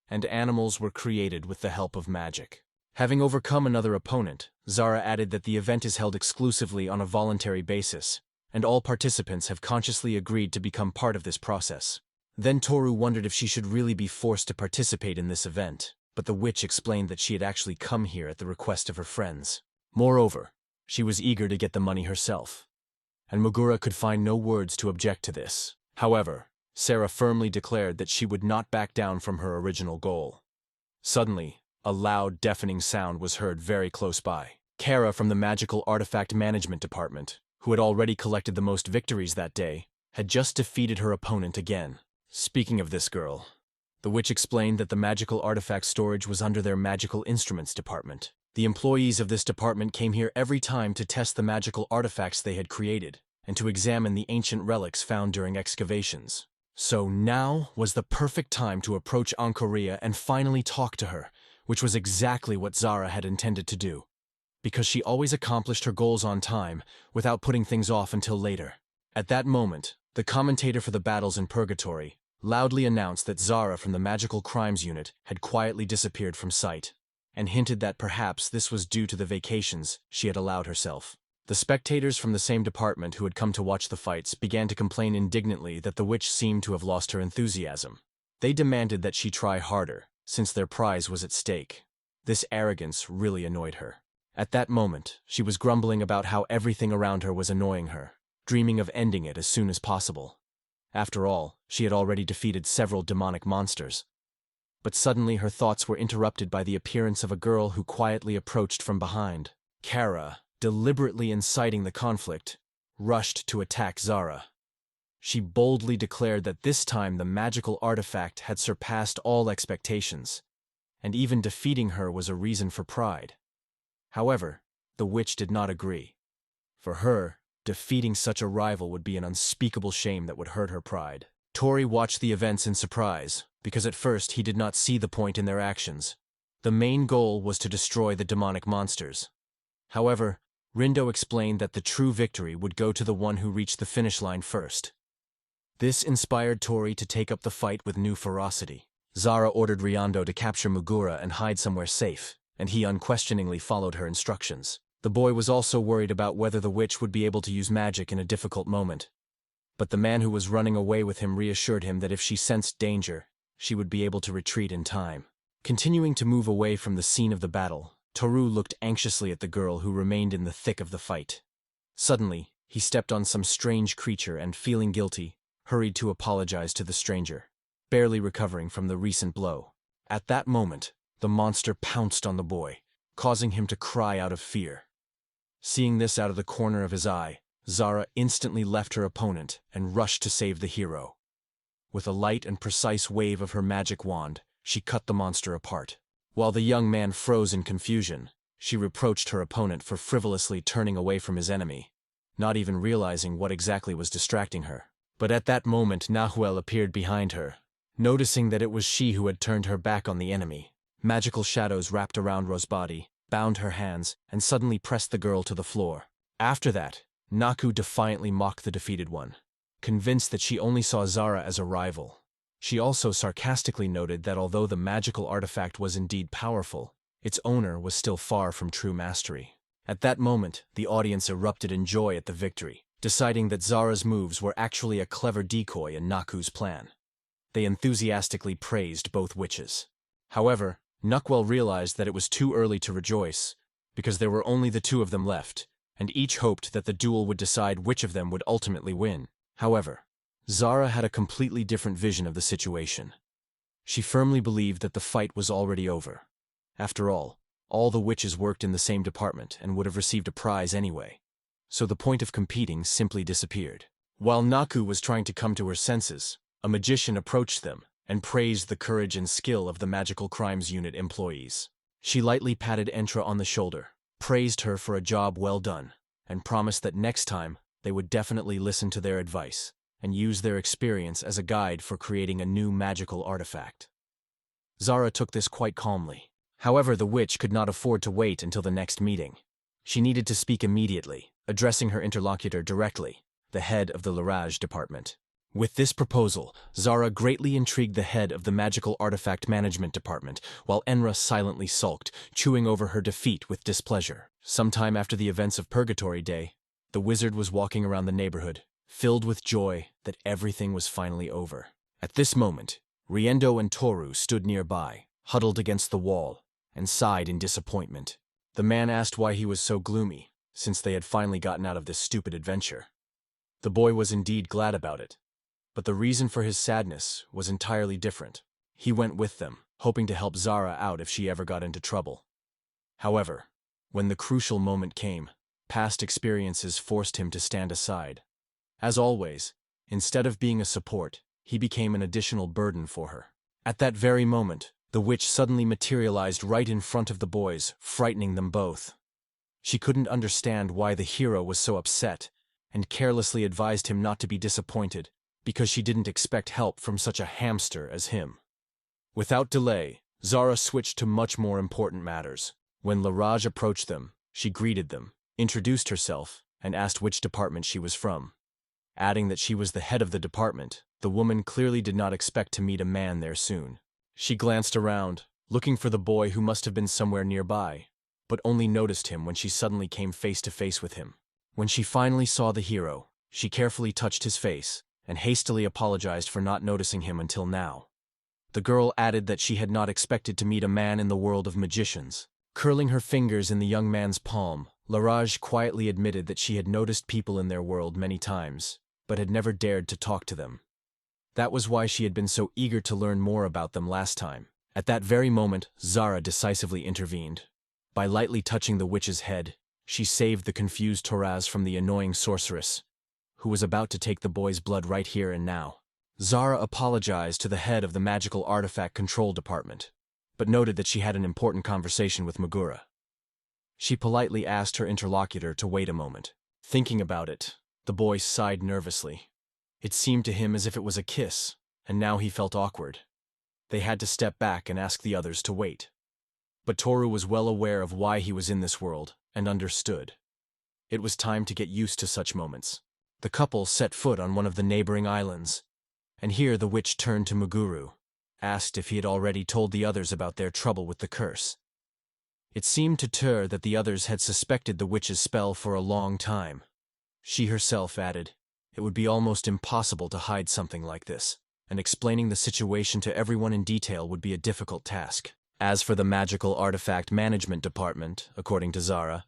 and animals were created with the help of magic. Having overcome another opponent, Zara added that the event is held exclusively on a voluntary basis, and all participants have consciously agreed to become part of this process. Then Toru wondered if she should really be forced to participate in this event, but the witch explained that she had actually come here at the request of her friends. Moreover, she was eager to get the money herself, and Megura could find no words to object to this. However, Sarah firmly declared that she would not back down from her original goal. Suddenly, a loud, deafening sound was heard very close by. Kara from the Magical Artifact Management Department, who had already collected the most victories that day, had just defeated her opponent again. Speaking of this girl, the witch explained that the magical artifact storage was under their Magical Instruments Department. The employees of this department came here every time to test the magical artifacts they had created, and to examine the ancient relics found during excavations. So now was the perfect time to approach Ankoria and finally talk to her, which was exactly what Zara had intended to do, because she always accomplished her goals on time, without putting things off until later. At that moment, the commentator for the battles in Purgatory loudly announced that Zara from the Magical Crimes Unit had quietly disappeared from sight, and hinted that perhaps this was due to the vacations she had allowed herself. The spectators from the same department who had come to watch the fights began to complain indignantly that the witch seemed to have lost her enthusiasm. They demanded that she try harder, since their prize was at stake. This arrogance really annoyed her. At that moment, she was grumbling about how everything around her was annoying her, dreaming of ending it as soon as possible. After all, she had already defeated several demonic monsters. But suddenly her thoughts were interrupted by the appearance of a girl who quietly approached from behind. Kara, deliberately inciting the conflict, rushed to attack Zara. She boldly declared that this time the magical artifact had surpassed all expectations, and even defeating her was a reason for pride. However, the witch did not agree. For her, defeating such a rival would be an unspeakable shame that would hurt her pride. Tori watched the events in surprise, because at first he did not see the point in their actions. The main goal was to destroy the demonic monsters. However, Rindo explained that the true victory would go to the one who reached the finish line first. This inspired Tori to take up the fight with new ferocity. Zara ordered Rindo to capture Mugura and hide somewhere safe, and he unquestioningly followed her instructions. The boy was also worried about whether the witch would be able to use magic in a difficult moment. But the man who was running away with him reassured him that if she sensed danger, she would be able to retreat in time. Continuing to move away from the scene of the battle, Toru looked anxiously at the girl who remained in the thick of the fight. Suddenly, he stepped on some strange creature and, feeling guilty, hurried to apologize to the stranger, barely recovering from the recent blow. At that moment, the monster pounced on the boy, causing him to cry out of fear. Seeing this out of the corner of his eye, Zara instantly left her opponent and rushed to save the hero. With a light and precise wave of her magic wand, she cut the monster apart. While the young man froze in confusion, she reproached her opponent for frivolously turning away from his enemy, not even realizing what exactly was distracting her. But at that moment Nahuel appeared behind her. Noticing that it was she who had turned her back on the enemy, magical shadows wrapped around Rose's body, bound her hands, and suddenly pressed the girl to the floor. After that, Naku defiantly mocked the defeated one, convinced that she only saw Zara as a rival. She also sarcastically noted that although the magical artifact was indeed powerful, its owner was still far from true mastery. At that moment, the audience erupted in joy at the victory, deciding that Zara's moves were actually a clever decoy in Naku's plan. They enthusiastically praised both witches. However, Nuckwell realized that it was too early to rejoice, because there were only the two of them left, and each hoped that the duel would decide which of them would ultimately win. However, Zara had a completely different vision of the situation. She firmly believed that the fight was already over. After all the witches worked in the same department and would have received a prize anyway, so the point of competing simply disappeared. While Naku was trying to come to her senses, a magician approached them and praised the courage and skill of the Magical Crimes Unit employees. She lightly patted Entra on the shoulder, praised her for a job well done, and promised that next time they would definitely listen to their advice and use their experience as a guide for creating a new magical artifact. Zara took this quite calmly. However, the witch could not afford to wait until the next meeting. She needed to speak immediately, addressing her interlocutor directly, the head of the Larage department. With this proposal, Zara greatly intrigued the head of the Magical Artifact Management Department, while Enra silently sulked, chewing over her defeat with displeasure. Sometime after the events of Purgatory Day, the wizard was walking around the neighborhood, filled with joy that everything was finally over. At this moment, Riendo and Toru stood nearby, huddled against the wall, and sighed in disappointment. The man asked why he was so gloomy, since they had finally gotten out of this stupid adventure. The boy was indeed glad about it, but the reason for his sadness was entirely different. He went with them, hoping to help Zara out if she ever got into trouble. However, when the crucial moment came, past experiences forced him to stand aside. As always, instead of being a support, he became an additional burden for her. At that very moment, The witch suddenly materialized right in front of the boys, frightening them both. She couldn't understand why the hero was so upset, and carelessly advised him not to be disappointed, because she didn't expect help from such a hamster as him. Without delay, Zara switched to much more important matters. When Laraj approached them, she greeted them, introduced herself, and asked which department she was from. Adding that she was the head of the department, the woman clearly did not expect to meet a man there soon. She glanced around, looking for the boy who must have been somewhere nearby, but only noticed him when she suddenly came face to face with him. When she finally saw the hero, she carefully touched his face and hastily apologized for not noticing him until now. The girl added that she had not expected to meet a man in the world of magicians. Curling her fingers in the young man's palm, Laraj quietly admitted that she had noticed people in their world many times, but had never dared to talk to them. That was why she had been so eager to learn more about them last time. At that very moment, Zara decisively intervened. By lightly touching the witch's head, she saved the confused Toraz from the annoying sorceress, who was about to take the boy's blood right here and now. Zara apologized to the head of the magical artifact control department, but noted that she had an important conversation with Megura. She politely asked her interlocutor to wait a moment. Thinking about it, the boy sighed nervously. It seemed to him as if it was a kiss, and now he felt awkward. They had to step back and ask the others to wait. But Toru was well aware of why he was in this world, and understood. It was time to get used to such moments. The couple set foot on one of the neighboring islands, and here the witch turned to Meguru, asked if he had already told the others about their trouble with the curse. It seemed to Tur that the others had suspected the witch's spell for a long time. She herself added, it would be almost impossible to hide something like this, and explaining the situation to everyone in detail would be a difficult task. As for the magical artifact management department, according to Zara,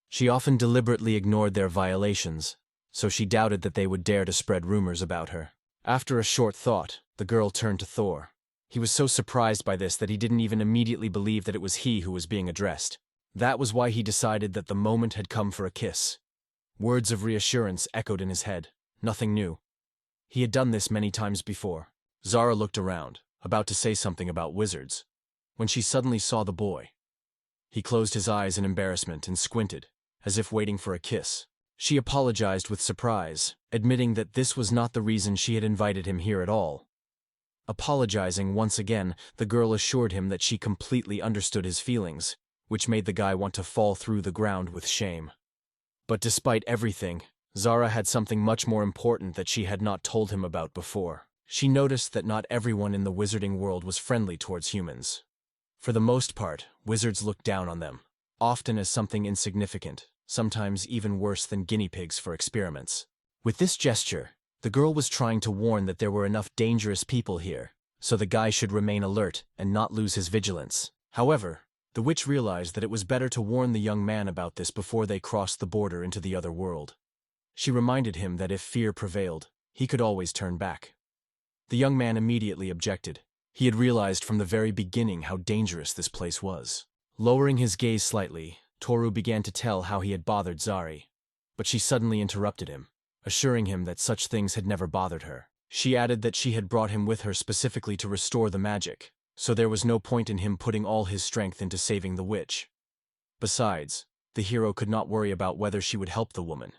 she often deliberately ignored their violations, so she doubted that they would dare to spread rumors about her. After a short thought, the girl turned to Thor. He was so surprised by this that he didn't even immediately believe that it was he who was being addressed. That was why he decided that the moment had come for a kiss. Words of reassurance echoed in his head. Nothing new. He had done this many times before. Zara looked around, about to say something about wizards, when she suddenly saw the boy. He closed his eyes in embarrassment and squinted, as if waiting for a kiss. She apologized with surprise, admitting that this was not the reason she had invited him here at all. Apologizing once again, the girl assured him that she completely understood his feelings, which made the guy want to fall through the ground with shame. But despite everything, Zara had something much more important that she had not told him about before. She noticed that not everyone in the wizarding world was friendly towards humans. For the most part, wizards looked down on them, often as something insignificant, sometimes even worse than guinea pigs for experiments. With this gesture, the girl was trying to warn that there were enough dangerous people here, so the guy should remain alert and not lose his vigilance. However, the witch realized that it was better to warn the young man about this before they crossed the border into the other world. She reminded him that if fear prevailed, he could always turn back. The young man immediately objected. He had realized from the very beginning how dangerous this place was. Lowering his gaze slightly, Toru began to tell how he had bothered Zari, but she suddenly interrupted him, assuring him that such things had never bothered her. She added that she had brought him with her specifically to restore the magic, so there was no point in him putting all his strength into saving the witch. Besides, the hero could not worry about whether she would help the woman.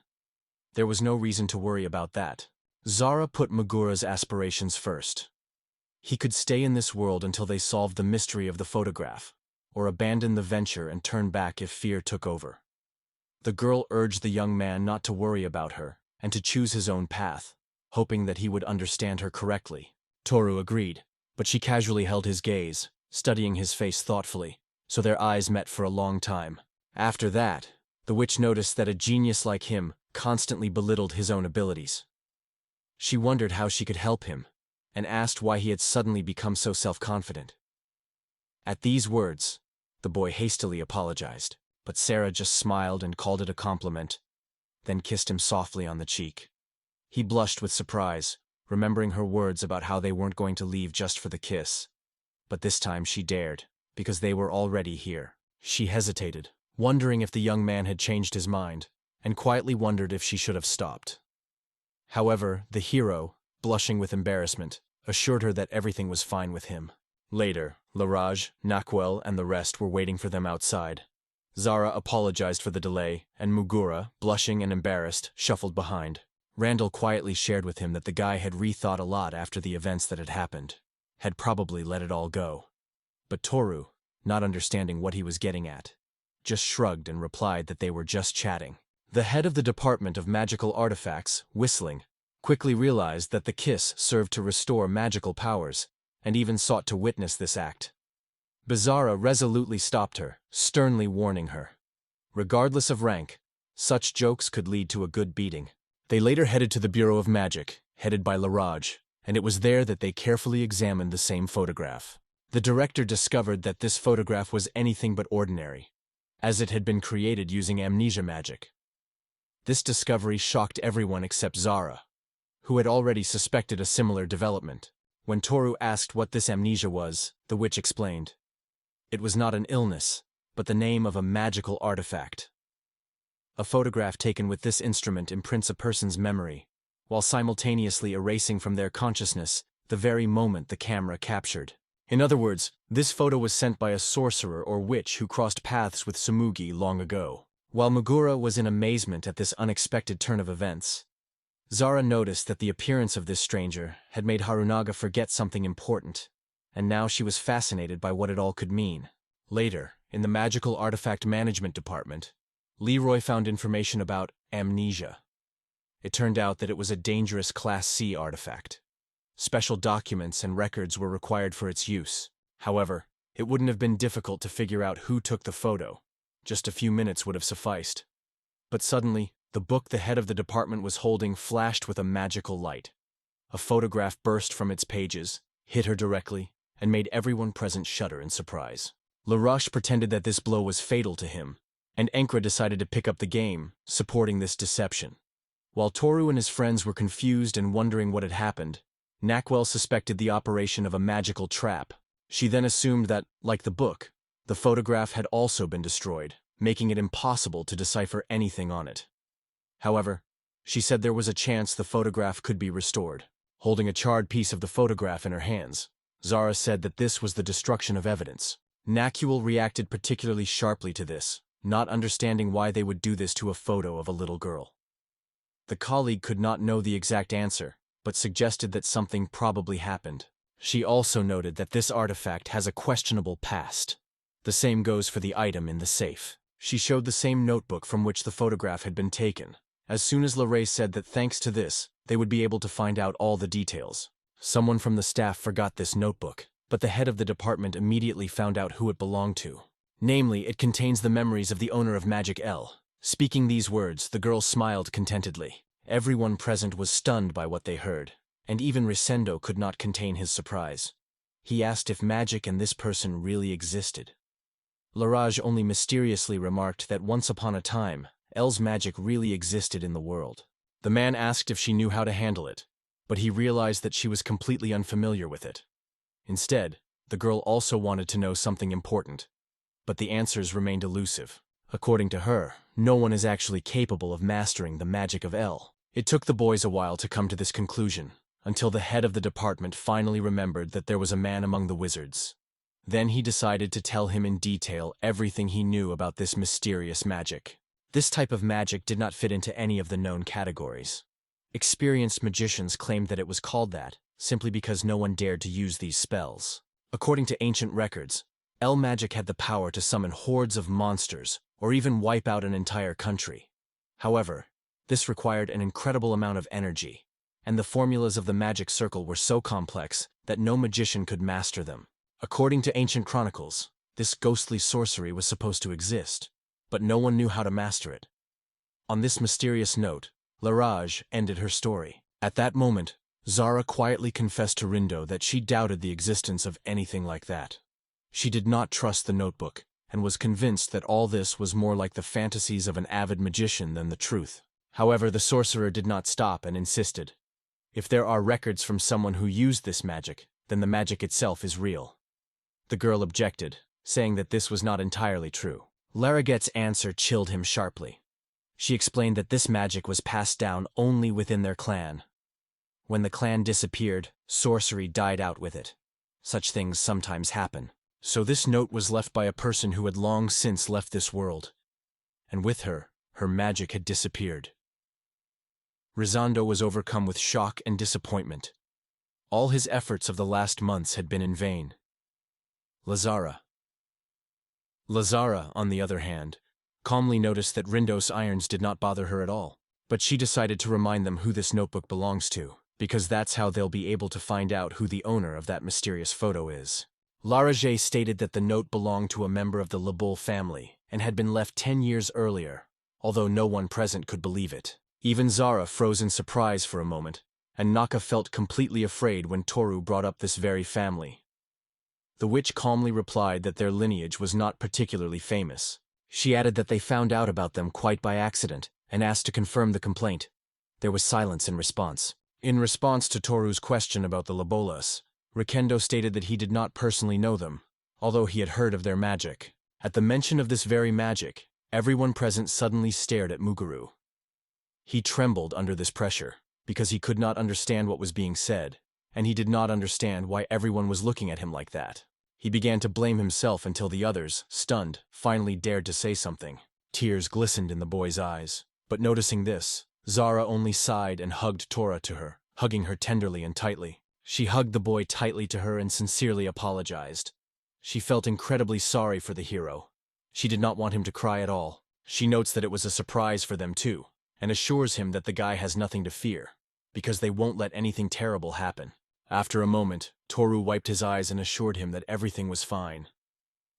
There was no reason to worry about that. Zara put Megura's aspirations first. He could stay in this world until they solved the mystery of the photograph, or abandon the venture and turn back if fear took over. The girl urged the young man not to worry about her, and to choose his own path, hoping that he would understand her correctly. Toru agreed, but she casually held his gaze, studying his face thoughtfully, so their eyes met for a long time. After that, the witch noticed that a genius like him constantly belittled his own abilities. She wondered how she could help him, and asked why he had suddenly become so self-confident. At these words, the boy hastily apologized, but Sarah just smiled and called it a compliment, then kissed him softly on the cheek. He blushed with surprise, remembering her words about how they weren't going to leave just for the kiss. But this time she dared, because they were already here. She hesitated, wondering if the young man had changed his mind, and quietly wondered if she should have stopped. However, the hero, blushing with embarrassment, assured her that everything was fine with him. Later, Laraj, Nakwel, and the rest were waiting for them outside. Zara apologized for the delay, and Mugura, blushing and embarrassed, shuffled behind. Randall quietly shared with him that the guy had rethought a lot after the events that had happened, had probably let it all go. But Toru, not understanding what he was getting at, just shrugged and replied that they were just chatting. The head of the Department of Magical Artifacts, whistling, quickly realized that the kiss served to restore magical powers, and even sought to witness this act. Zara resolutely stopped her, sternly warning her. Regardless of rank, such jokes could lead to a good beating. They later headed to the Bureau of Magic, headed by Laraj, and it was there that they carefully examined the same photograph. The director discovered that this photograph was anything but ordinary, as it had been created using amnesia magic. This discovery shocked everyone except Zara, who had already suspected a similar development. When Toru asked what this amnesia was, the witch explained. It was not an illness, but the name of a magical artifact. A photograph taken with this instrument imprints a person's memory, while simultaneously erasing from their consciousness the very moment the camera captured. In other words, this photo was sent by a sorcerer or witch who crossed paths with Sumugi long ago. While Mugura was in amazement at this unexpected turn of events, Zara noticed that the appearance of this stranger had made Harunaga forget something important, and now she was fascinated by what it all could mean. Later, in the Magical Artifact Management Department, Leroy found information about amnesia. It turned out that it was a dangerous Class C artifact. Special documents and records were required for its use. However, it wouldn't have been difficult to figure out who took the photo. Just a few minutes would have sufficed. But suddenly, the book the head of the department was holding flashed with a magical light. A photograph burst from its pages, hit her directly, and made everyone present shudder in surprise. Laroche pretended that this blow was fatal to him, and Enkra decided to pick up the game, supporting this deception. While Toru and his friends were confused and wondering what had happened, Nakwel suspected the operation of a magical trap. She then assumed that, like the book, the photograph had also been destroyed, making it impossible to decipher anything on it. However, she said there was a chance the photograph could be restored. Holding a charred piece of the photograph in her hands, Zara said that this was the destruction of evidence. Nakwel reacted particularly sharply to this, not understanding why they would do this to a photo of a little girl. The colleague could not know the exact answer, but suggested that something probably happened. She also noted that this artifact has a questionable past. The same goes for the item in the safe. She showed the same notebook from which the photograph had been taken. As soon as Larray said that thanks to this, they would be able to find out all the details. Someone from the staff forgot this notebook, but the head of the department immediately found out who it belonged to. Namely, it contains the memories of the owner of Magic L. Speaking these words, the girl smiled contentedly. Everyone present was stunned by what they heard, and even Risendo could not contain his surprise. He asked if magic and this person really existed. Laraj only mysteriously remarked that once upon a time, L's magic really existed in the world. The man asked if she knew how to handle it, but he realized that she was completely unfamiliar with it. Instead, the girl also wanted to know something important, but the answers remained elusive. According to her, no one is actually capable of mastering the magic of L. It took the boys a while to come to this conclusion, until the head of the department finally remembered that there was a man among the wizards. Then he decided to tell him in detail everything he knew about this mysterious magic. This type of magic did not fit into any of the known categories. Experienced magicians claimed that it was called that, simply because no one dared to use these spells. According to ancient records, L magic had the power to summon hordes of monsters, or even wipe out an entire country. However, this required an incredible amount of energy, and the formulas of the magic circle were so complex that no magician could master them. According to ancient chronicles, this ghostly sorcery was supposed to exist, but no one knew how to master it. On this mysterious note, Laraj ended her story. At that moment, Zara quietly confessed to Rindo that she doubted the existence of anything like that. She did not trust the notebook, and was convinced that all this was more like the fantasies of an avid magician than the truth. However, the sorcerer did not stop and insisted. If there are records from someone who used this magic, then the magic itself is real. The girl objected, saying that this was not entirely true. Laraget's answer chilled him sharply. She explained that this magic was passed down only within their clan. When the clan disappeared, sorcery died out with it. Such things sometimes happen. So this note was left by a person who had long since left this world. And with her, her magic had disappeared. Rindo was overcome with shock and disappointment. All his efforts of the last months had been in vain. Zara, on the other hand, calmly noticed that Rindo's irons did not bother her at all. But she decided to remind them who this notebook belongs to, because that's how they'll be able to find out who the owner of that mysterious photo is. Larage stated that the note belonged to a member of the Labol family and had been left 10 years earlier, although no one present could believe it. Even Zara froze in surprise for a moment, and Naka felt completely afraid when Toru brought up this very family. The witch calmly replied that their lineage was not particularly famous. She added that they found out about them quite by accident and asked to confirm the complaint. There was silence in response. In response to Toru's question about the Labolas, Rikendo stated that he did not personally know them, although he had heard of their magic. At the mention of this very magic, everyone present suddenly stared at Muguru. He trembled under this pressure, because he could not understand what was being said, and he did not understand why everyone was looking at him like that. He began to blame himself until the others, stunned, finally dared to say something. Tears glistened in the boy's eyes, but noticing this, Zara only sighed and hugged Tora to her, hugging her tenderly and tightly. She hugged the boy tightly to her and sincerely apologized. She felt incredibly sorry for the hero. She did not want him to cry at all. She notes that it was a surprise for them too, and assures him that the guy has nothing to fear, because they won't let anything terrible happen. After a moment, Toru wiped his eyes and assured him that everything was fine.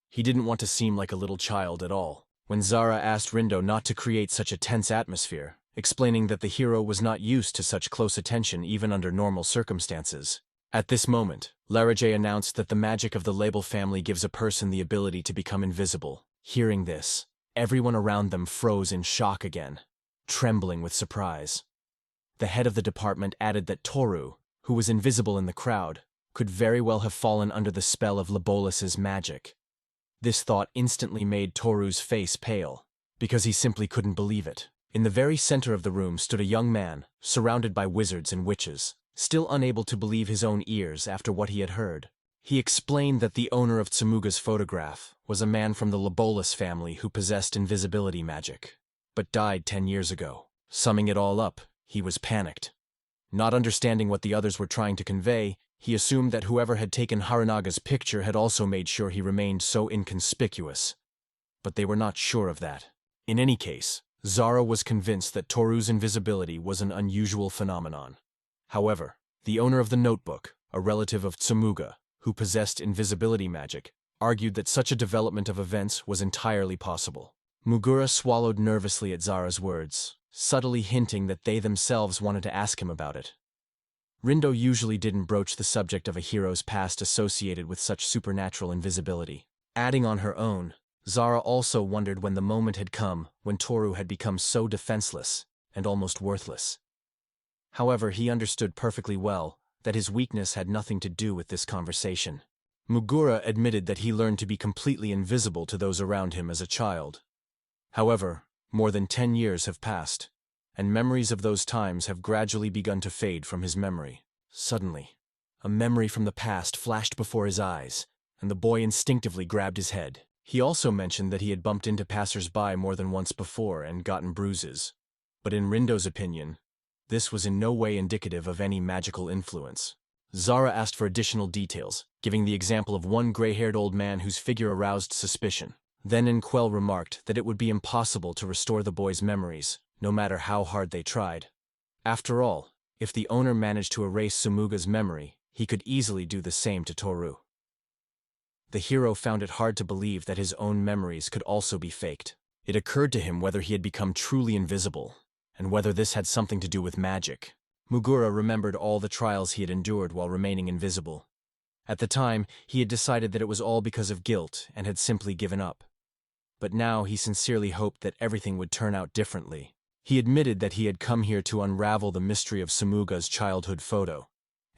He didn't want to seem like a little child at all. When Zara asked Rindo not to create such a tense atmosphere, explaining that the hero was not used to such close attention even under normal circumstances. At this moment, Larage announced that the magic of the Label family gives a person the ability to become invisible. Hearing this, everyone around them froze in shock again, trembling with surprise. The head of the department added that Toru, who was invisible in the crowd, could very well have fallen under the spell of Labolas's magic. This thought instantly made Toru's face pale, because he simply couldn't believe it. In the very center of the room stood a young man, surrounded by wizards and witches, still unable to believe his own ears after what he had heard. He explained that the owner of Tsumuga's photograph was a man from the Labolas family who possessed invisibility magic, but died 10 years ago. Summing it all up, he was panicked. Not understanding what the others were trying to convey, he assumed that whoever had taken Harunaga's picture had also made sure he remained so inconspicuous. But they were not sure of that. In any case, Zara was convinced that Toru's invisibility was an unusual phenomenon. However, the owner of the notebook, a relative of Tsumuga, who possessed invisibility magic, argued that such a development of events was entirely possible. Mugura swallowed nervously at Zara's words, subtly hinting that they themselves wanted to ask him about it. Rindo usually didn't broach the subject of a hero's past associated with such supernatural invisibility. Adding on her own, Zara also wondered when the moment had come when Toru had become so defenseless and almost worthless. However, he understood perfectly well that his weakness had nothing to do with this conversation. Mugura admitted that he learned to be completely invisible to those around him as a child. However, more than 10 years have passed, and memories of those times have gradually begun to fade from his memory. Suddenly, a memory from the past flashed before his eyes, and the boy instinctively grabbed his head. He also mentioned that he had bumped into passers-by more than once before and gotten bruises. But in Rindo's opinion, this was in no way indicative of any magical influence. Zara asked for additional details, giving the example of one gray-haired old man whose figure aroused suspicion. Then Inquel remarked that it would be impossible to restore the boy's memories, no matter how hard they tried. After all, if the owner managed to erase Tsumuga's memory, he could easily do the same to Toru. The hero found it hard to believe that his own memories could also be faked. It occurred to him whether he had become truly invisible, and whether this had something to do with magic. Mugura remembered all the trials he had endured while remaining invisible. At the time, he had decided that it was all because of guilt and had simply given up. But now he sincerely hoped that everything would turn out differently. He admitted that he had come here to unravel the mystery of Tsumuga's childhood photo,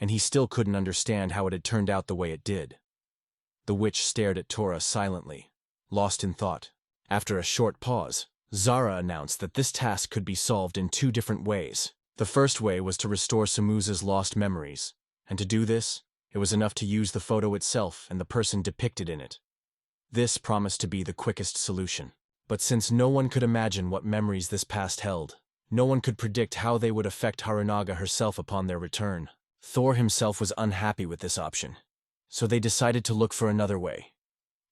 and he still couldn't understand how it had turned out the way it did. The witch stared at Tora silently, lost in thought. After a short pause, Zara announced that this task could be solved in 2 different ways. The first way was to restore Tsumuga's lost memories, and to do this, It was enough to use the photo itself and the person depicted in it. This promised to be the quickest solution. But since no one could imagine what memories this past held, no one could predict how they would affect Harunaga herself upon their return. Thor himself was unhappy with this option, so they decided to look for another way.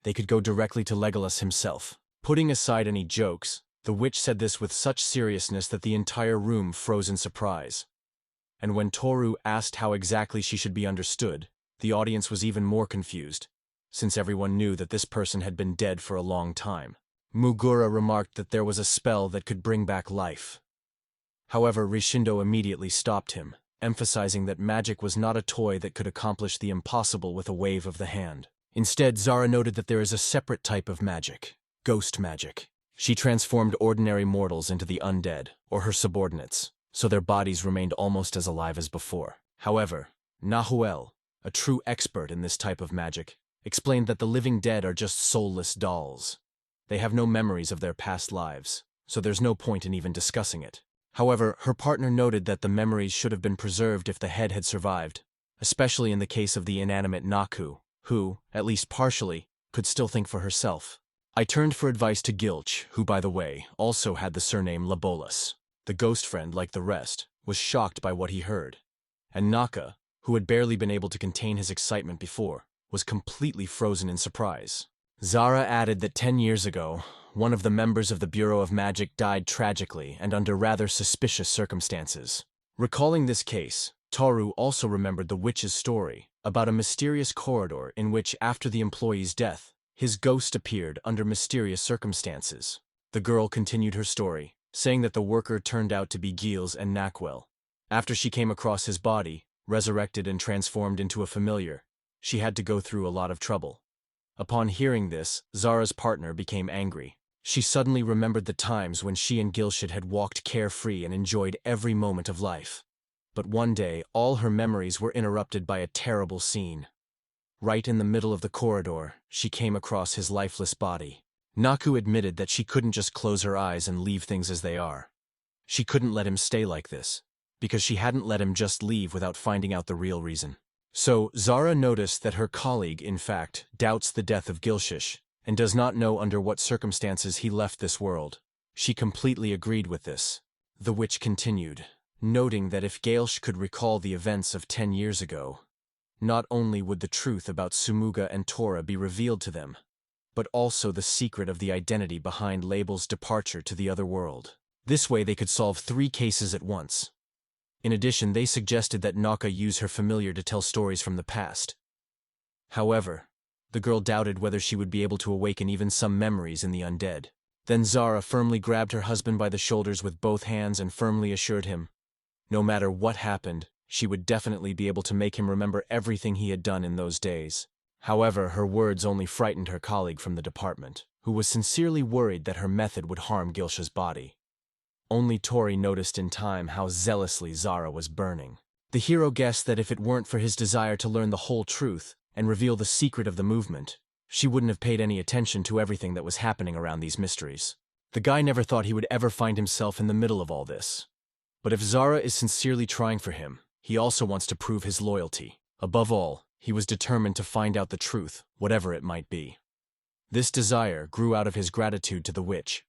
They could go directly to Legolas himself. Putting aside any jokes, the witch said this with such seriousness that the entire room froze in surprise. And when Toru asked how exactly she should be understood, the audience was even more confused, since everyone knew that this person had been dead for a long time. Mugura remarked that there was a spell that could bring back life. However, Rishindo immediately stopped him, emphasizing that magic was not a toy that could accomplish the impossible with a wave of the hand. Instead, Zara noted that there is a separate type of magic, ghost magic. She transformed ordinary mortals into the undead, or her subordinates, so their bodies remained almost as alive as before. However, Nahuel, a true expert in this type of magic, explained that the living dead are just soulless dolls. They have no memories of their past lives, so there's no point in even discussing it. However, her partner noted that the memories should have been preserved if the head had survived, especially in the case of the inanimate Naku, who, at least partially, could still think for herself. I turned for advice to Gilch, who, by the way, also had the surname Labolas. The ghost friend, like the rest, was shocked by what he heard. And Naka, who had barely been able to contain his excitement before, was completely frozen in surprise. Zara added that 10 years ago, one of the members of the Bureau of Magic died tragically and under rather suspicious circumstances. Recalling this case, Toru also remembered the witch's story about a mysterious corridor in which, after the employee's death, his ghost appeared under mysterious circumstances. The girl continued her story, saying that the worker turned out to be Gilles and Nakwell. After she came across his body, resurrected and transformed into a familiar, she had to go through a lot of trouble. Upon hearing this, Zara's partner became angry. She suddenly remembered the times when she and Gilshid had walked carefree and enjoyed every moment of life. But one day, all her memories were interrupted by a terrible scene. Right in the middle of the corridor, she came across his lifeless body. Naku admitted that she couldn't just close her eyes and leave things as they are. She couldn't let him stay like this, because she hadn't let him just leave without finding out the real reason. So, Zara noticed that her colleague, in fact, doubts the death of Gilshish, and does not know under what circumstances he left this world. She completely agreed with this. The witch continued, noting that if Gaelsh could recall the events of 10 years ago, not only would the truth about Sumuga and Tora be revealed to them, but also the secret of the identity behind Label's departure to the other world. This way they could solve 3 cases at once. In addition, they suggested that Naka use her familiar to tell stories from the past. However, the girl doubted whether she would be able to awaken even some memories in the undead. Then Zara firmly grabbed her husband by the shoulders with both hands and firmly assured him, no matter what happened, she would definitely be able to make him remember everything he had done in those days. However, her words only frightened her colleague from the department, who was sincerely worried that her method would harm Gilsha's body. Only Tori noticed in time how zealously Zara was burning. The hero guessed that if it weren't for his desire to learn the whole truth and reveal the secret of the movement, she wouldn't have paid any attention to everything that was happening around these mysteries. The guy never thought he would ever find himself in the middle of all this. But if Zara is sincerely trying for him, he also wants to prove his loyalty. Above all, he was determined to find out the truth, whatever it might be. This desire grew out of his gratitude to the witch,